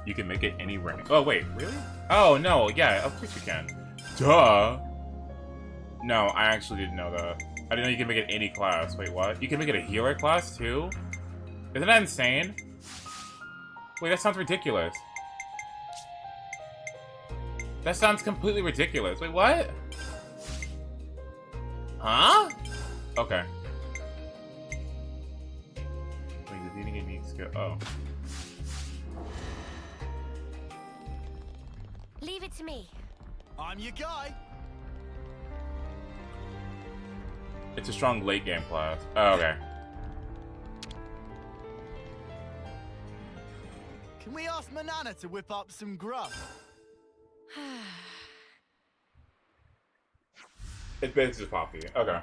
You can make it any rank. Oh wait, really? Oh no, yeah, of course you can. Duh! No, I actually didn't know that. I didn't know you can make it any class. Wait, what? You can make it a healer class too? Isn't that insane? Wait, that sounds ridiculous. That sounds completely ridiculous. Wait, what? Huh? Okay. Wait, defeating a unique skill. Oh. Leave it to me. I'm your guy. It's a strong late game class. Oh, okay. Can we ask Manana to whip up some grub? It's basically Poppy. Okay.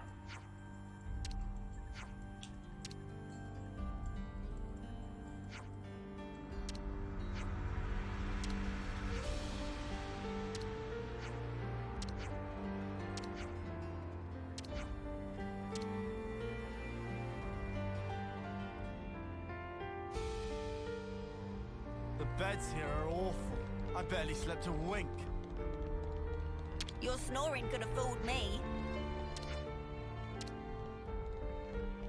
The beds here are awful. I barely slept a wink. Your snoring could have fooled me.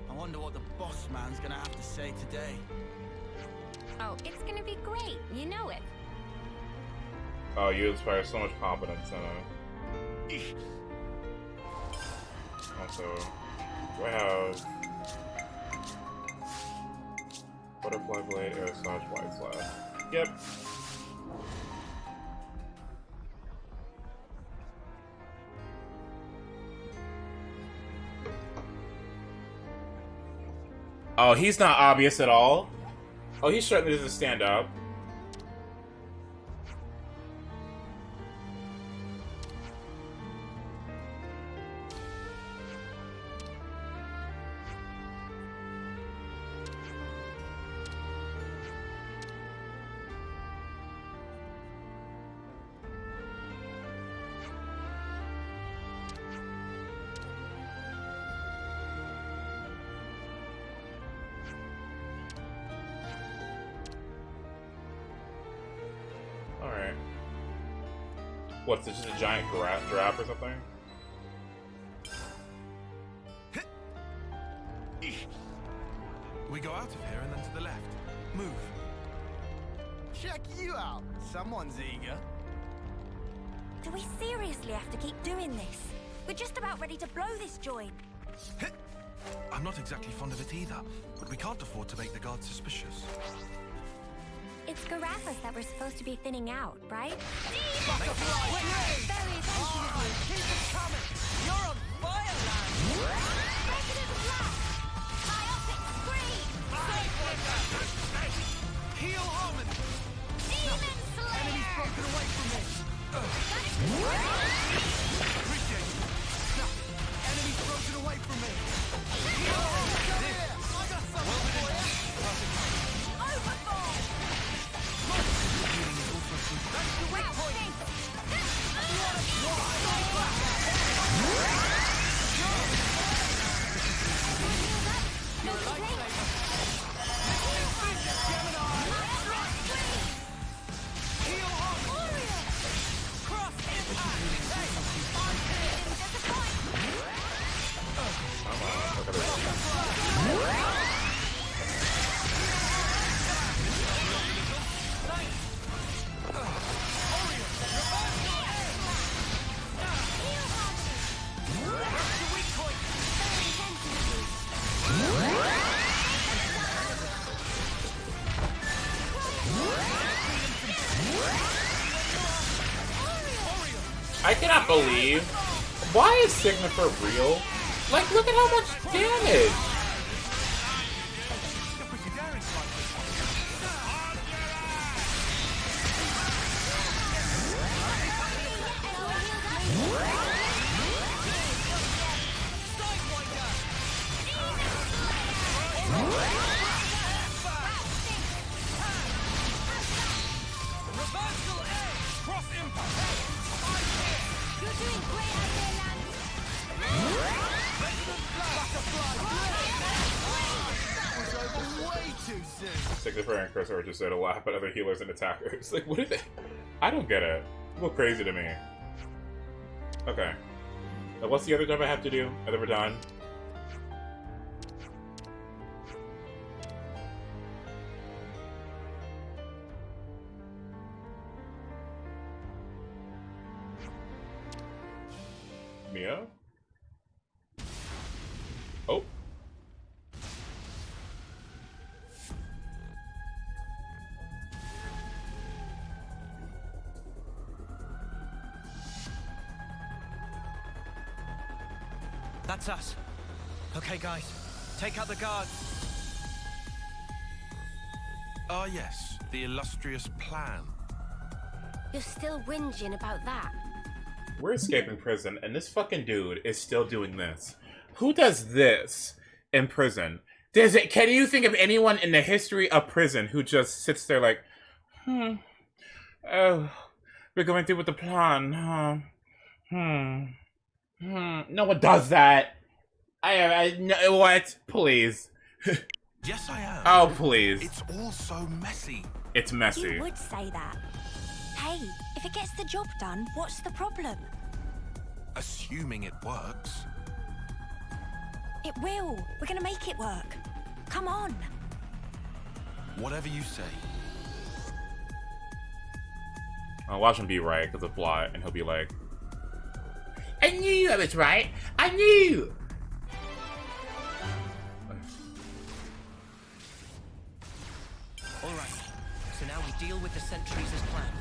I wonder what the boss man's gonna have to say today. Oh, it's gonna be great. You know it. Oh, you inspire so much confidence in it. Also, do I have Butterfly Blade, Air Slash, White Slash? Yep. Oh, he's not obvious at all. Oh, he certainly doesn't stand up. Alright. What's this, just a giant giraffe or something? We go out of here and then to the left. Move. Check you out. Someone's eager. Do we seriously have to keep doing this? We're just about ready to blow this joint. I'm not exactly fond of it either, but we can't afford to make the guards suspicious. It's Garaffas that we're supposed to be thinning out, right? Very keep it coming. You're on fire, lad. President Black! Biotic scream! Heal Harmony! Demon Slayer! Enemy's broken away from me. Appreciate it. Enemy's broken away from me. Heal Harmony! Come here! I got something for you. Overfall! That's the weak point! You're a lifesaver! Gemini! Heal Harmony! Cross impact! Hey! I'm here! I cannot believe. Why is Sigma for real? Like, look at how much damage. Signifer and Chris are just there to laugh at other healers and attackers. Like, what is it? I don't get it. It's a little crazy to me. Okay. Now, what's the other job I have to do? Are we're done? Mia? Oh. That's us. Okay, guys. Take out the guards. Ah, yes. The illustrious plan. You're still whinging about that. We're escaping prison, and this fucking dude is still doing this. Who does this in prison? Can you think of anyone in the history of prison who just sits there like, oh, we're going through with the plan, No one does that. No, what? Please. Yes, I am. Oh, please. It's all so messy. It's messy. You would say that. Hey, if it gets the job done, what's the problem? Assuming it works. It will. We're gonna make it work. Come on. Whatever you say. I'll watch him be right because of plot, and he'll be like, I knew I was right. I knew. All right. So now we deal with the sentries as planned.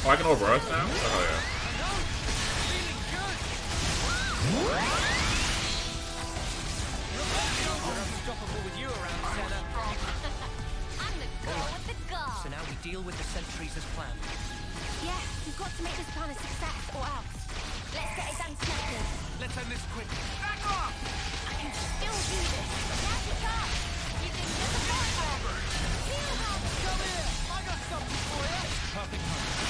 Oh, I can overrun us now? Oh, yeah. So now we deal with the sentries as planned. Yeah, we've got to make this plan a success or else. Let's get it done snapping. Let's end this quick. Back off! I can still do this. Now's your chance. You can get the fire. Come here. I got something for you. Perfect time.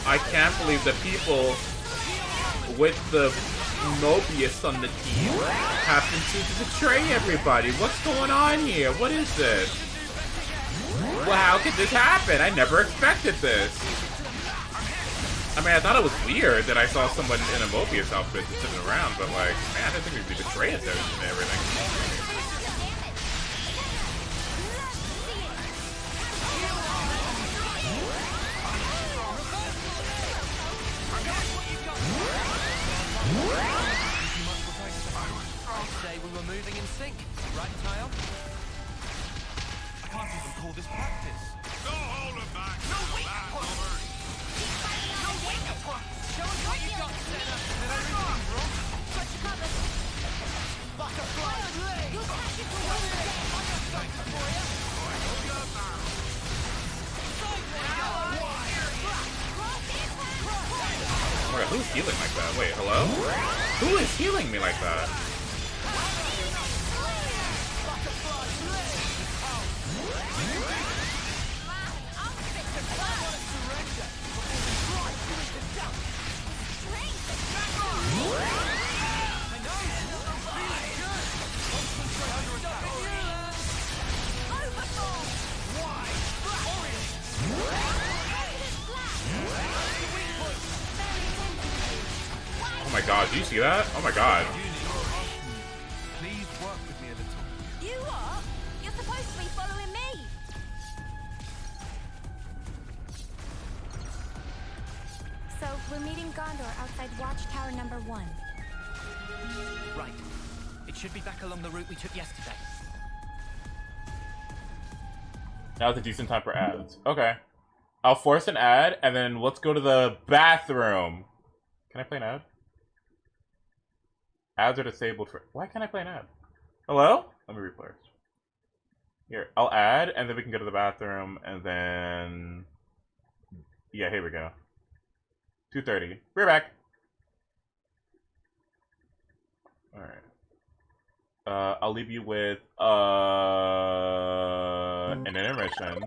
I can't believe the people with the Mobius on the team happen to betray everybody. What's going on here? What is this? Well, how could this happen? I never expected this. I mean, I thought it was weird that I saw someone in a Mobius outfit just sitting around, but like, man, I didn't think we'd be betraying everything. I'd say we were moving in sync, right, Tile? I can't even call this practice. Go hold him back. No weaker point. No weaker point. Show us what you got, Senna. And everything's wrong. Touch your cover. Butterfly leg. You'll catch it for one day. I got something for you. Hold your mouth. Oh my god, who's healing like that? Wait, hello? Who is healing me like that? Oh my god, do you see that? Oh my god. Please work with me a little. You are? You're supposed to be following me. So, we're meeting Gondor outside Watchtower number 1. Right. It should be back along the route we took yesterday. Now's a decent time for ads. Okay. I'll force an ad, and then let's go to the bathroom. Can I play an ad? Ads are disabled for... Why can't I play an ad? Hello? Let me replay. Here, I'll add, and then we can go to the bathroom, and then... Yeah, here we go. 2:30. We're back. Alright. I'll leave you with, an intermission.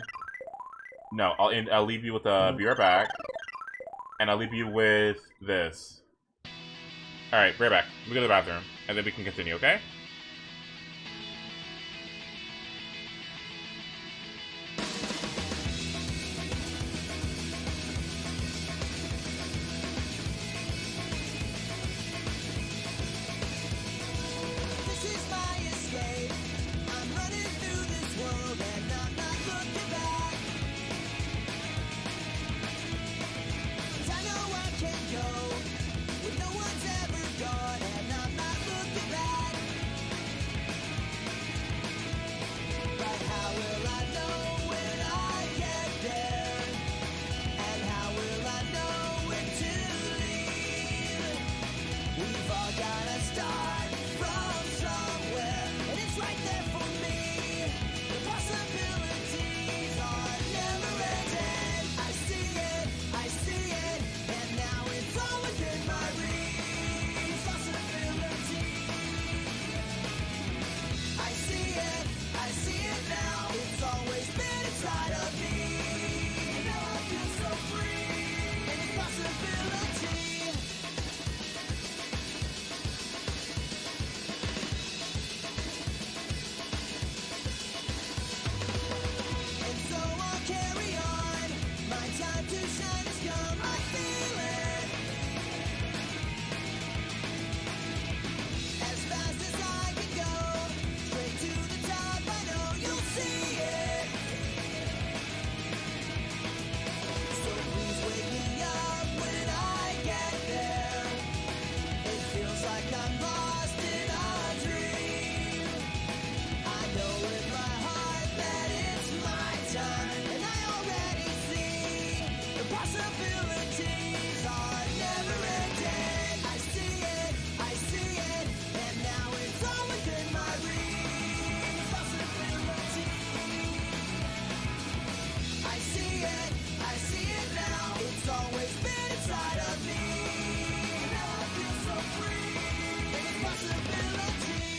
No, I'll leave you with, be right back. And I'll leave you with this. Alright, right back. We go to the bathroom, and then we can continue, okay? This is my escape. I'm running through this world and I'm not looking back. 'Cause I know I can go where no one's ever gone and I'm not looking back. But how will I know when I get there? And how will I know when to leave? We've all gotta start from somewhere, and it's right there for me. The possibilities are never ending. I see it, and now it's all within my reach. Possibility. I see it now. It's always been inside of me. And now I feel so free. And it's possibility. And so I'll carry on. My time to shine has come. I feel it. As fast as I can go, straight to the top. I know you'll see it. So please wake me up when I get there. It feels like I'm lost in a dream. I know in my heart that it's my time, and I already see the possibilities are never ending. I see it, and now it's all within my reach. Possibility. I see it now. It's always been inside of me. Now I feel so free. And it's possibility.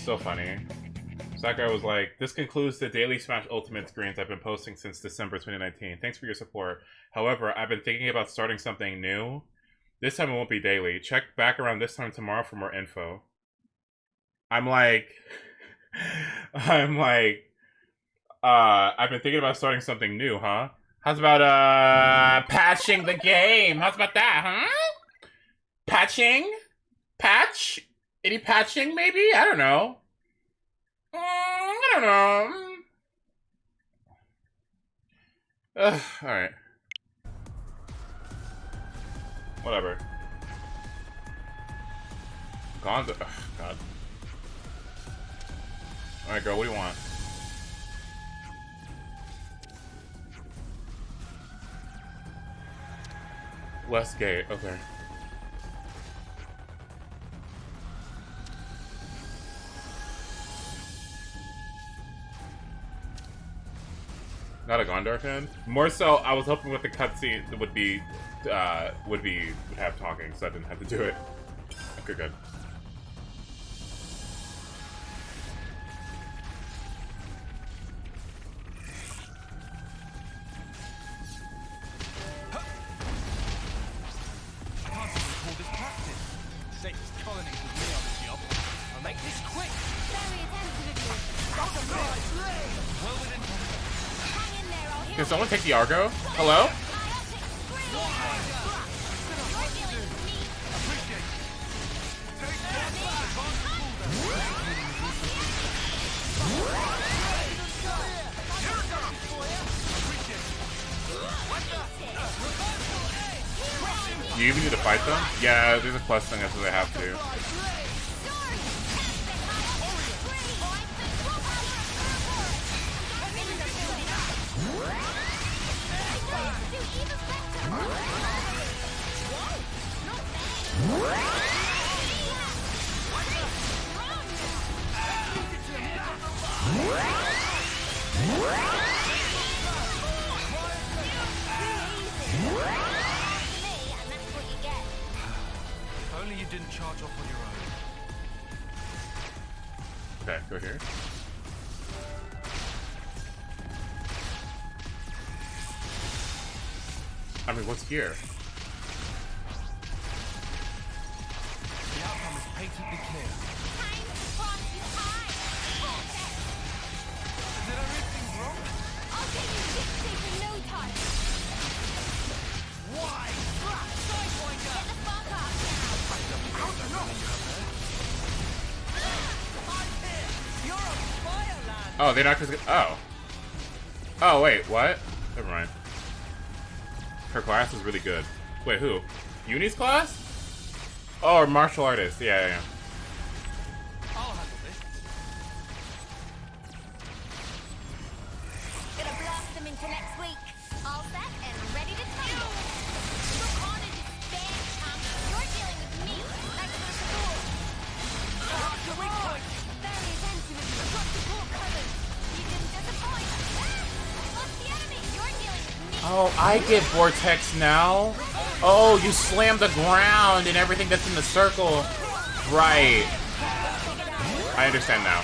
So funny. Sakurai was like, this concludes the daily Smash Ultimate screens I've been posting since December 2019. Thanks for your support. However, I've been thinking about starting something new. This time it won't be daily. Check back around this time tomorrow for more info. I'm like, I've been thinking about starting something new, huh? How's about, patching the game? How's about that, huh? Patching? Patch? Any patching, maybe? I don't know. I don't know. Alright. Whatever. Gonzo. Ugh, God. Alright, girl, what do you want? West Gate, okay. Not a Gondor fan. More so, I was hoping with the cutscene would have talking, so I didn't have to do it. Okay, good. Can someone take the Argo? Hello? Do you even need to fight them? Yeah, there's a quest thing that says I have to. If only you didn't charge off on your own. Okay, go here. I mean, what's here? The outcome is patently clear. Is there anything wrong? I'll get you fixed in no time. Why? Sidewinder! Get the fuck up! I'm here! You're on fire, lad! Oh, they're not just. Oh. Oh, wait, what? Never mind. Her class is really good. Wait, who? Uni's class? Oh, or martial artist. Yeah. I'll handle this. Gonna blast them into next week. All set and ready to tumble. Your carnage is bad, chump. You're dealing with me. Thanks for the support. Very attentive of you. I've got support covered. You didn't disappoint. What's the enemy? You're dealing with me. Oh, I get Vortex now? Oh, you slam the ground and everything that's in the circle. Right. I understand now.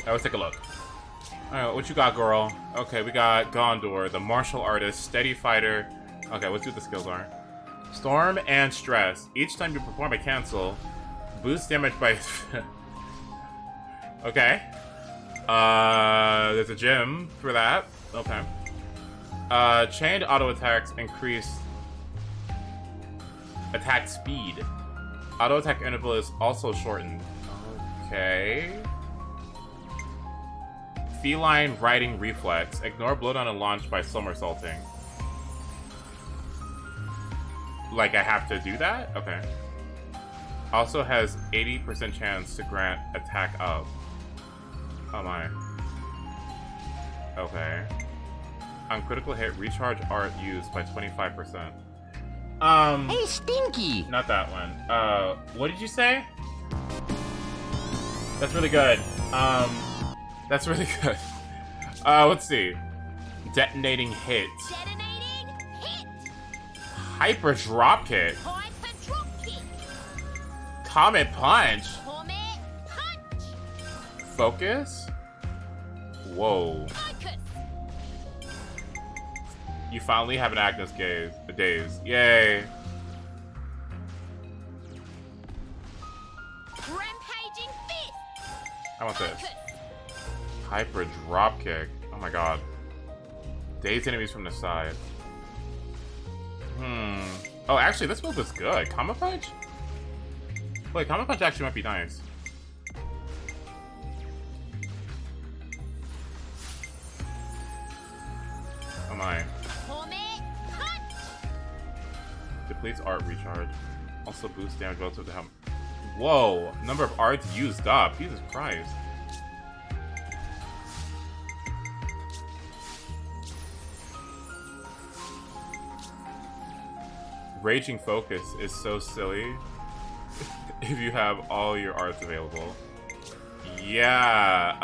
Let's take a look. Alright, what you got, girl? Okay, we got Gondor, the martial artist, steady fighter. Okay, let's see what the skills are. Storm and Stress. Each time you perform a cancel, boost damage by... Okay. There's a gem for that. Okay. Chained auto attacks increase attack speed. Auto attack interval is also shortened. Okay. Feline riding reflex. Ignore blowdown and launch by somersaulting. Like I have to do that? Okay. Also has 80% chance to grant attack up. Oh my. Okay. On critical hit, recharge art used by 25%. Hey, Stinky! Not that one. What did you say? That's really good. That's really good. Let's see. Detonating hit. Detonating hit. Hyper dropkick. Hyper dropkick. Comet punch. Comet punch. Focus. Whoa. Focus. You finally have an Agnes daze. Yay. Rampaging fist. I want this. Hyper dropkick. Oh my god. Daze enemies from the side. Oh, actually, this move is good. Comet punch? Wait, Comet punch actually might be nice. Oh my. Depletes art recharge. Also boosts damage relative to how... Whoa! Number of arts used up. Jesus Christ. Raging Focus is so silly if you have all your arts available. Yeah,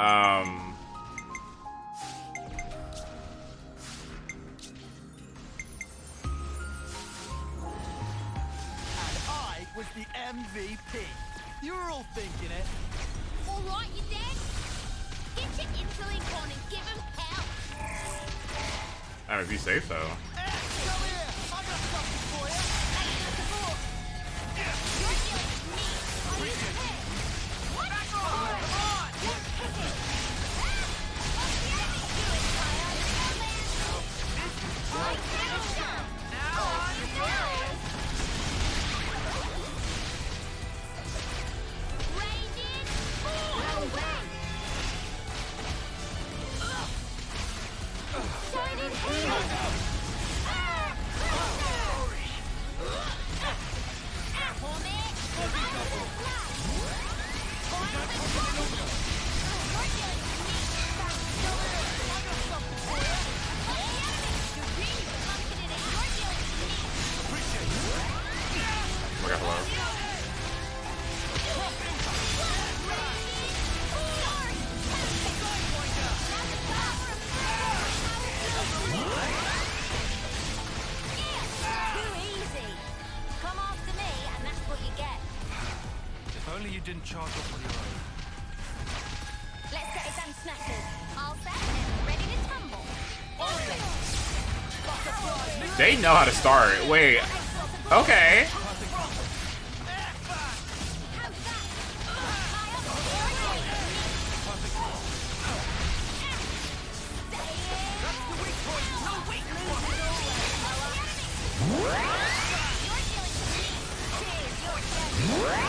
Was the MVP. You were all thinking it. Alright, you dead? Get your interlink on and give him hell. I mean, if you say so. Come here. I got something for you. Thanks for the support. You're dealing with me. Are you prepared? What? Back off! Come on! Let's kick it. Do it, Kyle. Right down. Now on your feet. Didn't charge off on your own. Let's get it done, Snackers. All set and ready to tumble. They know how to start. Wait. Okay.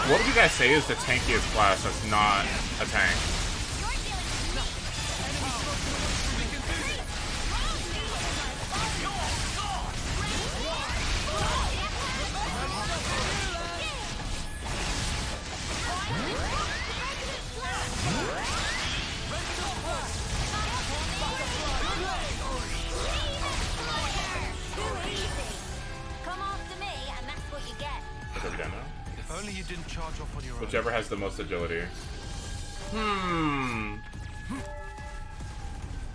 What would you guys say is the tankiest class that's not a tank? Come after me, and that's what you get. Are we done now? If only you didn't charge off on your own. Whichever has the most agility.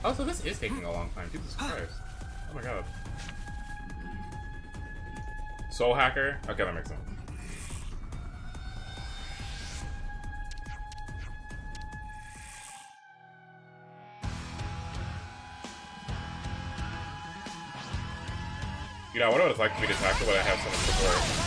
Oh, so this is taking a long time. Jesus Christ. Oh my god. Soul Hacker? Okay, that makes sense. You know, I wonder what it's like to be the attacker when I have so much support.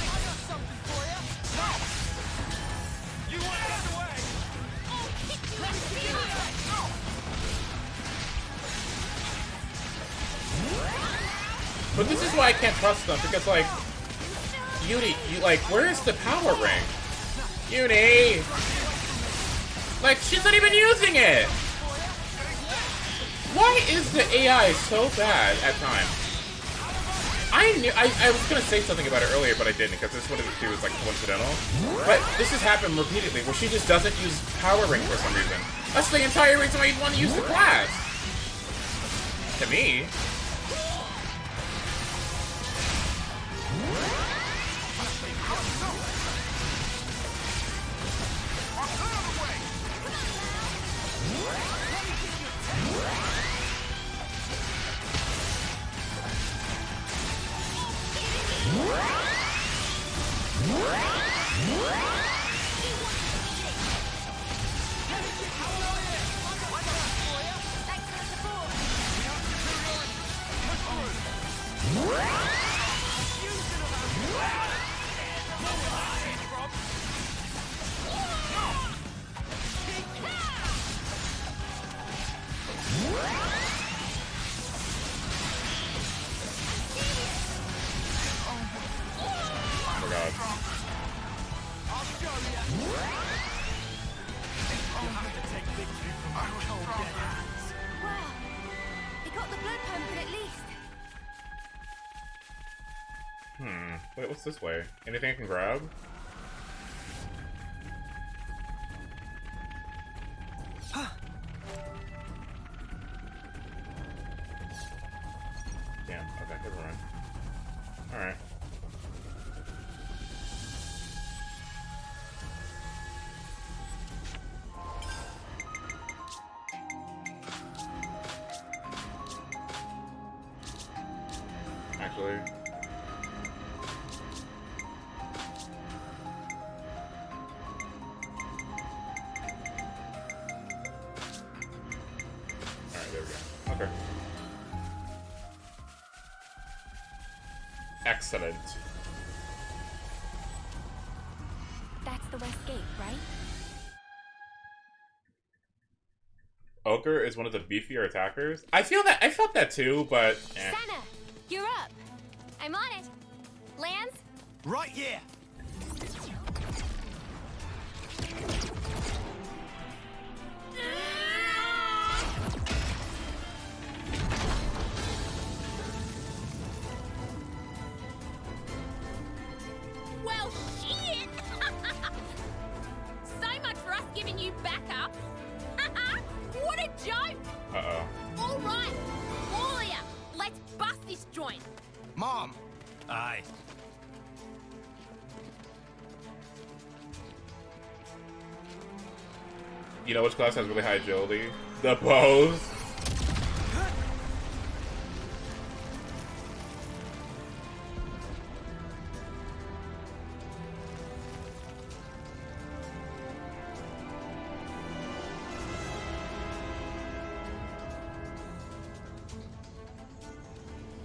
But this is why I can't trust them, because, like, Uni, where is the power ring? Uni! Like, she's not even using it! Why is the AI so bad at times? I was gonna say something about it earlier, but I didn't, because this one of the two is, like, coincidental. But this has happened repeatedly, where she just doesn't use power ring for some reason. That's the entire reason why you'd want to use the class! to me. Wait, what's this way? Anything I can grab? Damn, okay, never mind. Alright. Actually... Excellent. That's the west gate, right? Ochre is one of the beefier attackers. I felt that too, but eh. Senna, you're up. I'm on it. Lance? Right here. Well, shit! So much for us giving you backup. What a joke! Uh-oh. All right, all of ya, let's bust this joint. Mom! Aye. You know which class has really high agility? The bows.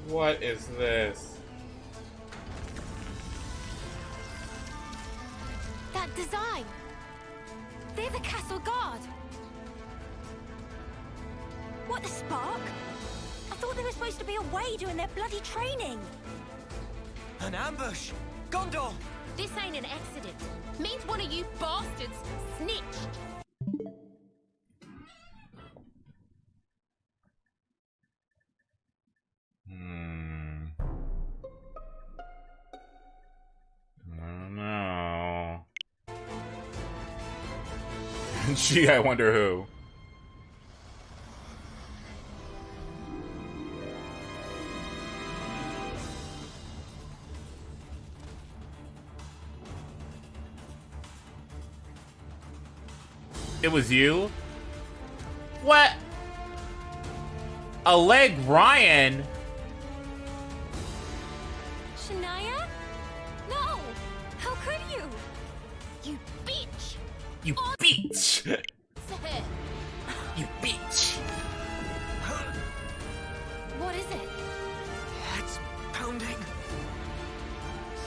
What is this? That design! They're the castle guard! What, the spark? I thought they were supposed to be away doing their bloody training. An ambush! Gondor! This ain't an accident. Means one of you bastards snitched. No. Gee, I wonder who. It was you? What? A leg Ryan? Shania? No! How could you? You bitch! You bitch! Sir. You bitch! What is it? It's pounding.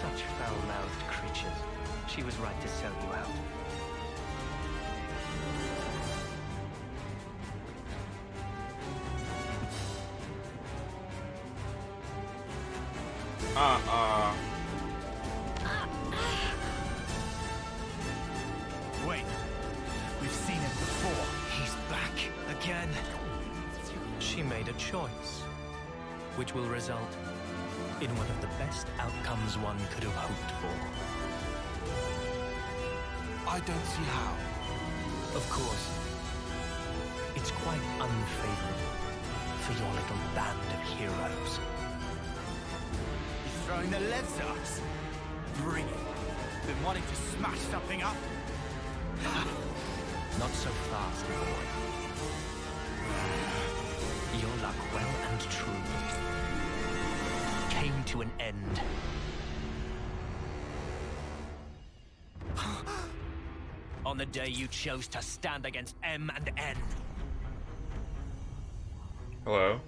Such foul-mouthed creatures. She was right to sell you out. Wait. We've seen him before. He's back again. She made a choice, which will result in one of the best outcomes one could have hoped for. I don't see how. Of course, it's quite unfavorable for your little band of heroes. He's throwing the leads at us. Bring it. Been wanting to smash something up? Not so fast, boy. Your luck well and truly came to an end. On the day you chose to stand against M and N. Hello?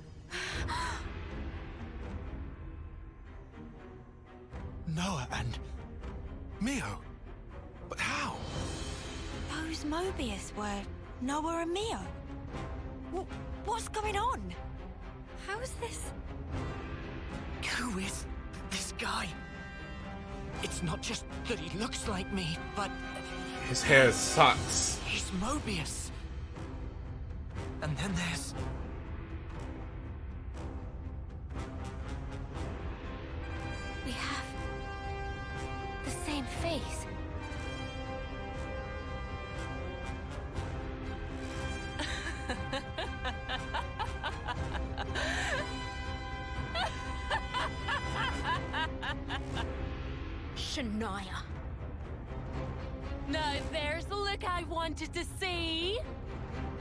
Noah and Mio. But how? Those Mobius were Noah and Mio. What's going on? How's this? Who is this guy? It's not just that he looks like me, but His hair sucks. he's Mobius. And then there's... We have the same face. Shania. Now there's the look I wanted to see.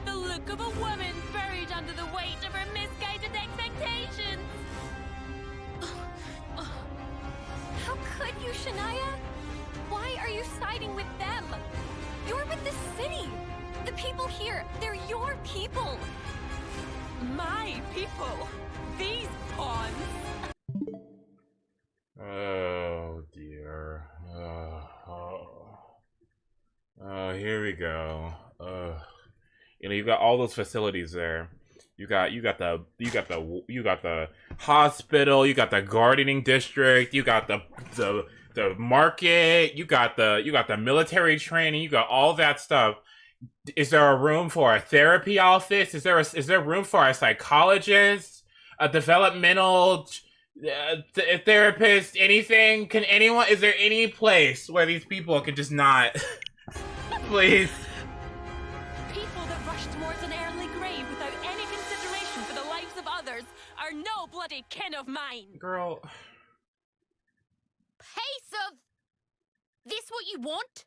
The look of a woman buried under the weight of her misguided expectations. How could you, Shania? Why are you siding with them? You're with the city. The people here, they're your people. My people. These pawns. Oh dear. Here we go. You know, you got all those facilities there. You got the hospital. You got the gardening district. You got the market. You got the military training. You got all that stuff. Is there a room for a therapy office? Is there room for a psychologist, a developmental therapist, anything? Can anyone? Is there any place where these people can just not? Please. People that rush towards an early grave without any consideration for the lives of others are no bloody kin of mine. Girl. Pace of... This what you want?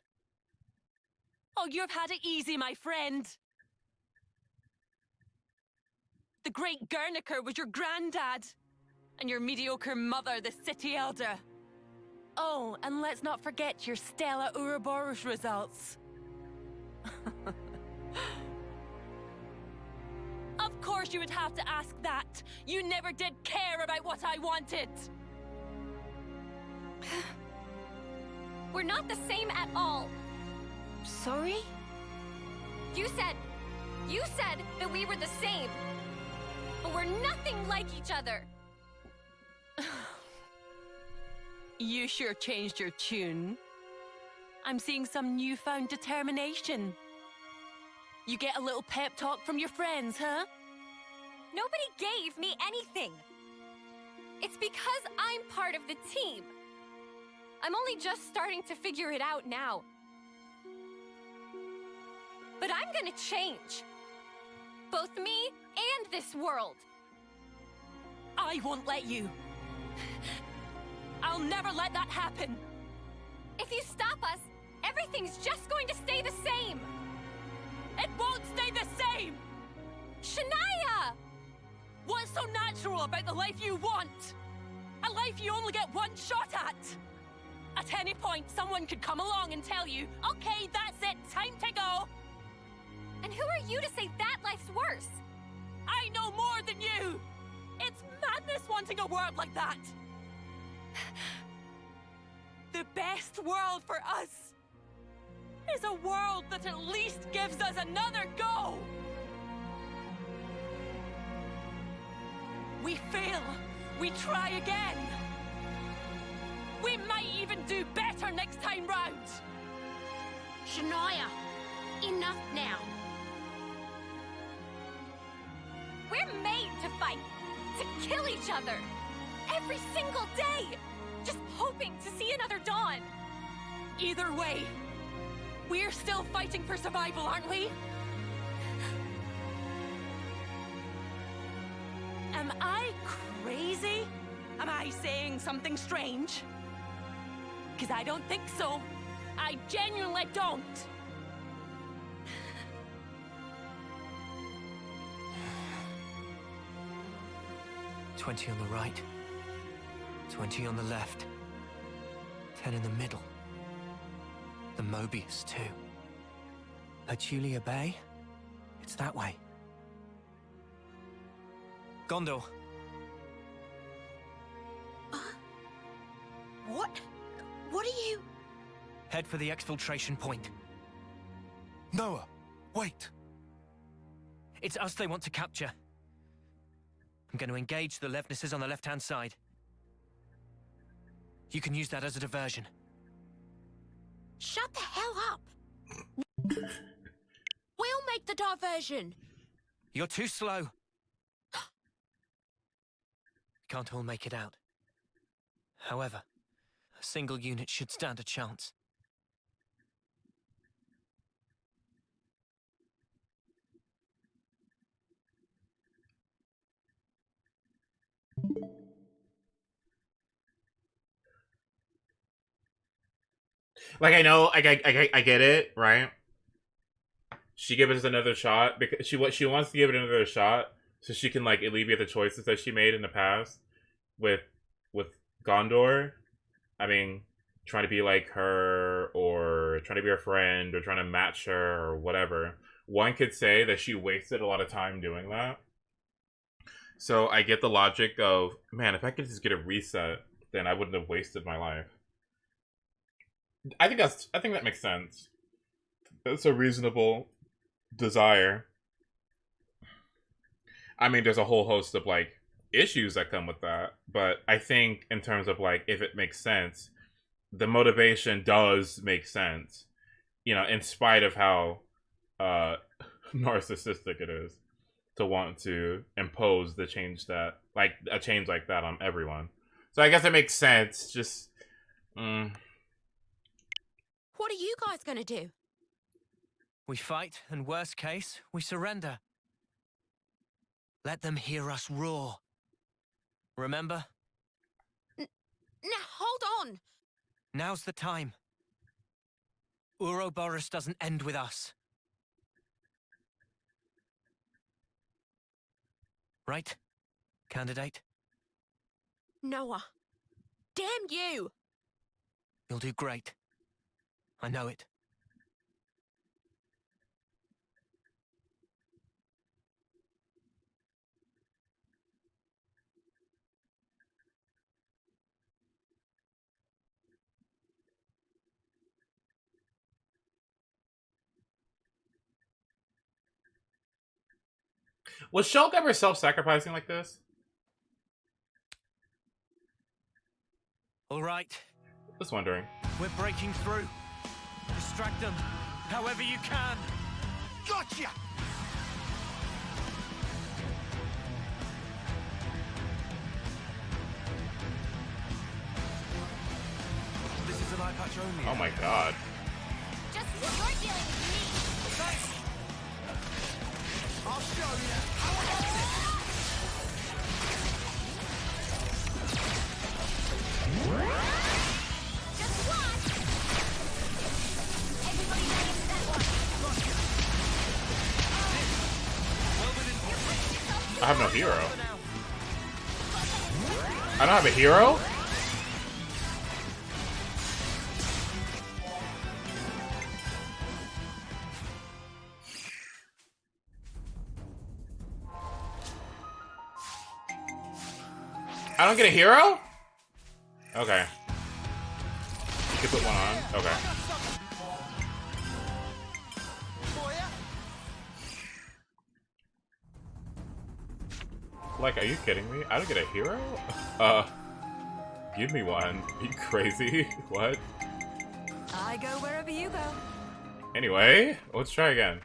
Oh, you've had it easy, my friend. The great Guernica was your granddad, and your mediocre mother, the city elder. Oh, and let's not forget your Stella Ouroboros results. Of course you would have to ask that. You never did care about what I wanted. We're not the same at all. Sorry? You said that we were the same. But we're nothing like each other. You sure changed your tune. I'm seeing some newfound determination. You get a little pep talk from your friends, huh? Nobody gave me anything. It's because I'm part of the team. I'm only just starting to figure it out now. But I'm gonna change. Both me and this world. I won't let you. I'll never let that happen. If you stop us, everything's just going to stay the same. It won't stay the same! Shania! What's so natural about the life you want? A life you only get one shot at. At any point, someone could come along and tell you, okay, that's it, time to go. And who are you to say that life's worse? I know more than you! It's madness wanting a world like that! The best world for us is a world that at least gives us another go! We fail, we try again. We might even do better next time round. Shania, enough now. We're made to fight, to kill each other. Every single day, just hoping to see another dawn. Either way, we're still fighting for survival, aren't we? Am I crazy? Am I saying something strange? Because I don't think so. I genuinely don't. 20 on the right, 20 on the left, 10 in the middle. The Mobius, too. Julia Bay? It's that way. Gondor. What? What are you... Head for the exfiltration point. Noah, wait. It's us they want to capture. I'm going to engage the Levnesses on the left-hand side. You can use that as a diversion. Shut the hell up! We'll make the diversion. You're too slow. Can't all make it out. However, a single unit should stand a chance. Like, I know, I get it, right? She gave us another shot because she wants to give it another shot so she can like alleviate the choices that she made in the past with Gondor. I mean, trying to be like her or trying to be her friend or trying to match her or whatever. One could say that she wasted a lot of time doing that. So I get the logic of, man, if I could just get a reset, then I wouldn't have wasted my life. I think that makes sense. It's a reasonable desire. I mean, there's a whole host of like issues that come with that, but I think in terms of like if it makes sense, the motivation does make sense. You know, in spite of how narcissistic it is to want to impose the change that like a change like that on everyone. So I guess it makes sense. Just What are you guys gonna do? We fight, and worst case, we surrender. Let them hear us roar. Remember? Now, hold on! Now's the time. Ouroboros doesn't end with us. Right, candidate? Noah. Damn you! You'll do great. I know it. Was Shulk ever self-sacrificing like this? All right. Just wondering. We're breaking through. Distract them, however you can. Gotcha! This is an eye patch only. Oh my god. Just you're dealing with me. I'll show you how I like it. Just watch. Everybody ready for that one? I have no hero. I don't have a hero? I don't get a hero? Okay. You can put one on. Okay. Like, are you kidding me? I don't get a hero? Give me one. Are you crazy? What? I go wherever you go. Anyway, let's try again.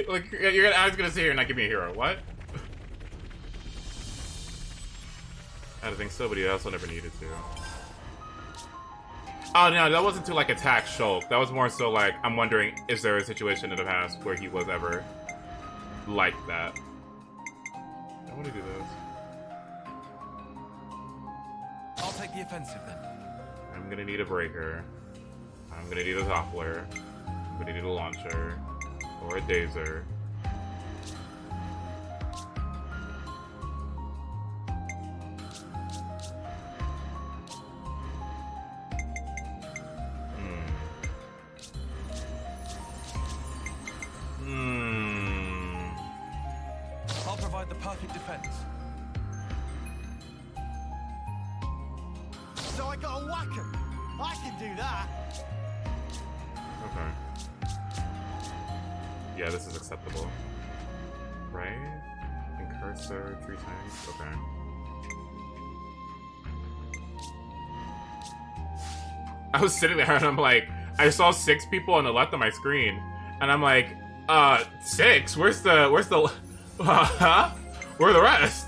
Like, I was gonna sit here and not give me a hero. What? I don't think so, but he also never needed to. Oh no, that wasn't to like attack Shulk. That was more so like, I'm wondering, is there a situation in the past where he was ever like that? gonna do this. I'll take the offensive then. I'm gonna need a breaker. I'm gonna need a toppler. I'm gonna need a launcher. Or a dazer. I'll provide the perfect defense. So I got a whacker. I can do that. Okay. Yeah, this is acceptable. Right? And cursor 3 times? Okay. I was sitting there and I'm like, I saw 6 people on the left of my screen. And I'm like, 6? Where's the, where are the rest?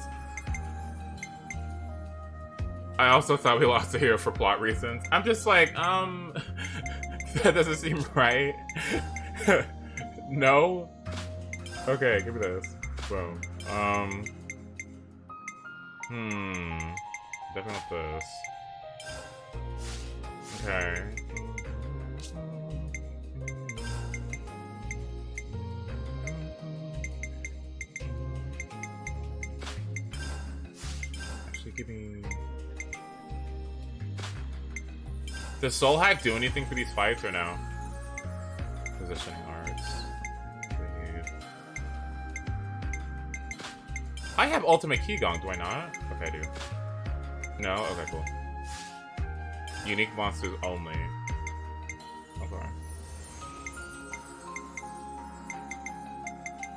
I also thought we lost a hero for plot reasons. I'm just like, that doesn't seem right. No? Okay, give me this. Boom. Definitely not this. Okay. Actually, give me... Does Soul Hack do anything for these fights or no? Positioning arts. I have ultimate key gong, do I not? Okay, I do. No? Okay, cool. Unique monsters only. Okay.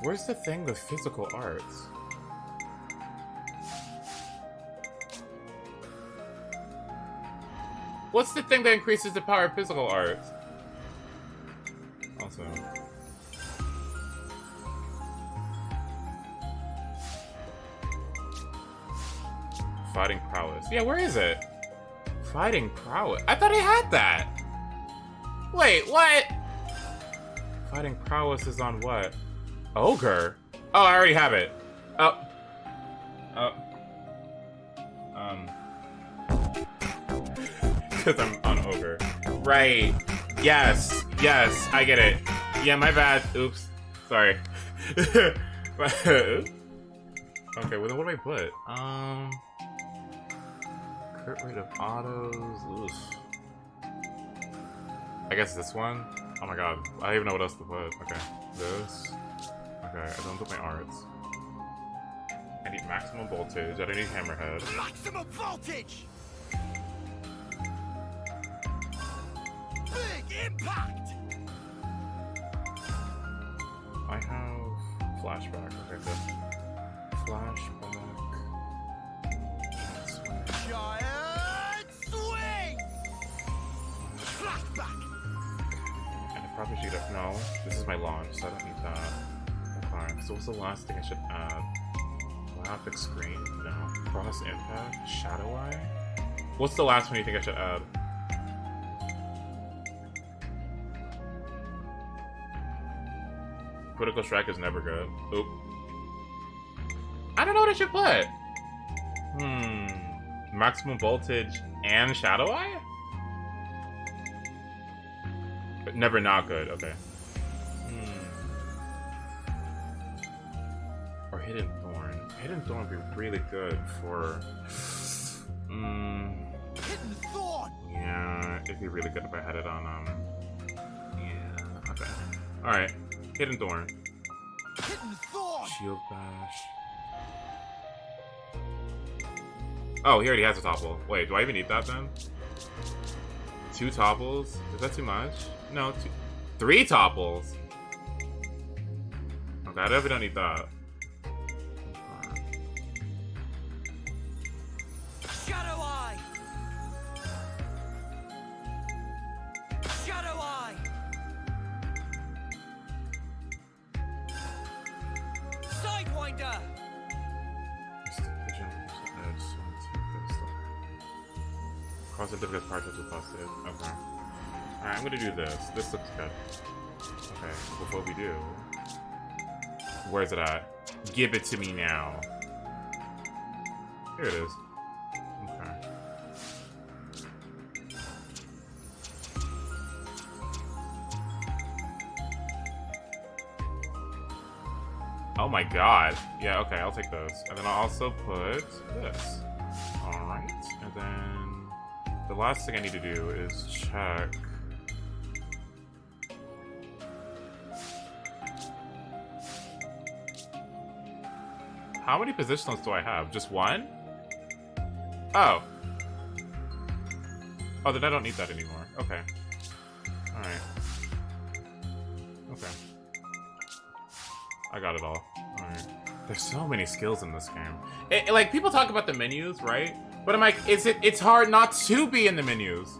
Where's the thing with physical arts? What's the thing that increases the power of physical arts? Also. Fighting prowess. Yeah, where is it? Fighting prowess. I thought I had that. Wait, what? Fighting prowess is on what? Ogre? Oh, I already have it. Oh. Oh. Because I'm on Ogre. Right. Yes. Yes, I get it. Yeah, my bad. Oops. Sorry. Okay, well then what do I put? Crit rate of autos. Oof. I guess this one? Oh my god. I don't even know what else to put. Okay. This. Okay, I don't put my arts. I need maximum voltage. I don't need hammerhead. Maximum voltage! Big impact! I have flashback. Okay, good. Flashback. Giant swing! Flashback! And I probably should have. No, this is my launch, so I don't need that. Okay, so what's the last thing I should add? Graphic screen? No. Cross impact? Shadow eye? What's the last one you think I should add? Critical strike is never good. Oop. I don't know what I should put. Maximum voltage and shadow eye? But never not good, okay. Or hidden thorn. Hidden thorn would be really good for Hidden thorn! yeah, it'd be really good if I had it on yeah, okay. Alright. Hidden thorn. Hidden thorn! Shield bash. Oh, he already has a topple. Wait, do I even need that then? 2 topples? Is that too much? No, 3 topples! Okay, I definitely don't need that. Shadow eye! Shadow eye! Sidewinder! Cross the difficult part that's busted. Okay. Alright, I'm gonna do this. This looks good. Okay, before we do... Where's it at? Give it to me now. Here it is. Okay. Oh my god. Yeah, okay, I'll take those. And then I'll also put this. Alright. And then the last thing I need to do is check. How many positionals do I have? Just one? Oh. Oh, then I don't need that anymore. Okay. Alright. Okay. I got it all. Alright. There's so many skills in this game. Like, people talk about the menus, right? But I'm like, it's hard not to be in the menus.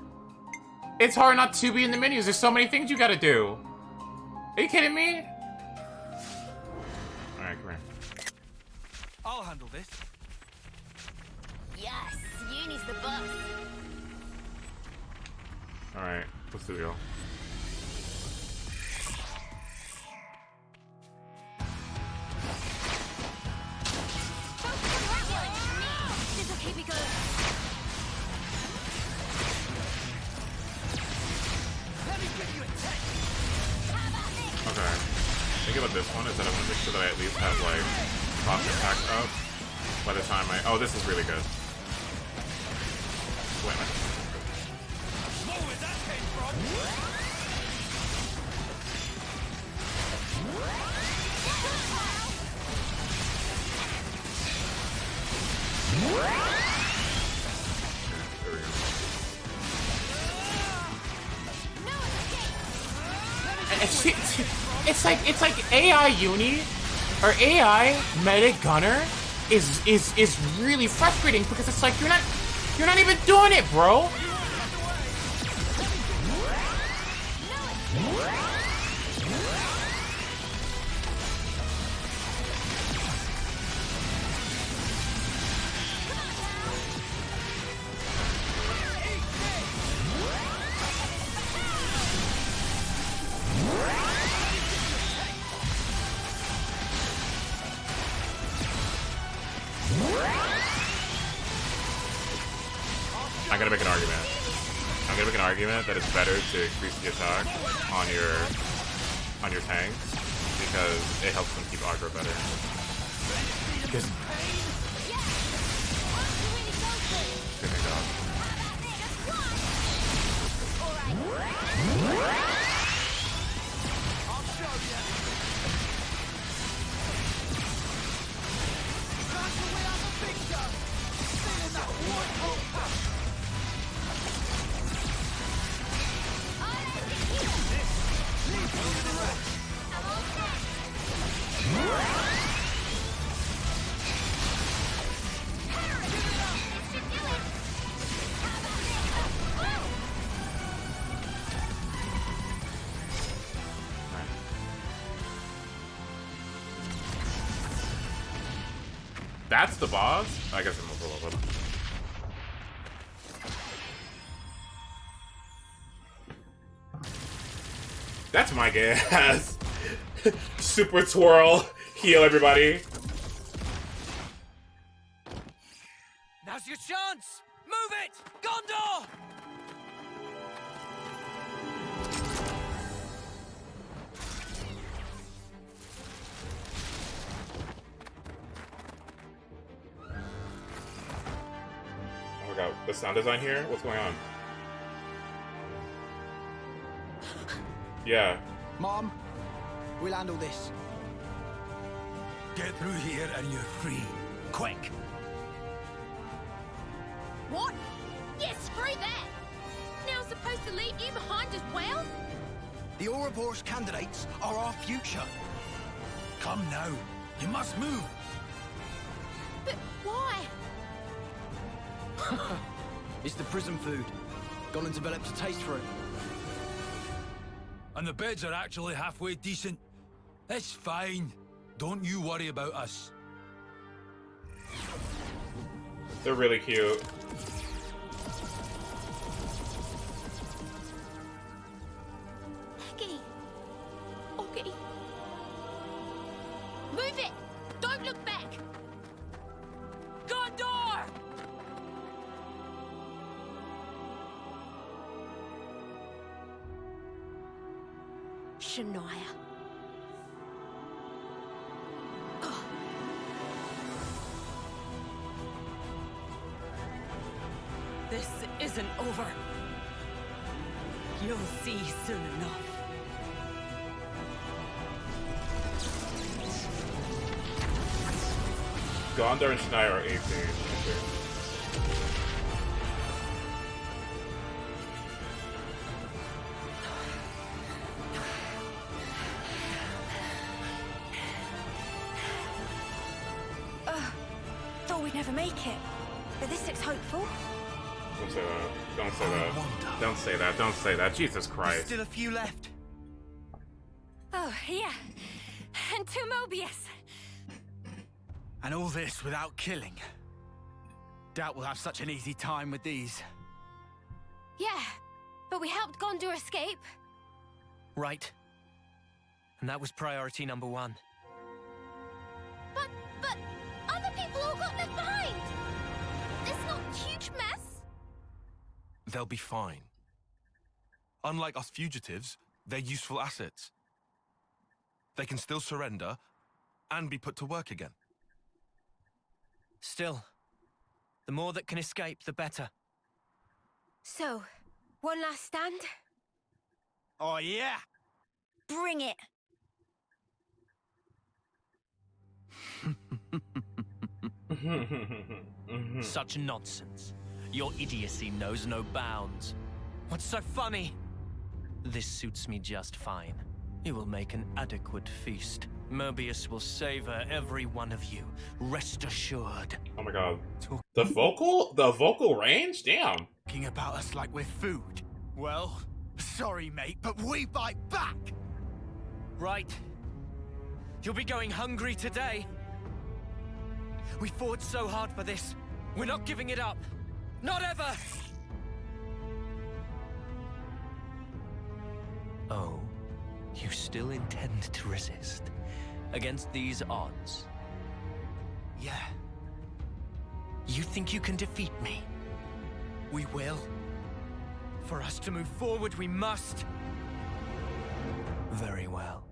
It's hard not to be in the menus. There's so many things you gotta do. Are you kidding me? Alright, come here. I'll handle this. Yes, Uni's the boss. Alright, let's do it, This'll keep me going. Let me give you a taste. Okay. The thing about this one is that I want to make sure that I at least have, like, cross impact up by the time I... Oh, this is really good. Wait a minute. Where that came from? There we go. And it's like AI Uni or AI Medic Gunner is really frustrating because it's like you're not even doing it, bro. I'm gonna make an argument. I'm gonna make an argument that it's better to increase the attack on your tanks because it helps them keep aggro better. Because good job. That's the boss? I guess I'm a little bit. That's my gas. Super twirl. Heal everybody. Now's your chance! Move it! Gondor! Oh my god, the sound design here? What's going on? Yeah. Mom, we'll handle this. Get through here and you're free. Quick! What? Yeah, screw that! Now I'm supposed to leave you behind as well? The Ouroboros candidates are our future. Come now. You must move. But why? It's the prison food. Gone and developed a taste for it. And the beds are actually halfway decent. It's fine. Don't you worry about us. They're really cute. Maggie. Okay. Move it! Don't look back! Gondor! Shania. This isn't over. You'll see soon enough. Gondor and Shania are AP. Thought we'd never make it. But this looks hopeful. Don't say that. Don't say that. Don't say that. Don't say that. Jesus Christ. Still a few left. Oh, yeah. And 2 Mobius. And all this without killing. Doubt we'll have such an easy time with these. Yeah, but we helped Gondor escape. Right. And that was priority number 1. But other people all got left behind. It's not a huge mess. They'll be fine. Unlike us fugitives, they're useful assets. They can still surrender and be put to work again. Still, the more that can escape, the better. So, one last stand? Oh, yeah! Bring it! Such nonsense. Your idiocy knows no bounds. What's so funny? This suits me just fine. You will make an adequate feast. Mobius will savor every one of you. Rest assured. Oh my god. The vocal range? Damn. Talking about us like we're food. Well, sorry, mate, but we bite back! Right. You'll be going hungry today. We fought so hard for this. We're not giving it up. Not ever! Oh, you still intend to resist? Against these odds? Yeah. You think you can defeat me? We will. For us to move forward, we must. Very well.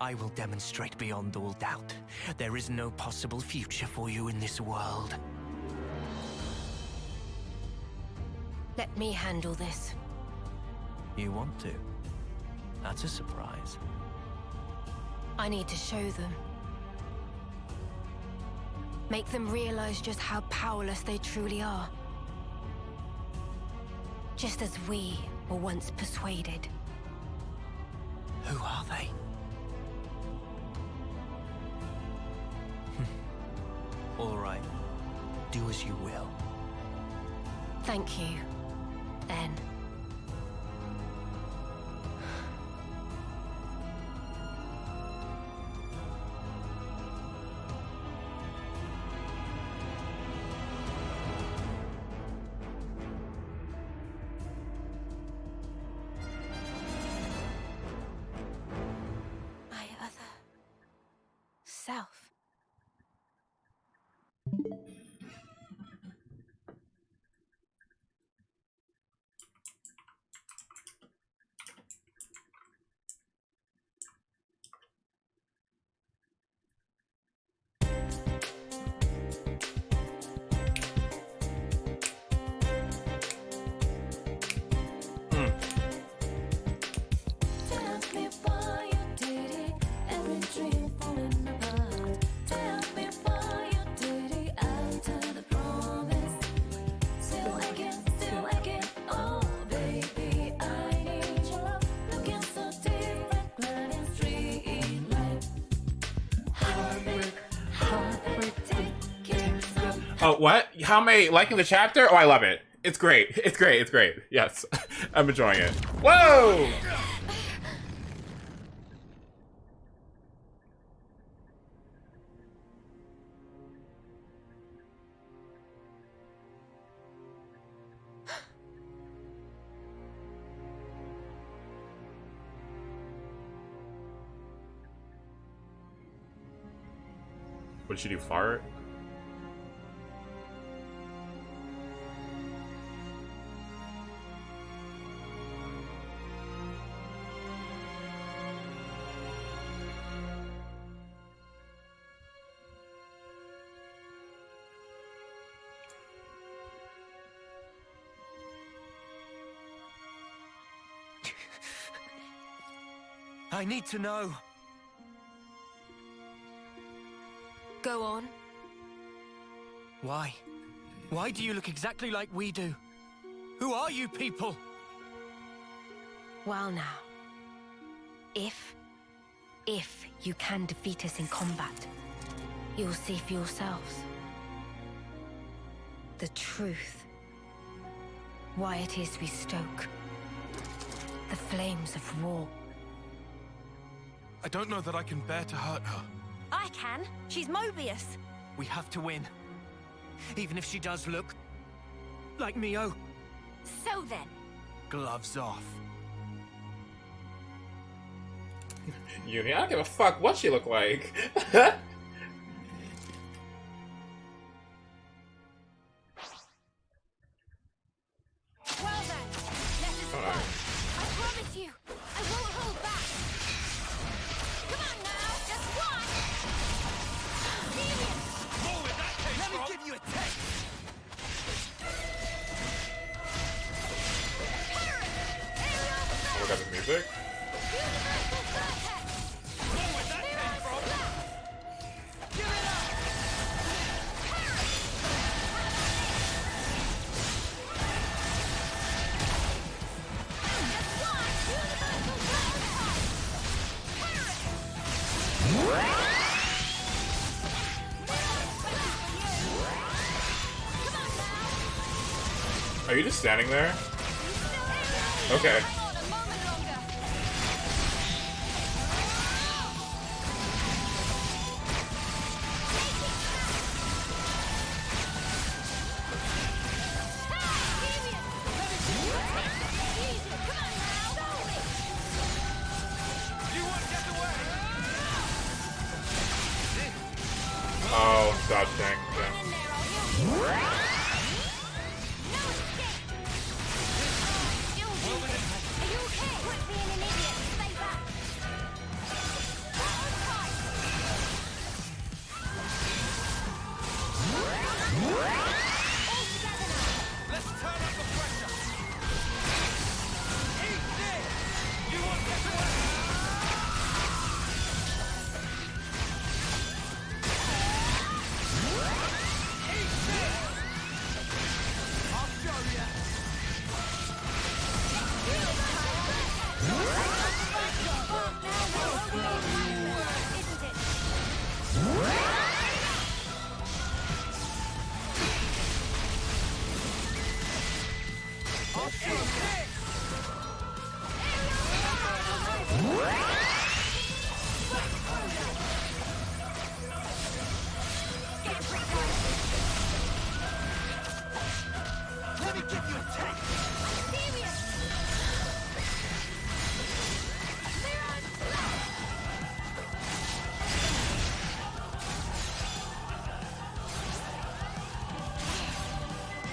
I will demonstrate beyond all doubt. There is no possible future for you in this world. Let me handle this. You want to? That's a surprise. I need to show them. Make them realize just how powerless they truly are. Just as we were once persuaded. Who are they? All right. Do as you will. Thank you, then. My other self. Oh, what? How am I liking the chapter? Oh, I love it. It's great. It's great. It's great. Yes. I'm enjoying it. Whoa! What did she do? Fart? I need to know. Go on. Why? Why do you look exactly like we do? Who are you people? Well now, if you can defeat us in combat, you'll see for yourselves the truth. Why it is we stoke the flames of war. I don't know that I can bear to hurt her. I can. She's Mobius. We have to win. Even if she does look like Mio. So then. Gloves off. Uni, I don't give a fuck what she look like. Well then, let us fight. I promise you, I won't hold back. Come on now, just one. Serious. Let me give you a taste. Oh my god, this music. Are you just standing there? Okay. Oh, dodge tank. Yeah.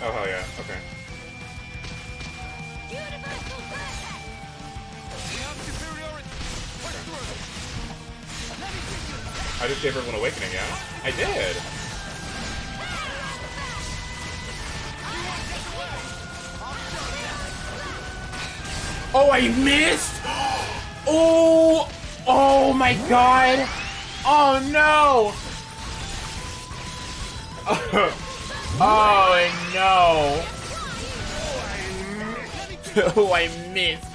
Oh hell yeah, okay. I just gave everyone awakening, yeah? I did! Oh, I missed! Oh! Oh my god! Oh no! Oh no! Oh, I missed!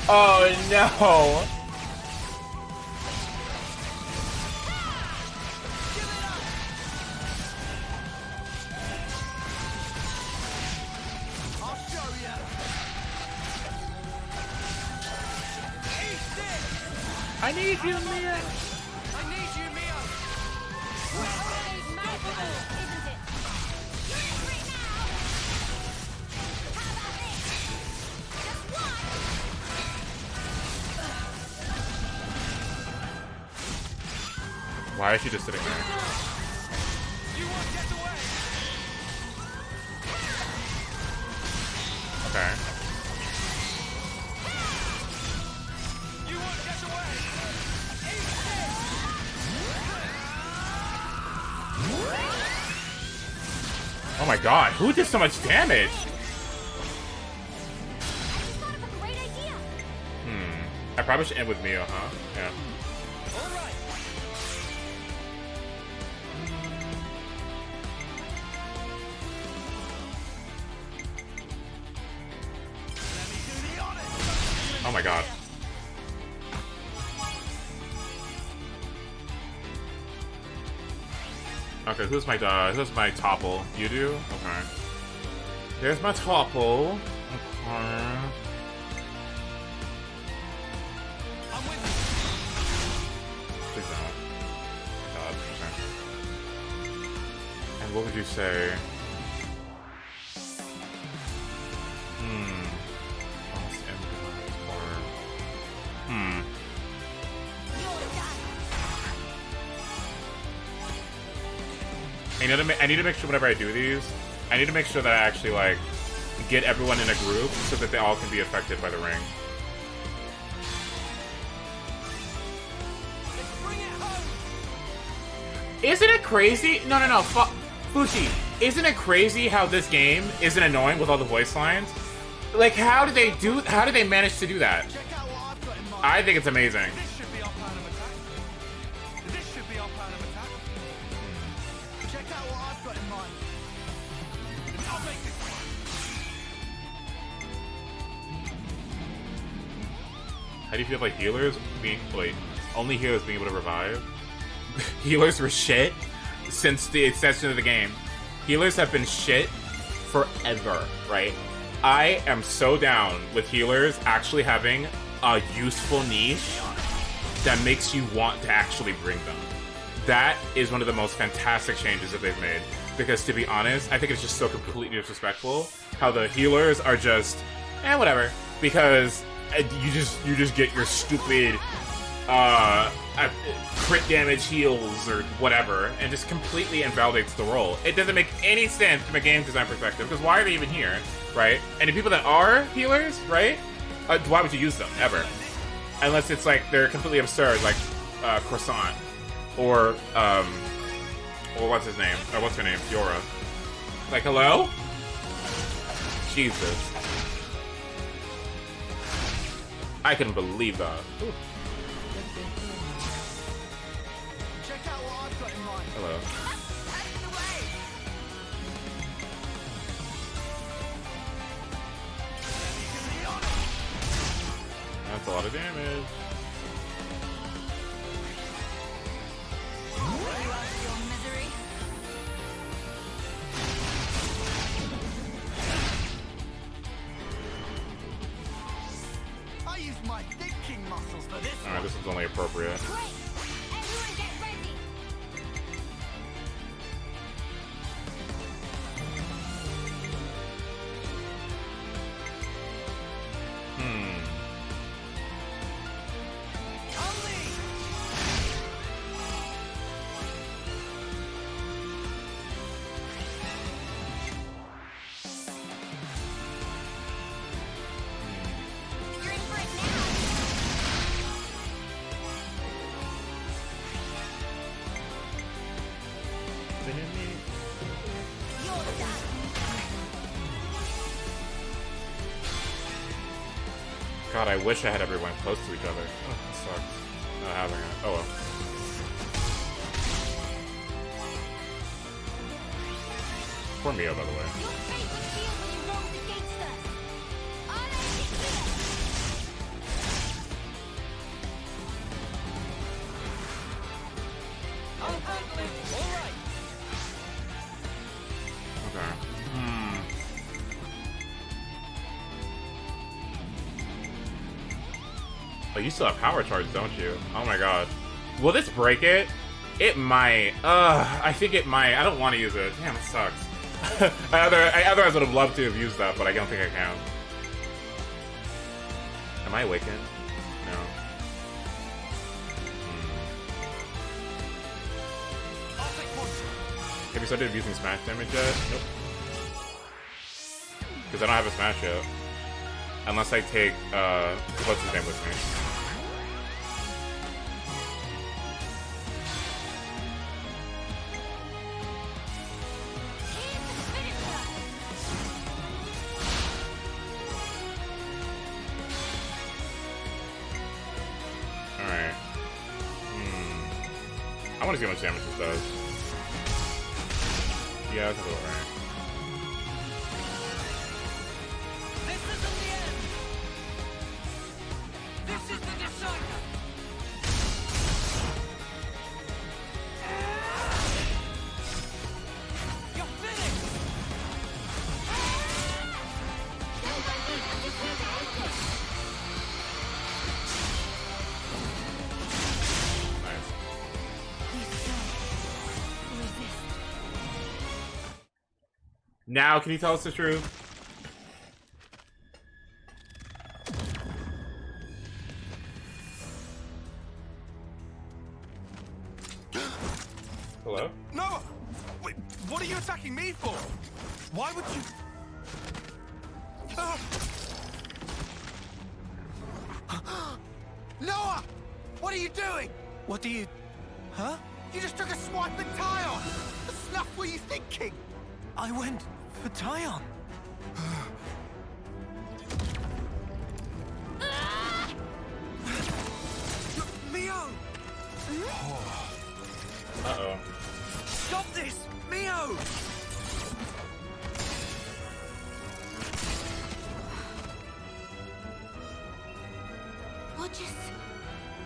Oh no! I need you, Mia! I need you, Mia! Isn't it? Why is she just sitting there? Okay. Oh my god, who did so much damage? I probably should end with Mio, huh? Yeah. Oh my god. Okay, who's my topple? You do? Okay. There's my topple. Okay. Please don't. God. Okay. And what would you say? I need to make sure whenever I do these, I need to make sure that I actually, like, get everyone in a group so that they all can be affected by the ring. Isn't it crazy? No. Fushi, isn't it crazy how this game isn't annoying with all the voice lines? Like, how do they manage to do that? I think it's amazing. How do you feel like healers only healers being able to revive? Healers were shit since the extension of the game. Healers have been shit forever, right? I am so down with healers actually having a useful niche that makes you want to actually bring them. That is one of the most fantastic changes that they've made. Because to be honest, I think it's just so completely disrespectful how the healers are just, whatever. Because you just get your stupid crit damage heals or whatever, and just completely invalidates the role. It doesn't make any sense from a game design perspective, because why are they even here, right? And the people that are healers, right? Why would you use them, ever? Unless it's like, they're completely absurd, like Croissant, or what's his name? Or what's her name? Yora. Like, hello? Jesus. I couldn't believe that. Ooh. Hello. That's a lot of damage. I used my thinking muscles for this. Alright, this is only appropriate. God, I wish I had everyone close to each other. Oh, that sucks. Not having it. Oh well. Poor Mio, by the way. Oh, you still have power charge, don't you? Oh my god. Will this break it? It might. I think it might. I don't want to use it. Damn, it sucks. I otherwise would have loved to have used that, but I don't think I can. Am I awakened? No. Have you started using smash damage yet? Nope. Because I don't have a smash yet. Unless I take, what's his name with me? Alright. I want to see how much damage this does. Yeah, that's a little right. This isn't the end! This is the decider! You're finished! Nice. Now, can you tell us the truth? Hello? Noah! Wait, what are you attacking me for? Why would you... Noah! What are you doing? What do you... Huh? You just took a swipe at Tyon! The snuff were you thinking? I went for Tyon. Mio! Uh-oh. Stop this! Mio!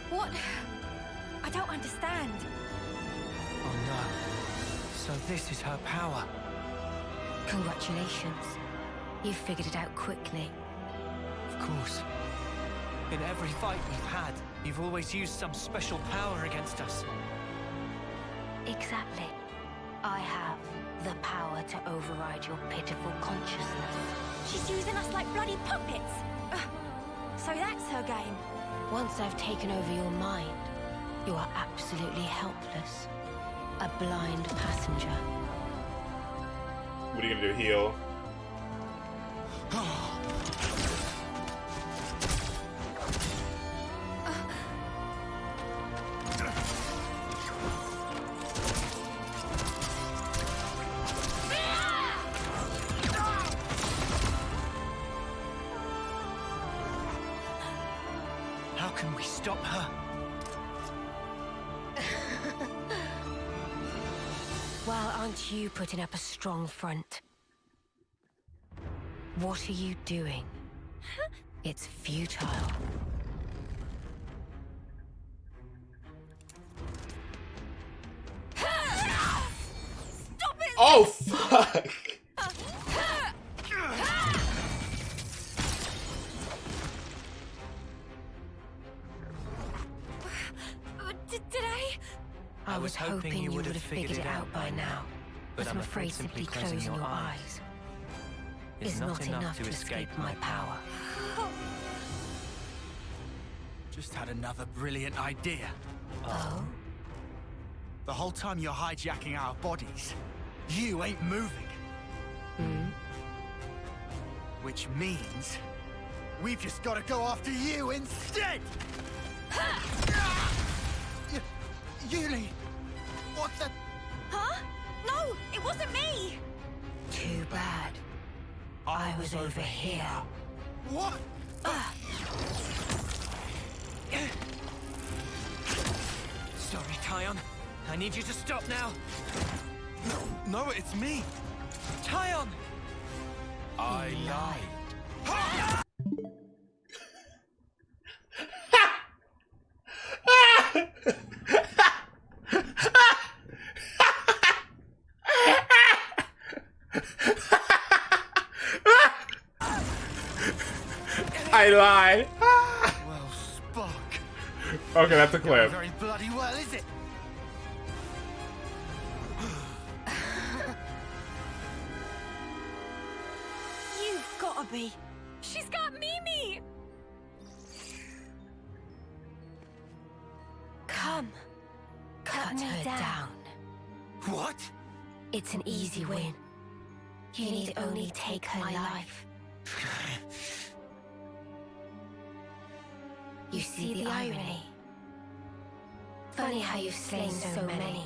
What? I don't understand. Oh no. So this is her power. Congratulations. You figured it out quickly. Of course. In every fight we've had, you've always used some special power against us. Exactly. I have the power to override your pitiful consciousness. She's using us like bloody puppets. So that's her game. Once I've taken over your mind, you are absolutely helpless. A blind passenger. What are you gonna do? Heal? How can we stop her? Well, aren't you putting up a strong front? What are you doing? It's futile. Stop it! Oh, fuck! Did I? I was hoping you would have figured it out by now. But I'm afraid simply closing your eyes is not enough to escape my power. Just had another brilliant idea. Oh? The whole time you're hijacking our bodies, you ain't moving. Which means we've just got to go after you instead! Yuli! What the... Huh? No, it wasn't me! Too bad. I was over here. What? Sorry, Tyon. I need you to stop now. No, it's me. Tyon! I lied. I lied. Well, Spock. Okay, that's a clip. Very bloody well, is it? You've gotta be. She's got Mimi! Come. Cut me down. What? It's an easy win. You need only take her life. You see the irony? Funny how you've slain so many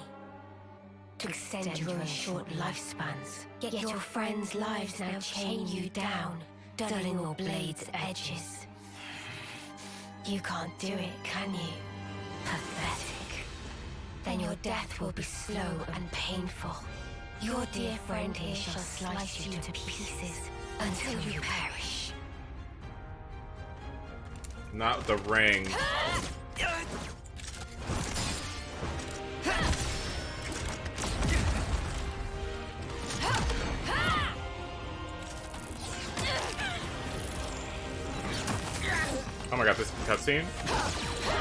to extend your own short lifespans. Yet your friends' lives now chain you down, dulling your blade's edges. You can't do it, can you? Pathetic. Then your death will be slow and painful. Your dear friend here shall slice you to pieces until you perish. Not the ring. Oh my god, this cutscene?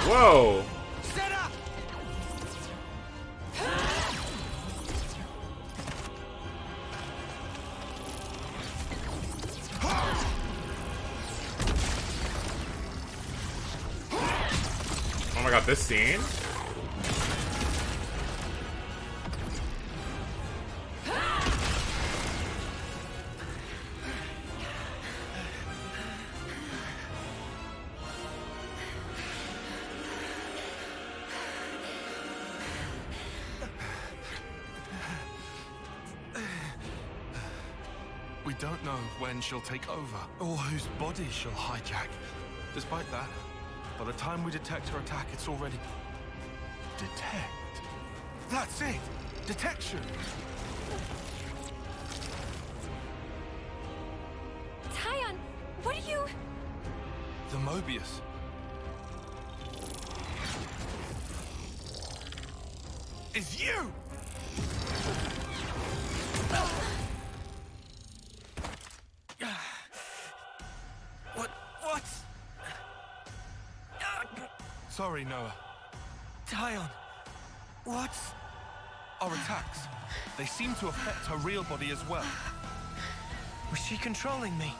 Whoa! Set up! Oh my god, this scene? We don't know when she'll take over, or whose body she'll hijack. Despite that, by the time we detect her attack, it's already... Detect? That's it! Detection! Tyon, what are you... The Mobius. Is you! What? Sorry, Noah. Tyon, what? Our attacks. They seem to affect her real body as well. Was she controlling me?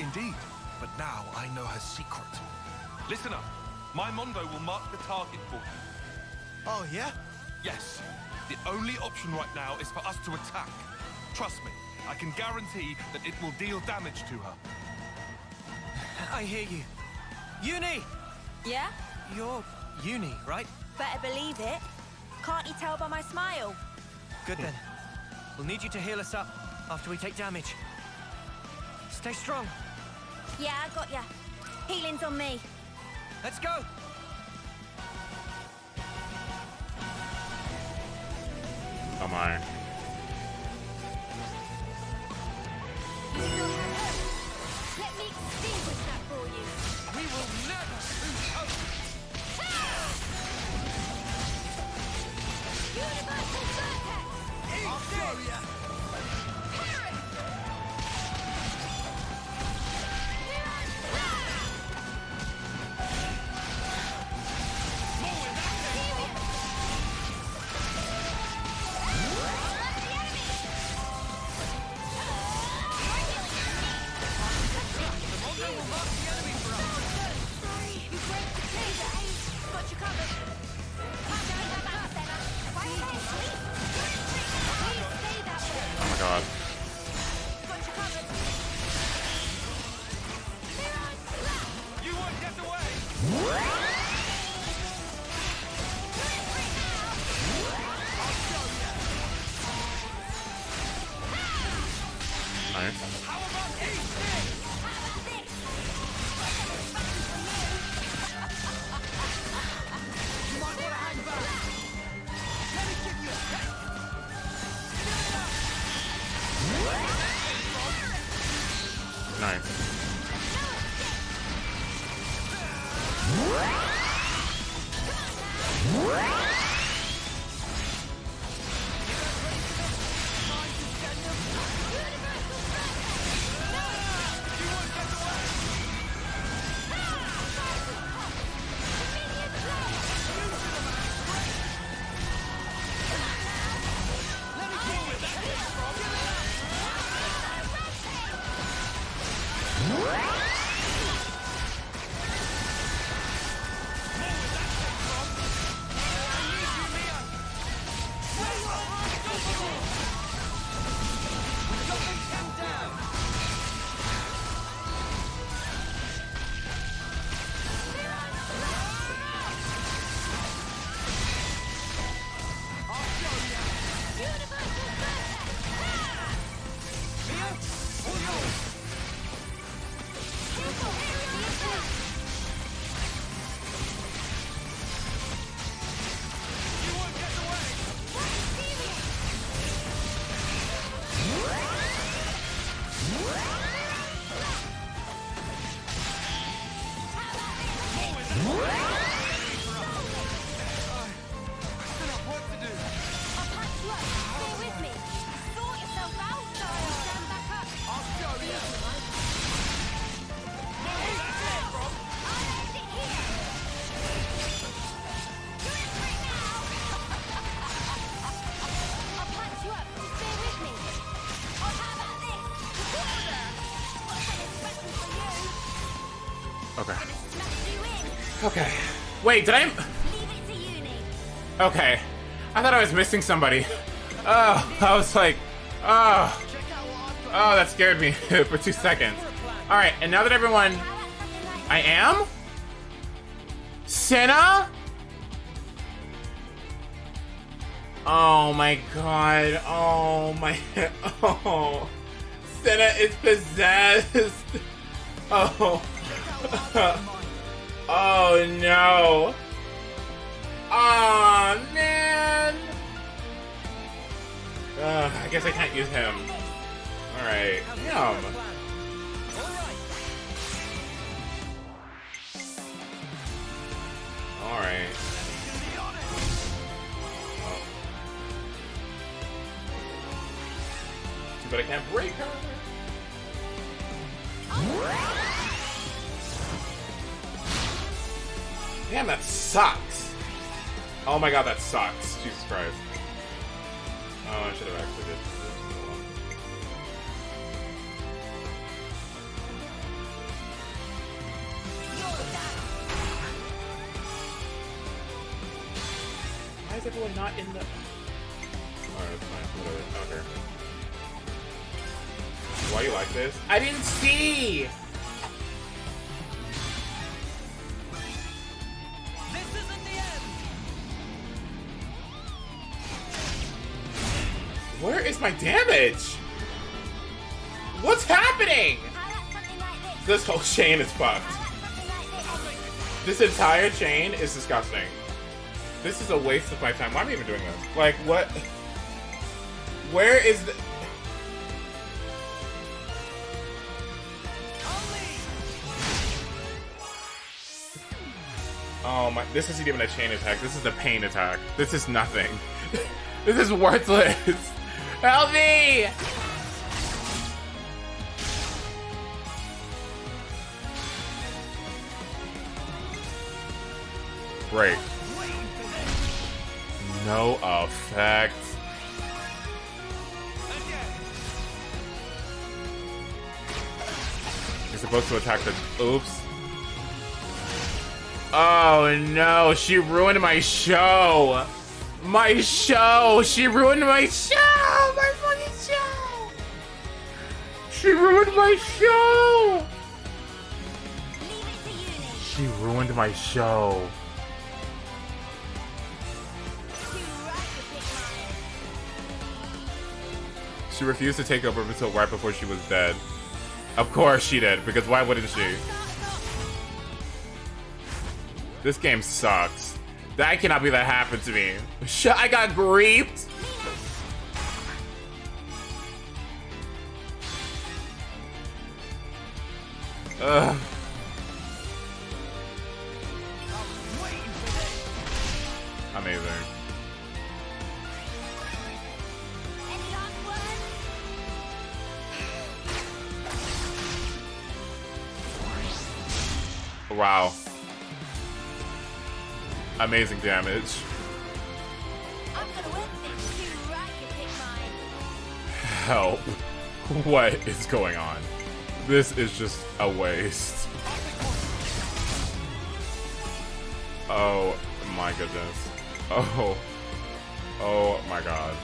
Indeed, but now I know her secret. Listen up. My Mondo will mark the target for you. Oh, yeah? Yes. The only option right now is for us to attack. Trust me, I can guarantee that it will deal damage to her. I hear you. Uni! Yeah? You're Uni, right? Better believe it. Can't you tell by my smile? Good then. We'll need you to heal us up after we take damage. Stay strong. Yeah, I got ya. Healing's on me. Let's go! Oh my. Let me extinguish that for you. We will never lose hope! Universal Vertex! I'll show ya! Oh my god. You won't get away! Nice. How about this? You might want to hang back. Let me give you a taste. Nice. Okay. Wait, did I... Okay. I thought I was missing somebody. Oh, I was like... Oh. Oh, that scared me for 2 seconds. Alright, and now that everyone... I am? Senna? Oh my god. Oh my... Oh. Senna is possessed. Oh. Oh no. Oh man. I guess I can't use him. Alright. Yum. Alright. Oh. Too bad I can't break her. Damn, that sucks. Oh my god, that sucks. Jesus Christ. Oh, I should have actually did. Why is everyone not in the... Alright, that's fine. Whatever. Okay. Why you like this? I didn't see! Where is my damage? What's happening? This whole chain is fucked. This entire chain is disgusting. This is a waste of my time. Why am I even doing this? Like, what? Where is the... Oh my, this isn't even a chain attack. This is a pain attack. This is nothing. This is worthless. Help me! Break. No effect. You're supposed to attack the... Oops. Oh no, she ruined my show! My show! She ruined my show! My fucking show! She ruined my show! She ruined my show. She refused to take over until right before she was dead. Of course she did, because why wouldn't she? This game sucks. That cannot be that happened to me. I got griefed. Ugh. Amazing. Wow. Amazing damage. Help. What is going on? This is just a waste. Oh my goodness. Oh. Oh my god.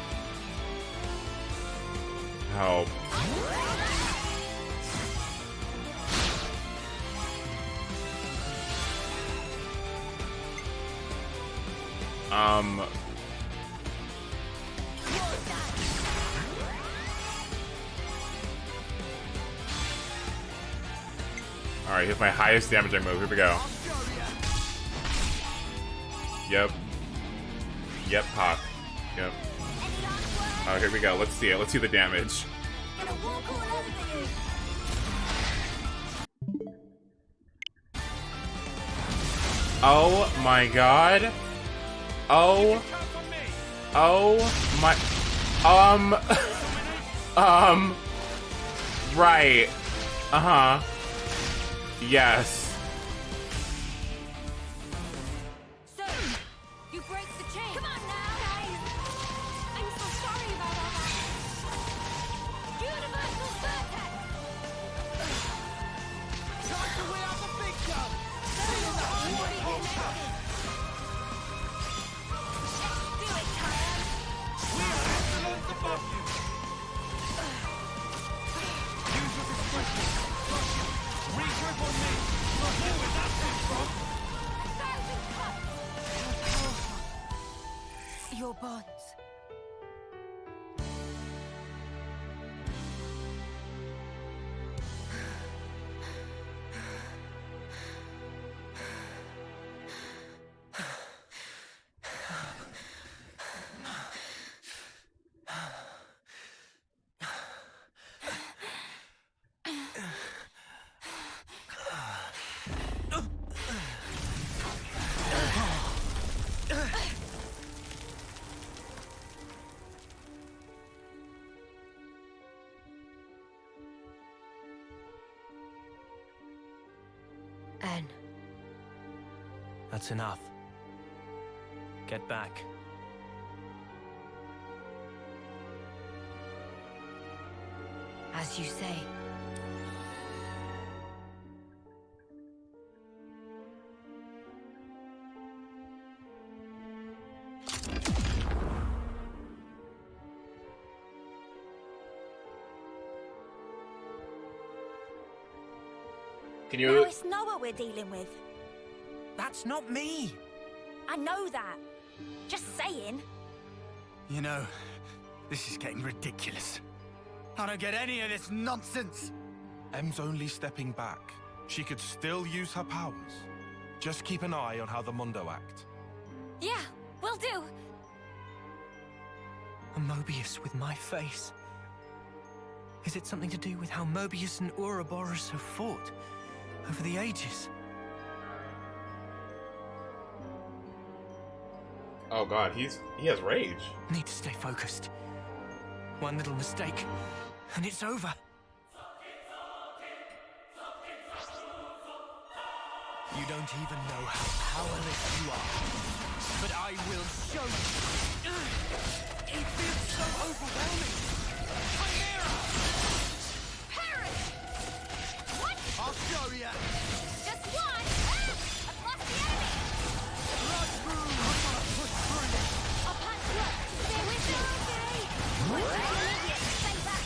Help. Alright, here's my highest damaging move. Here we go. Yep. Yep, pop. Yep. Oh, here we go. Let's see it. Let's see the damage. Oh my god. Oh. Oh my. Right. Uh-huh. Yes. So, you break the chain. Come on now, guys. I'm so sorry about all that. Universal vertex. Time to win out the big gun. Stay in the hard That's enough. Get back. As you say. Can Now you? it's not what we're dealing with. That's not me. I know that. Just saying. You know, this is getting ridiculous. I don't get any of this nonsense. Em's only stepping back. She could still use her powers. Just keep an eye on how the Mundo act. Yeah, will do. A Mobius with my face. Is it something to do with how Mobius and Ouroboros have fought over the ages? Oh god, he has rage. Need to stay focused. One little mistake, and it's over. You don't even know how powerless you are. But I will show you. It feels so overwhelming. Chimera! Perish! What? I'll show you. Just one? I've lost the enemy! Blood room! I'm gonna push through this. I'll patch you up. Stay with me. Okay. What's that immediate? Stay back.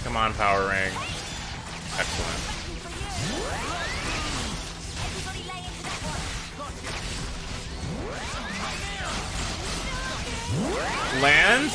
Come on, Power Ring. Excellent. Land?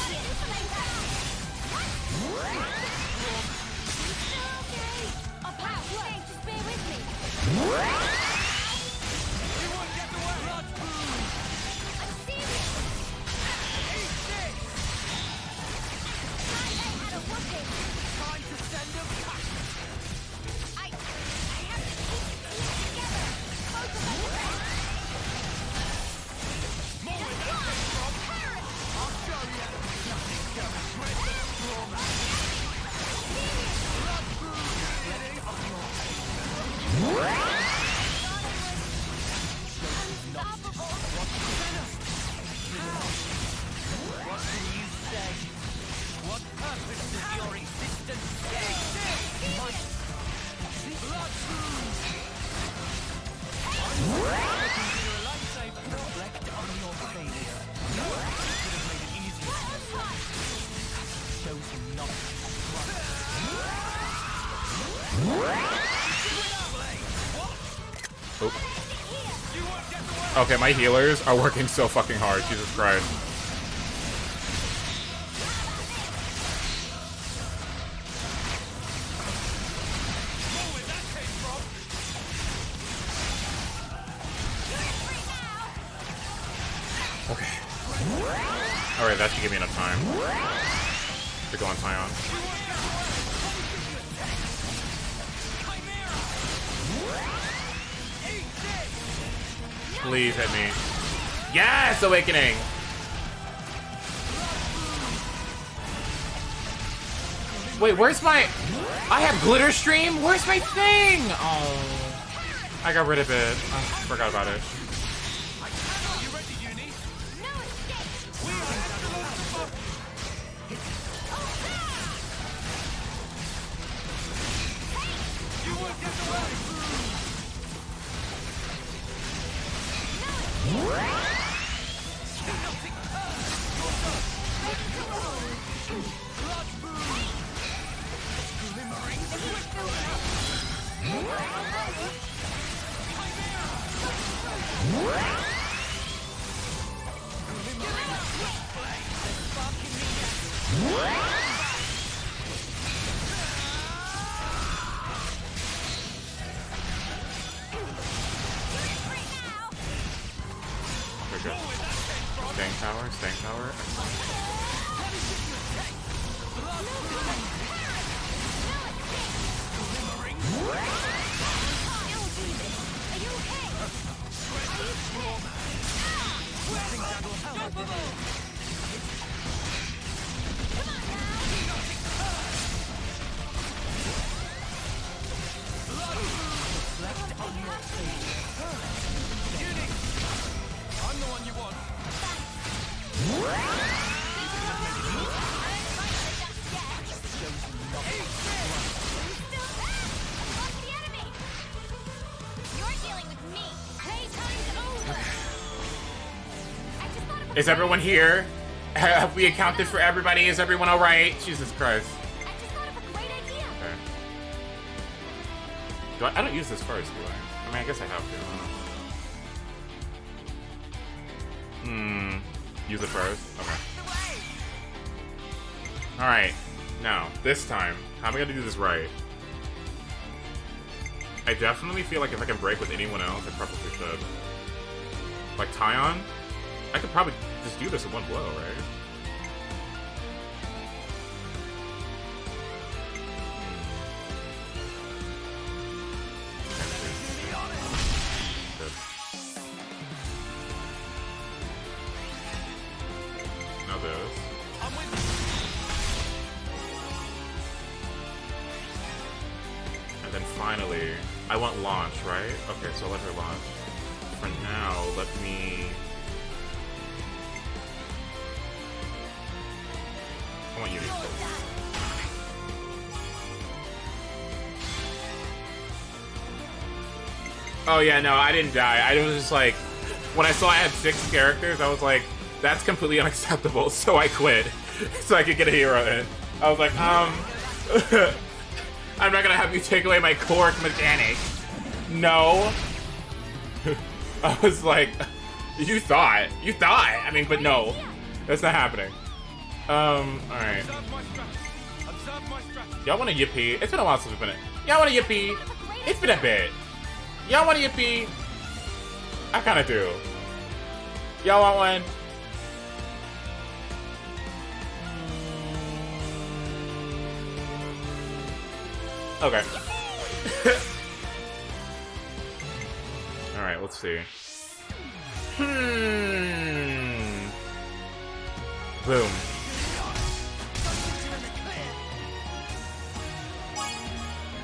Okay, my healers are working so fucking hard, Jesus Christ. Okay. Alright, that should give me enough time to go on Scion. Please hit me. Yes, Awakening! Wait, where's my... I have Glitter Stream? Where's my thing? Oh. I got rid of it. I forgot about it. Staying power. I'm the one you want. Is everyone here? Have we accounted for everybody? Is everyone alright? Jesus Christ. Okay. I don't use this first, do I? I mean, I guess I have to. Use it first? Okay. Alright. Now, this time, how am I gonna do this right? I definitely feel like if I can break with anyone else, I probably should. Like Tyon? I could probably just do this in one blow, right? Good. Now this. And then finally, I want launch, right? Okay, so I'll let her launch. For now, let me... I want you to go. Oh yeah, no, I didn't die. I was just like, when I saw I had 6 characters, I was like, that's completely unacceptable, so I quit. So I could get a hero in. I was like, I'm not gonna have you take away my core mechanic. No. I was like, you thought. I mean, but no. That's not happening. Alright. Y'all want a yippee? It's been a while since we've been it. Y'all want a yippee? It's been a bit. Y'all want a yippee? I kinda do. Y'all want one? Okay. Alright, let's see. Boom.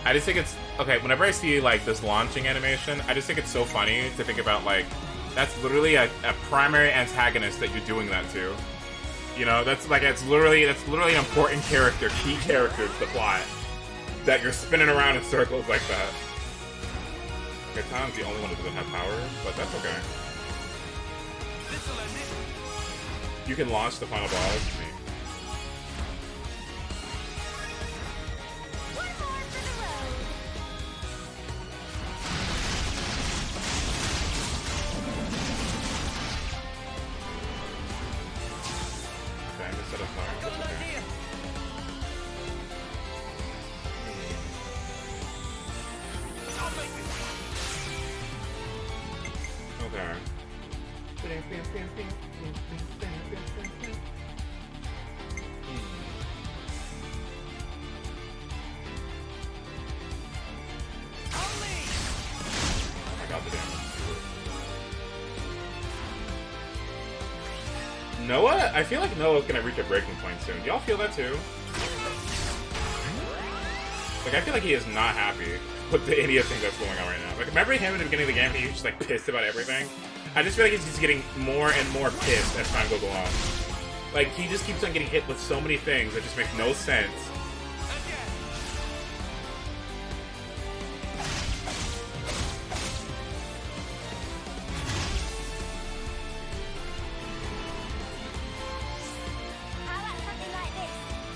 I just think it's... Okay, whenever I see, like, this launching animation, I just think it's so funny to think about, like, that's literally a primary antagonist that you're doing that to. You know, that's, like, that's literally an important character, key character to the plot. That you're spinning around in circles like that. Okay, Tom's the only one who doesn't have power, but that's okay. You can launch the final boss for me. Okay, I'm gonna set up fire. That's okay. Okay. I got the damage. Noah? I feel like Noah's gonna reach a breaking point soon. Do y'all feel that too? Like, I feel like he is not happy with anything that's going on right now. Like, remember him at the beginning of the game, he was just, like, pissed about everything? I just feel like he's just getting more and more pissed as time goes along. Like, he just keeps on getting hit with so many things that just make no sense.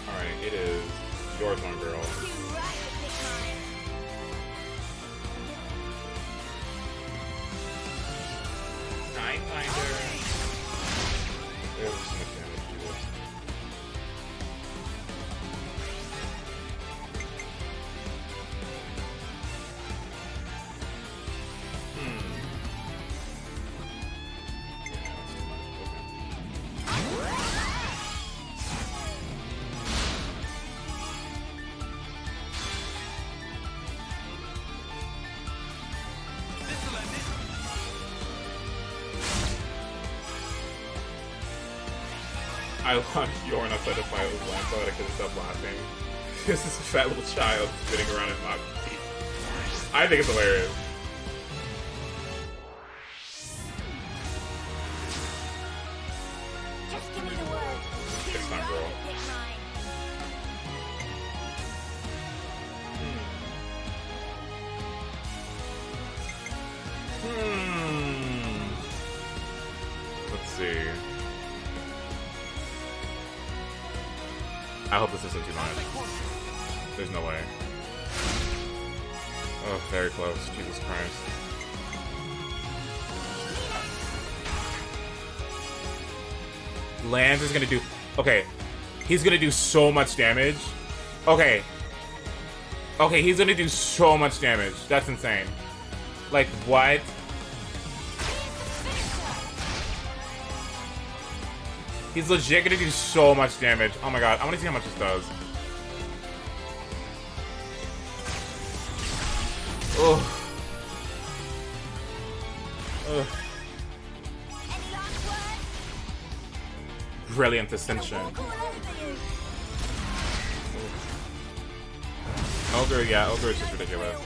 Alright, it is yours one, girl. I launched Yorn outside the fight with Lance so that I couldn't stop laughing. This is a fat little child spinning around in mock teeth. I think it's hilarious. Just give me the word. It's time, girl. Let's see. I hope this isn't too much. There's no way. Oh, very close. Jesus Christ. Lance is gonna do... Okay. He's gonna do so much damage. Okay. Okay, he's gonna do so much damage. That's insane. Like, what? He's legit gonna do so much damage. Oh my god, I wanna see how much this does. Ugh. Ugh. Brilliant Ascension. Ogre, yeah, Ogre is just ridiculous.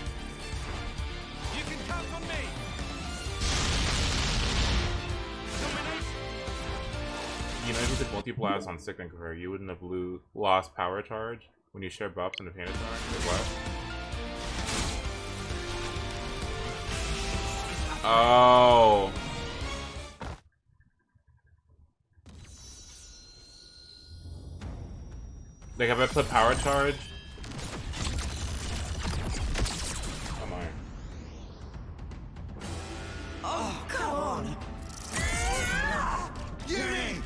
You can count on me. You know, if you did multi-blast on Sick and Career, you wouldn't have lost power charge when you share buffs in the pain attack? Wait, what? Oh. Like, if I put power charge... Oh my. Oh, come on. Yuri!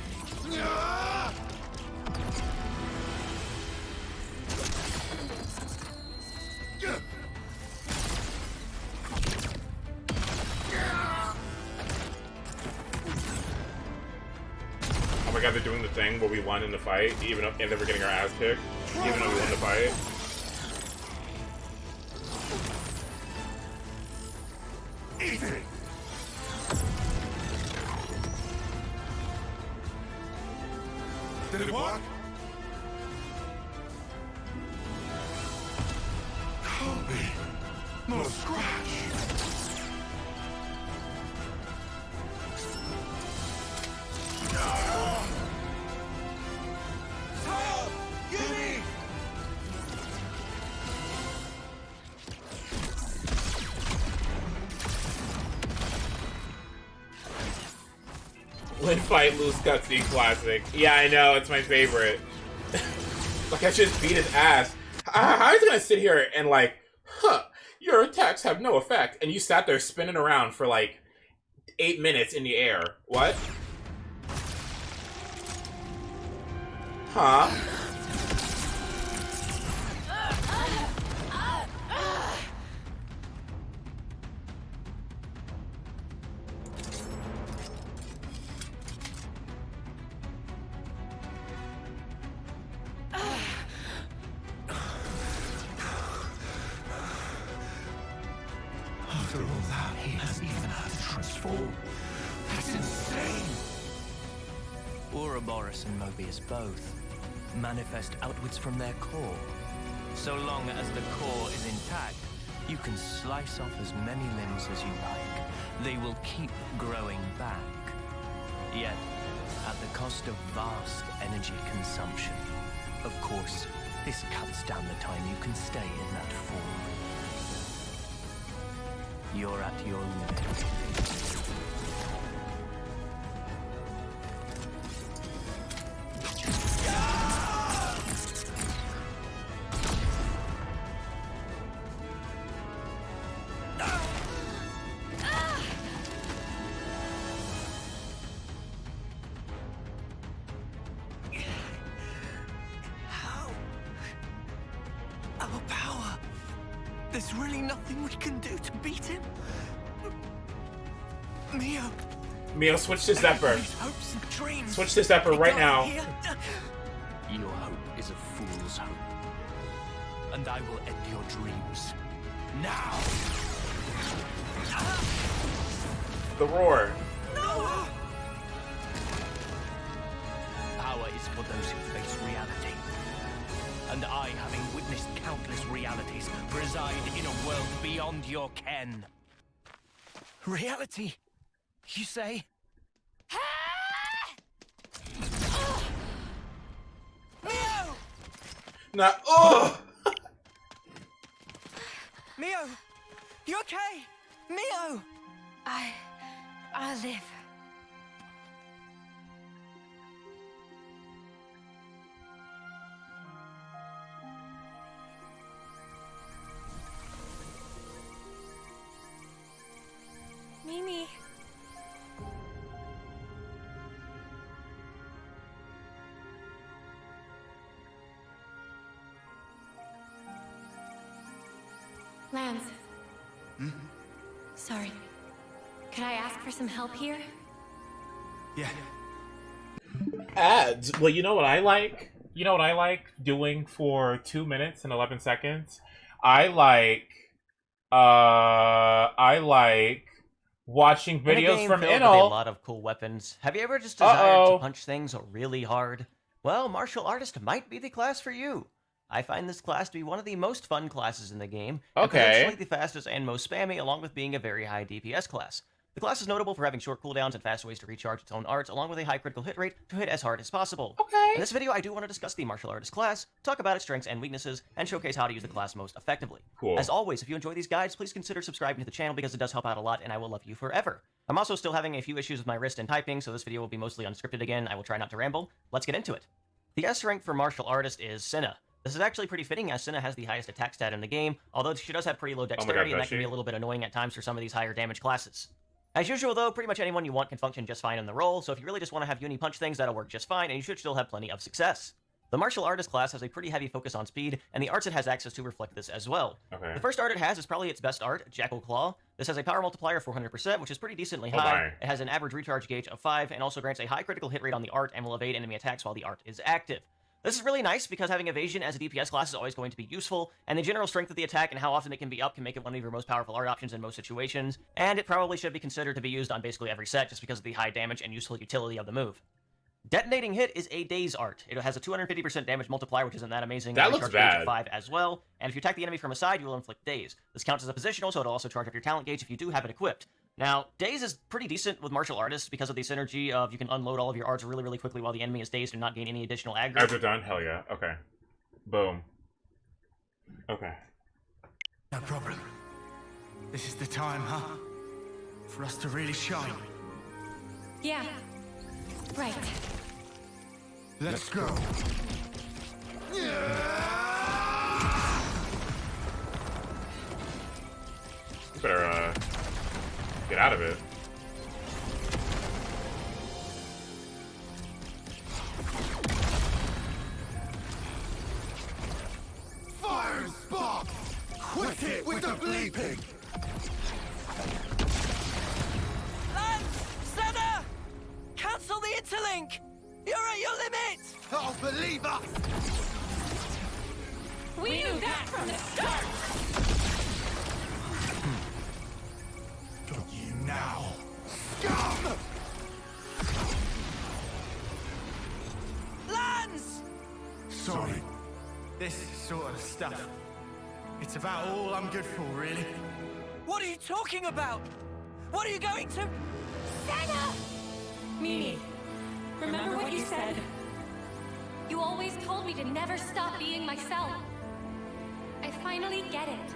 Oh my god, they're doing the thing where we won in the fight, even if they were getting our ass kicked, even though we won the fight. Easy. Did it work? Can't be. Not a scratch. Help! Gimme! Win fight, lose cutscene classic. Yeah, I know, it's my favorite. Like, I just beat his ass. How is he gonna sit here and like, huh, your attacks have no effect, and you sat there spinning around for like 8 minutes in the air. What? Huh? After all that, he has even had to transform. That's insane! Ouroboros and Mobius both manifest outwards from their core. So long as the core is intact, you can slice off as many limbs as you like. They will keep growing back. Yet, at the cost of vast energy consumption. Of course, this cuts down the time you can stay in that form. You're at your limit. Our power. There's really nothing we can do to beat him. Mio. Mio, switch to Zephyr. These hopes and dreams. Switch to Zephyr right now. Your hope is a fool's hope. And I will end your dreams. Now! The roar. Power is for those who face reality. And I, having witnessed countless realities, reside in a world beyond your ken. Reality, you say? Mio! Now, oh! Mio! You okay? Mio! I'll live. Mimi. Lance. Sorry. Could I ask for some help here? Yeah. Ads. Well, you know what I like? You know what I like doing for 2 minutes and 11 seconds? I like watching videos from With a Inal. lot of cool weapons. Have you ever just desired to punch things really hard? Well, Martial Artist might be the class for you. I find this class to be one of the most fun classes in the game, and potentially the fastest and most spammy, along with being a very high DPS class. The class is notable for having short cooldowns and fast ways to recharge its own arts, along with a high critical hit rate to hit as hard as possible. In this video, I do want to discuss the Martial Artist class, talk about its strengths and weaknesses, and showcase how to use the class most effectively. Cool. As always, if you enjoy these guides, please consider subscribing to the channel because it does help out a lot, and I will love you forever. I'm also still having a few issues with my wrist and typing, so this video will be mostly unscripted again. I will try not to ramble. Let's get into it. The S rank for Martial Artist is Senna. This is actually pretty fitting, as Senna has the highest attack stat in the game, although she does have pretty low dexterity, and that can be a little bit annoying at times for some of these higher damage classes. As usual, though, pretty much anyone you want can function just fine in the role, so if you really just want to have uni punch things, that'll work just fine, and you should still have plenty of success. The Martial Artist class has a pretty heavy focus on speed, and the arts it has access to reflect this as well. The first art it has is probably its best art, Jackal Claw. This has a power multiplier of 400%, which is pretty decently high. It has an average recharge gauge of 5, and also grants a high critical hit rate on the art and will evade enemy attacks while the art is active. This is really nice because having evasion as a DPS class is always going to be useful, and the general strength of the attack and how often it can be up can make it one of your most powerful art options in most situations, and it probably should be considered to be used on basically every set just because of the high damage and useful utility of the move. Detonating Hit is a Daze art. It has a 250% damage multiplier, which isn't that amazing. That looks bad. 5 as well, and if you attack the enemy from a side, you will inflict Daze. This counts as a positional, so it'll also charge up your talent gauge if you do have it equipped. Now, Daze is pretty decent with Martial Artists because of the synergy of you can unload all of your arts really, really quickly while the enemy is dazed and not gain any additional aggro. After done? Hell yeah. Okay. Boom. Okay. No problem. This is the time, huh? For us to really shine. Yeah. Right. Let's go. You better, get out of it. Fire spark! Quit it with the bleeping! Lance! Senna! Cancel the interlink! You're at your limit! I'll believe us! We knew that from the start! Got you now, scum! Lance! Sorry. This sort of stuff. It's about all I'm good for, really. What are you talking about? What are you going to... Senna! Mimi, remember what you said? You always told me to never stop being myself. I finally get it.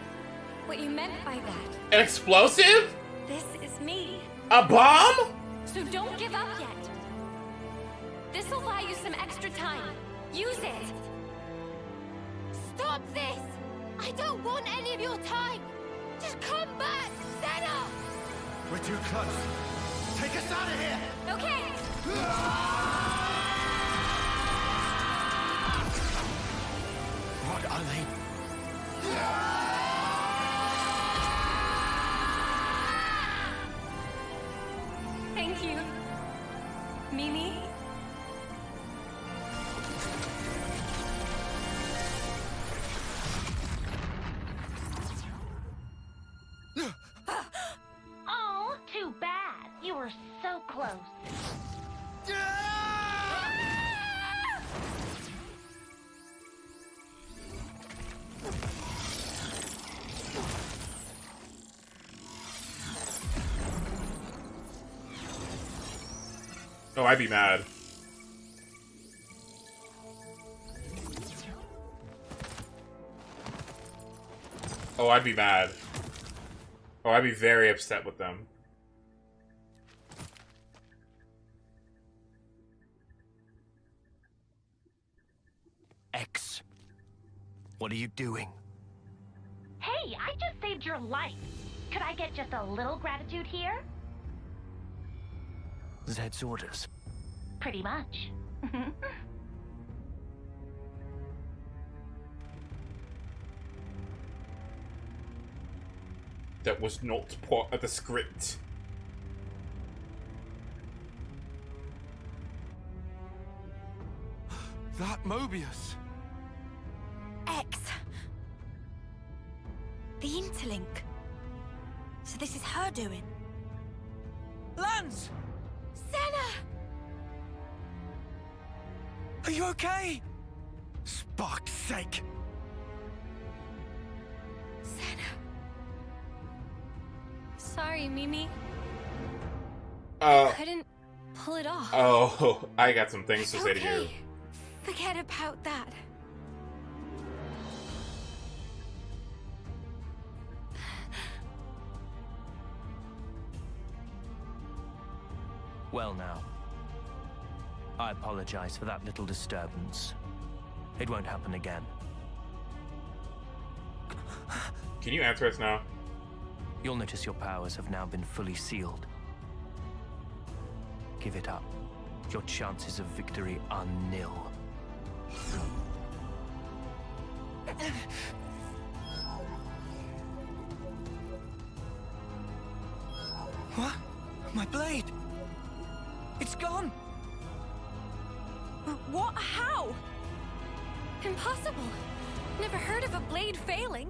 What you meant by that. An explosive? This is me. A bomb? So don't give up yet. This'll buy you some extra time. Use it. Stop this! I don't want any of your time! Just come back, Senna! We're too close. Take us out of here! Okay. What are they? Thank you. Mimi? Oh, too bad. You were so close. Oh, I'd be mad. Oh, I'd be mad. Oh, I'd be very upset with them. X, what are you doing? Hey, I just saved your life. Could I get just a little gratitude here? Zed's orders. Pretty much. That was not part of the script. That Mobius. X. The interlink. So this is her doing. Lance! Senna! Are you okay? Spark's sake. Sorry, Mimi. Uh. Couldn't pull it off. Oh, I got some things to It's say to you. okay. Forget about that. Well now, I apologize for that little disturbance. It won't happen again. Can you answer us now? You'll notice your powers have now been fully sealed. Give it up. Your chances of victory are nil. What? My blade? It's gone! What? How? Impossible. Never heard of a blade failing.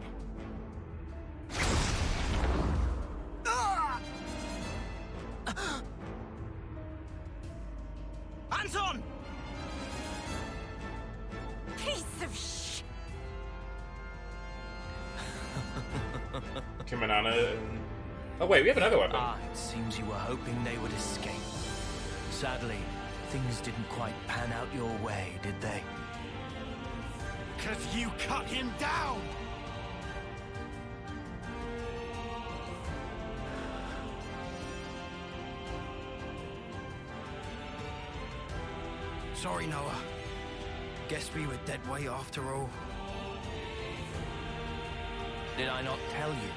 Anton! Piece of sh... Kimanana and... Oh wait, we have another weapon. Ah, it seems you were hoping they would escape. Sadly, things didn't quite pan out your way, did they? 'Cause you cut him down! Sorry, Noah. Guess we were dead weight after all. Did I not tell you?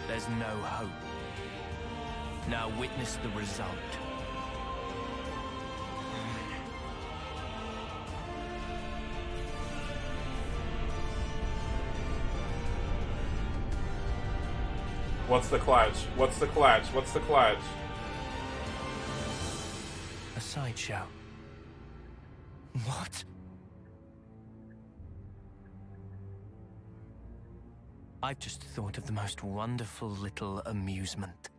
There's no hope. Now witness the result. What's the clutch? What's the clutch? What's the clutch? A sideshow. What? I've just thought of the most wonderful little amusement.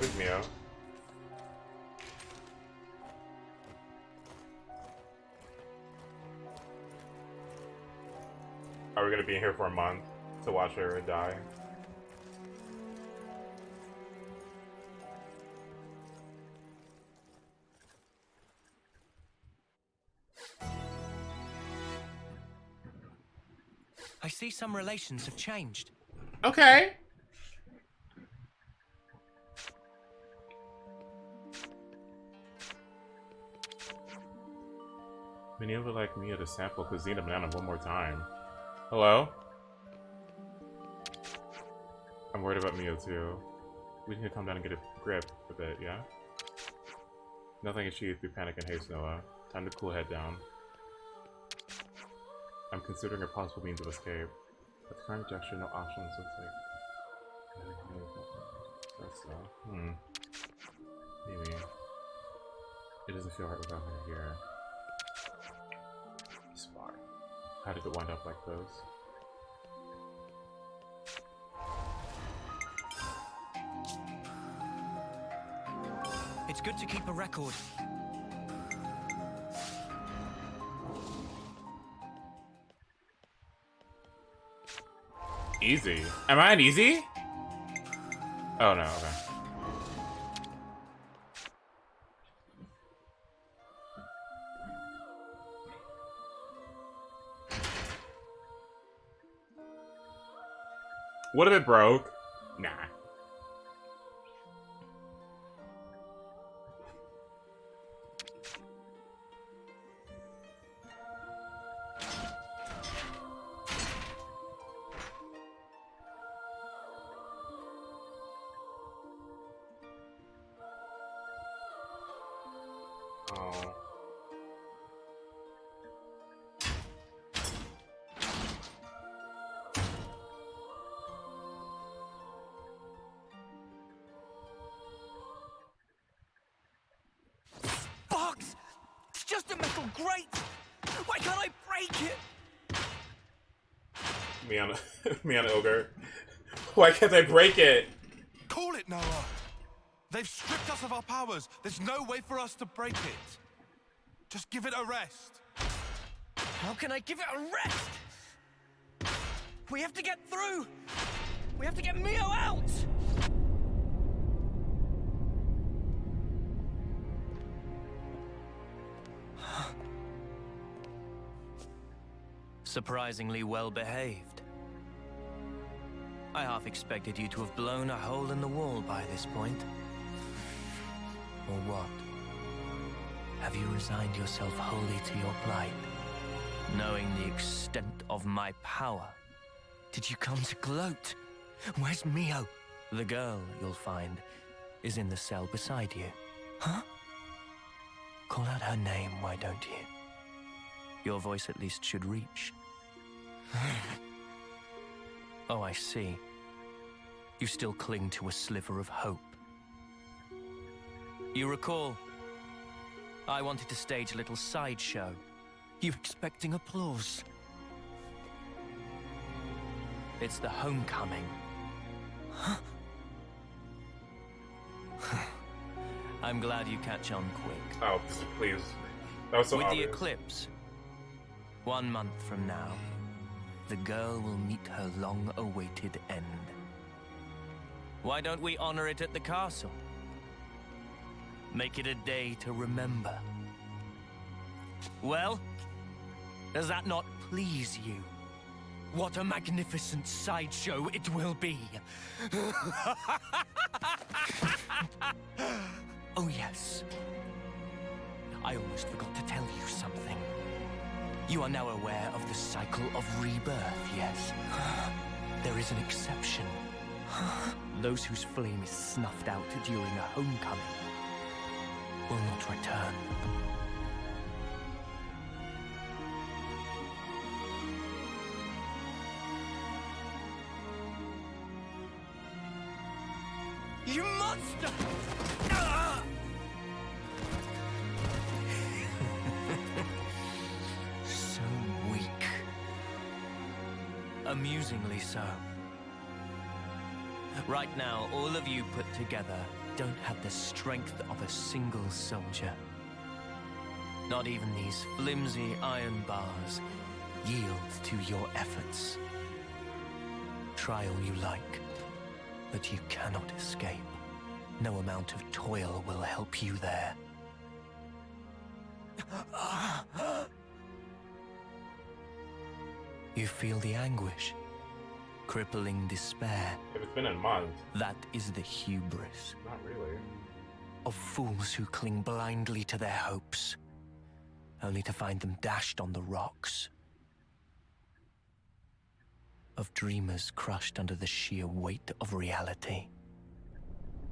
Where's Mio? Are we gonna be here for a month to watch her die? I see some relations have changed. Okay. Many would like Mia to sample Cuisine Banana one more time. Hello? I'm worried about Mia too. We need to calm down and get a grip a bit, yeah? Nothing achieved through panic and haste, Noah. Time to cool head down. I'm considering a possible means of escape. But the current gesture, no options, looks like... That's maybe. It doesn't feel right without her here. Spot. How did it wind up like this? It's good to keep a record. Easy. Am I on easy? Oh no, okay. What if it broke? Nah. Oh. Bugs! It's just a metal grate! Why can't I break it? Me on Ogre. Why can't I break it? Call it, Noah. They've stripped us of our powers. There's no way for us to break it. Just give it a rest. How can I give it a rest? We have to get through! We have to get Mio out! Surprisingly well behaved. I half expected you to have blown a hole in the wall by this point. Or what? Have you resigned yourself wholly to your plight? Knowing the extent of my power, did you come to gloat? Where's Mio? The girl, you'll find, is in the cell beside you. Huh? Call out her name, why don't you? Your voice at least should reach. Oh, I see. You still cling to a sliver of hope. You recall, I wanted to stage a little sideshow. You expecting applause? It's the homecoming. Huh? I'm glad you catch on quick. Oh, please. That was so With obvious. the eclipse, 1 month from now, the girl will meet her long-awaited end. Why don't we honor it at the castle? Make it a day to remember. Well, does that not please you? What a magnificent sideshow it will be! Oh yes. I almost forgot to tell you something. You are now aware of the cycle of rebirth, yes? There is an exception. Those whose flame is snuffed out during a homecoming will not return. You monster! So weak. Amusingly so. Right now, all of you put together don't have the strength of a single soldier. Not even these flimsy iron bars yield to your efforts. Try all you like, but you cannot escape. No amount of toil will help you there. You feel the anguish, crippling despair. If it's been a month. That is the hubris. Not really. Of fools who cling blindly to their hopes, only to find them dashed on the rocks. Of dreamers crushed under the sheer weight of reality.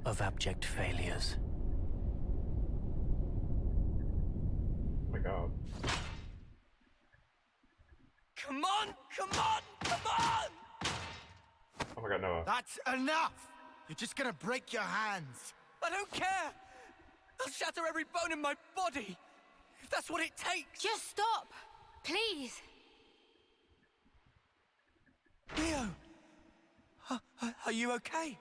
Of abject failures. Oh my god. Come forgot Noah. That's enough! You're just gonna break your hands. I don't care! I'll shatter every bone in my body! If that's what it takes! Just stop! Please! Leo! Are you okay?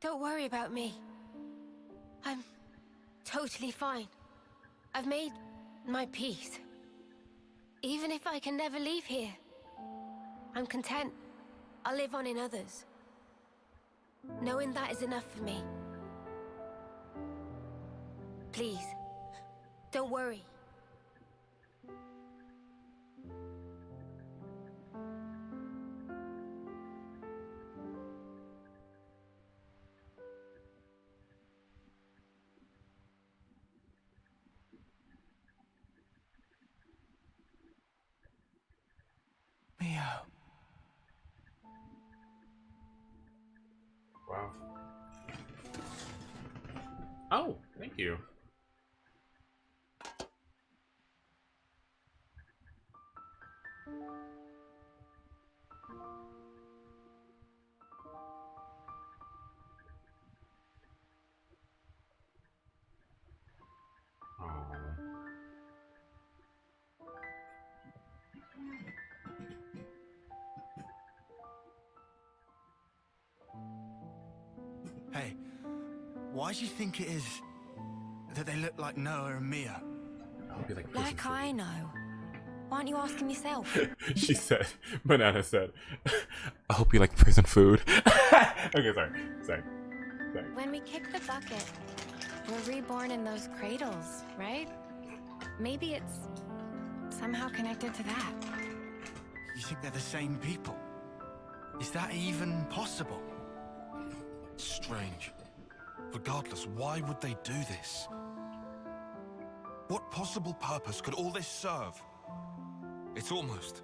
Don't worry about me. I'm totally fine. I've made my peace. Even if I can never leave here, I'm content. I'll live on in others. Knowing that is enough for me. Please, don't worry. Leo. Wow. Oh, thank you. Hey, why do you think it is that they look like Noah and Mia? I hope you like Like I know. Why aren't you asking yourself? She said, Banana said, I hope you like prison food. Okay, sorry. When we kick the bucket, we're reborn in those cradles, right? Maybe it's somehow connected to that. You think they're the same people? Is that even possible? Strange. Regardless, why would they do this? What possible purpose could all this serve? It's almost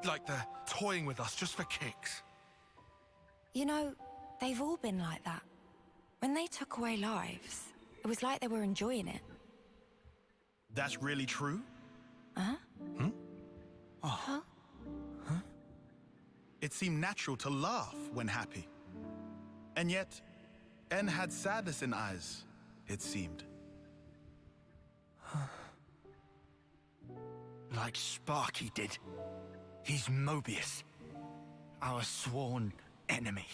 like they're toying with us just for kicks. You know, they've all been like that. When they took away lives, it was like they were enjoying it. That's really true? Huh? Oh. Huh? It seemed natural to laugh when happy. And yet, N had sadness in eyes, it seemed. Like Sparky did. He's Mobius, our sworn enemy.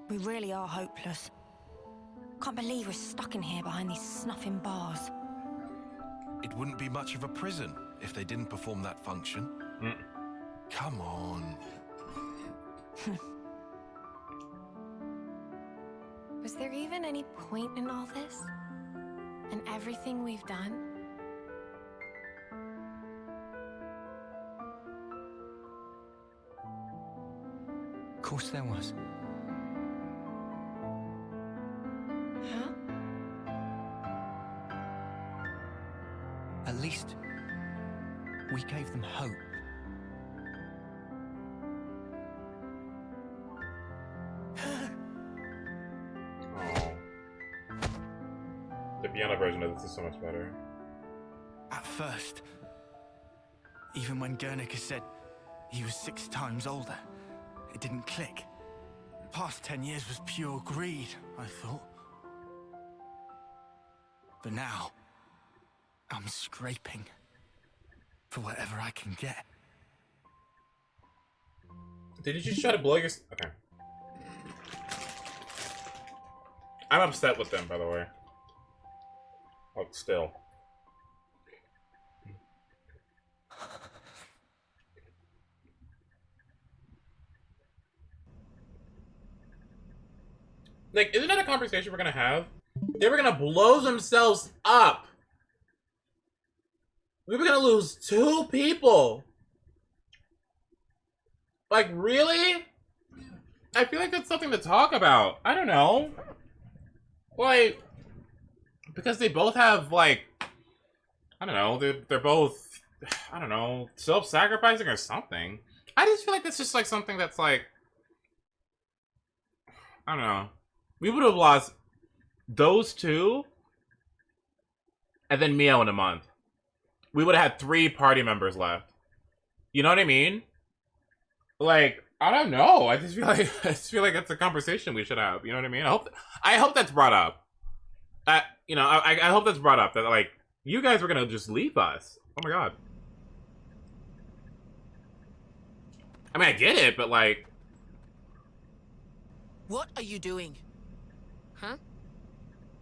We really are hopeless. Can't believe we're stuck in here behind these snuffing bars. It wouldn't be much of a prison if they didn't perform that function. Come on. Was there even any point in all this? And everything we've done? Of course there was. Huh? At least, we gave them hope. The piano version of this is so much better. At first, even when Guernica said he was 6 times older, it didn't click. The past 10 years was pure greed, I thought. But now, I'm scraping for whatever I can get. Did you just try to blow your... Okay. I'm upset with them, by the way. Oh, still. Like, isn't that a conversation we're gonna have? They were gonna blow themselves up. We were gonna lose 2 people. Like, really? I feel like that's something to talk about. I don't know. Like, because they both have, like, I don't know, they're both, I don't know, self-sacrificing or something. I just feel like that's just like something that's like, I don't know. We would have lost those two, and then Mio in a month. We would have had 3 party members left. You know what I mean? Like, I don't know. I just feel like it's a conversation we should have. You know what I mean? I hope that's brought up. You know, I hope that's brought up that like you guys were gonna just leave us. Oh my god. I mean, I get it, but like, What are you doing? Huh?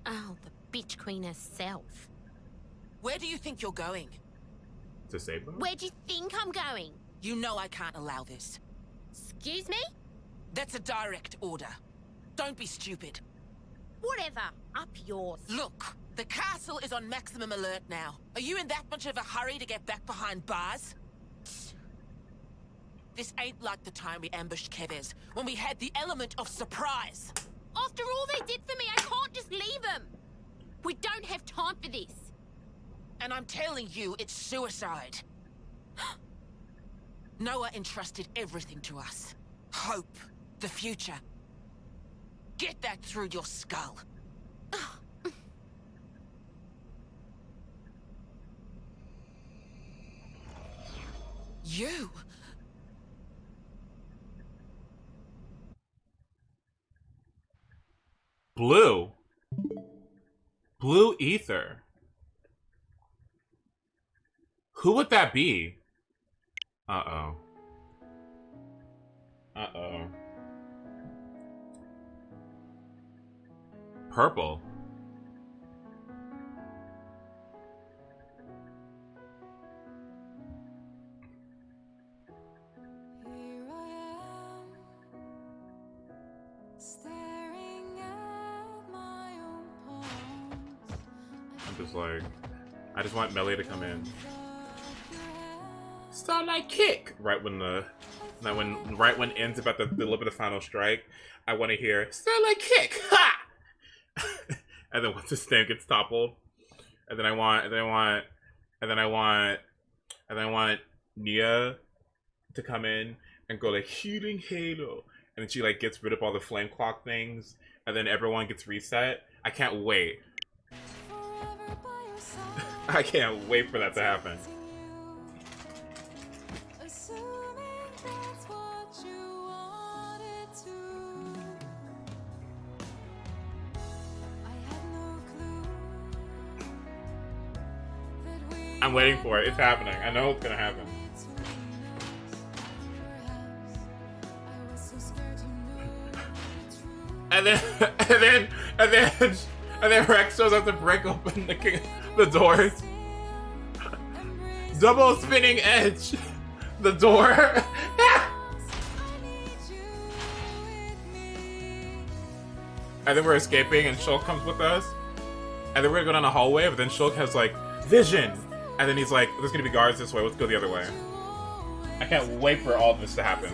Oh, the bitch queen herself. Where do you think you're going? to save them? Where do you think I'm going? You know I can't allow this. Excuse me? That's a direct order. Don't be stupid. Whatever. Up yours. Look, the castle is on maximum alert now. Are you in that much of a hurry to get back behind bars? This ain't like the time we ambushed Kevez, when we had the element of surprise. After all they did for me, I can't just leave them. We don't have time for this. And I'm telling you, it's suicide. Noah entrusted everything to us. Hope, the future. Get that through your skull. You? Blue. Blue ether. Who would that be? Uh-oh. Uh-oh. Purple. I'm just like, I just want Melee to come in. Starlight kick! Right when N's about to deliver the final strike, I want to hear Starlight kick! Ha! And then once his name gets toppled, and then I want Nia to come in and go like healing halo, and then she like gets rid of all the flame clock things, and then everyone gets reset. I can't wait. I can't wait for that to happen. I'm waiting for it. It's happening. I know it's gonna happen. And then Rex shows up to break open the doors. Double spinning edge. The door. And then we're escaping and Shulk comes with us. And then we're gonna go down the hallway, but then Shulk has like vision. And then he's like, there's gonna be guards this way, let's go the other way. I can't wait for all of this to happen.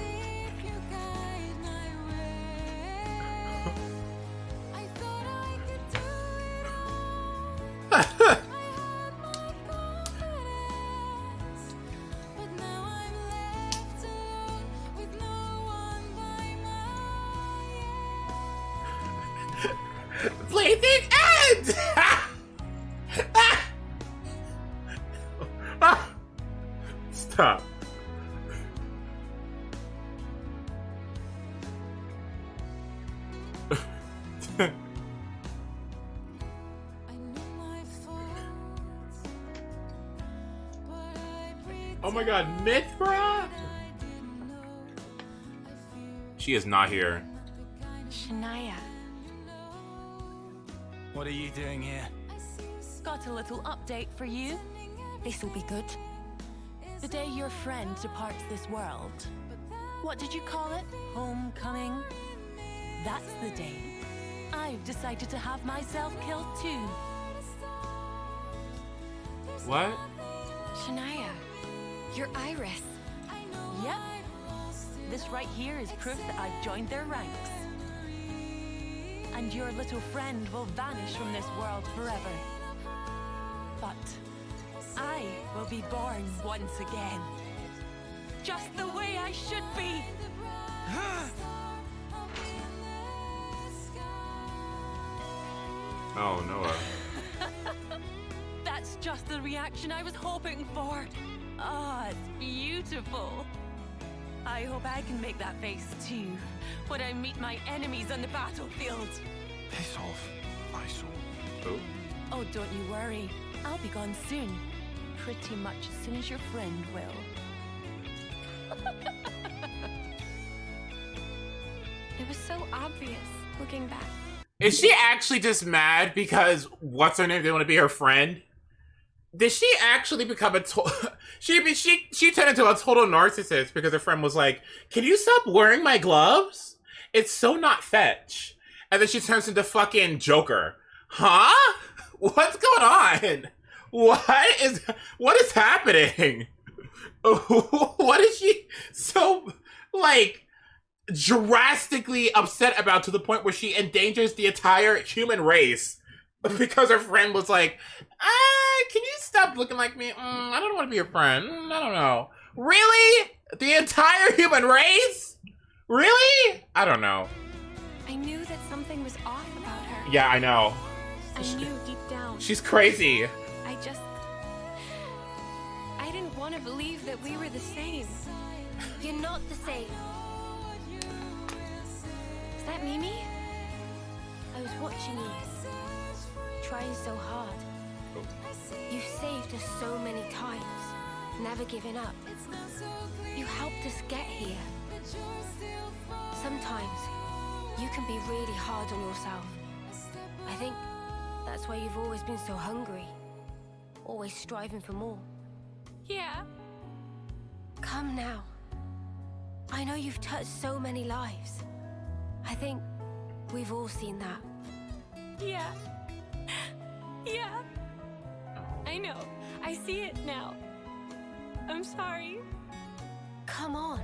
Plaything ends! Stop. Oh my god, Mithra? She is not here. Shania. What are you doing here? Got a little update for you. This'll be good. The day your friend departs this world. What did you call it? Homecoming? That's the day I've decided to have myself killed too. What? Shania, your iris. Yep. This right here is proof that I've joined their ranks. And your little friend will vanish from this world forever. But I will be born once again. just the way I should be. Oh, Noah. That's just the reaction I was hoping for. Ah, it's beautiful. I hope I can make that face too when I meet my enemies on the battlefield. Piss off, Eyesore. Oh? Oh, don't you worry. I'll be gone soon. Pretty much as soon as your friend will. It was so obvious, looking back. Is she actually just mad because what's her name? They want to be her friend? Did she actually become a she turned into a total narcissist because her friend was like, "Can you stop wearing my gloves? It's so not fetch." And then she turns into fucking Joker. Huh? What's going on? What is happening? What is she so like drastically upset about to the point where she endangers the entire human race because her friend was like, can you stop looking like me? I don't want to be your friend. I don't know. Really? The entire human race? Really? I don't know. I knew that something was off about her. Yeah, I know. I knew deep down. She's crazy. I didn't want to believe that we were the same. You're not the same. Is that Mimi? I was watching you. Trying so hard. You've saved us so many times. Never giving up. You helped us get here. Sometimes you can be really hard on yourself. I think that's why you've always been so hungry. Always striving for more. Yeah. Come now. I know you've touched so many lives. I think we've all seen that. Yeah. Yeah. I know. I see it now. I'm sorry. Come on.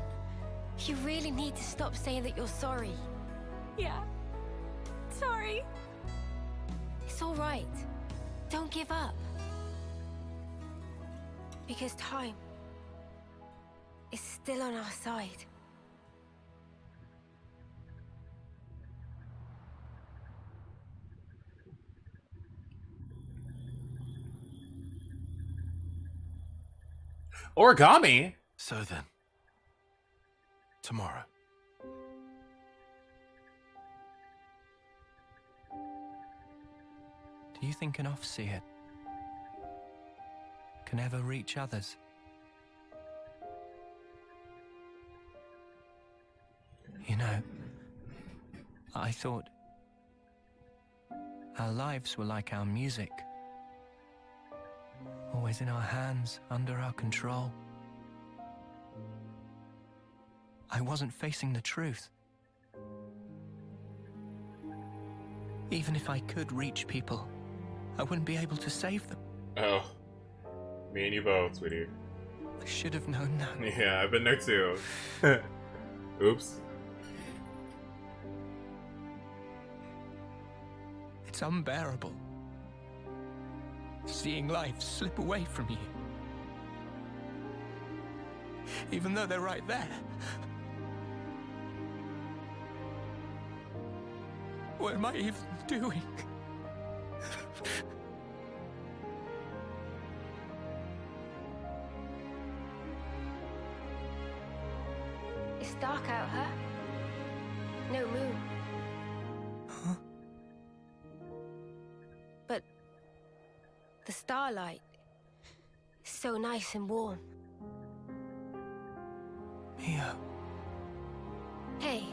You really need to stop saying that you're sorry. Yeah. Sorry. It's all right. Don't give up. Because time is still on our side. Origami? So then, tomorrow. Do you think an off-seer can ever reach others? You know, I thought our lives were like our music. Always in our hands, under our control. I wasn't facing the truth. Even if I could reach people, I wouldn't be able to save them. Oh. Me and you both, sweetie. I should have known that. Yeah, I've been there too. Oops. It's unbearable. Seeing life slip away from you. Even though they're right there. What am I even doing? It's dark out, huh? No moon. Huh? But the starlight is so nice and warm. Mio. Hey,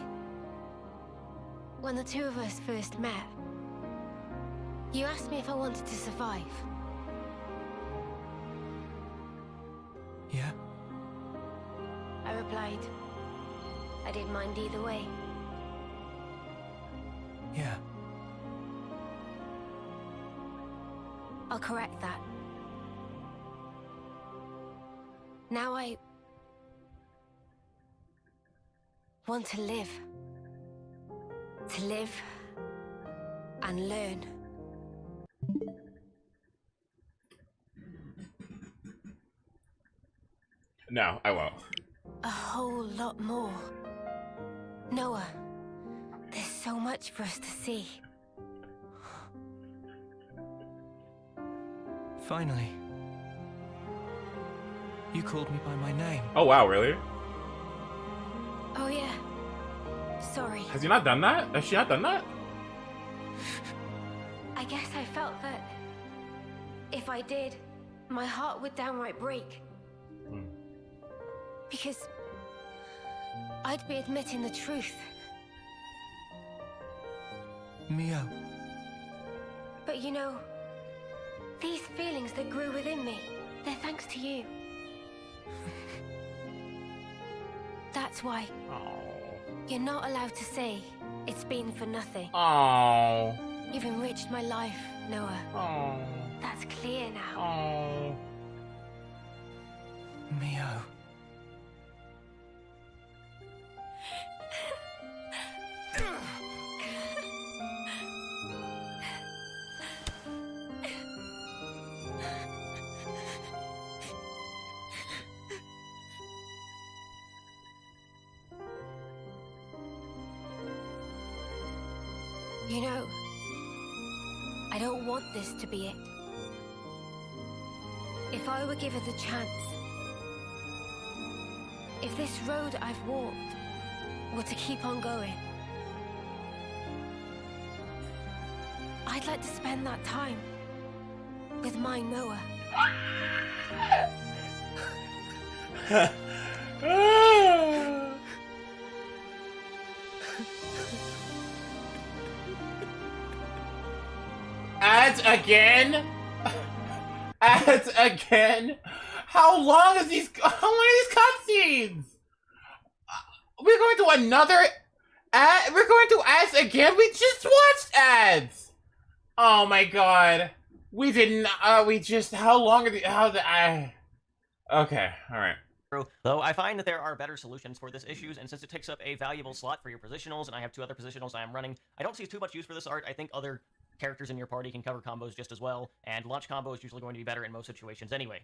when the two of us first met, you asked me if I wanted to survive. Yeah? I replied, I didn't mind either way. Yeah. I'll correct that. Now I want to live. To live and learn. No, I won't. a whole lot more. Noah, there's so much for us to see. Finally. You called me by my name. Oh wow, really? Oh yeah. Sorry. Has he not done that? Has she not done that? I guess I felt that if I did, my heart would downright break. Because I'd be admitting the truth. Mio. But you know, these feelings that grew within me, they're thanks to you. That's why you're not allowed to say it's been for nothing. Oh. You've enriched my life, Noah. Oh. That's clear now. Oh. Mio. You know, I don't want this to be it. If I were given the chance, if this road I've walked were to keep on going, I'd like to spend that time with my Noah. Ads again? Ads again? How long are these cutscenes? We're going to another ad? We're going to ads again? We just watched ads! Oh my god. We didn't, how long are okay, alright. Though I find that there are better solutions for this issue, and since it takes up a valuable slot for your positionals, and I have 2 other positionals I am running, I don't see too much use for this art. I think other characters in your party can cover combos just as well, and launch combo is usually going to be better in most situations anyway.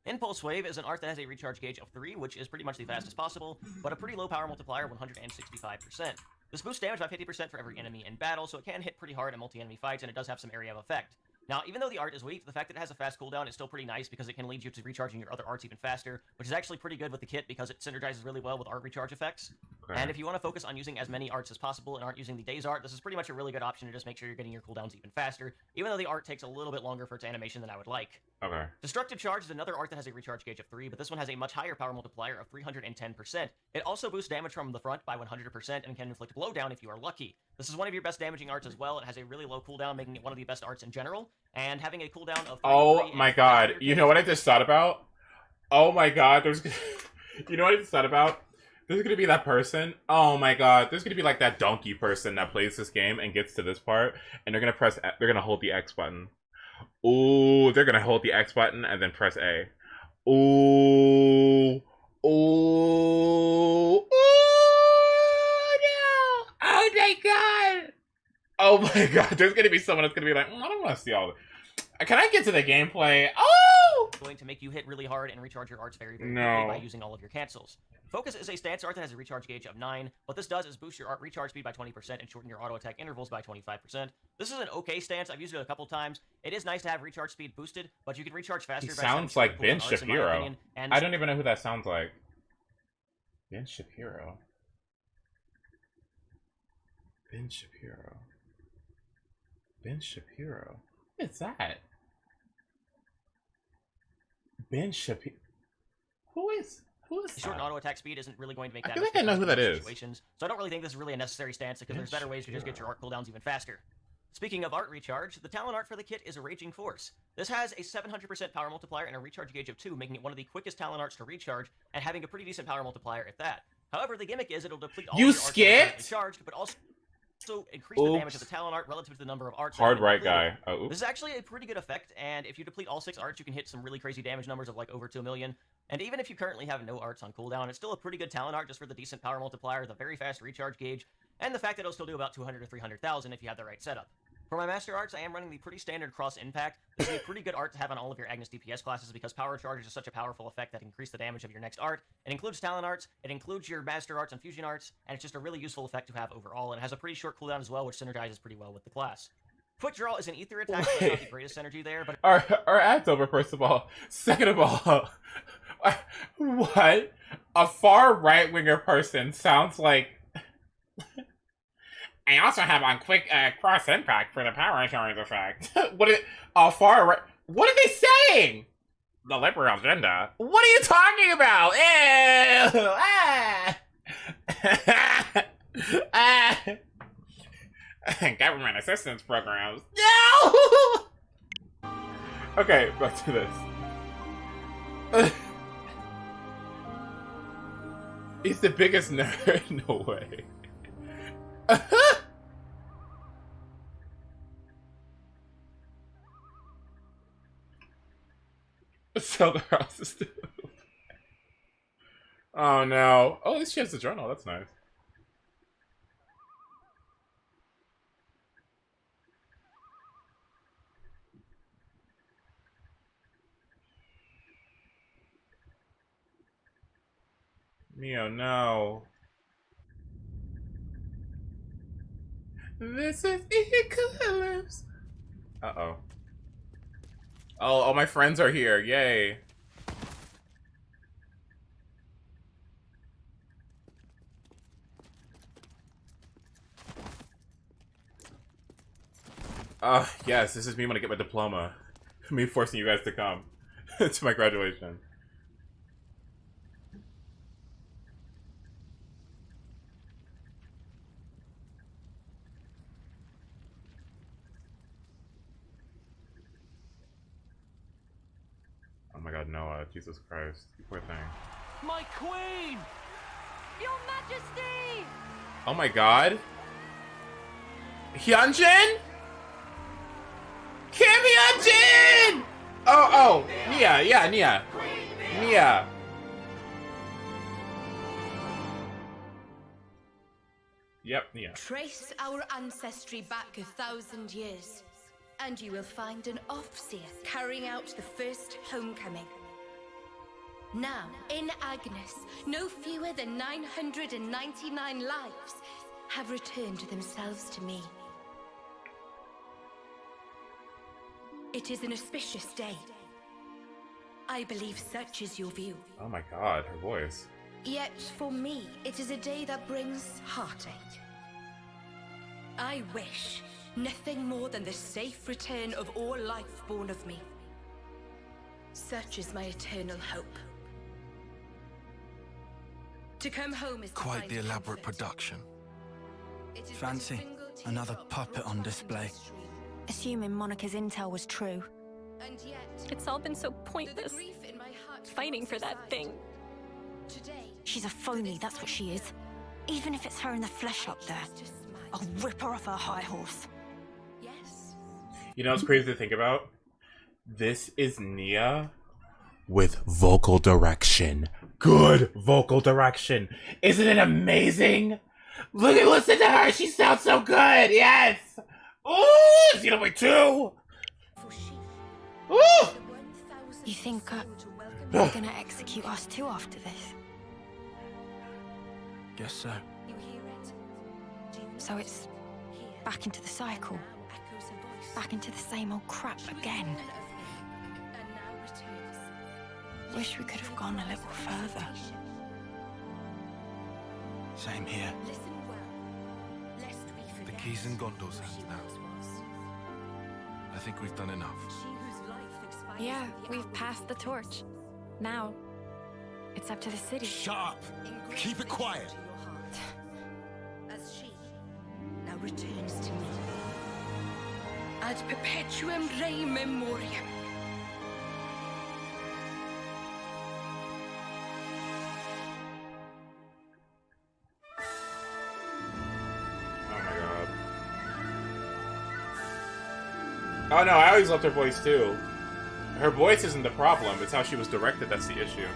Impulse Wave is an art that has a recharge gauge of 3, which is pretty much the fastest possible, but a pretty low power multiplier, 165%. This boosts damage by 50% for every enemy in battle, so it can hit pretty hard in multi-enemy fights, and it does have some area of effect. Now, even though the art is weak, the fact that it has a fast cooldown is still pretty nice because it can lead you to recharging your other arts even faster, which is actually pretty good with the kit because it synergizes really well with art recharge effects. Okay. And if you want to focus on using as many arts as possible and aren't using the Days art, this is pretty much a really good option to just make sure you're getting your cooldowns even faster, even though the art takes a little bit longer for its animation than I would like. Okay. Destructive Charge is another art that has a recharge gauge of 3, but this one has a much higher power multiplier of 310%. It also boosts damage from the front by 100% and can inflict blowdown if you are lucky. This is one of your best damaging arts as well. It has a really low cooldown, making it one of the best arts in general, and having a cooldown of 3 Oh my god, you know what I just thought about? Oh my god, you know what I just thought about? There's gonna be that person, oh my god, there's gonna be like that donkey person that plays this game and gets to this part, and they're gonna hold the X button. Ooh, they're gonna hold the X button and then press A. Ooh, ooh, ooh, no! Oh my god! Oh my god, there's gonna be someone that's gonna be like, I don't wanna see all this. Can I get to the gameplay? Oh! Going to make you hit really hard and recharge your arts very, very No. quickly by using all of your cancels. Focus is a stance art that has a recharge gauge of 9. What this does is boost your art recharge speed by 20% and shorten your auto attack intervals by 25%. This is an okay stance. I've used it a couple times. It is nice to have recharge speed boosted, but you can recharge faster. He by sounds setting like super Ben cooldown arts, in my Shapiro. opinion, and I don't even know who that sounds like. Ben Shapiro. Ben Shapiro. Ben Shapiro. What is that? Ben Shapiro. Who is shorten that? auto attack speed isn't really going to make that I feel much like I know who difference that in most is. situations, so I don't really think this is really a necessary stance because there's better ways to just get your art cooldowns even faster. Speaking of art recharge, the talent art for the kit is a Raging Force. This has a 700% power multiplier and a recharge gauge of 2, making it one of the quickest talent arts to recharge, and having a pretty decent power multiplier at that. However, the gimmick is it'll deplete all You of your arts that are skipped? currently charged, but also increase the damage of the talent art relative to the number of arts. Hard that are right depleted. guy. Oh, oops. This is actually a pretty good effect, and if you deplete all 6 arts, you can hit some really crazy damage numbers of like over 2 million. And even if you currently have no arts on cooldown, it's still a pretty good talent art just for the decent power multiplier, the very fast recharge gauge, and the fact that it'll still do about 200 to 300,000 if you have the right setup. For my Master Arts, I am running the pretty standard Cross Impact. This is a pretty good art to have on all of your Agnes DPS classes because Power Charges is such a powerful effect that can increase the damage of your next art. It includes Talent Arts, it includes your Master Arts and Fusion Arts, and it's just a really useful effect to have overall, and it has a pretty short cooldown as well, which synergizes pretty well with the class. Quick Draw is an ether attack, so it's not the greatest synergy there, but... Our ad's over, first of all. Second of all, what? A far right-winger person sounds like... I also have on quick cross impact for the power charge effect. What are they saying? The liberal agenda. What are you talking about? Ew! Government assistance programs. No! Okay, back to this. He's the biggest nerd. No way. Sell the houses too. Oh no. Oh, at least she has the journal. That's nice. Neo, no. This is Eclipse. Uh-oh. Oh, all my friends are here. Yay. Yes, this is me when I get my diploma. Me forcing you guys to come to my graduation. Oh my god, Noah. Jesus Christ. You poor thing. My queen! Your Majesty! Oh my god. Hyunjin? Kim Hyunjin! Oh, Nia, yeah, Nia. Nia. Yep, Nia. Trace our ancestry back 1,000 years, and you will find an Offseer carrying out the first homecoming. Now, in Agnes, no fewer than 999 lives have returned themselves to me. It is an auspicious day. I believe such is your view. Oh my god, her voice. Yet, for me, it is a day that brings heartache. I wish nothing more than the safe return of all life born of me. Such is my eternal hope. To come home is to Quite find the elaborate comfort. production. It is Fancy another puppet on display. Assuming Monica's intel was true. And yet, It's all been so pointless. Fighting for that thing. She's a phony, that's what she is. Even if it's her in the flesh up there, I'll rip her off her high horse. You know what's crazy to think about? This is Nia with vocal direction. Good vocal direction. Isn't it amazing? Listen to her. She sounds so good. Yes. Ooh, Xenoblade 2. Ooh. You think they're gonna execute us too after this? Guess so. So it's back into the cycle. Back into the same old crap again. Wish we could have gone a little further. Same here. The key's in Gondor's hands now. I think we've done enough. Yeah, we've passed the torch. Now, it's up to the city. Shut up! Keep it quiet! As she now returns to me. Ad perpetuum rei memoriam. Oh no, I always loved her voice too. Her voice isn't the problem, it's how she was directed that's the issue.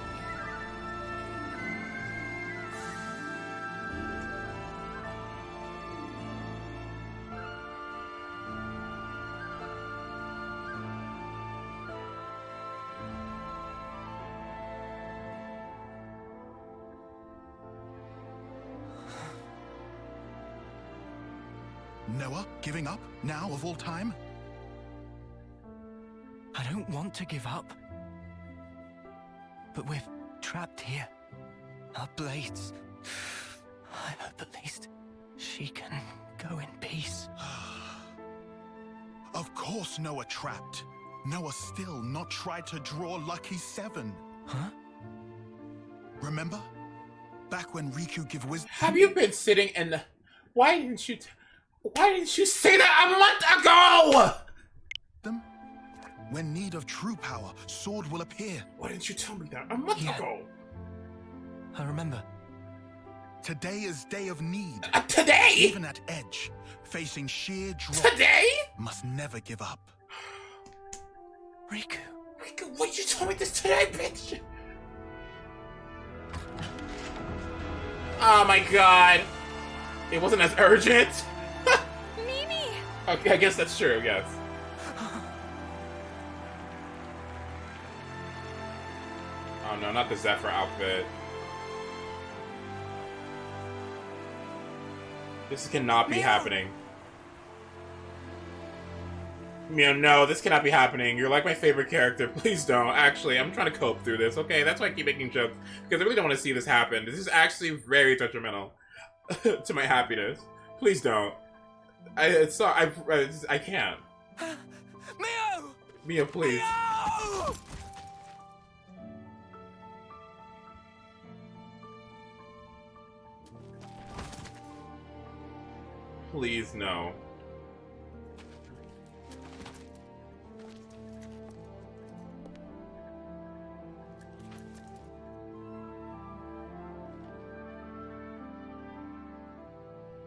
Noah giving up now of all time? I don't want to give up. But we're trapped here. Our blades. I hope at least she can go in peace. Of course Noah trapped. Noah still not tried to draw Lucky 7. Huh? Remember? Back when Riku give wisdom. Have you been sitting in the... Why didn't you say that a month ago? Them? When need of true power, sword will appear. Why didn't you tell me that a month ago? I remember. Today is day of need. Today? Even at edge, facing sheer drop. Today? Must never give up. Riku, why did you tell me this today, bitch? Oh my god. It wasn't as urgent. Mimi! Okay, I guess that's true, yes. Oh no, not the Zephyr outfit. This cannot be happening. Mio, no, this cannot be happening. You're like my favorite character. Please don't. Actually, I'm trying to cope through this, okay? That's why I keep making jokes. Because I really don't want to see this happen. This is actually very detrimental to my happiness. Please don't. I can't. Mio! Mio, please. Mio! Please, no.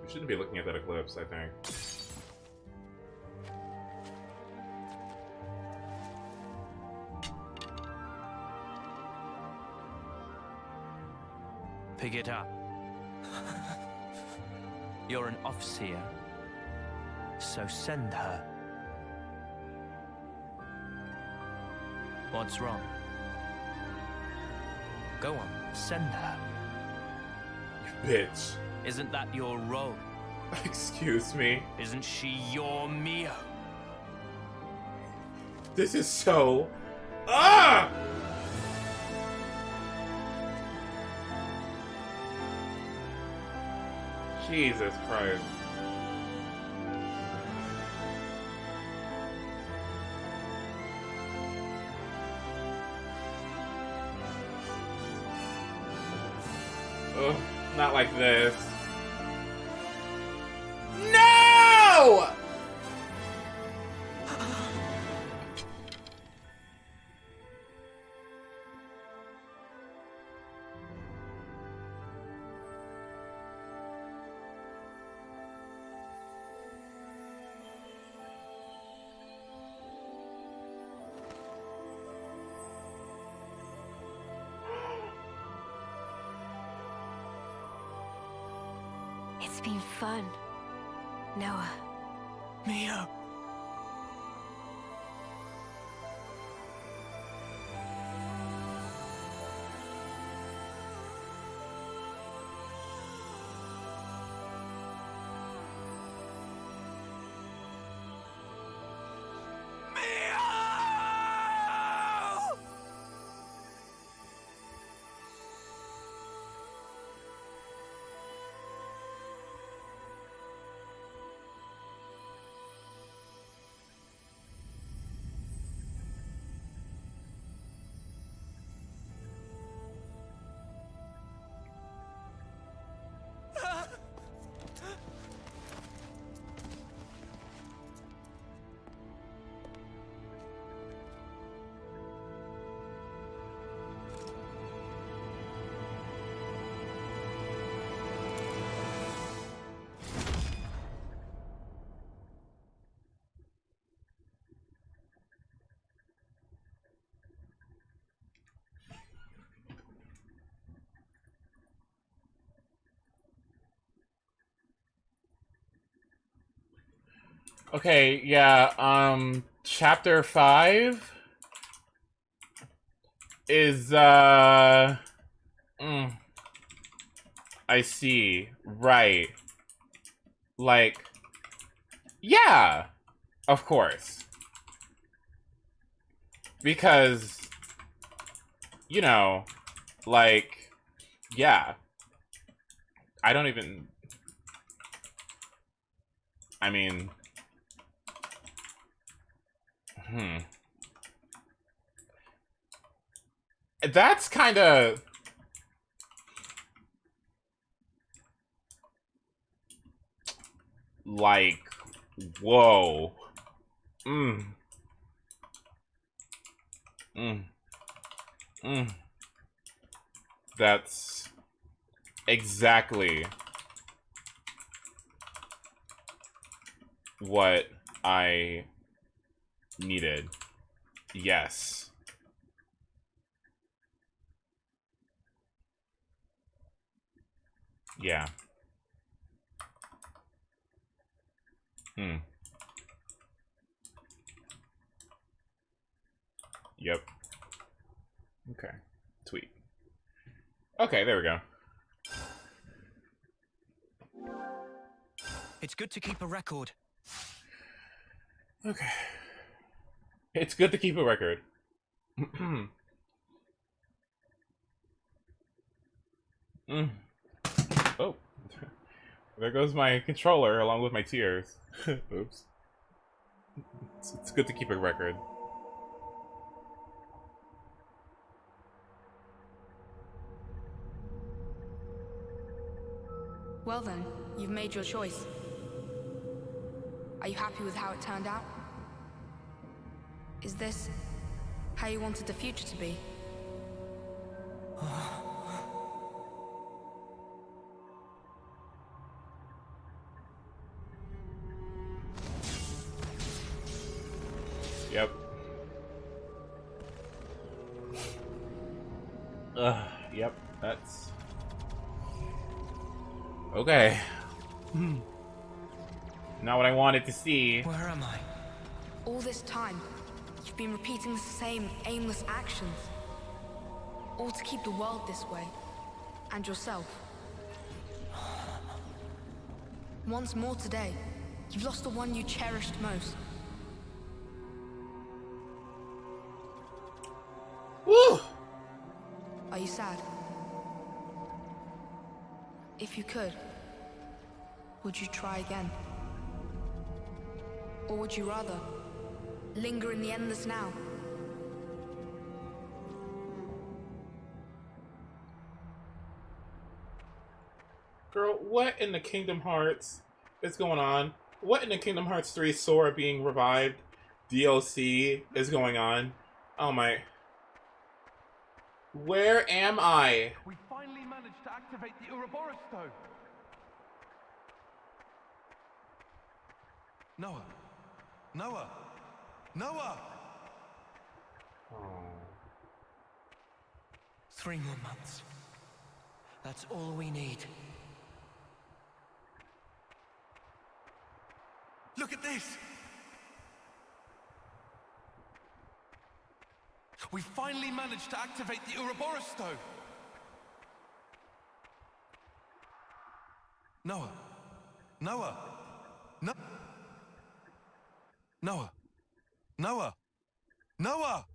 We shouldn't be looking at that eclipse, I think. pick it up. You're an Offseer, so send her. What's wrong? Go on, send her. Bitch. Isn't that your role? Excuse me? Isn't she your Mio? This is so... Ah! Jesus Christ. Ugh, not like this. No! It's been fun, Noah. Mio. Okay, yeah, chapter 5 is, I see. Right. Like, Yeah, of course. Because, you know, like, yeah. I don't even... I mean... That's kind of... like, whoa. That's exactly what I needed. Yes. Yeah. Yep. Okay. Tweet. Okay, there we go. It's good to keep a record. Okay. It's good to keep a record. Oh. There goes my controller along with my tears. Oops. It's good to keep a record. Well then, you've made your choice. Are you happy with how it turned out? Is this how you wanted the future to be? Yep. Yep, that's... Okay. Not what I wanted to see. Where am I? All this time, you've been repeating the same aimless actions. All to keep the world this way. And yourself. Once more today, you've lost the one you cherished most. Woo! Are you sad? If you could, would you try again? Or would you rather linger in the endless now? Girl, what in the Kingdom Hearts is going on? What in the Kingdom Hearts 3 Sora being revived DLC is going on? Oh my... Where am I? We finally managed to activate the Ouroboros stone. Noah! Noah! Noah! 3 more months. That's all we need. Look at this! We finally managed to activate the Ouroboros stone! Noah! Noah! No! Noah! Noah! Noah!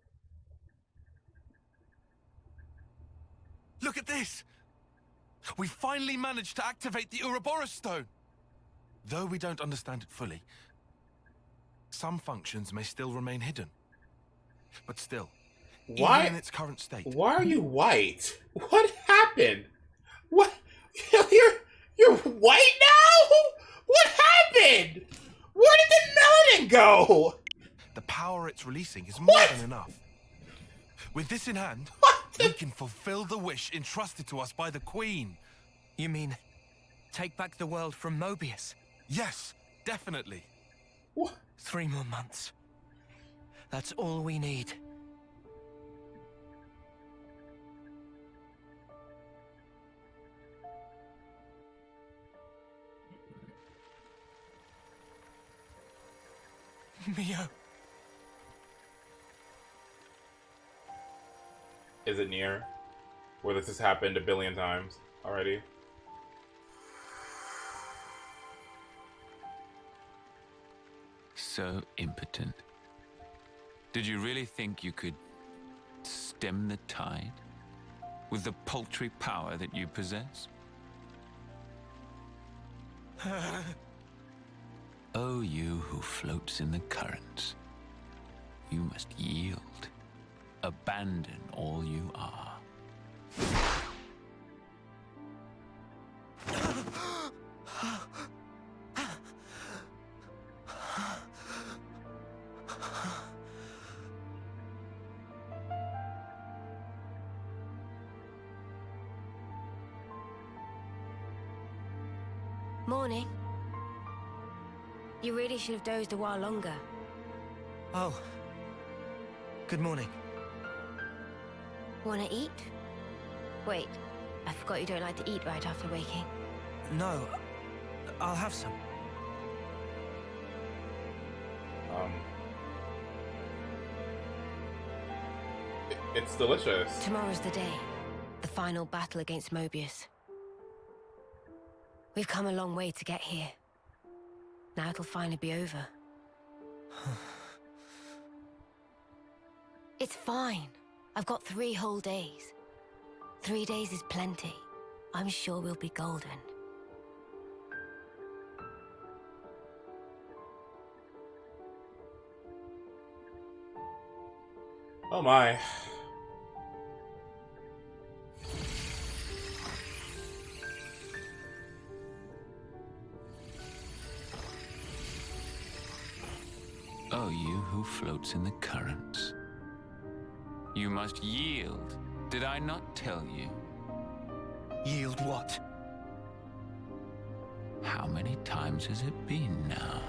Look at this! We finally managed to activate the Ouroboros stone! Though we don't understand it fully, some functions may still remain hidden. But still, Why? even in its current state... Why are you white? What happened? What? You're white now? What happened? Where did the melanin go? The power it's releasing is more than enough. With this in hand, we can fulfill the wish entrusted to us by the Queen. You mean, take back the world from Mobius? Yes, definitely. What? 3 more months. That's all we need. Mio. Is it near? Where this has happened a billion times already? so impotent. Did you really think you could stem the tide with the paltry power that you possess? Oh, you who floats in the currents, you must yield, abandon all you are. Morning. You really should have dozed a while longer. Oh. Good morning. Wanna eat? Wait, I forgot you don't like to eat right after waking. No, I'll have some. It's delicious. Tomorrow's the day. The final battle against Mobius. We've come a long way to get here. Now it'll finally be over. It's fine. I've got 3 whole days. 3 days is plenty. I'm sure we'll be golden. Oh my. Oh, you who floats in the currents. You must yield. Did I not tell you? Yield what? How many times has it been now?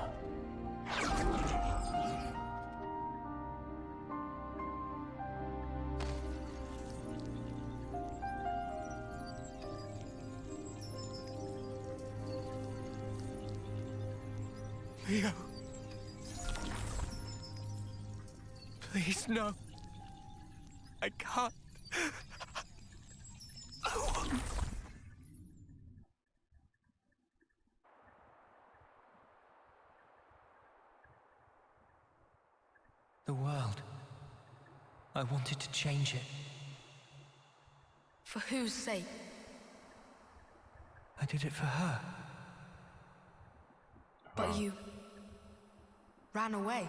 Leo. Please, no. I can't. The world. I wanted to change it. For whose sake? I did it for her. But you ran away.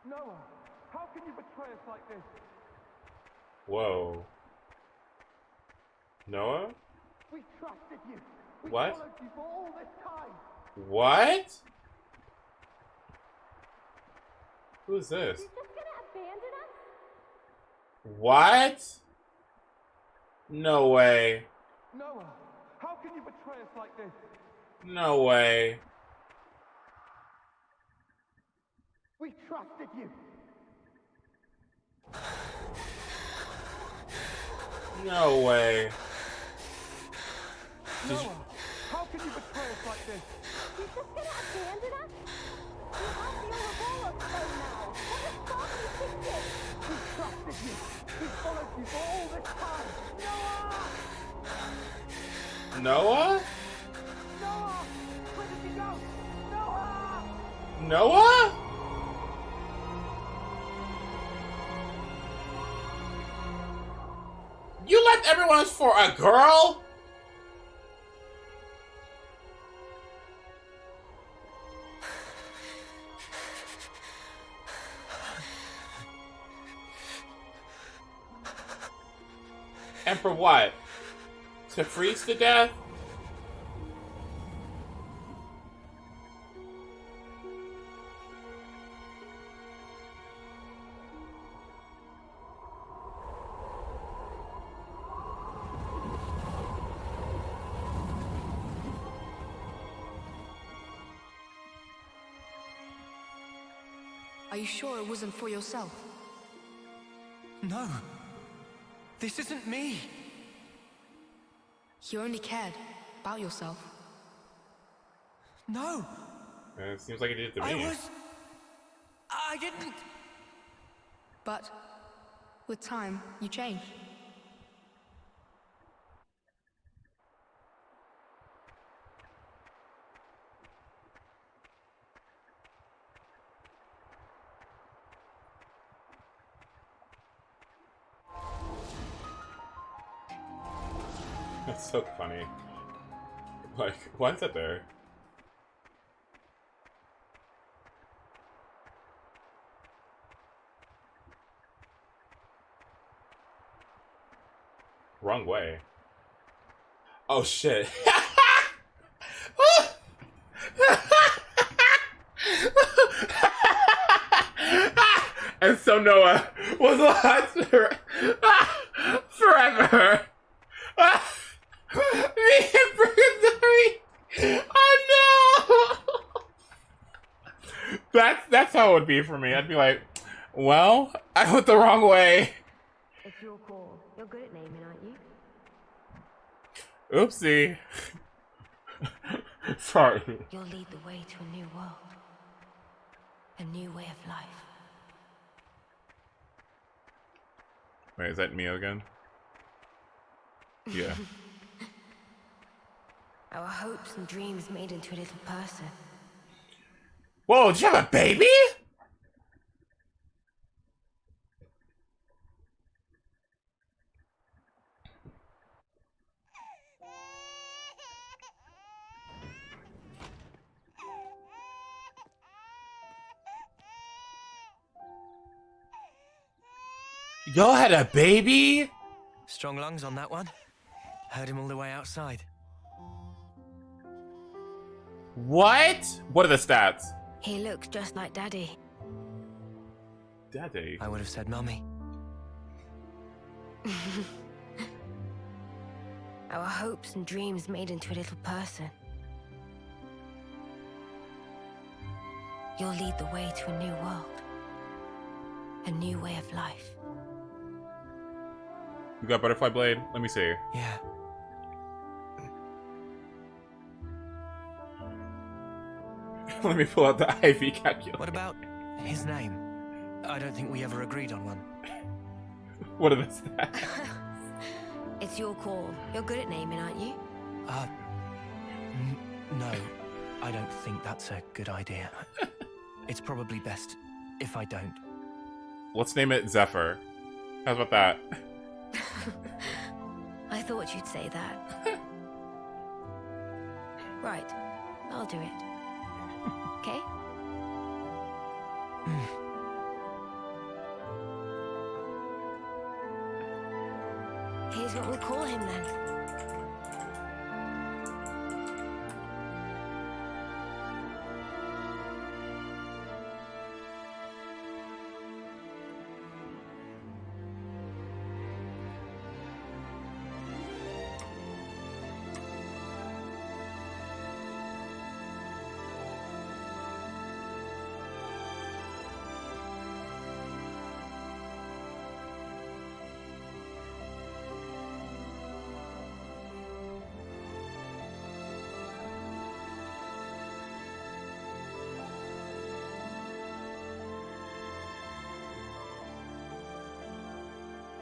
Noah, how can you betray us like this? Whoa. Noah? We trusted you. We What? followed you for all this time. What? Who is this? You're just gonna abandon us? What? No way. Noah, how can you betray us like this? No way. We trusted you. No way. Noah, how can you betray us like this? You're just gonna abandon us? You have the Ouroboros phone now. What the fuck are you thinking? We trusted you. We followed you for all this time. Noah! Noah? Noah! Where did you go? Noah! Noah? You left everyone else for a girl? And for what? To freeze to death? Are you sure it wasn't for yourself? No. This isn't me. You only cared about yourself. No. It seems like he did it to me. I didn't. But with time, you changed. That's so funny. Like, why is that there? Wrong way. Oh shit. And so Noah was lost forever. Me and Purgatory. Oh no. That's how it would be for me. I'd be like, well, I went the wrong way. It's your call. You're good at naming, aren't you? Oopsie. Sorry. You'll lead the way to a new world. A new way of life. Wait, is that Mio again? Yeah. Our hopes and dreams made into a little person. Whoa, did you have a baby? Y'all had a baby? Strong lungs on that one. Heard him all the way outside. What? What are the stats? He looks just like Daddy. Daddy? I would have said Mummy. Our hopes and dreams made into a little person. You'll lead the way to a new world. A new way of life. You got Butterfly Blade? Let me see. Yeah. Let me pull out the IV calculator. What about his name? I don't think we ever agreed on one. What are the stats? It's your call. You're good at naming, aren't you? No. I don't think that's a good idea. It's probably best if I don't. Let's name it Zephyr. How's about that? I thought you'd say that. Right. I'll do it. Okay? Here's what we'll call him then.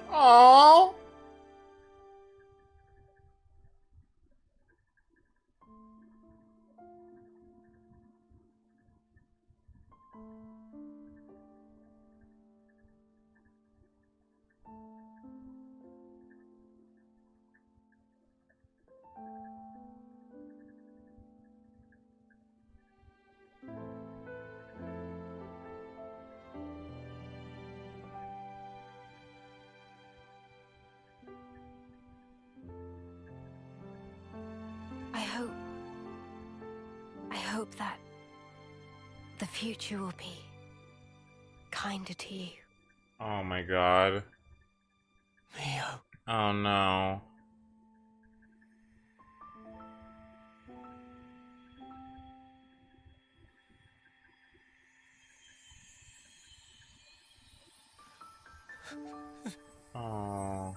Aww. I hope that the future will be kinder to you. Oh my god. Mio. Oh no. Oh.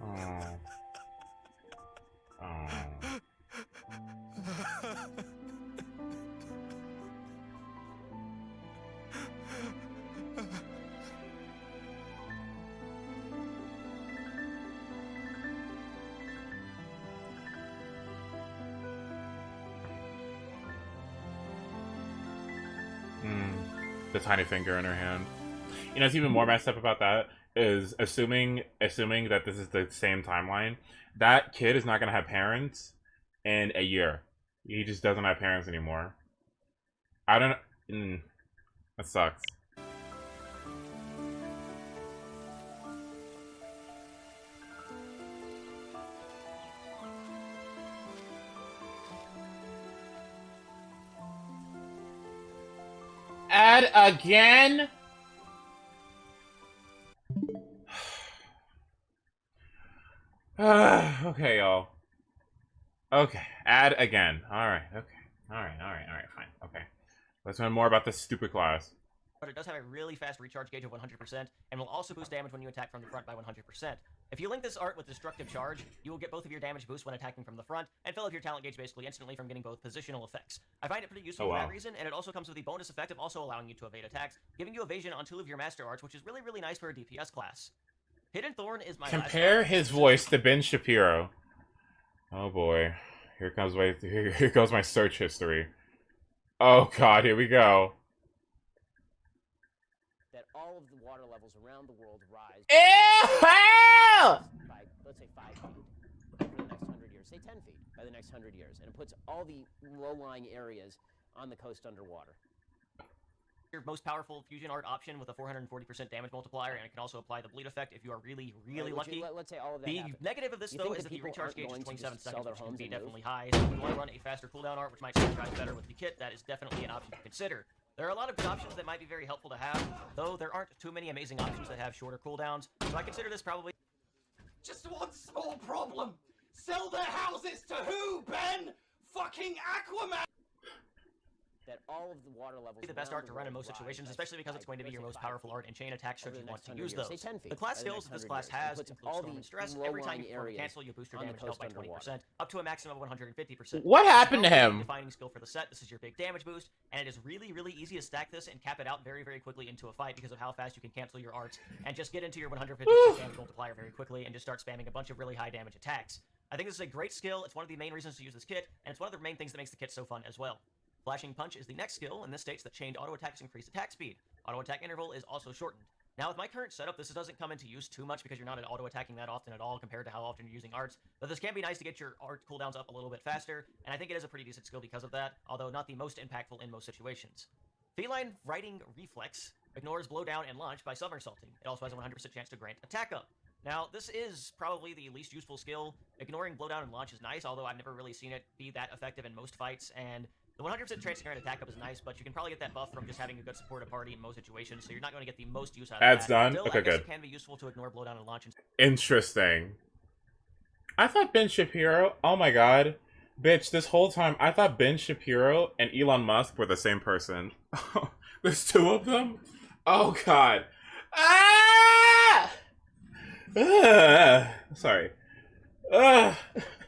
Oh. Oh. The tiny finger in her hand. You know, what's even more messed up about that is assuming that this is the same timeline. That kid is not gonna have parents in a year. He just doesn't have parents anymore. I don't. That sucks. Add again? Okay, y'all. Okay, add again. Alright, okay. Alright, fine. Okay. Let's learn more about this stupid class. But it does have a really fast recharge gauge of 100%, and will also boost damage when you attack from the front by 100%. If you link this art with Destructive Charge, you will get both of your damage boosts when attacking from the front, and fill up your talent gauge basically instantly from getting both positional effects. I find it pretty useful for that reason, and it also comes with the bonus effect of also allowing you to evade attacks, giving you evasion on 2 of your master arts, which is really, really nice for a DPS class. Hidden Thorn is my Compare his voice to Ben Shapiro. Oh boy. Here goes my search history. Oh god, here we go. That all of the water levels around the world rise by, let's say, 5 feet for the next 100 years. Say 10 feet by the next 100 years. And it puts all the low-lying areas on the coast underwater. Your most powerful fusion art option with a 440% damage multiplier, and it can also apply the bleed effect if you are really, really lucky. Let's say all of that The happens. negative of this, You though, think is that that the people recharge aren't gauge is going to 27 just sell seconds, their which can homes be and move? definitely high. So if you want to run a faster cooldown art, which might synergize better with the kit, that is definitely an option to consider. There are a lot of good options that might be very helpful to have, though there aren't too many amazing options that have shorter cooldowns, so I consider this probably... Just one small problem. Sell their houses to who, Ben? Fucking Aquaman! That all of the water levels the best art to run in most situations, especially because it's going to be your most powerful art in chain attacks should you want to use those. The class skills that this class has include Storm and Stress. Every time you perform a cancel, you boost your damage dealt by 20%, up to a maximum of 150%. What happened to him? Defining skill for the set. This is your big damage boost, and it is really, really easy to stack this and cap it out very, very quickly into a fight because of how fast you can cancel your arts and just get into your 150% damage multiplier very quickly and just start spamming a bunch of really high damage attacks. I think this is a great skill. It's one of the main reasons to use this kit, and it's one of the main things that makes the kit so fun as well. Flashing Punch is the next skill, and this states that chained auto attacks increase attack speed. Auto attack interval is also shortened. Now, with my current setup, this doesn't come into use too much because you're not auto attacking that often at all compared to how often you're using arts, but this can be nice to get your art cooldowns up a little bit faster, and I think it is a pretty decent skill because of that, although not the most impactful in most situations. Feline Riding Reflex ignores blowdown and launch by somersaulting. It also has a 100% chance to grant attack up. Now, this is probably the least useful skill. Ignoring blowdown and launch is nice, although I've never really seen it be that effective in most fights, and the 100% chance to grant attack up is nice, but you can probably get that buff from just having a good supportive party in most situations, so you're not going to get the most use out of that. Ads done? Still, Okay, I guess good. it can be useful to ignore blowdown and launch. Interesting. I thought Ben Shapiro... Oh my god. Bitch, this whole time, I thought Ben Shapiro and Elon Musk were the same person. There's 2 of them? Oh god. Ah! Sorry.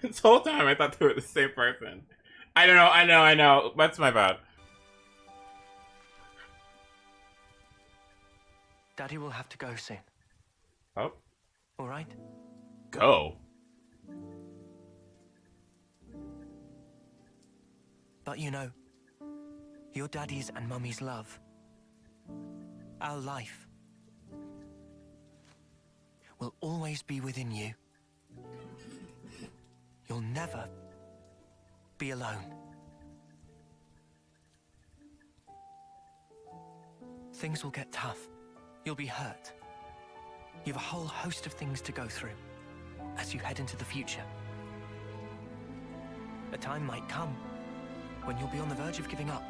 This whole time I thought they were the same person. I know. That's my bad. Daddy will have to go soon. Oh. All right? Go. But you know, your daddy's and mummy's love, our life, will always be within you. You'll never be alone. Things will get tough. You'll be hurt. You have a whole host of things to go through as you head into the future. A time might come when you'll be on the verge of giving up.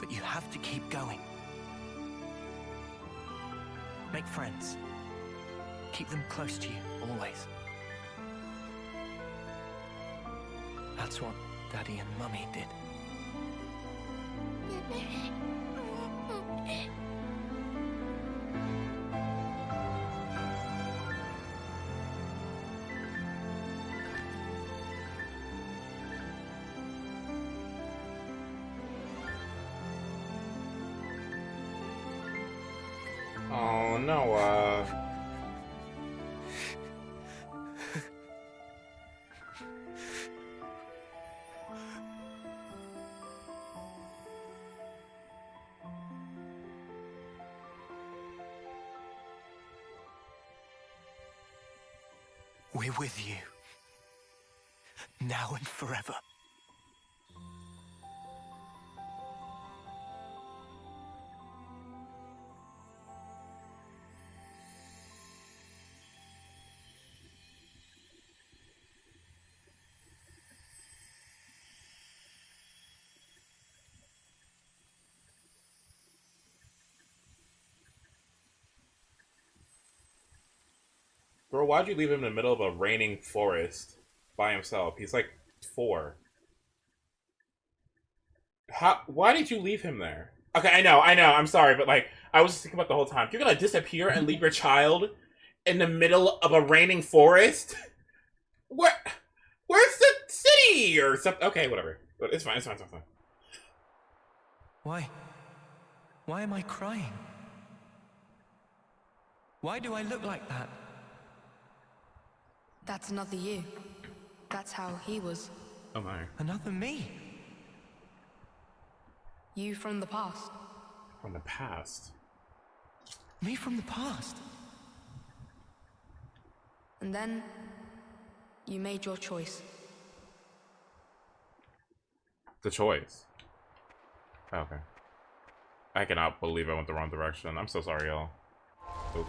But you have to keep going. Make friends. Keep them close to you, always. That's what Daddy and Mummy did. Oh, no, We're with you. Now and forever. Bro, why'd you leave him in the middle of a raining forest by himself? He's like 4. Why did you leave him there? Okay, I know, I'm sorry, but like, I was just thinking about the whole time. You're gonna disappear and leave your child in the middle of a raining forest? Where's the city or something? Okay, whatever. But it's fine. Why? Why am I crying? Why do I look like that? That's another you. That's how he was. Oh my. Another me? You from the past. From the past? Me from the past? And then, you made your choice. The choice? Okay. I cannot believe I went the wrong direction. I'm so sorry, y'all. Oop.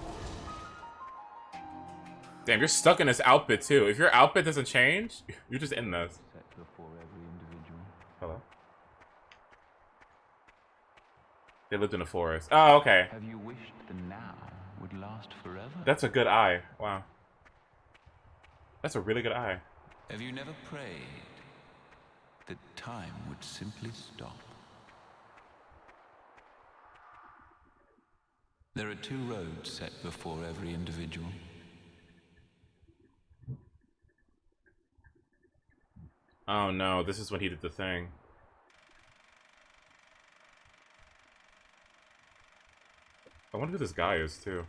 Damn, you're stuck in this outfit too. If your outfit doesn't change, you're just in this. Hello? They lived in a forest. Oh, okay. Have you wished the now would last forever? That's a good eye. Wow. That's a really good eye. Have you never prayed that time would simply stop? There are 2 roads set before every individual. Oh no, this is when he did the thing. I wonder who this guy is too.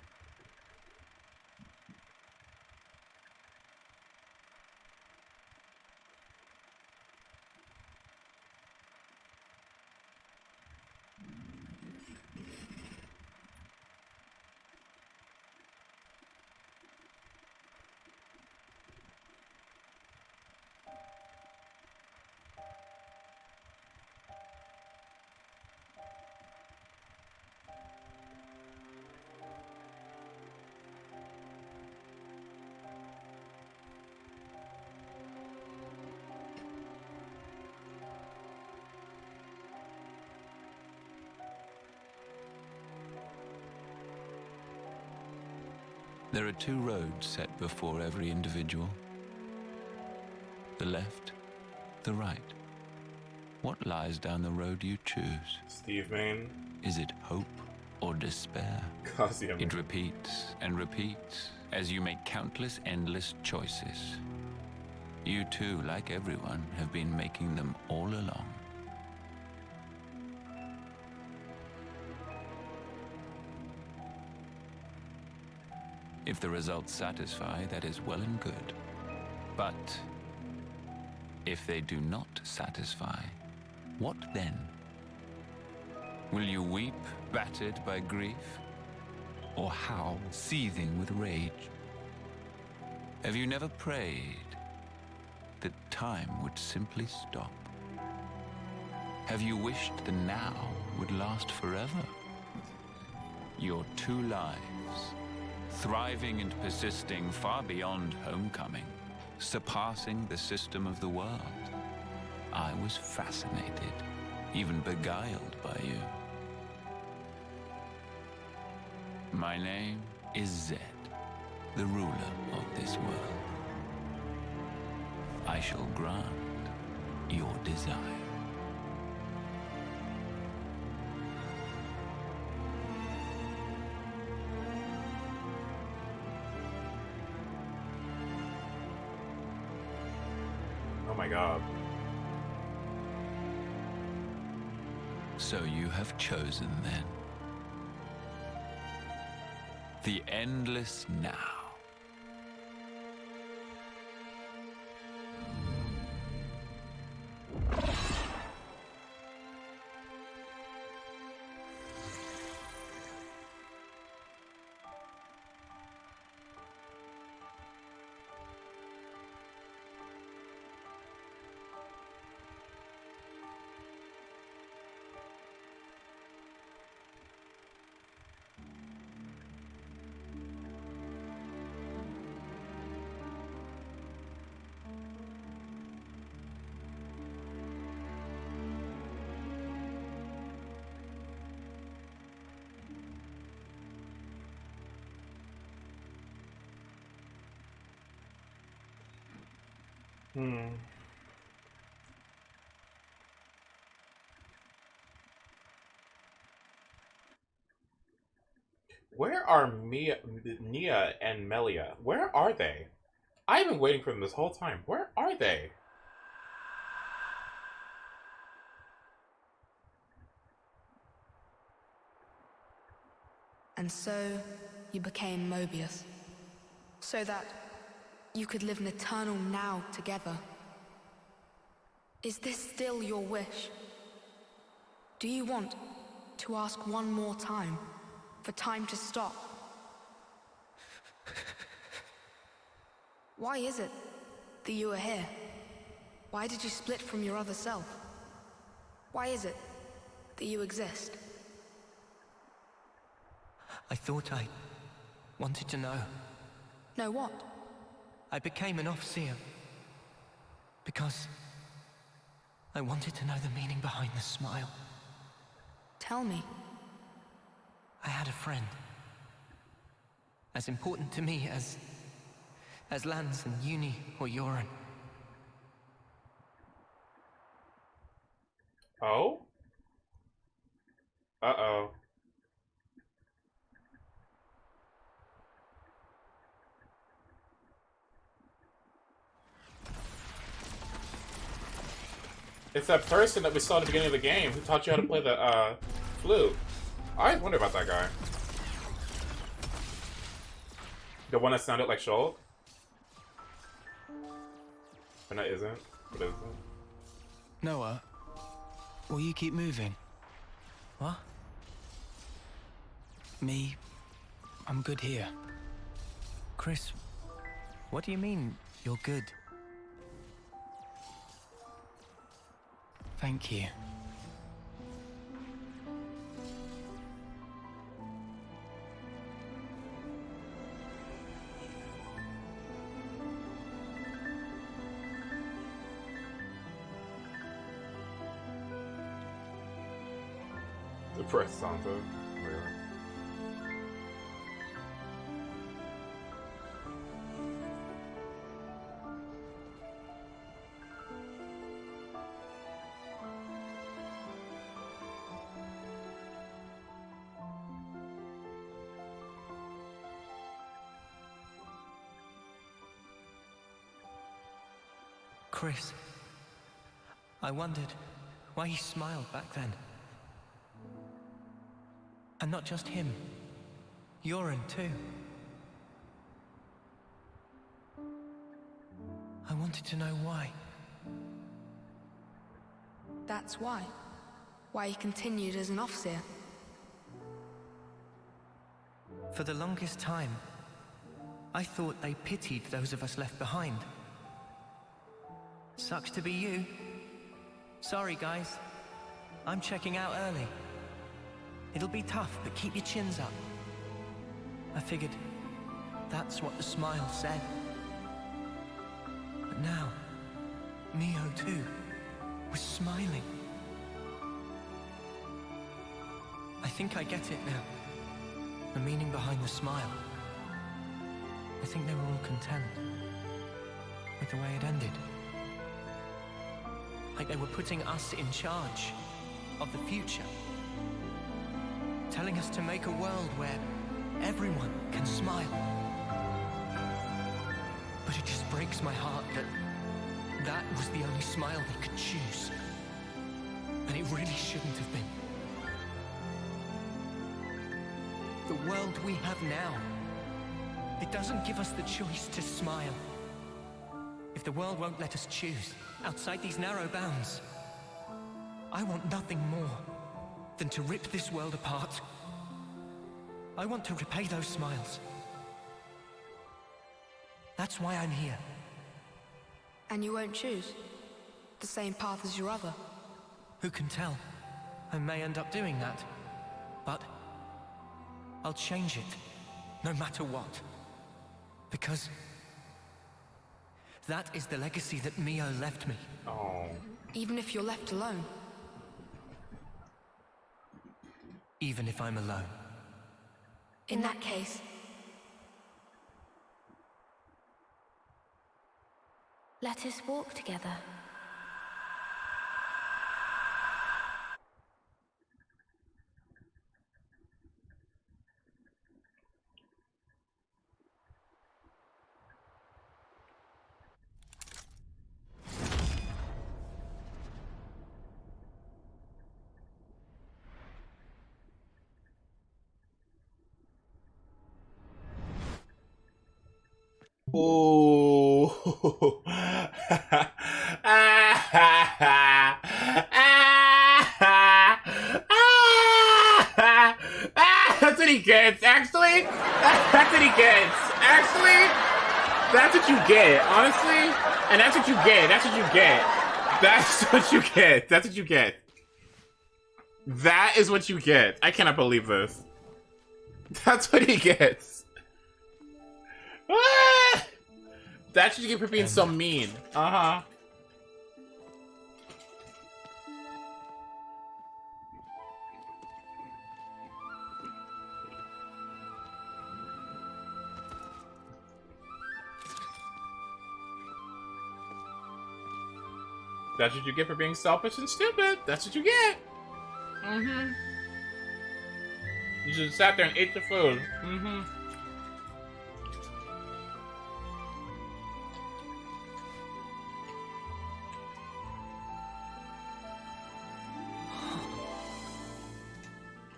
There are 2 roads set before every individual. The left, the right. What lies down the road you choose? Steve Main. Is it hope or despair? It repeats and repeats as you make countless endless choices. You too, like everyone, have been making them all along. If the results satisfy, that is well and good. But if they do not satisfy, what then? Will you weep, battered by grief? Or howl, seething with rage? Have you never prayed that time would simply stop? Have you wished the now would last forever? Your 2 lives, thriving and persisting far beyond homecoming, surpassing the system of the world. I was fascinated. even beguiled by you. My name is Zed, the ruler of this world. I shall grant your desire. Oh my god. So you have chosen then. The endless now. Where are Nia and Melia? Where are they? I've been waiting for them this whole time. Where are they? And so you became Mobius. So that you could live an eternal now together. Is this still your wish? Do you want to ask one more time? For time to stop? Why is it that you are here? Why did you split from your other self? Why is it that you exist? I thought I wanted to know. Know what? I became an Overseer because I wanted to know the meaning behind the smile. Tell me. I had a friend. As important to me as Lance and Uni or Yoren. Oh? Uh-oh. It's that person that we saw at the beginning of the game who taught you how to play the, flute. I always wonder about that guy. The one that sounded like Shulk? Or no, isn't? What is it? Noah, will you keep moving? What? Me, I'm good here. Chris, what do you mean, you're good? Thank you. Depressed Santa. Really? Chris, I wondered why he smiled back then. And not just him. Yoren, too. I wanted to know why. That's why. Why he continued as an Overseer. For the longest time, I thought they pitied those of us left behind. Sucks to be you. Sorry, guys. I'm checking out early. It'll be tough, but keep your chins up. I figured that's what the smile said. But now, Mio too was smiling. I think I get it now. The meaning behind the smile. I think they were all content with the way it ended. Like they were putting us in charge of the future. Telling us to make a world where everyone can smile. But it just breaks my heart that that was the only smile they could choose. And it really shouldn't have been. The world we have now, it doesn't give us the choice to smile. If the world won't let us choose, outside these narrow bounds, I want nothing more than to rip this world apart. I want to repay those smiles. That's why I'm here. And you won't choose the same path as your other? Who can tell? I may end up doing that. But I'll change it, no matter what. Because that is the legacy that Mio left me. Oh. Even if you're left alone? Even if I'm alone. In that case, let us walk together. Oh. That's what he gets, actually. That's what he gets. Actually, that's what you get, honestly. And that's what you get. That's what you get. That's what you get. That's what you get. That is what you get. I cannot believe this. That's what he gets. Ah! That's what you get for being so mean. Uh-huh. That's what you get for being selfish and stupid. That's what you get. Mm-hmm. You just sat there and ate the food. Mm-hmm.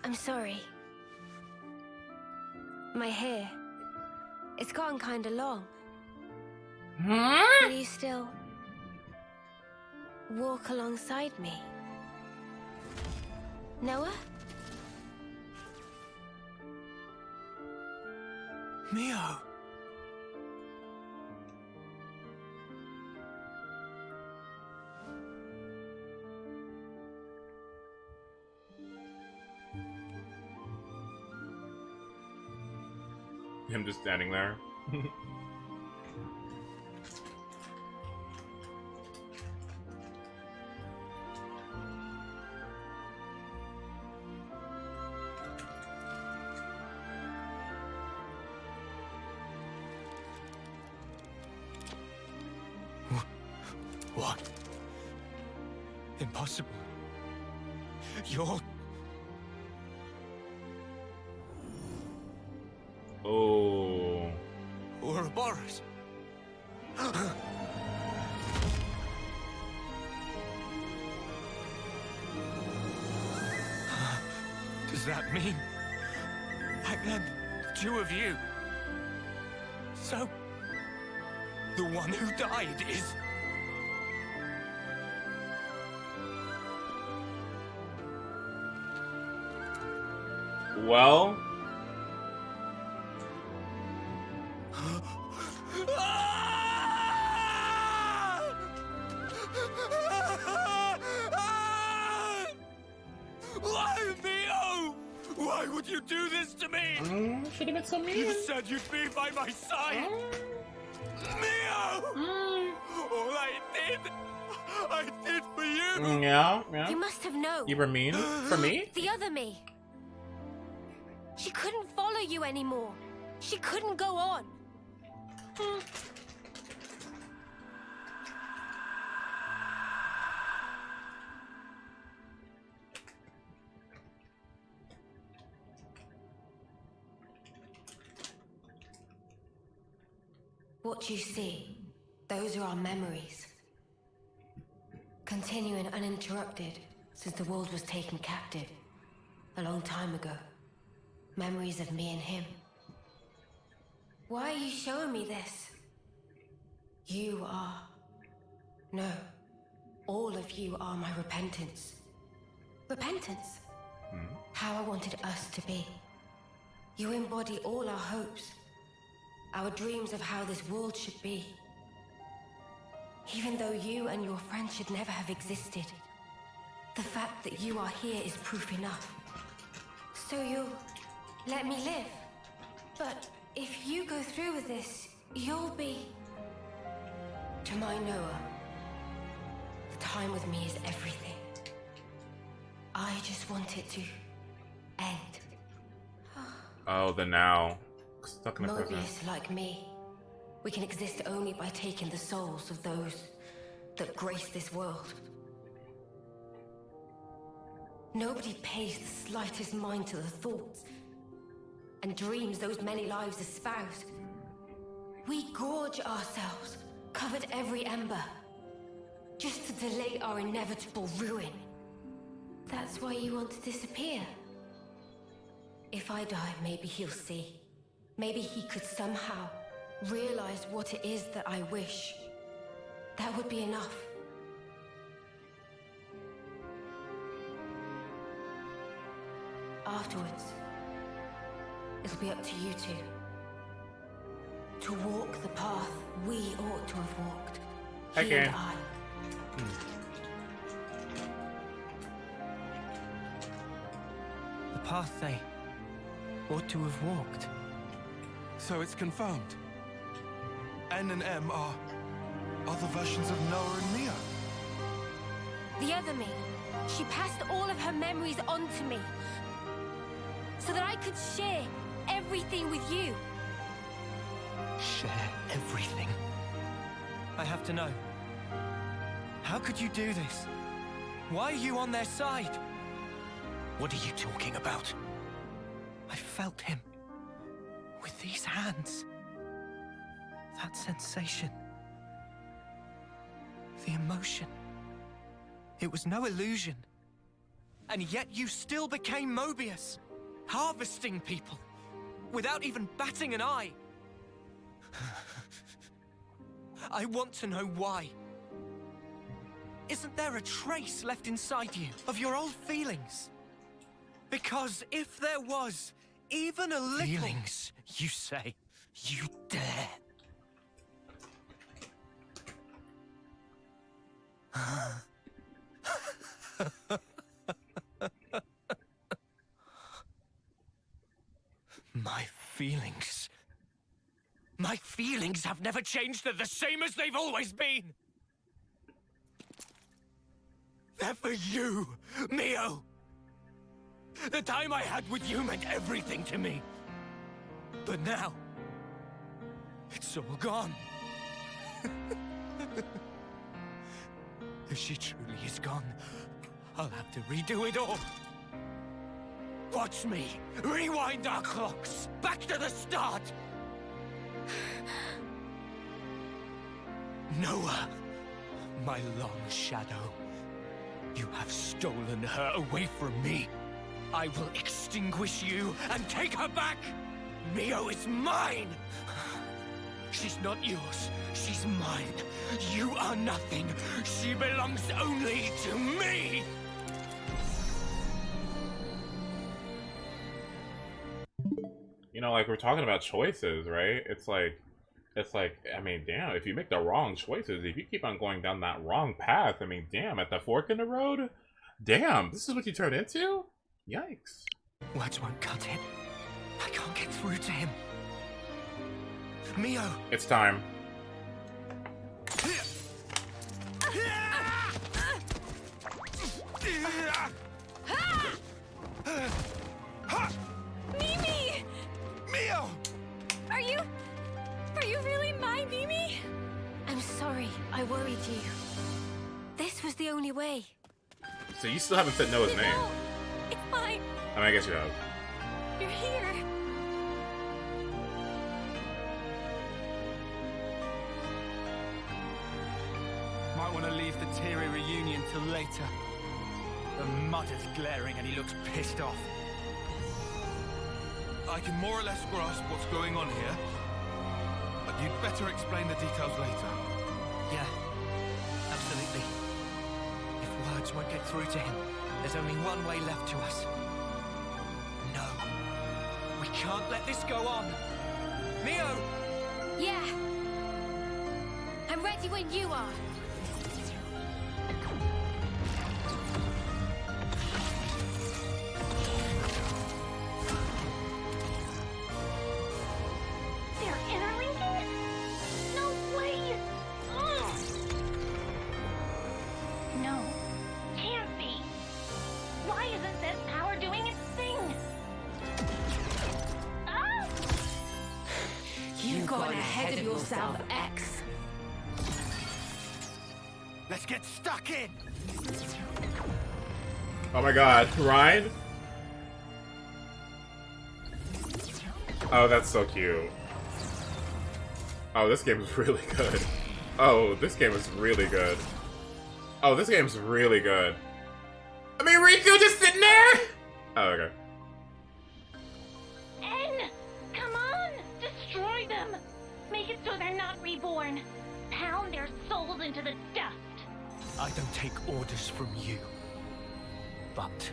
I'm sorry. My hair, it's gotten kinda long. Will you still walk alongside me? Noah? Mio! Him just standing there. What? Impossible. You're... Oh. Ouroboros. Does that mean... back then, the two of you... So... the one who died is... Well... Why, Mio? Why would you do this to me? Should have been so mean. You said you'd be by my side. Mio! All I did for you. Yeah, yeah. You must have known. You were mean for me? The other me. She couldn't follow you anymore. She couldn't go on. What you see, those are our memories. Continuing uninterrupted since the world was taken captive a long time ago. Memories of me and him. Why are you showing me this? You are... No. All of you are my repentance. Repentance? How I wanted us to be. You embody all our hopes. Our dreams of how this world should be. Even though you and your friends should never have existed, the fact that you are here is proof enough. So you'll let me live? But if you go through with this, you'll be... To my Noah, the time with me is everything. I just want it to end. Oh, the now. Stuck in the present. Mobius, like me, we can exist only by taking the souls of those that grace this world. Nobody pays the slightest mind to the thoughts and dreams those many lives espouse. We gorge ourselves, covered every ember, just to delay our inevitable ruin. That's why you want to disappear? If I die, maybe he'll see. Maybe he could somehow realize what it is that I wish. That would be enough. Afterwards, it'll be up to you two. To walk the path we ought to have walked. He and I. The path they ought to have walked. So it's confirmed. N and M are other versions of Noah and Mio. The other me. She passed all of her memories on to me. So that I could share everything with you. Share everything? I have to know. How could you do this? Why are you on their side? What are you talking about? I felt him. With these hands. That sensation. The emotion. It was no illusion. And yet you still became Mobius. Harvesting people. Without even batting an eye. I want to know why. Isn't there a trace left inside you of your old feelings? Because if there was even a little... Feelings, you say? You dare? My feelings... My feelings have never changed. They're the same as they've always been. They're for you, Mio. The time I had with you meant everything to me. But now, it's all gone. If she truly is gone, I'll have to redo it all. Watch me rewind our clocks back to the start. Noah, my long shadow, you have stolen her away from me. I will extinguish you and take her back. Mio is mine. She's not yours. She's mine. You are nothing. She belongs only to me. You know, like, we're talking about choices, right? It's like, I mean, damn, if you make the wrong choices, if you keep on going down that wrong path, I mean, damn, at the fork in the road, damn, this is what you turn into? Yikes. Words won't cut it. I can't get through to him. Mio! It's time. Mimi! only way. So you still haven't said Noah's name. It's fine. I mean, I guess you have. You're here. Might want to leave the teary reunion till later. The mud is glaring and he looks pissed off. I can more or less grasp what's going on here, but you'd better explain the details later. Yeah, absolutely. If words won't get through to him, there's only one way left to us. No. We can't let this go on. Mio! Yeah. I'm ready when you are. They're interlinking? No way! Ugh. No, can't be. Why isn't this power doing its thing? Ah! You've gone ahead of yourself, X. Let's get stuck in! Oh my god, Ryan? Oh, that's so cute. Oh, this game is really good. Oh, this game is really good. Oh, this game's really good. I mean, Riku just sitting there? Oh, okay. N! Come on! Destroy them! Make it so they're not reborn. Pound their souls into the dust. I don't take orders from you. But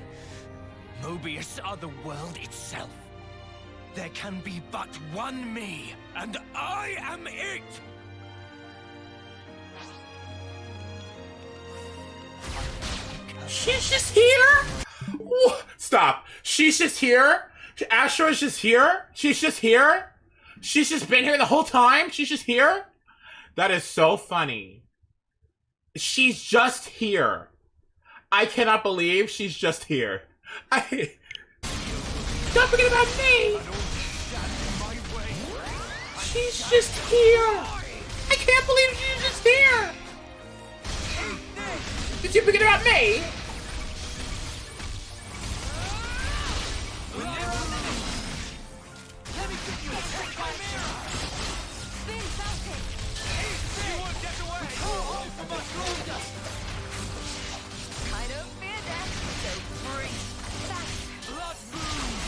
Mobius are the world itself. There can be but one me, and I am it! She's just here? Stop. She's just here? Astro's just here? She's just here? She's just been here the whole time? She's just here? That is so funny. She's just here. I cannot believe she's just here. Don't forget about me! She's just here! I can't believe she's just here! Did you forget about me?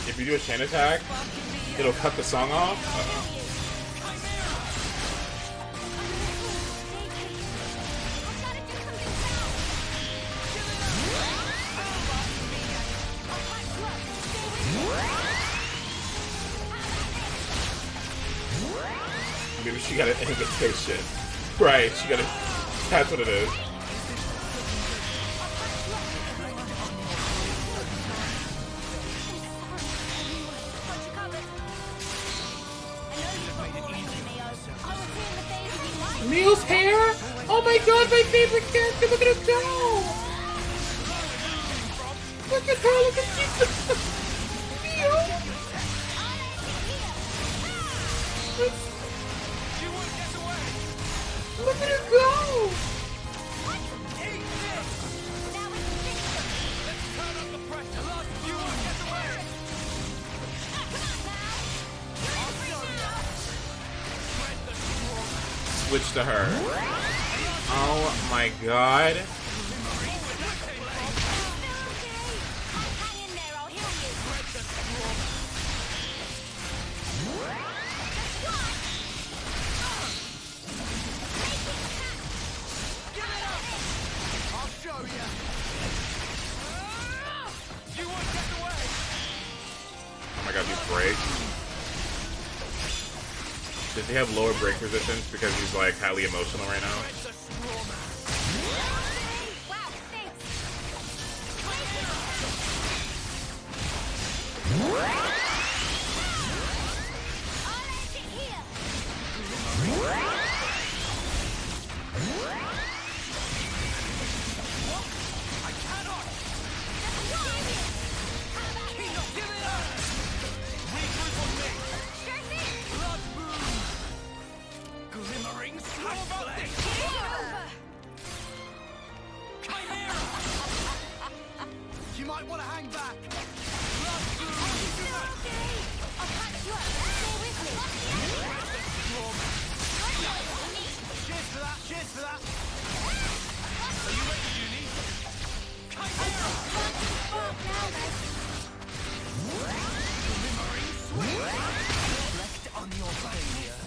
If you do a chain attack, it'll cut the song off. Maybe she got an invitation. Right, she got a... That's what it is. Mio's hair? Oh my god, my favorite character! Look at him go! Look at her, look at Jesus! Mio! Look at her go! Switch to her. Oh my god. Oh my god, these breaks. Does he have lower break resistance because he's like highly emotional right now? might want to hang back. I'll catch you up. Stay with me. Cheers for that. Cheers for that. Are you ready, Uni? Chimera! Now then. Reflect on your failure.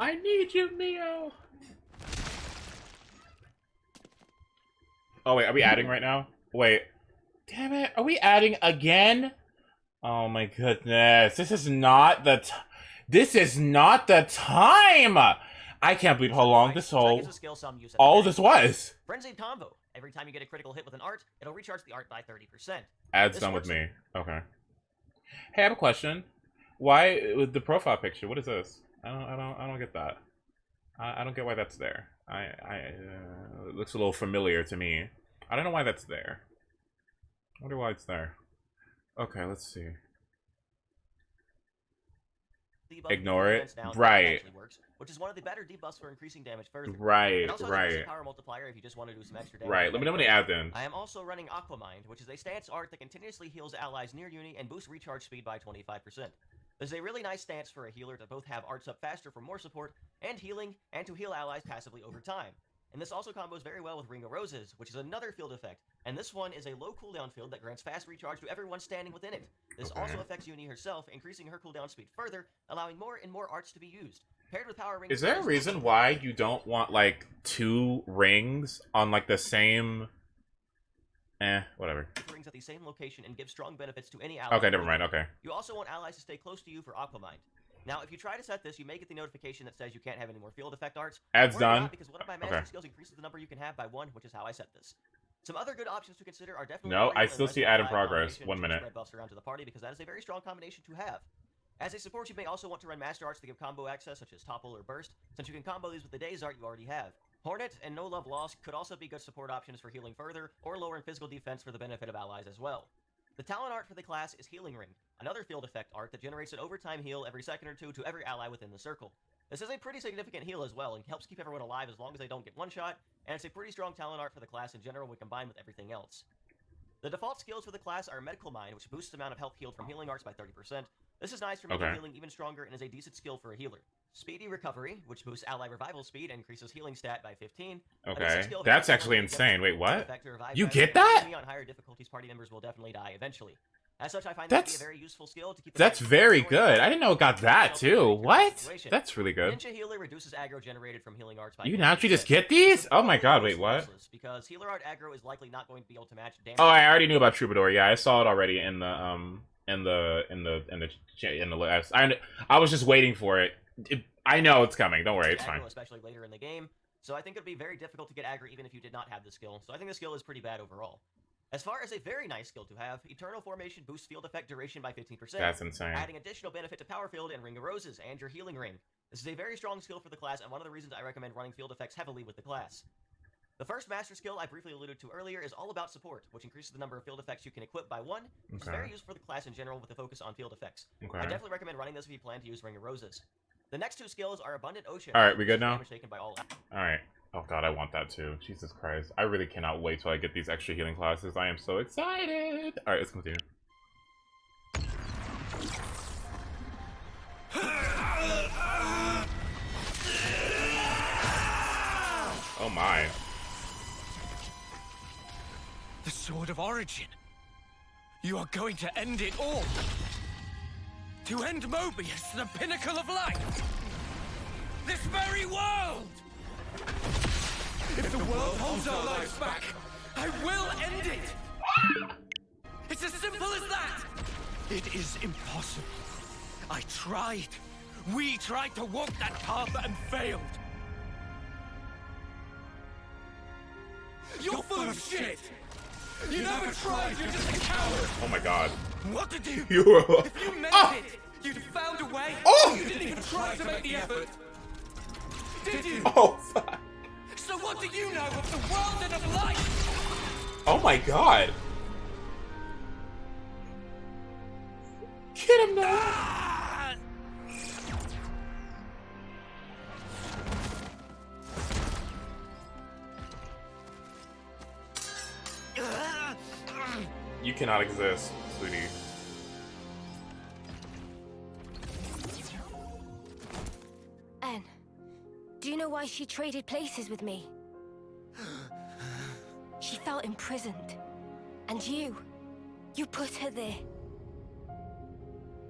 I need you, Neo. Oh wait, are we adding right now? Wait. Damn it, are we adding again? Oh my goodness. This is not the time. I can't believe how long this whole all this was. Frenzied combo. Every time you get a critical hit with an art, it'll recharge the art by 30%. Ad's done with me. Okay. Hey, I have a question. Why with the profile picture? What is this? I don't get that. I don't get why that's there. It looks a little familiar to me. I don't know why that's there. I wonder why it's there. Okay, let's see. Ignore it. Right. Which is one of the better debuffs for increasing damage further. Right, it also has right. a power multiplier if you just want to do some extra damage. Right. Let me add then. I am also running Aquamind, which is a stance art that continuously heals allies near Uni and boosts recharge speed by 25%. This is a really nice stance for a healer to both have arts up faster for more support and healing, and to heal allies passively over time. And this also combos very well with Ring of Roses, which is another field effect. And this one is a low cooldown field that grants fast recharge to everyone standing within it. This also affects Uni herself, increasing her cooldown speed further, allowing more and more arts to be used. Paired with Power Ring. Is there a reason why you don't want like 2 rings on like the same? Whatever. Rings at the same location and give strong benefits to any ally. Okay, never mind. Okay. You also want allies to stay close to you for Aquamind. Now, if you try to set this, you may get the notification that says you can't have any more field effect arts. Ad's done. Because one of my master skills increases the number you can have by 1, which is how I set this. Some other good options to consider are definitely. No, I still see add in progress. 1 minute. Spread buffs around to the party because that is a very strong combination to have. As a support, you may also want to run master arts to give combo access, such as Topple or Burst, since you can combo these with the Days art you already have. Hornet and No Love Lost could also be good support options for healing further, or lowering physical defense for the benefit of allies as well. The talent art for the class is Healing Ring, another field effect art that generates an overtime heal every second or two to every ally within the circle. This is a pretty significant heal as well, and helps keep everyone alive as long as they don't get one-shot, and it's a pretty strong talent art for the class in general when combined with everything else. The default skills for the class are Medical Mind, which boosts the amount of health healed from healing arts by 30%. This is nice for making healing even stronger and is a decent skill for a healer. Speedy Recovery, which boosts ally revival speed and increases healing stat by 15. Okay, that's actually insane. Wait, what? You get that? On higher difficulties, party members will definitely die eventually. As such, I find that to be a very useful skill to keep. That's very good. I didn't know it got that too. What? That's really good. Ninja Healer reduces aggro generated from healing arts by. You can actually just get these? Oh my god! Wait, what? Because healer art aggro is likely not going to be able to match damage. Oh, I already knew about Troubadour. Yeah, I saw it already in the list. I was just waiting for it. I know it's coming. Don't worry, it's fine. Especially later in the game. So I think it would be very difficult to get aggro even if you did not have the skill. So I think the skill is pretty bad overall. As far as a very nice skill to have, Eternal Formation boosts field effect duration by 15%. That's insane. Adding additional benefit to Power Field and Ring of Roses and your Healing Ring. This is a very strong skill for the class and one of the reasons I recommend running field effects heavily with the class. The first master skill I briefly alluded to earlier is all about support, which increases the number of field effects you can equip by 1, which is very useful for the class in general with a focus on field effects. I definitely recommend running this if you plan to use Ring of Roses. The next 2 skills are Abundant Ocean. Alright, we good now? Alright. Oh god, I want that too. Jesus Christ. I really cannot wait till I get these extra healing classes. I am so excited! Alright, let's continue. Oh my. The Sword of Origin. You are going to end it all. To end Mobius, the pinnacle of life. This very world. If the world holds our lives back, I will end it. It's as simple as that. It is impossible. I tried. We tried to walk that path and failed. You're full of shit. You never tried. You're just a coward. Oh my god. What did you? You were... If you meant it, you'd have found a way. Oh! You didn't even try to make the effort. Did you? Oh, fuck. So what do you know of the world and of life? Oh my god. Get him now. Ah! You cannot exist, sweetie. Anne, do you know why she traded places with me? She felt imprisoned. And you put her there.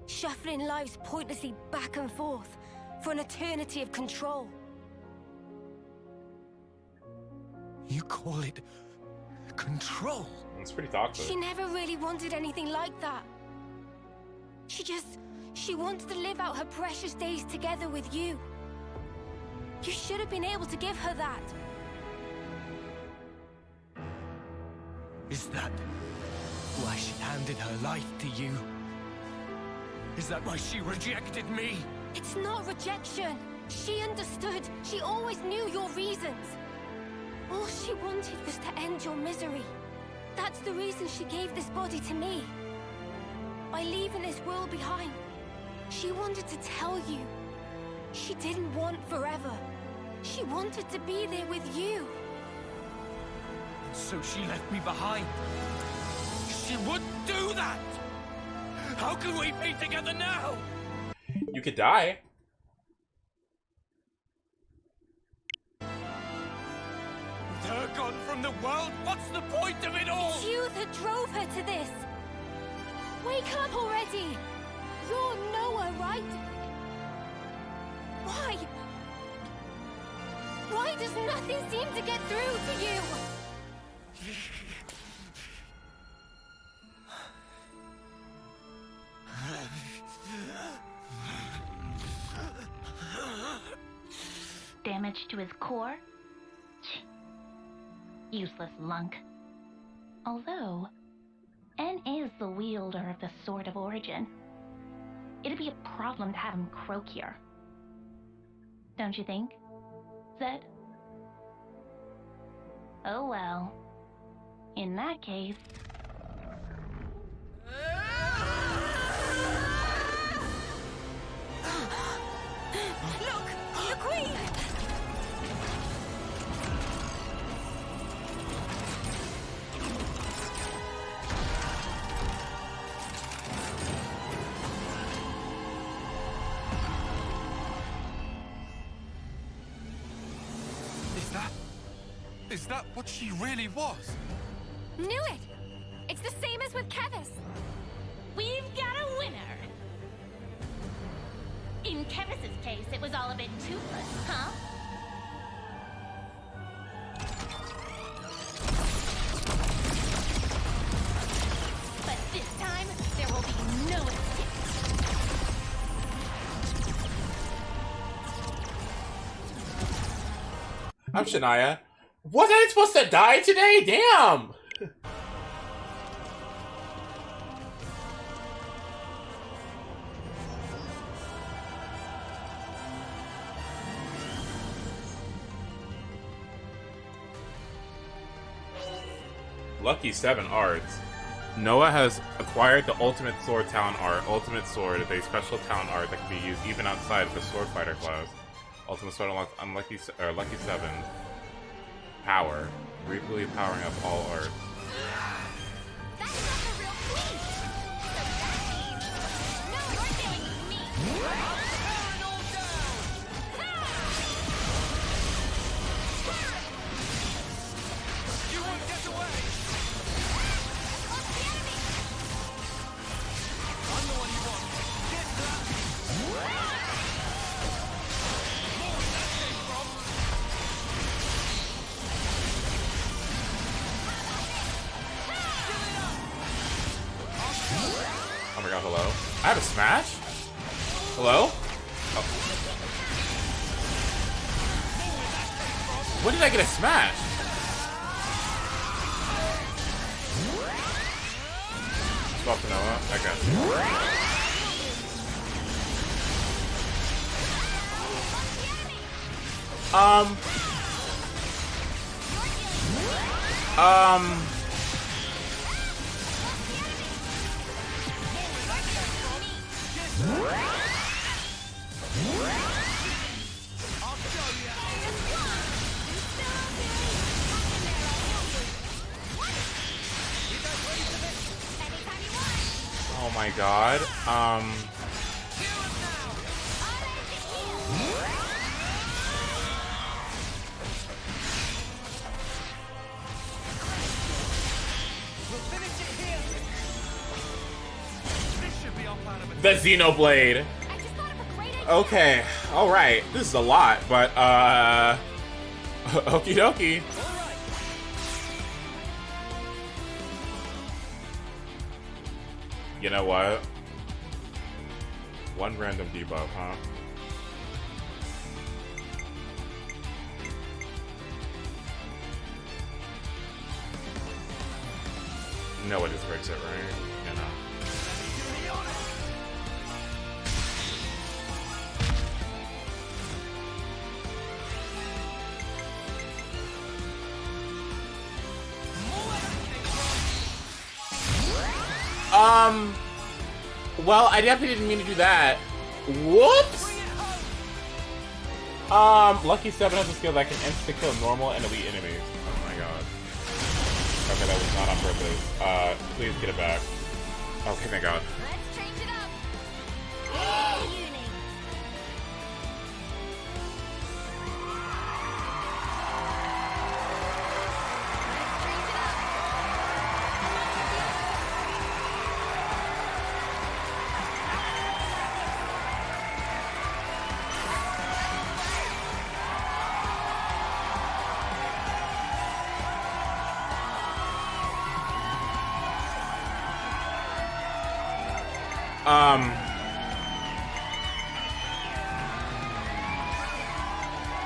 Shuffling lives pointlessly back and forth for an eternity of control. You call it control? It's pretty toxic. She never really wanted anything like that. She wanted to live out her precious days together with you. You should have been able to give her that. Is that why she handed her life to you? Is that why she rejected me? It's not rejection. She understood. She always knew your reasons. All she wanted was to end your misery. That's the reason she gave this body to me. By leaving this world behind, she wanted to tell you. She didn't want forever. She wanted to be there with you. And so she left me behind. She wouldn't do that! How can we be together now? You could die. With her gone from the world, what's the point of it all? It's you that drove her to this. Wake up already! You're Noah, right? Why? Why does nothing seem to get through to you? Damage to his core? Useless lunk. Although, N is the wielder of the Sword of Origin. It'd be a problem to have him croak here. Don't you think, Zed? Oh well. In that case... Look! The Queen! Is that what she really was? Knew it! It's the same as with Kevis. We've got a winner! In Kevis's case, it was all a bit toothless, huh? But this time, there will be no escape. I'm Shania. Wasn't I supposed to die today? Damn! Lucky 7 arts. Noah has acquired the Ultimate Sword talent art. Ultimate Sword is a special talent art that can be used even outside of the Sword Fighter class. Ultimate Sword unlocks Lucky 7 power, briefly powering up all art. That's not the real Queen! So that means... No, you're dealing with me! Tear it all down! Hello? I have a smash? Hello? Oh. When did I get a smash? Swap to Noah? I got you. Oh my god. The Xenoblade. Okay, alright. This is a lot, but, okie dokie. You know what? One random debuff, huh? No, it just breaks it, right? You know. Well, I definitely didn't mean to do that. Whoops! Lucky 7 has a skill that can insta-kill normal and elite enemies. Oh my god. Okay, that was not on purpose. Please get it back. Okay, thank god. Let's change it up.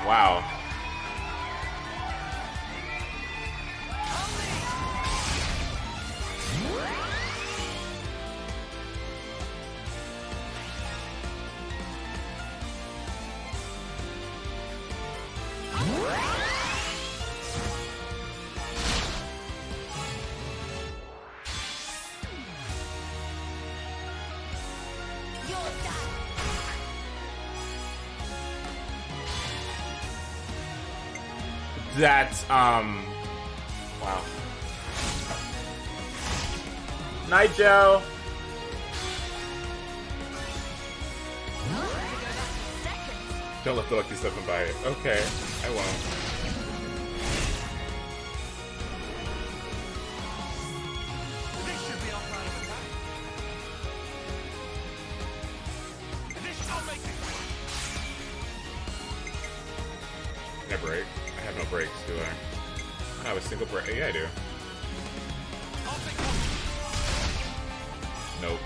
Wow. That's, wow. Night, Joe. Don't let the lucky 7 buy it. Okay, I won't. Can I break? I have no breaks, do I? I don't have a single break. Yeah, I do. Nope.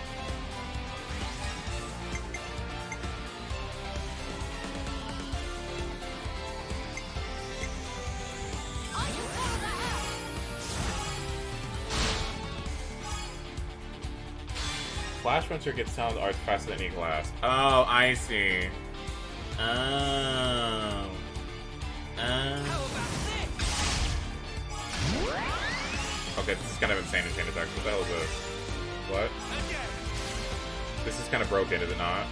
Flash Runter gets sound art faster than any glass. Oh, I see. Oh. Okay, this is kind of insane in chain attacks. What the hell is this? What? This is kind of broken, is it not?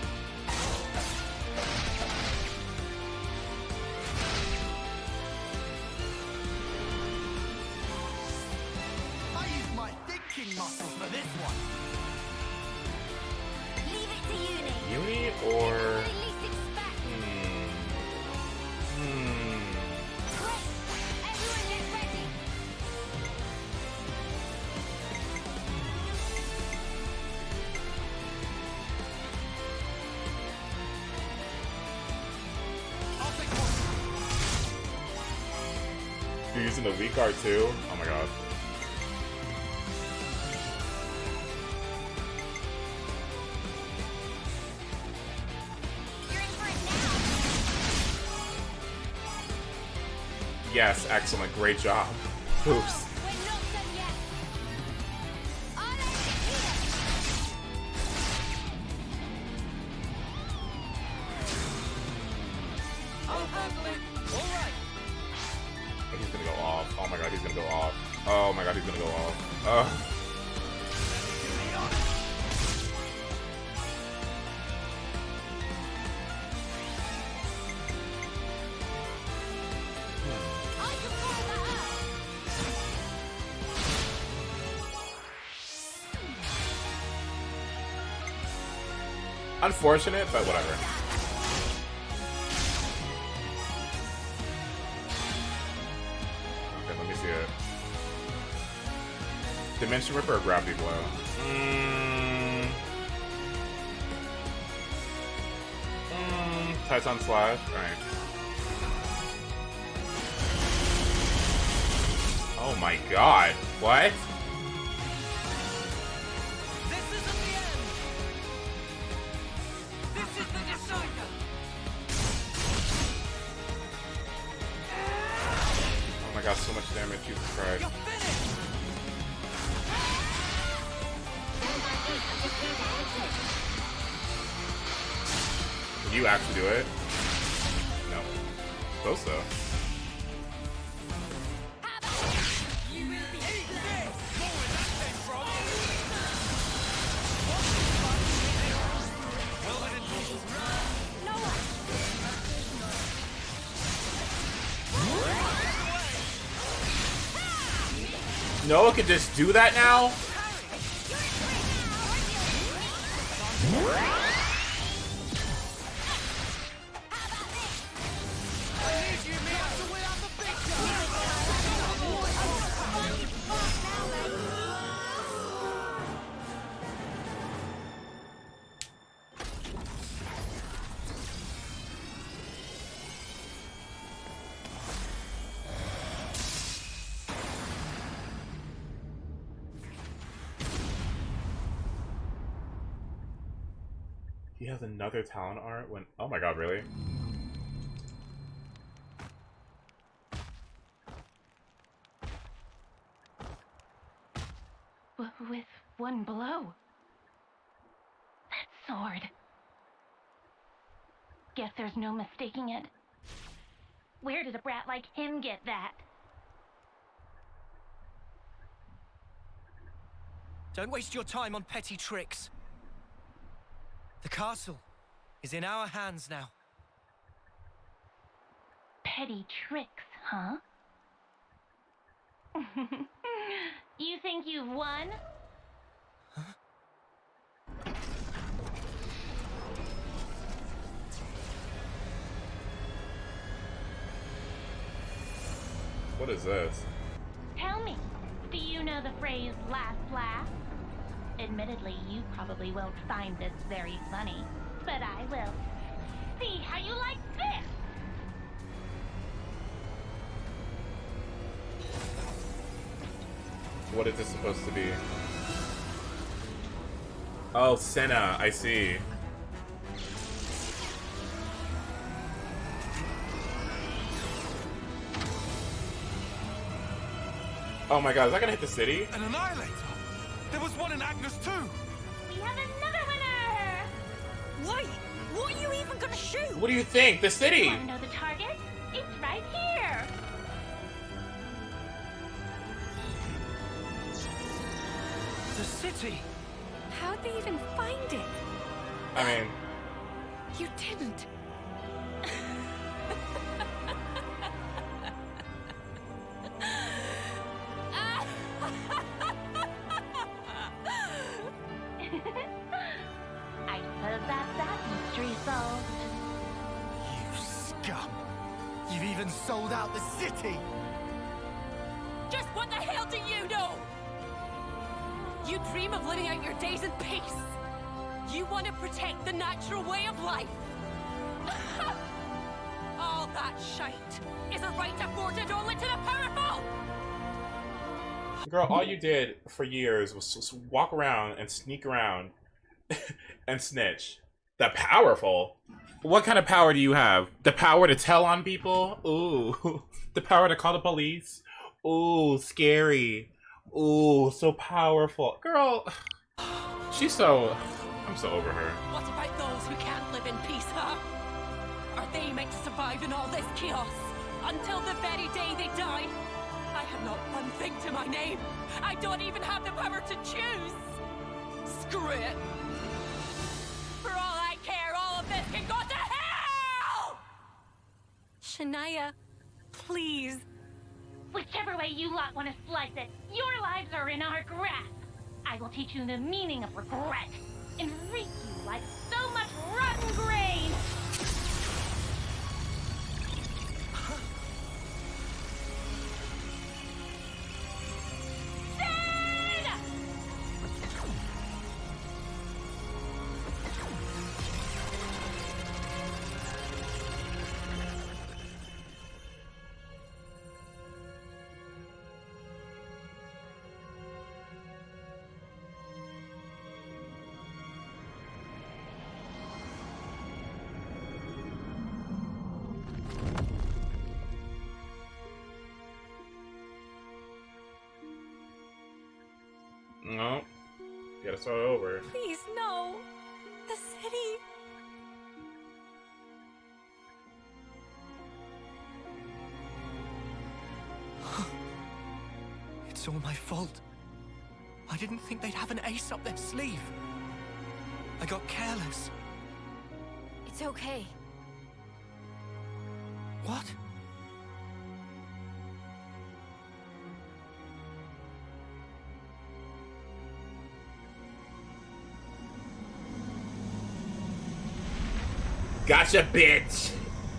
I use my thinking muscle for this one. Leave it to Uni. Uni or... Everyone get ready. You're using the weak art too? Oh my god. Yes, excellent. Great job. Oops. He's gonna go off. Oh my god, he's gonna go off. Oh my god, he's gonna go off. Unfortunate, but whatever. Okay, let me see it. Dimension Ripper or Gravity Blow? Titan Slash? Alright. Oh my god. What? Oh my god, so much damage, Jesus Christ. Can you actually do it? No. Suppose so. Noah can just do that now? He has another talent art when... Oh my god, really? With one blow. That sword. Guess there's no mistaking it. Where did a brat like him get that? Don't waste your time on petty tricks. The castle is in our hands now. Petty tricks, huh? You think you've won? What is this? Tell me, do you know the phrase last laugh? Admittedly, you probably won't find this very funny, but I will. See how you like this! What is this supposed to be? Oh, Senna, I see. Oh my god, is that gonna hit the city? An annihilator! There was one in Agnes too! We have another winner! Wait, what are you even gonna shoot? What do you think? The city! Want to know the target? It's right here! The city! How'd they even find it? I mean... You didn't. I suppose that's that mystery solved. You scum! You've even sold out the city! Just what the hell do you know? You dream of living out your days in peace. You want to protect the natural way of life. All that shite is a right afforded only to the powerful. Girl, all you did for years was just walk around and sneak around and snitch. The powerful? What kind of power do you have? The power to tell on people? Ooh. The power to call the police? Ooh, scary. Ooh, so powerful. Girl, she's so... I'm so over her. What about those who can't live in peace, huh? Are they meant to survive in all this chaos until the very day they die? I have not one thing to my name. I don't even have the power to choose. Screw it. For all I care, all of this can go to hell! Shania, please. Whichever way you lot want to slice it, your lives are in our grasp. I will teach you the meaning of regret and reap you like so much rotten grain. No. Gotta start over. Please, no. The city. It's all my fault. I didn't think they'd have an ace up their sleeve. I got careless. It's okay. What? Gotcha, bitch!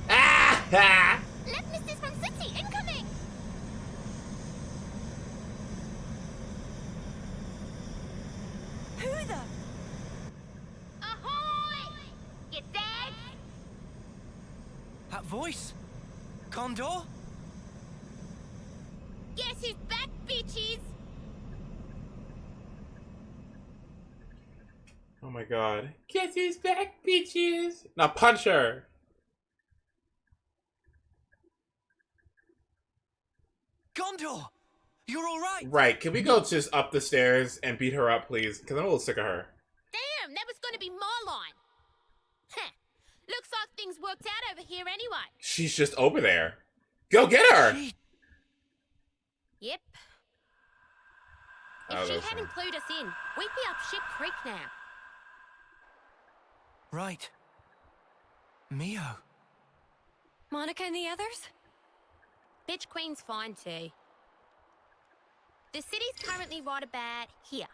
Ah! Left Mrs. from City, incoming! Who the? Ahoy! You dead? That voice? Condor? Guess who's back, bitches? Oh my god. Guess who's back, bitches? Now punch her! Gondor! You're alright! Right, can we go just up the stairs and beat her up, please? Because I'm a little sick of her. Damn, that was gonna be my line. Heh. Looks like things worked out over here anyway. She's just over there. Go get her! Yep. Oh, If she that's hadn't fine. clued us in, we'd be up Ship Creek now. Right. Mio. Monica and the others? Bitch Queen's fine too. The city's currently right about here.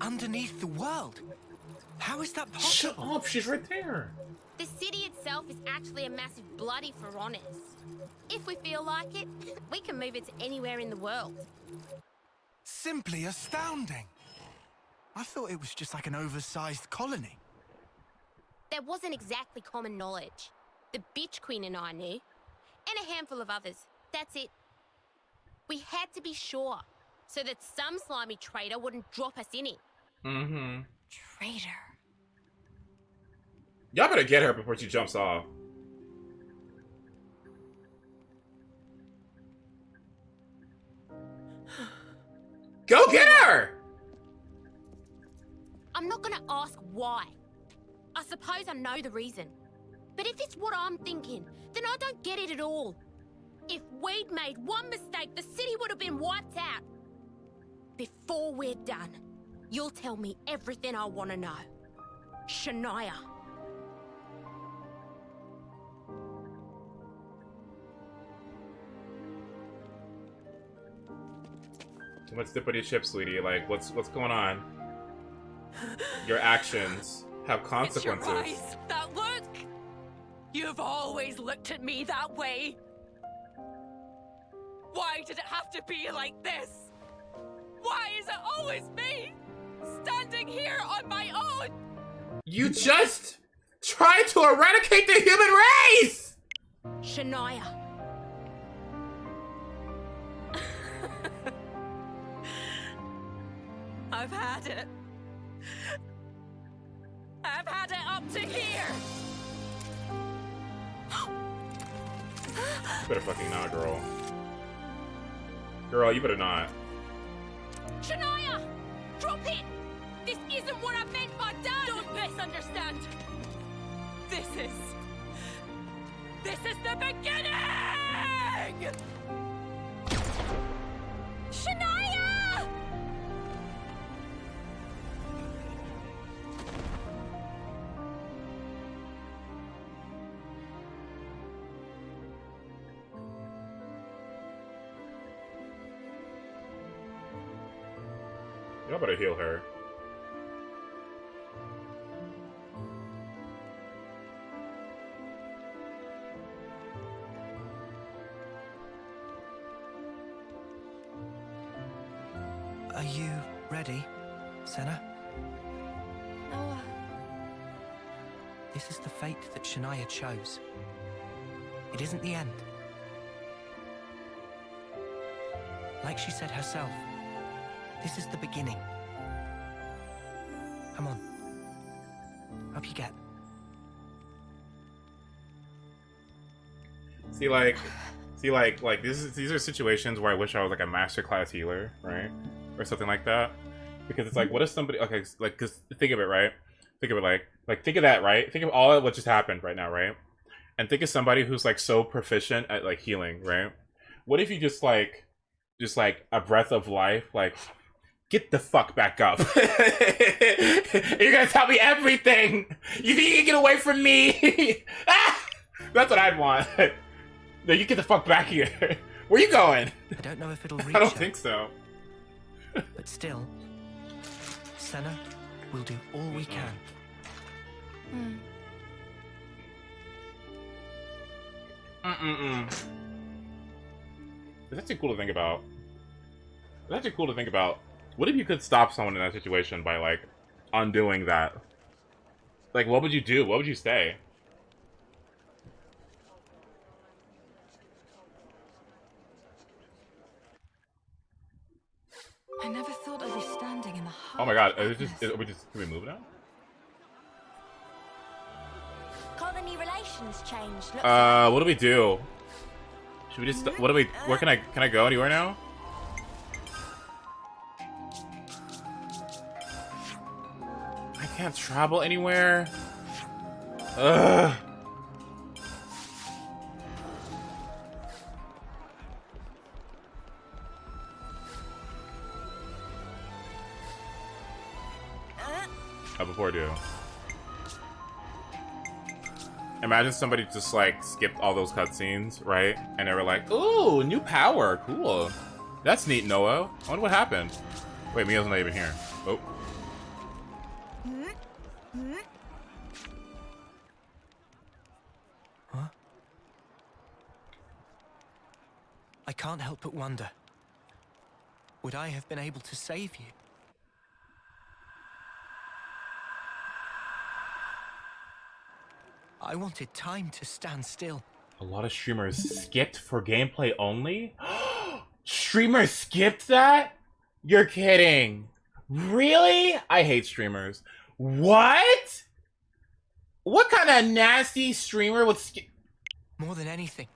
Underneath the world? How is that possible? Shut up, she's right there. The city itself is actually a massive bloody for honest. If we feel like it, we can move it to anywhere in the world. Simply astounding. I thought it was just like an oversized colony. That wasn't exactly common knowledge. The Bitch Queen and I knew. And a handful of others. That's it. We had to be sure, so that some slimy traitor wouldn't drop us in it. Mm-hmm. Traitor. Y'all better get her before she jumps off. Go get her! I'm not gonna ask why. I suppose I know the reason. But if it's what I'm thinking, then I don't get it at all. If we'd made one mistake, the city would have been wiped out. Before we're done, you'll tell me everything I want to know. Shania. Too much dip on your chip, sweetie. Like, what's going on? Your actions have consequences. It's your eyes, that look. You've always looked at me that way. Why did it have to be like this? Why is it always me, standing here on my own? You just tried to eradicate the human race! Shania. I've had it. I've had it up to here. You better fucking not, girl. Girl, you better not. Shania! Drop it! This isn't what I meant by dad! Don't misunderstand! This is the beginning! Shania! Y'all better heal her. Are you ready, Senna? Noah. This is the fate that Shania chose. It isn't the end. Like she said herself, this is the beginning. Come on. Up you get. See, these are situations where I wish I was like a masterclass healer, right, or something like that. Because it's like, what if somebody, okay, like, cause think of it, right? Think of it think of that, right? Think of all of what just happened right now, right? And think of somebody who's like so proficient at like healing, right? What if you just like a breath of life, like, get the fuck back up. You're gonna tell me everything. You think you can get away from me? That's what I'd want. No, you get the fuck back here. Where you going? I don't know if it'll reach I don't her, think so. but still, Senna will do all we can. It's actually cool to think about. It's actually cool to think about. What if you could stop someone in that situation by, like, undoing that? Like, what would you do? What would you say? I never thought I'd be standing in the heart. Oh my god, can we move now? Colony relations changed. What do we do? Should we just, where can I go anywhere now? I can't travel anywhere. Ugh. Before I do. Imagine somebody just like skipped all those cutscenes, right? And they were like, "Ooh, new power, cool. That's neat, Noah. I wonder what happened." Wait, Mia's not even here. Oh. Huh? I can't help but wonder. Would I have been able to save you? I wanted time to stand still. A lot of streamers skipped for gameplay only? Streamers skipped that? You're kidding. Really? I hate streamers. What? What kind of nasty streamer would skip? More than anything,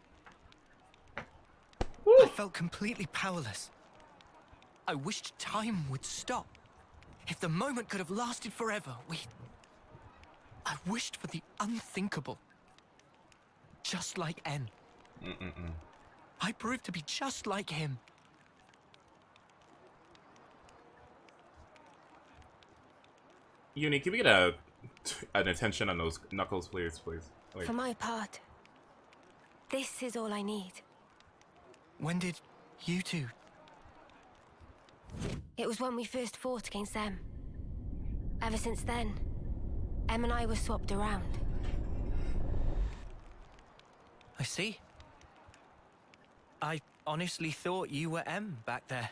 I felt completely powerless. I wished time would stop. If the moment could have lasted forever, I wished for the unthinkable. Just like N. I proved to be just like him. Uni, can we get an attention on those knuckles, please? Like, For my part, this is all I need. When did you two? It was when we first fought against them. Ever since then, Em and I were swapped around. I see. I honestly thought you were M back there.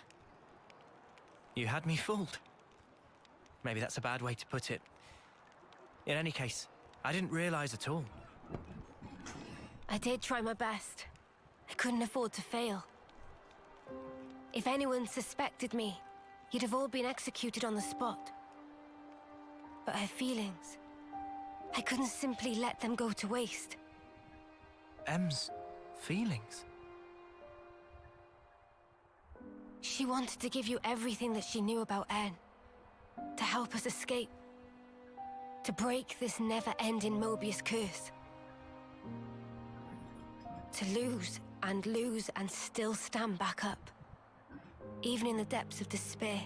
You had me fooled. Maybe that's a bad way to put it. In any case, I didn't realize at all. I did try my best. I couldn't afford to fail. If anyone suspected me, you'd have all been executed on the spot. But her feelings, I couldn't simply let them go to waste. M's feelings? She wanted to give you everything that she knew about N, to help us escape, to break this never-ending Mobius curse. To lose and still stand back up, even in the depths of despair.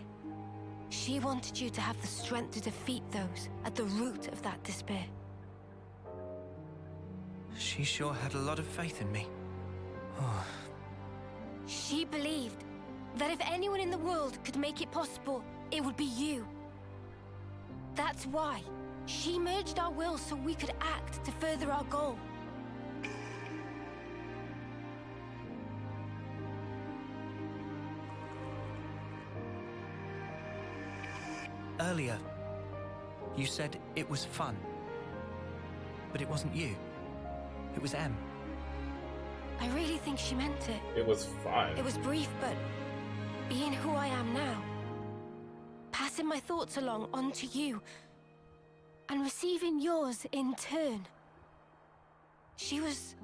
She wanted you to have the strength to defeat those at the root of that despair. She sure had a lot of faith in me. Oh. She believed that if anyone in the world could make it possible, it would be you. That's why she merged our wills so we could act to further our goal. Earlier, you said it was fun. But it wasn't you. It was M. I really think she meant it. It was fun. It was brief, but being who I am now, passing my thoughts along onto you, and receiving yours in turn. She was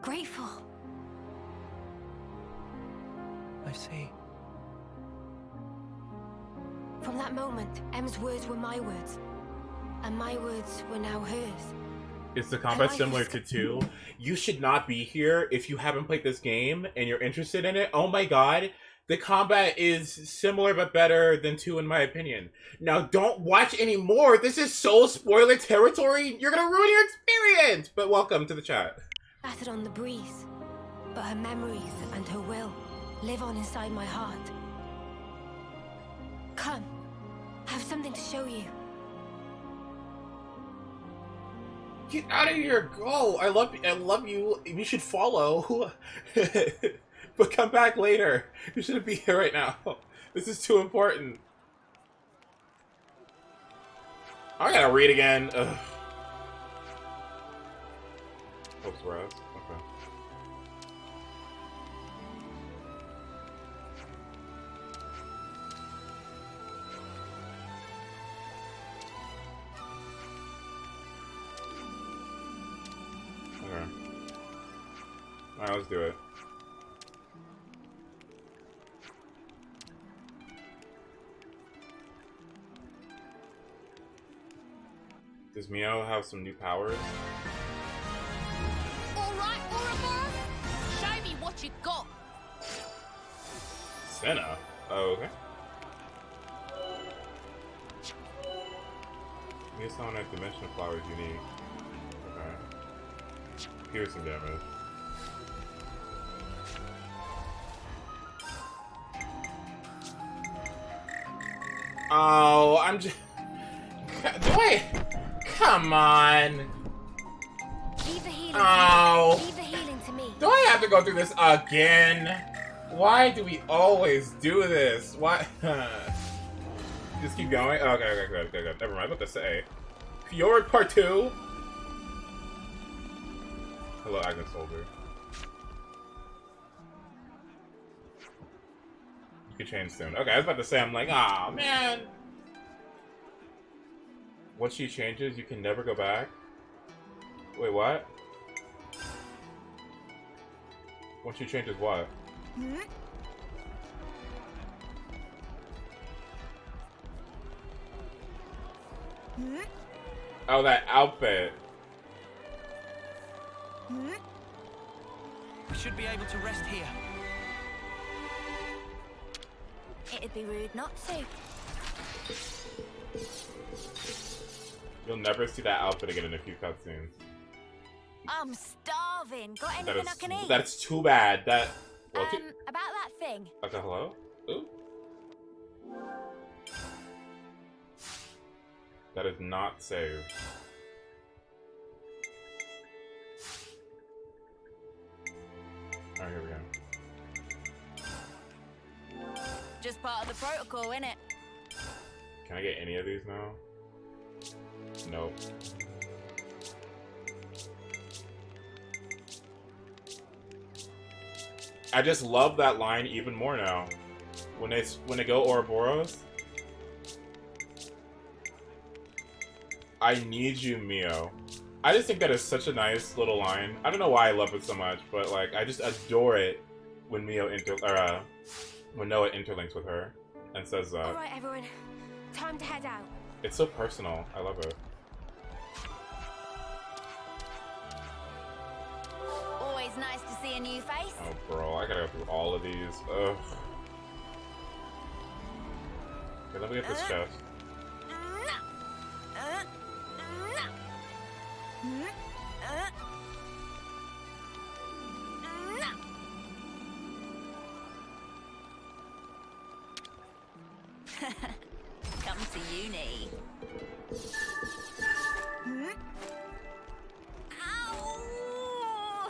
grateful. I see. From that moment, M's words were my words, and my words were now hers. Is the combat similar to 2? You should not be here if you haven't played this game and you're interested in it. Oh my god. The combat is similar but better than 2 in my opinion. Now don't watch anymore. This is so spoiler territory. You're gonna ruin your experience. But welcome to the chat. Battered on the breeze, but her memories and her will live on inside my heart. Come, I have something to show you. Get out of here, go! I love you. You should follow. But come back later. You shouldn't be here right now. This is too important. I gotta read again. Ugh. Hopes were us. Okay. Okay. Alright, let's do it. Does Mio have some new powers? Alright, Ouroboros! Show me what you got! Senna? Oh, okay. Mio sound like dimensional flowers unique. Okay. Piercing damage. Oh, I'm just... Wait! Come on! Leave the healing Oh! Leave the healing to me. Do I have to go through this again? Why do we always do this? Why? Just keep going? Okay, good. Never mind, what to say. Fjord Part 2? Hello, Agnes Soldier. You can change soon. Okay, I was about to say, I'm like, aw, man! Once she changes, you can never go back? Wait, what? Once she changes what? Oh, that outfit. We should be able to rest here. It'd be rude not to. You'll never see that outfit again in a few cutscenes. I'm starving. Got anything I can eat? That's too bad. That... Well, about that thing. okay, hello? Ooh. That is not saved. Alright, here we go. Just part of the protocol, innit? Can I get any of these now? Nope. I just love that line even more now. When they go Ouroboros, I need you, Mio. I just think that is such a nice little line. I don't know why I love it so much, but like I just adore it when when Noah interlinks with her and says that. All right, everyone, time to head out. It's so personal. I love it. Always nice to see a new face. Oh, bro, I gotta go through all of these. Ugh. Okay, let me get this chest. Come to uni. Ow!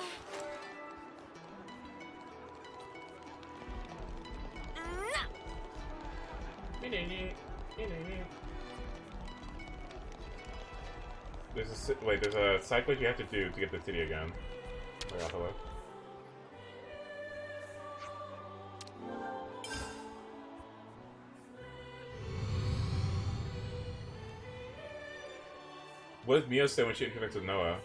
There's a side quest you have to do to get the city again. Wait, I'll look. What does Mio say when she interacts with Noah?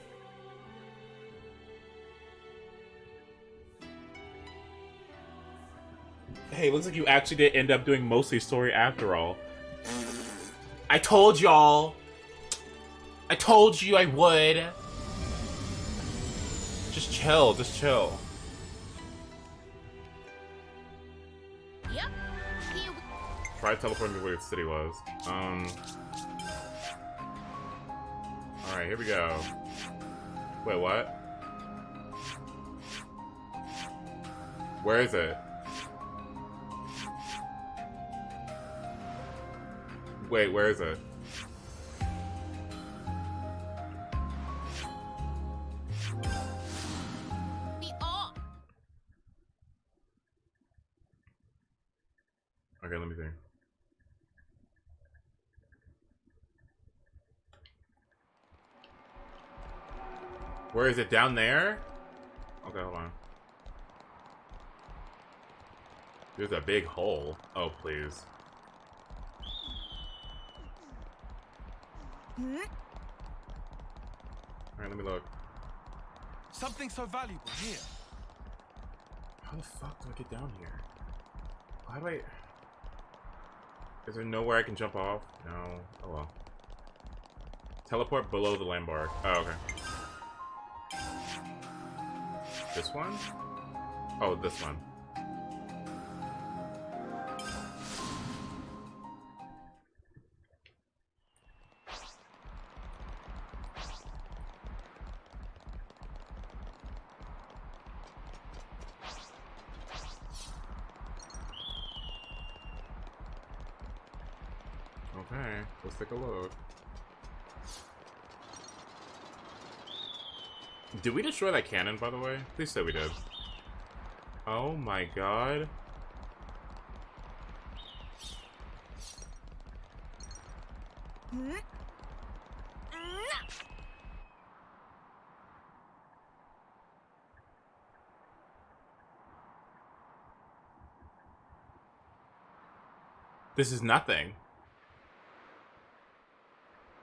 Hey, looks like you actually did end up doing mostly story after all. I told y'all! I told you I would! Just chill, just chill. Yep. Try teleporting me where the city was. Alright, here we go. Wait, what? Where is it? Wait, where is it? Okay, let me see. Where is it? Down there? Okay, hold on. There's a big hole. Oh, please. Alright, let me look. Something so valuable here. How the fuck do I get down here? How do I... Is there nowhere I can jump off? No. Oh well. Teleport below the landmark. Oh, okay. This one? Oh, this one. Okay, let's take a look. Did we destroy that cannon, by the way? Please say we did. Oh my god. This is nothing.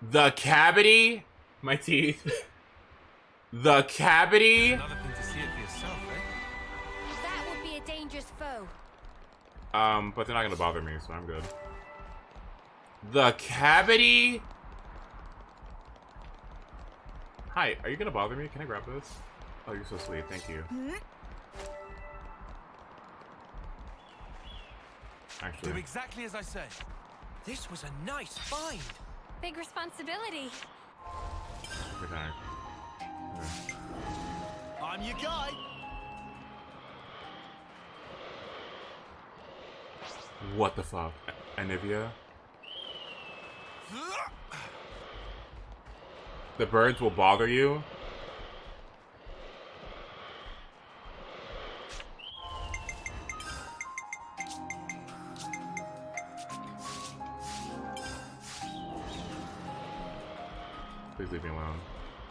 The cavity? My teeth. The cavity? Another thing to see it for yourself, eh? That would be a dangerous foe. But they're not gonna bother me, so I'm good. The cavity? Hi, are you gonna bother me? Can I grab this? Oh, you're so sweet, thank you. Actually. Do exactly as I say. This was a nice find. Big responsibility. Okay. I'm your guy. What the fuck? Anivia? The birds will bother you? Please leave me alone.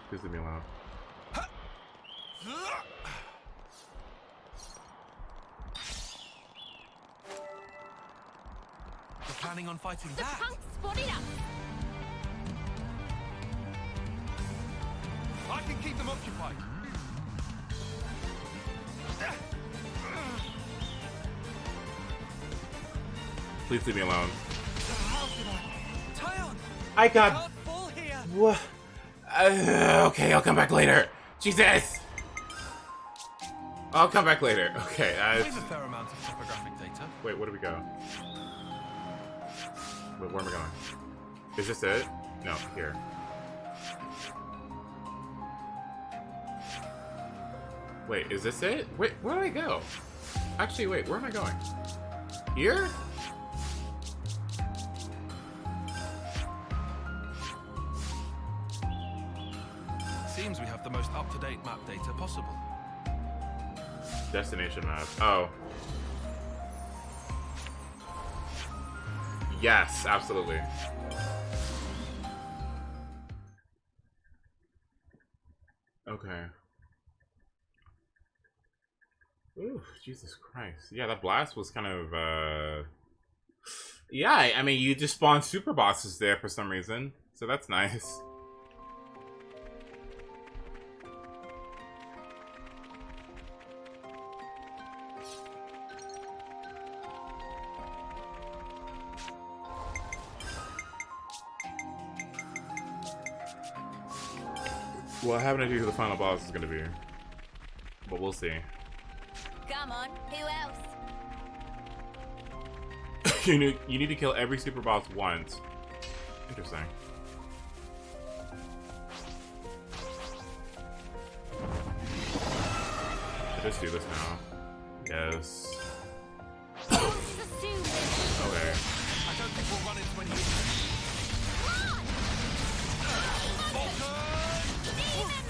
Please leave me alone. planning on fighting The that? punk spotted us. I can keep them occupied. Please leave me alone. Tyon! I got. Can't fall here. What? Okay, I'll come back later. Jesus! I'll come back later. Okay, We have a fair amount of topographic data. wait, where do we go? Wait, where am I going? Is this it? No, here. Wait, is this it? Wait, where do I go? Actually, wait, where am I going? Here? Seems we have the most up-to-date map data possible. Destination map. Oh. Yes, absolutely. Okay. Ooh, Jesus Christ. Yeah, that blast was kind of, yeah, I mean, you just spawned super bosses there for some reason, so that's nice. Well, I have no idea who the final boss is going to be, but we'll see. Come on, who else? You need to kill every super boss once. Interesting. I just do this now. Yes. Okay. I don't think we'll run into any.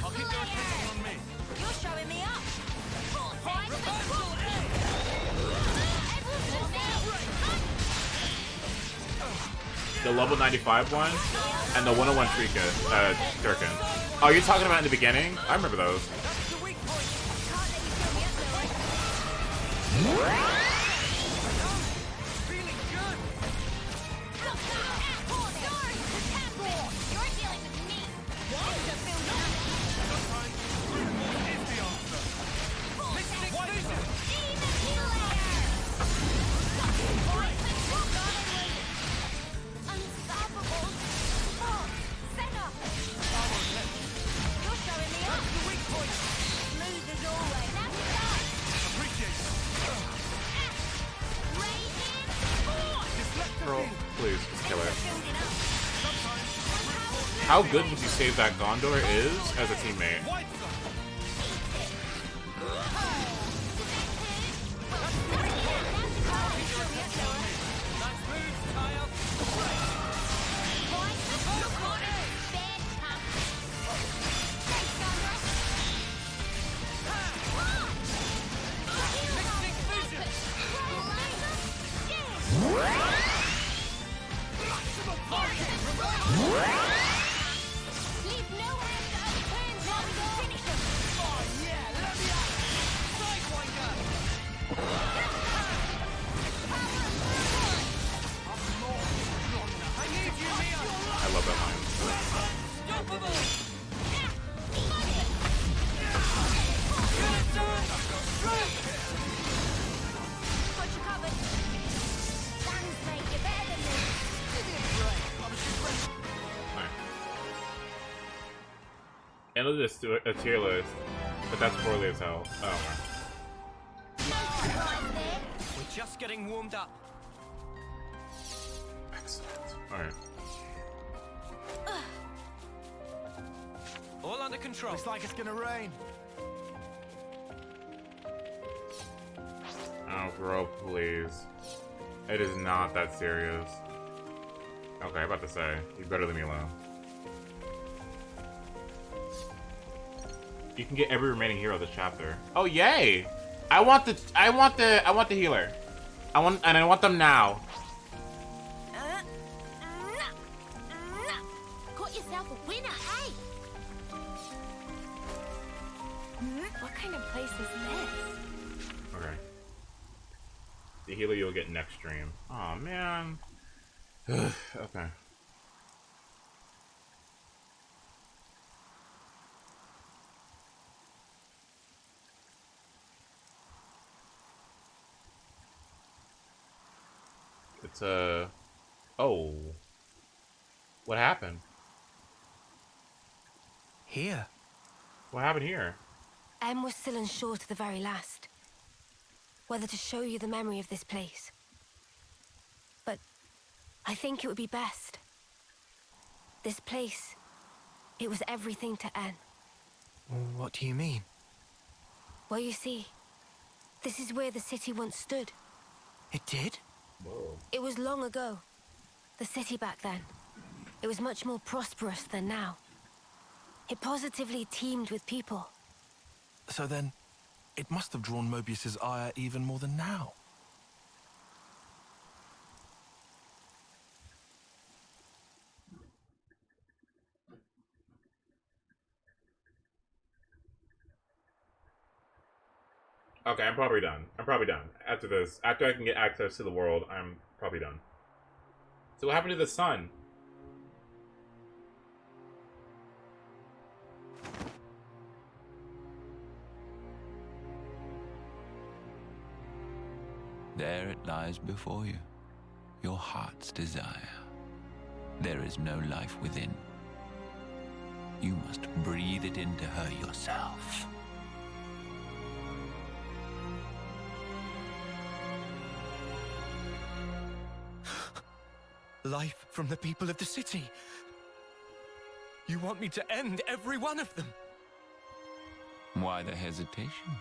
I'll keep your attention on me. You're showing me up. The level 95 one and the 101 Turkin. Oh, you're talking about in the beginning? I remember those. Girl, please, just kill her. How good would you say that Gondor is as a teammate? I love that line. And look at this, a tier list, but that's poorly as hell. Oh, We're just getting warmed up. excellent. Alright. All under control. Looks like it's gonna rain. Oh, bro, please. It is not that serious. Okay, I'm about to say, you better leave me alone. You can get every remaining hero this chapter. Oh, yay! I want the healer. I want them now. Got yourself a winner, hey? What kind of place is this? Okay. The healer you'll get next stream. Oh man. Okay. It's oh. What happened? Here? What happened here? Em was still unsure to the very last whether to show you the memory of this place. But I think it would be best. This place, it was everything to En. What do you mean? Well, you see, this is where the city once stood. It did? Whoa. It was long ago. The city back then. It was much more prosperous than now. It positively teemed with people. So then, it must have drawn Mobius's ire even more than now. Okay, I'm probably done. I'm probably done. After this, after I can get access to the world, I'm probably done. So what happened to the sun? There it lies before you, your heart's desire. There is no life within. You must breathe it into her yourself. Life from the people of the city. You want me to end every one of them? Why the hesitation?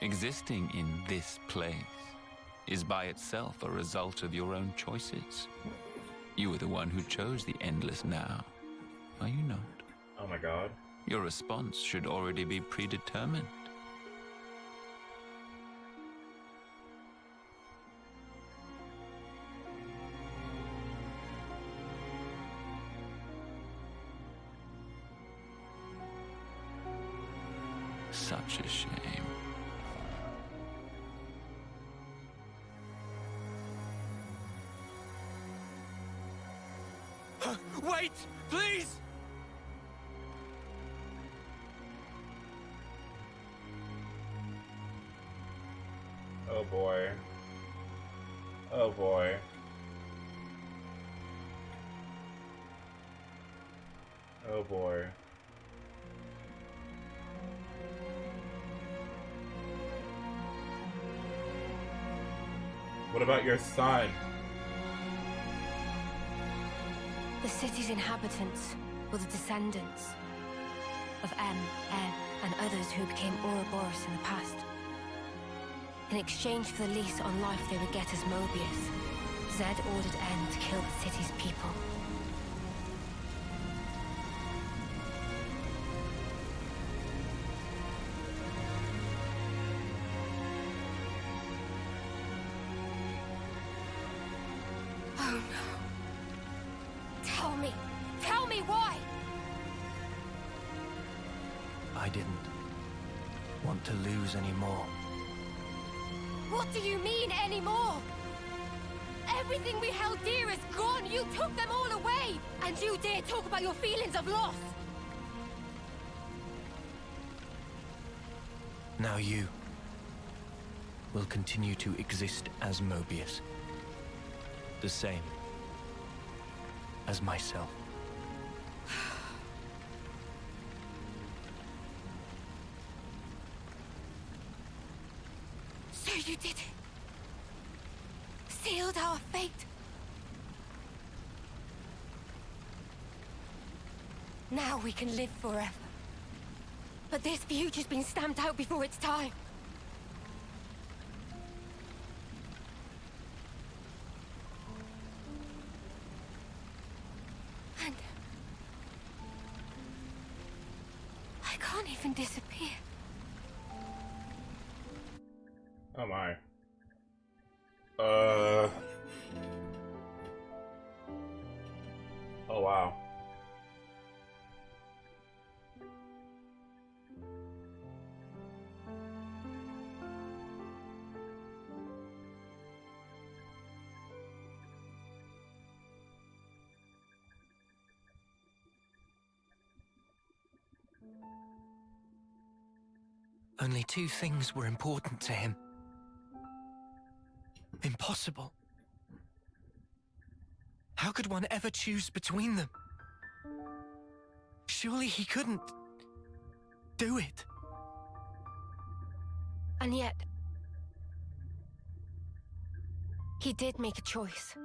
Existing in this place is by itself a result of your own choices. You were the one who chose the endless now, are you not? Oh my god. Your response should already be predetermined. Such a shame. Wait, please! Oh boy. Oh boy. Oh boy. What about your son? The city's inhabitants were the descendants of En, and others who became Ouroboros in the past. In exchange for the lease on life they would get as Mobius, Zed ordered En to kill the city's people. Oh no. Tell me why! I didn't want to lose any more. What do you mean anymore? Everything we held dear is gone. You took them all away. And you dare talk about your feelings of loss. Now you will continue to exist as Mobius. The same as myself. So you did it. Sealed our fate. Now we can live forever. But this future's been stamped out before its time. And I can't even disappear. Oh my. Oh wow. Only two things were important to him. Impossible. How could one ever choose between them? Surely he couldn't do it. And yet, he did make a choice.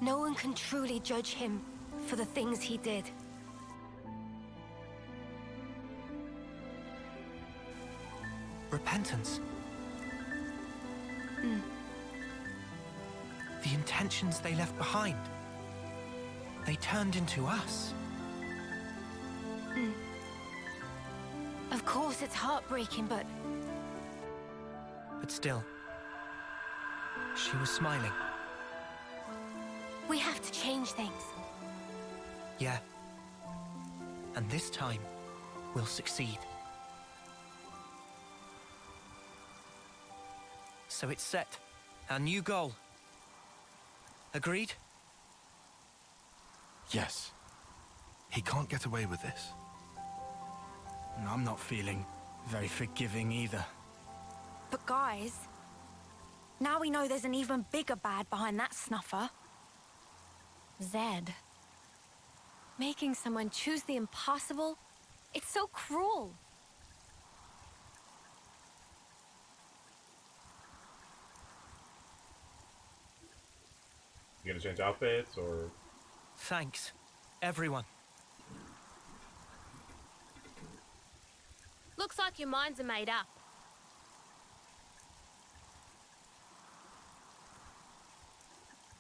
No one can truly judge him for the things he did. Repentance. The intentions they left behind. They turned into us. Of course, it's heartbreaking, but still, she was smiling. we have to change things. Yeah. And this time, we'll succeed. So it's set. Our new goal. Agreed? Yes. He can't get away with this. And I'm not feeling very forgiving either. But guys, now we know there's an even bigger bad behind that snuffer. Zed. Making someone choose the impossible, it's so cruel. You gonna change outfits, or...? Thanks, everyone. Looks like your minds are made up.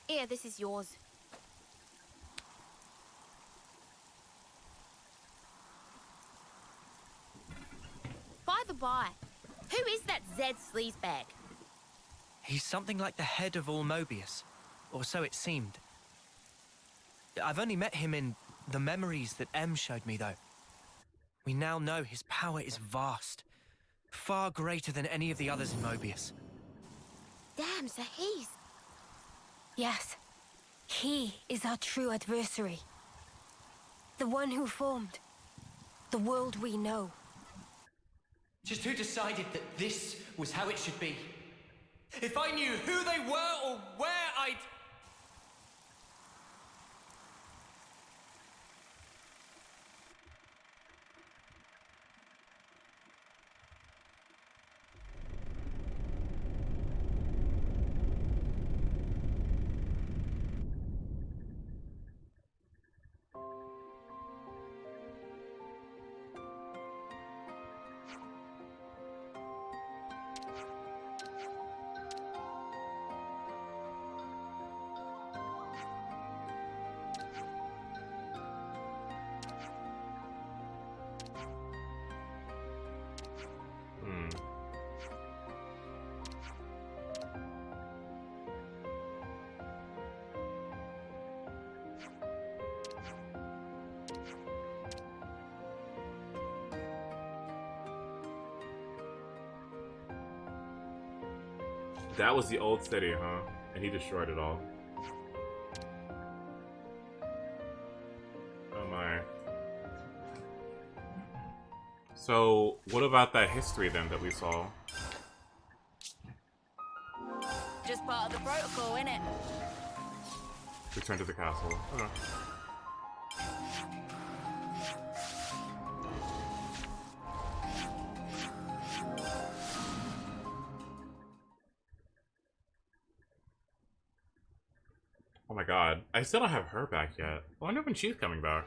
Here, this is yours. By the by, who is that Zed sleazebag? He's something like the head of all Mobius, or so it seemed. I've only met him in the memories that M showed me, though. We now know his power is vast, far greater than any of the others in Mobius. Damn, so he's... Yes, he is our true adversary. The one who formed the world we know. Just who decided that this was how it should be? If I knew who they were or where I'd... That was the old city, huh? And he destroyed it all. Oh my. So, what about that history then that we saw? Just part of the protocol, innit? Return to the castle. Okay. Oh my god. I still don't have her back yet. I wonder when she's coming back.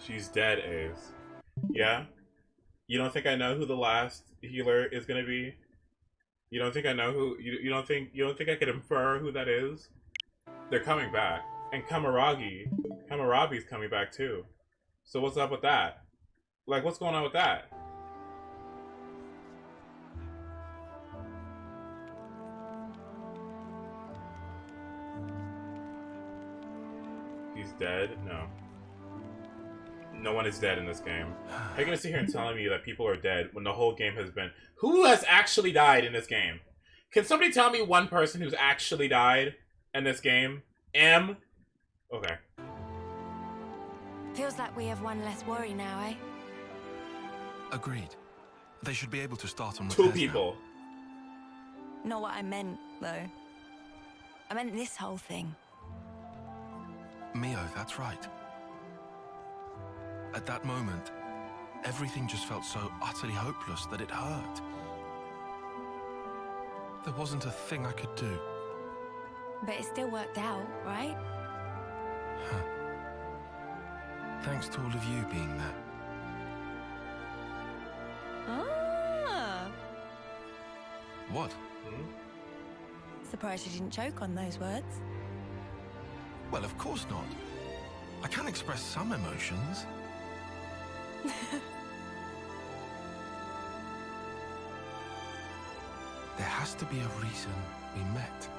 She's dead, Ace. Yeah? You don't think I know who the last healer is gonna be? You don't think I know who you don't think I could infer who that is? They're coming back. And Kamarabi's coming back too. So what's up with that? Like, what's going on with that? He's dead? No. No one is dead in this game. How are you gonna sit here and tell me that people are dead when the whole game has been... Who has actually died in this game? Can somebody tell me one person who's actually died in this game? M? Okay. Feels like we have one less worry now, eh? Agreed. They should be able to start on Two repairs people. Not what I meant, though. I meant this whole thing. now. Mio, that's right. At that moment, everything just felt so utterly hopeless that it hurt. There wasn't a thing I could do. But it still worked out, right? Thanks to all of you being there. Ah. What? Surprised you didn't choke on those words. Well, of course not. I can express some emotions. There has to be a reason we met.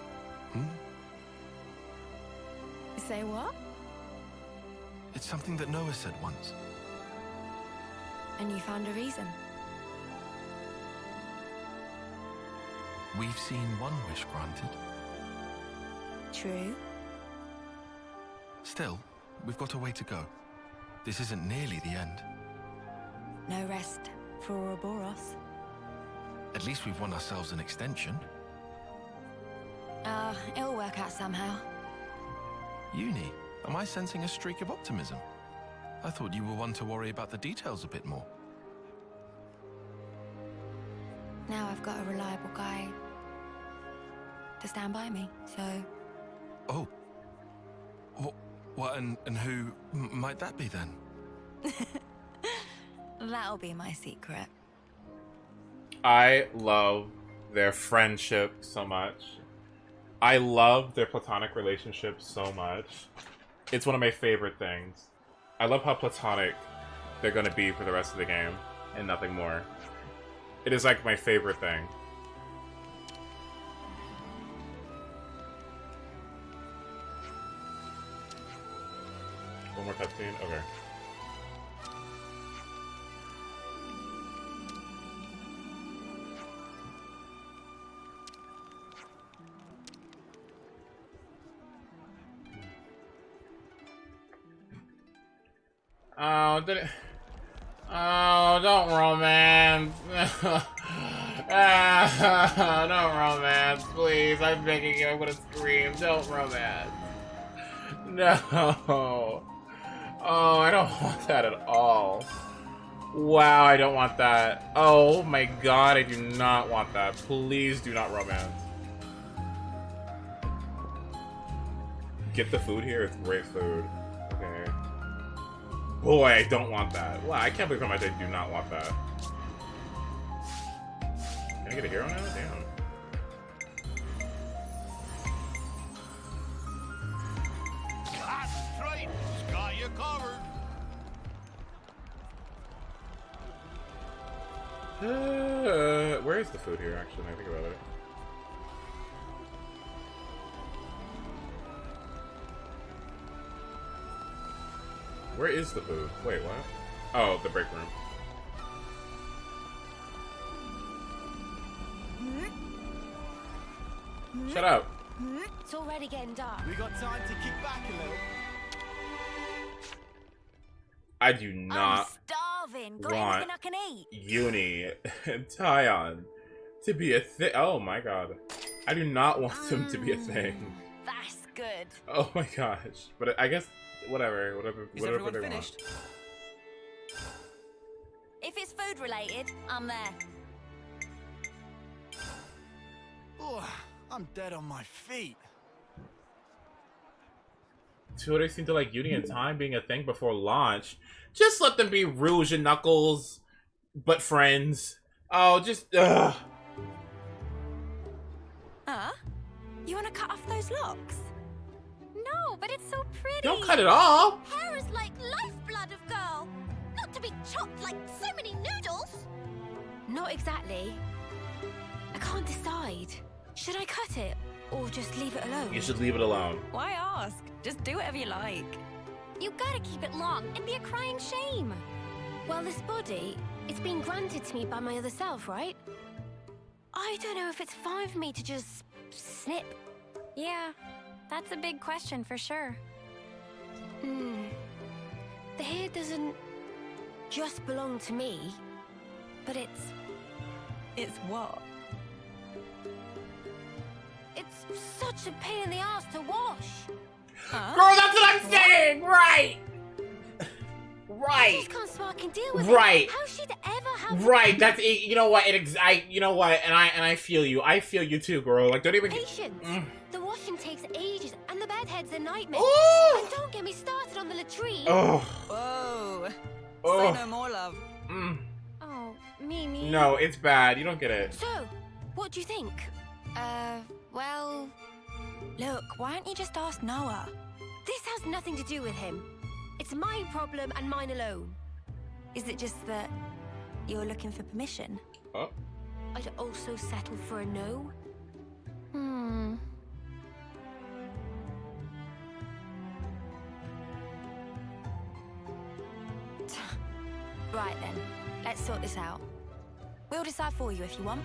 Say what? It's something that Noah said once. And you found a reason. We've seen one wish granted. True. Still, we've got a way to go. This isn't nearly the end. No rest for Ouroboros. At least we've won ourselves an extension. It'll work out somehow. Uni, am I sensing a streak of optimism? I thought you were one to worry about the details a bit more. Now I've got a reliable guy to stand by me, so... Oh. What, and who might that be then? That'll be my secret. I love their friendship so much. I love their platonic relationship so much. It's one of my favorite things. I love how platonic they're gonna be for the rest of the game, and nothing more. It is like my favorite thing. One more cutscene? Okay. Oh, did it... Oh, don't romance. Don't romance, please. I'm begging you, I'm gonna scream. Don't romance. No. Oh, I don't want that at all. Wow, I don't want that. Oh my god, I do not want that. Please do not romance. Get the food here, it's great food. Okay. Boy, I don't want that. Wow, I can't believe how much I do not want that. Can I get a hero now? Damn. That's right. Got you covered. Where is the food here, actually, when I think about it? Where is the food? Wait, what? Oh, the break room. Shut up. It's already getting dark. We got time to kick back a little. I do not Starving. Got want anything I can eat? Uni and Tyon to be a thing. Oh my god. I do not want them to be a thing. That's good. Oh my gosh. But I guess, whatever Is they everyone want. finished? If it's food related, I'm there. Oh, I'm dead on my feet. Twitter seem to like Uni and Time being a thing before launch. Just let them be Rouge and Knuckles, but friends. Oh, just ugh. You want to cut off those locks? No, but it's so pretty. Don't cut it off. Hair is like lifeblood of girl. Not to be chopped like so many noodles. Not exactly. I can't decide. Should I cut it or just leave it alone? You should leave it alone. Why ask? Just do whatever you like. You gotta keep it long. It'd be a crying shame. Well, this body, it's been granted to me by my other self, right? I don't know if it's fine for me to just snip. Yeah, that's a big question for sure. The hair doesn't just belong to me, but it's... It's what? It's such a pain in the ass to wash. Huh? Girl, that's what I'm saying! Right! I just can't fucking deal with Right. it. How she'd ever have... Right, that's it. You know what? You know what? And I feel you. I feel you too, girl. Like, don't even. Patience. The washing takes ages, and the bedhead's a nightmare. Ooh. And don't get me started on the latrine. Oh. Whoa. Oh. Say no more, love. Oh, Mimi. No, it's bad. You don't get it. So, what do you think? Well... Look, why don't you just ask Noah? This has nothing to do with him. It's my problem and mine alone. Is it just that you're looking for permission? Oh. I'd also settle for a no. Right then, let's sort this out. We'll decide for you if you want.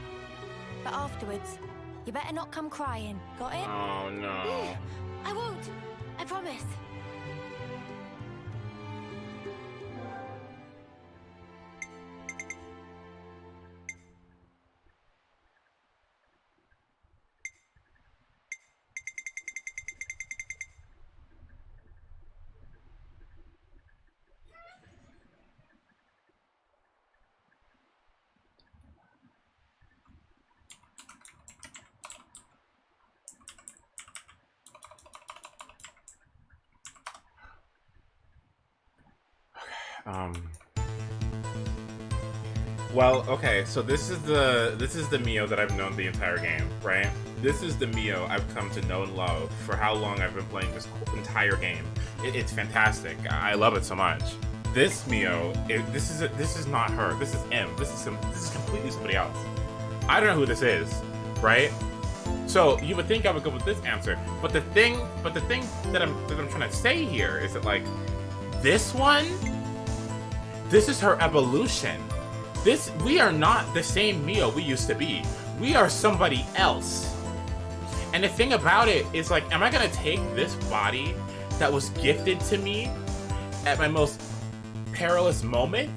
But afterwards, you better not come crying. Got it? Oh no. I won't. I promise. Well, okay, so this is the Mio that I've known the entire game, right? This is the Mio I've come to know and love for how long I've been playing this entire game. It's fantastic. I love it so much. This Mio, this is not her. This is M. This is completely somebody else. I don't know who this is, right? So you would think I would go with this answer, but the thing that I'm trying to say here is that, like, this one, this is her evolution. We are not the same Mio we used to be. We are somebody else. And the thing about it is, like, am I gonna take this body that was gifted to me at my most perilous moment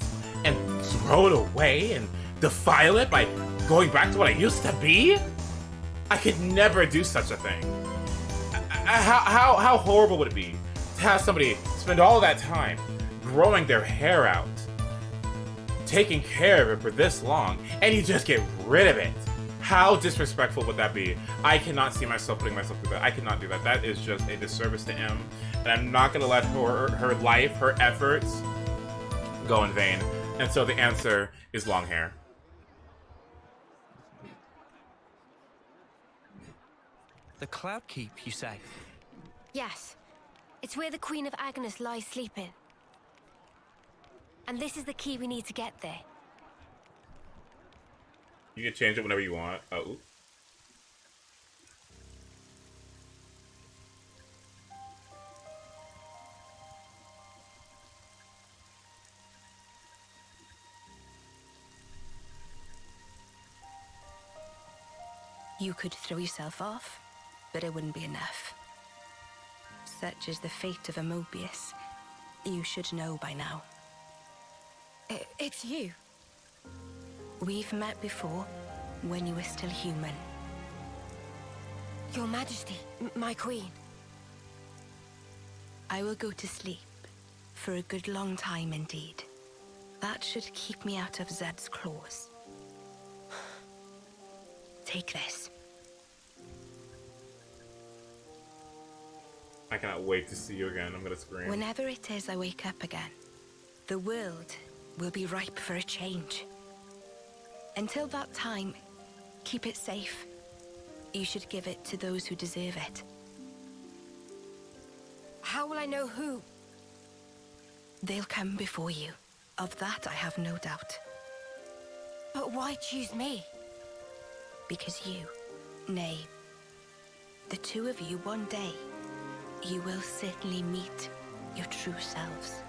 and throw it away and defile it by going back to what I used to be? I could never do such a thing. How horrible would it be to have somebody spend all that time growing their hair out, taking care of it for this long, and you just get rid of it? How disrespectful would that be? I cannot see myself putting myself through that. I cannot do that. That is just a disservice to M, and I'm not gonna let her life, her efforts, go in vain. And so the answer is long hair. The Cloud Keep, you say? Yes. It's where the Queen of Agnes lies sleeping. And this is the key we need to get there. You can change it whenever you want. Oh. You could throw yourself off, but it wouldn't be enough. Such is the fate of a Mobius. You should know by now. It's you. We've met before, when you were still human. Your Majesty, my queen. I will go to sleep, for a good long time indeed. That should keep me out of Zed's claws. Take this. I cannot wait to see you again. I'm gonna scream. Whenever it is I wake up again, the world will be ripe for a change. Until that time, keep it safe. You should give it to those who deserve it. How will I know who? They'll come before you. Of that I have no doubt. But why choose me? Because you, nay, the two of you one day, you will certainly meet your true selves.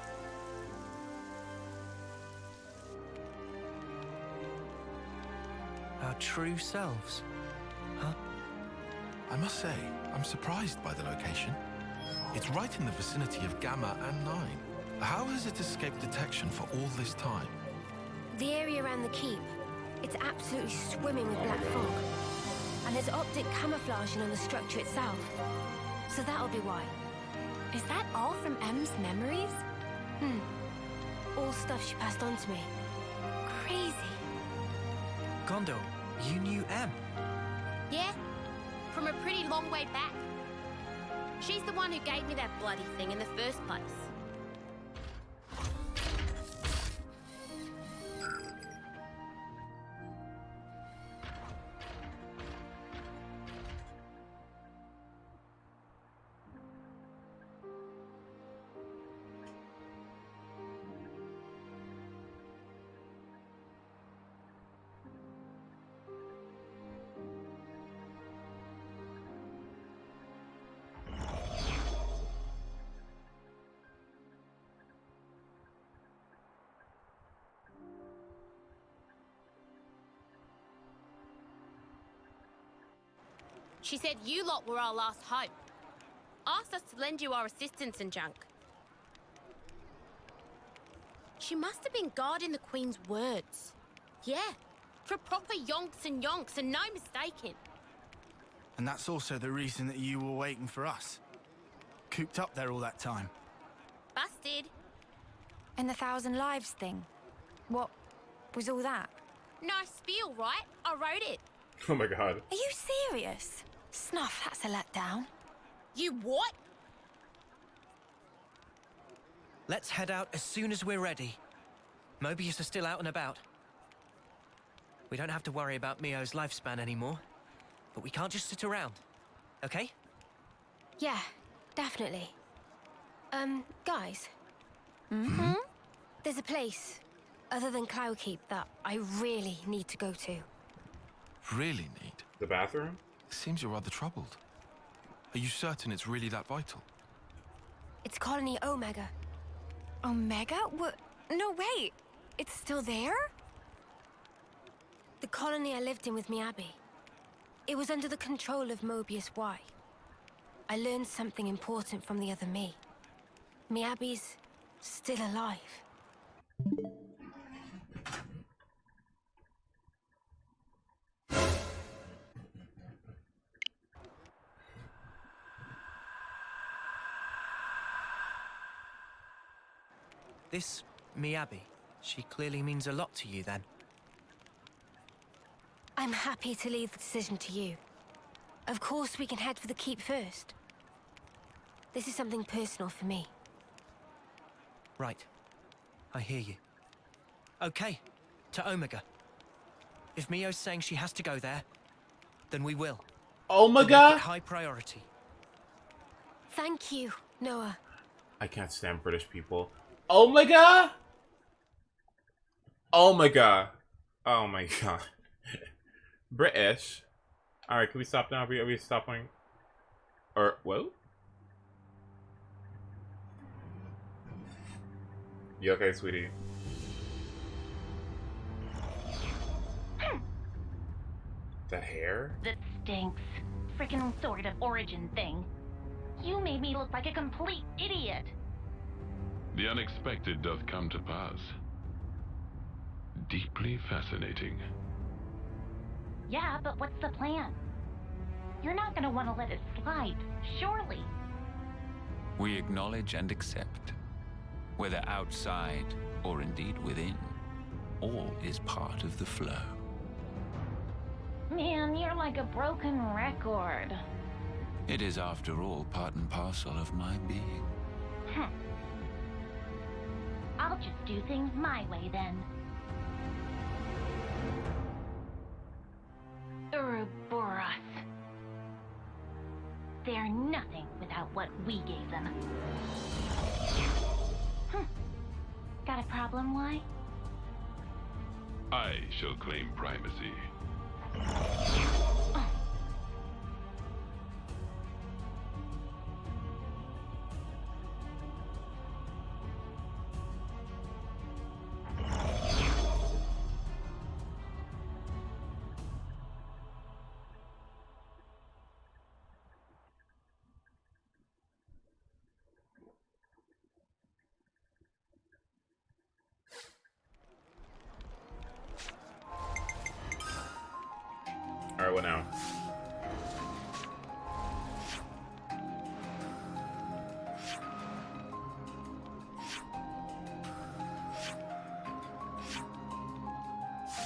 Our true selves? Huh? I must say, I'm surprised by the location. It's right in the vicinity of Gamma and 9. How has it escaped detection for all this time? The area around the keep, it's absolutely swimming with black fog. And there's optic camouflaging on the structure itself. So that'll be why. Is that all from M's memories? All stuff she passed on to me. Crazy. Gondor, you knew M? Yeah, from a pretty long way back. She's the one who gave me that bloody thing in the first place. She said you lot were our last hope. Asked us to lend you our assistance and junk. She must have been guarding the Queen's words. Yeah, for proper yonks and no mistaking. And that's also the reason that you were waiting for us. Cooped up there all that time. Busted. And the 1,000 lives thing. What was all that? Nice spiel, right? I wrote it. Oh my god. Are you serious? Snuff, that's a letdown. You what? Let's head out as soon as we're ready. Mobius are still out and about. We don't have to worry about Mio's lifespan anymore. But we can't just sit around, okay? Yeah, definitely. Guys. There's a place, other than Cloudkeep, that I really need to go to. Really need? The bathroom? Seems you're rather troubled. Are you certain it's really that vital? It's Colony Omega. Omega? What? No, wait. It's still there? The colony I lived in with Miyabi. It was under the control of Mobius Y. I learned something important from the other me. Miyabi's still alive. This Miyabi, she clearly means a lot to you then. I'm happy to leave the decision to you. Of course we can head for the keep first. This is something personal for me. Right. I hear you. Okay, to Omega. If Mio's saying she has to go there, then we will. Omega? High priority. Thank you, Noah. I can't stand British people. Omega? Omega. Oh my god. British. Alright, can we stop now? Are we stopping? Or, whoa? You okay, sweetie? The hair? That stinks. Freaking sort of origin thing. You made me look like a complete idiot. The unexpected doth come to pass. Deeply fascinating. Yeah, but what's the plan? You're not gonna want to let it slide, surely. We acknowledge and accept, whether outside or indeed within, all is part of the flow. Man, you're like a broken record. It is, after all, part and parcel of my being. I'll just do things my way then. Ouroboros. They're nothing without what we gave them. Got a problem, why? I shall claim primacy.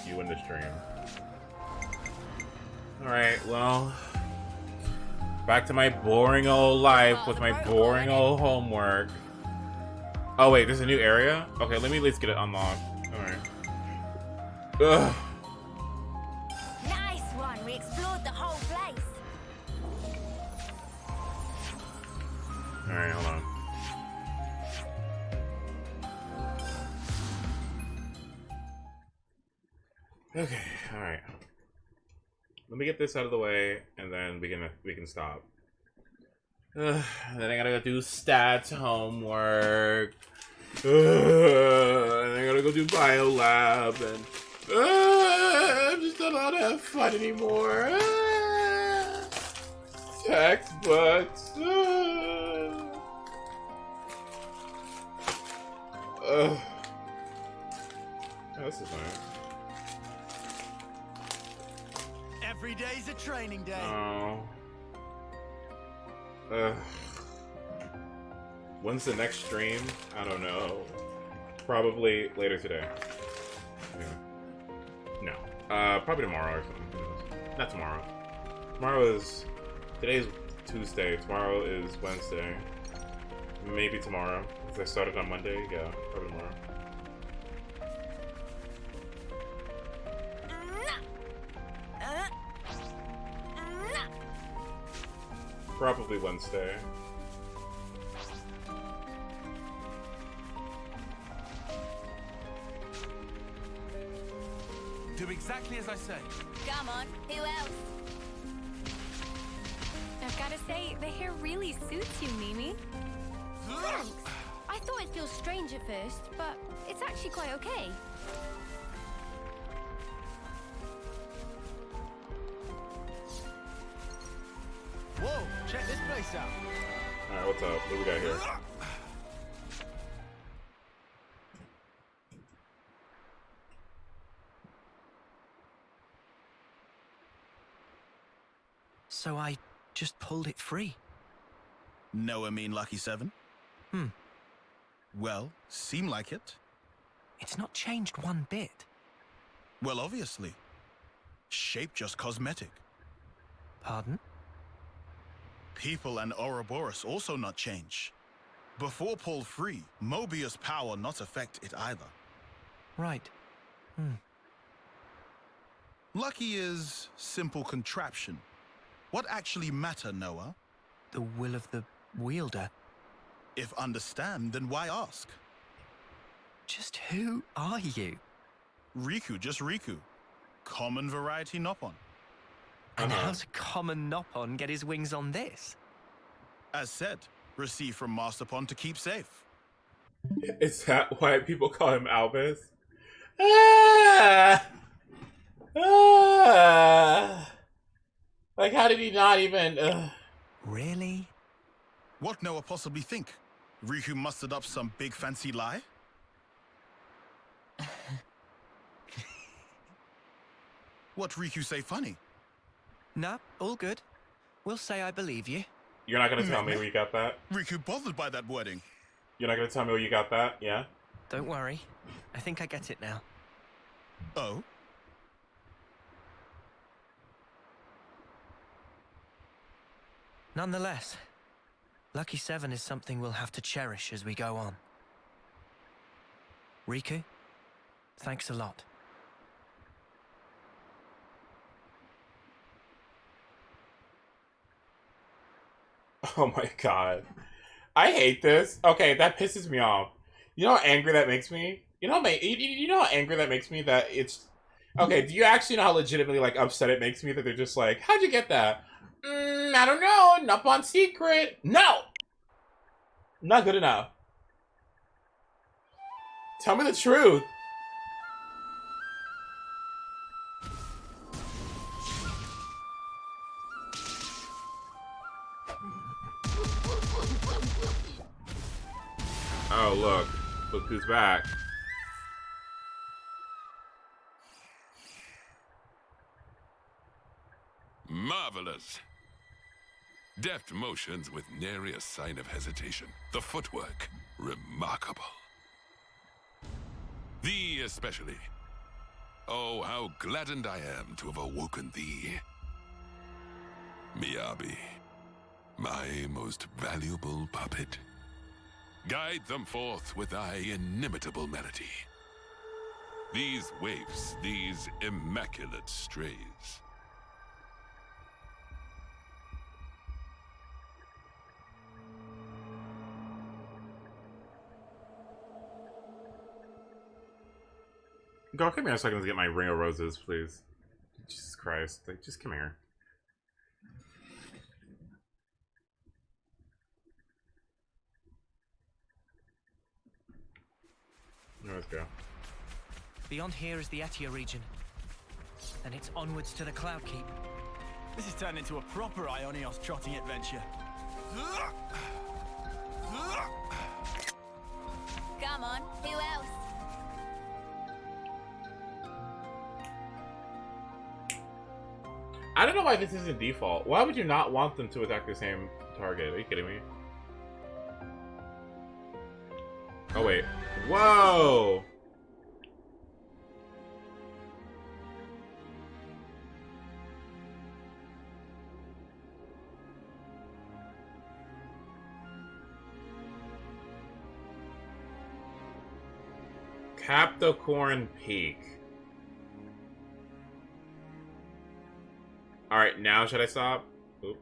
you in the stream. Alright, well. Back to my boring old life with my boring old homework. Oh wait, there's a new area? Okay, let me at least get it unlocked. Alright. Ugh. Nice one. We explored the whole place. Alright, hold on. Okay, alright. Let me get this out of the way, and then we can stop. And then I gotta go do stats homework. And I gotta go do biolab, and I'm just not allowed to have fun anymore. Textbooks. Oh, this is nice. Every day's a training day. Oh. When's the next stream? I don't know. Probably later today. Yeah. No. Probably tomorrow or something. Not tomorrow. Today's Tuesday. Tomorrow is Wednesday. Maybe tomorrow. If I started on Monday, yeah, probably tomorrow. Probably Wednesday. Do exactly as I say. Come on, who else? I've gotta say, the hair really suits you, Mimi. Thanks. I thought it'd feel strange at first, but it's actually quite okay. Whoa, check this place out. Alright, what's up? What do we got here? So I just pulled it free. No, I mean Lucky 7? Well, seem like it. It's not changed one bit. Well, obviously. Shape just cosmetic. Pardon? People and Ouroboros also not change. Before pull free, Mobius power not affect it either. Right. Lucky is simple contraption. What actually matter, Noah? The will of the wielder. If understand, then why ask? Just who are you? Riku, just Riku. Common variety Noppon. And how's a common Noppon get his wings on this? As said, received from Masterpon to keep safe. Is that why people call him Albus? Ah! Ah! Like, how did he not even... Really? What Noah possibly think? Riku mustered up some big fancy lie? What Riku say funny? Nah, all good. We'll say I believe you. You're not gonna tell me where you got that? Riku bothered by that wording. You're not gonna tell me where you got that, yeah? Don't worry. I think I get it now. Oh? Nonetheless, Lucky 7 is something we'll have to cherish as we go on. Riku, thanks a lot. Oh my god. I hate this. Okay, that pisses me off. You know how angry that makes me? You know how angry that makes me that it's... Okay, do you actually know how legitimately, like, upset it makes me that they're just like, how'd you get that? I don't know. Noppon secret. No! Not good enough. Tell me the truth. Oh, look. Look who's back. Marvelous. Deft motions with nary a sign of hesitation. The footwork, remarkable. Thee especially. Oh, how gladdened I am to have awoken thee. Miyabi, my most valuable puppet. Guide them forth with thy inimitable melody. These waifs, these immaculate strays. Go, come here a second to get my ring of roses, please. Jesus Christ. Like, just come here. Let's go. Beyond here is the Etia region. And it's onwards to the Cloud Keep. This has turned into a proper Ionios trotting adventure. Come on, who else? I don't know why this isn't default. Why would you not want them to attack the same target? Are you kidding me? Oh, wait. Whoa! Capricorn Peak. Alright, now should I stop? Oop.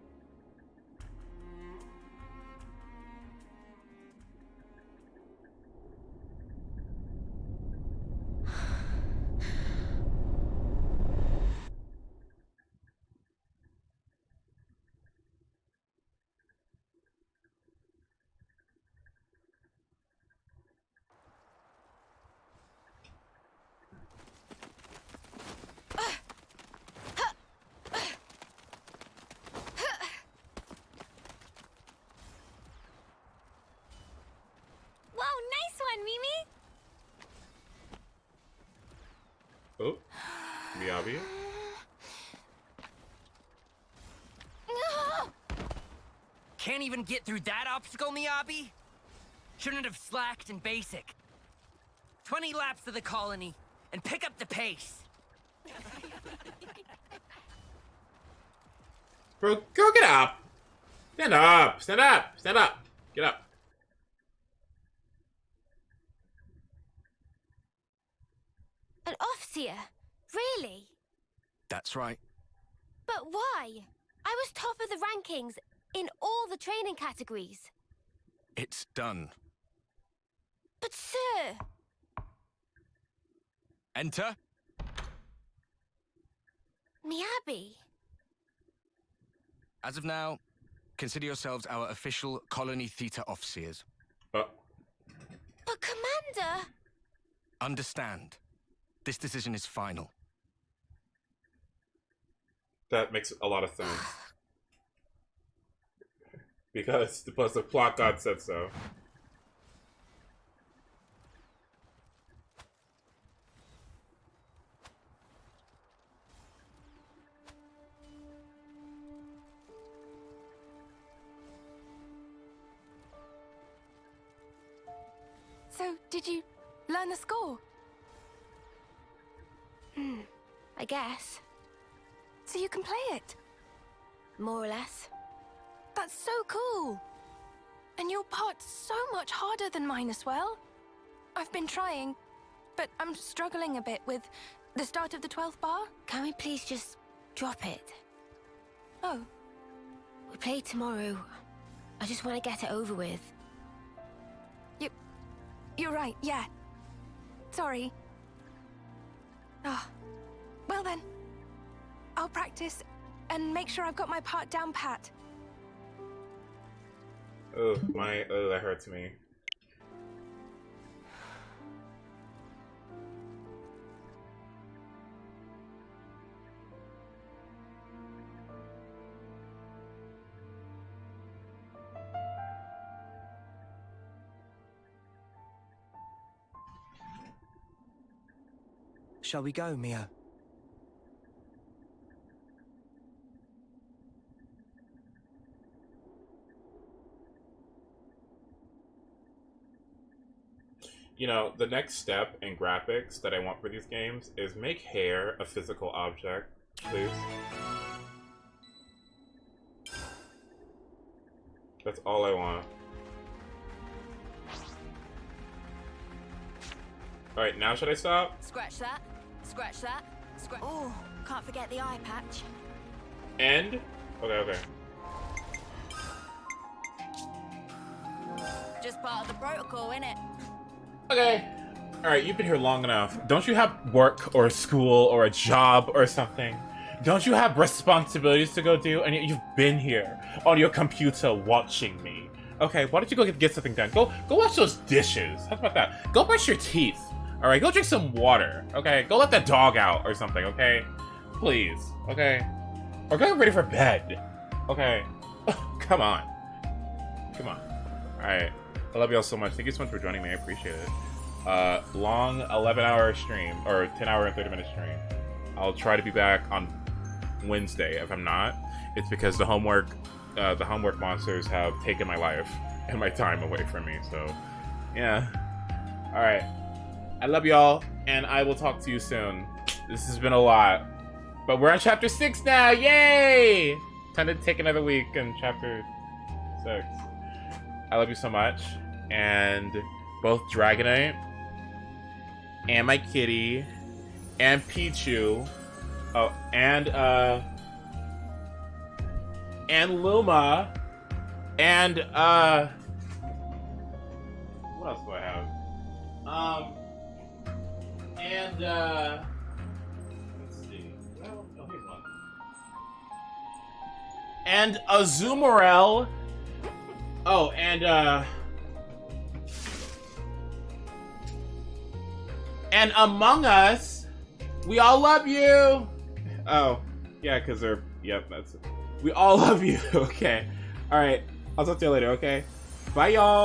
Oh, Miyabi. Can't even get through that obstacle, Miyabi? Shouldn't have slacked in basic. 20 laps of the colony, and pick up the pace. Bro, go get up! Stand up! Stand up! Stand up! Get up! An Offseer? Really? That's right. But why? I was top of the rankings in all the training categories. It's done. But sir... Enter. Miyabi. As of now, consider yourselves our official Colony Theta Offseers. But Commander... Understand. This decision is final. That makes a lot of sense. Because plus the plot god said so. So, did you learn the score? I guess. So you can play it? More or less. That's so cool! And your part's so much harder than mine as well. I've been trying, but I'm struggling a bit with the start of the 12th bar. Can we please just drop it? Oh. We play tomorrow. I just want to get it over with. You're right, yeah. Sorry. Ah. Well then. I'll practice and make sure I've got my part down pat. Oh, that hurts me. Shall we go, Mia? You know, the next step in graphics that I want for these games is make hair a physical object, please. That's all I want. Alright, now should I stop? Scratch that. Scratch that. Scratch. Oh, can't forget the eye patch. End? Okay. Just part of the protocol, innit? Okay. Alright, you've been here long enough. Don't you have work or school or a job or something? Don't you have responsibilities to go do? And yet you've been here on your computer watching me. Okay, why don't you go get something done? Go wash those dishes. How about that? Go brush your teeth. Alright, go drink some water. Okay, go let the dog out or something, okay? Please, okay? Or go get ready for bed. Okay? Come on. Come on. Alright. I love y'all so much. Thank you so much for joining me. I appreciate it. Long 11-hour stream, or 10-hour and 30-minute stream. I'll try to be back on Wednesday. If I'm not, it's because the homework monsters have taken my life and my time away from me. So, yeah. Alright. I love y'all, and I will talk to you soon. This has been a lot. But we're on chapter 6 now! Yay! Time to take another week in chapter 6. I love you so much. And both Dragonite and my kitty and Pichu. Oh, and Luma and what else do I have? Let's see. Oh, here's one. And Azumarill. Oh, and Among Us. We all love you. Oh, yeah, because they're, yep, that's it. We all love you. Okay. All right. I'll talk to you later, okay? Bye, y'all.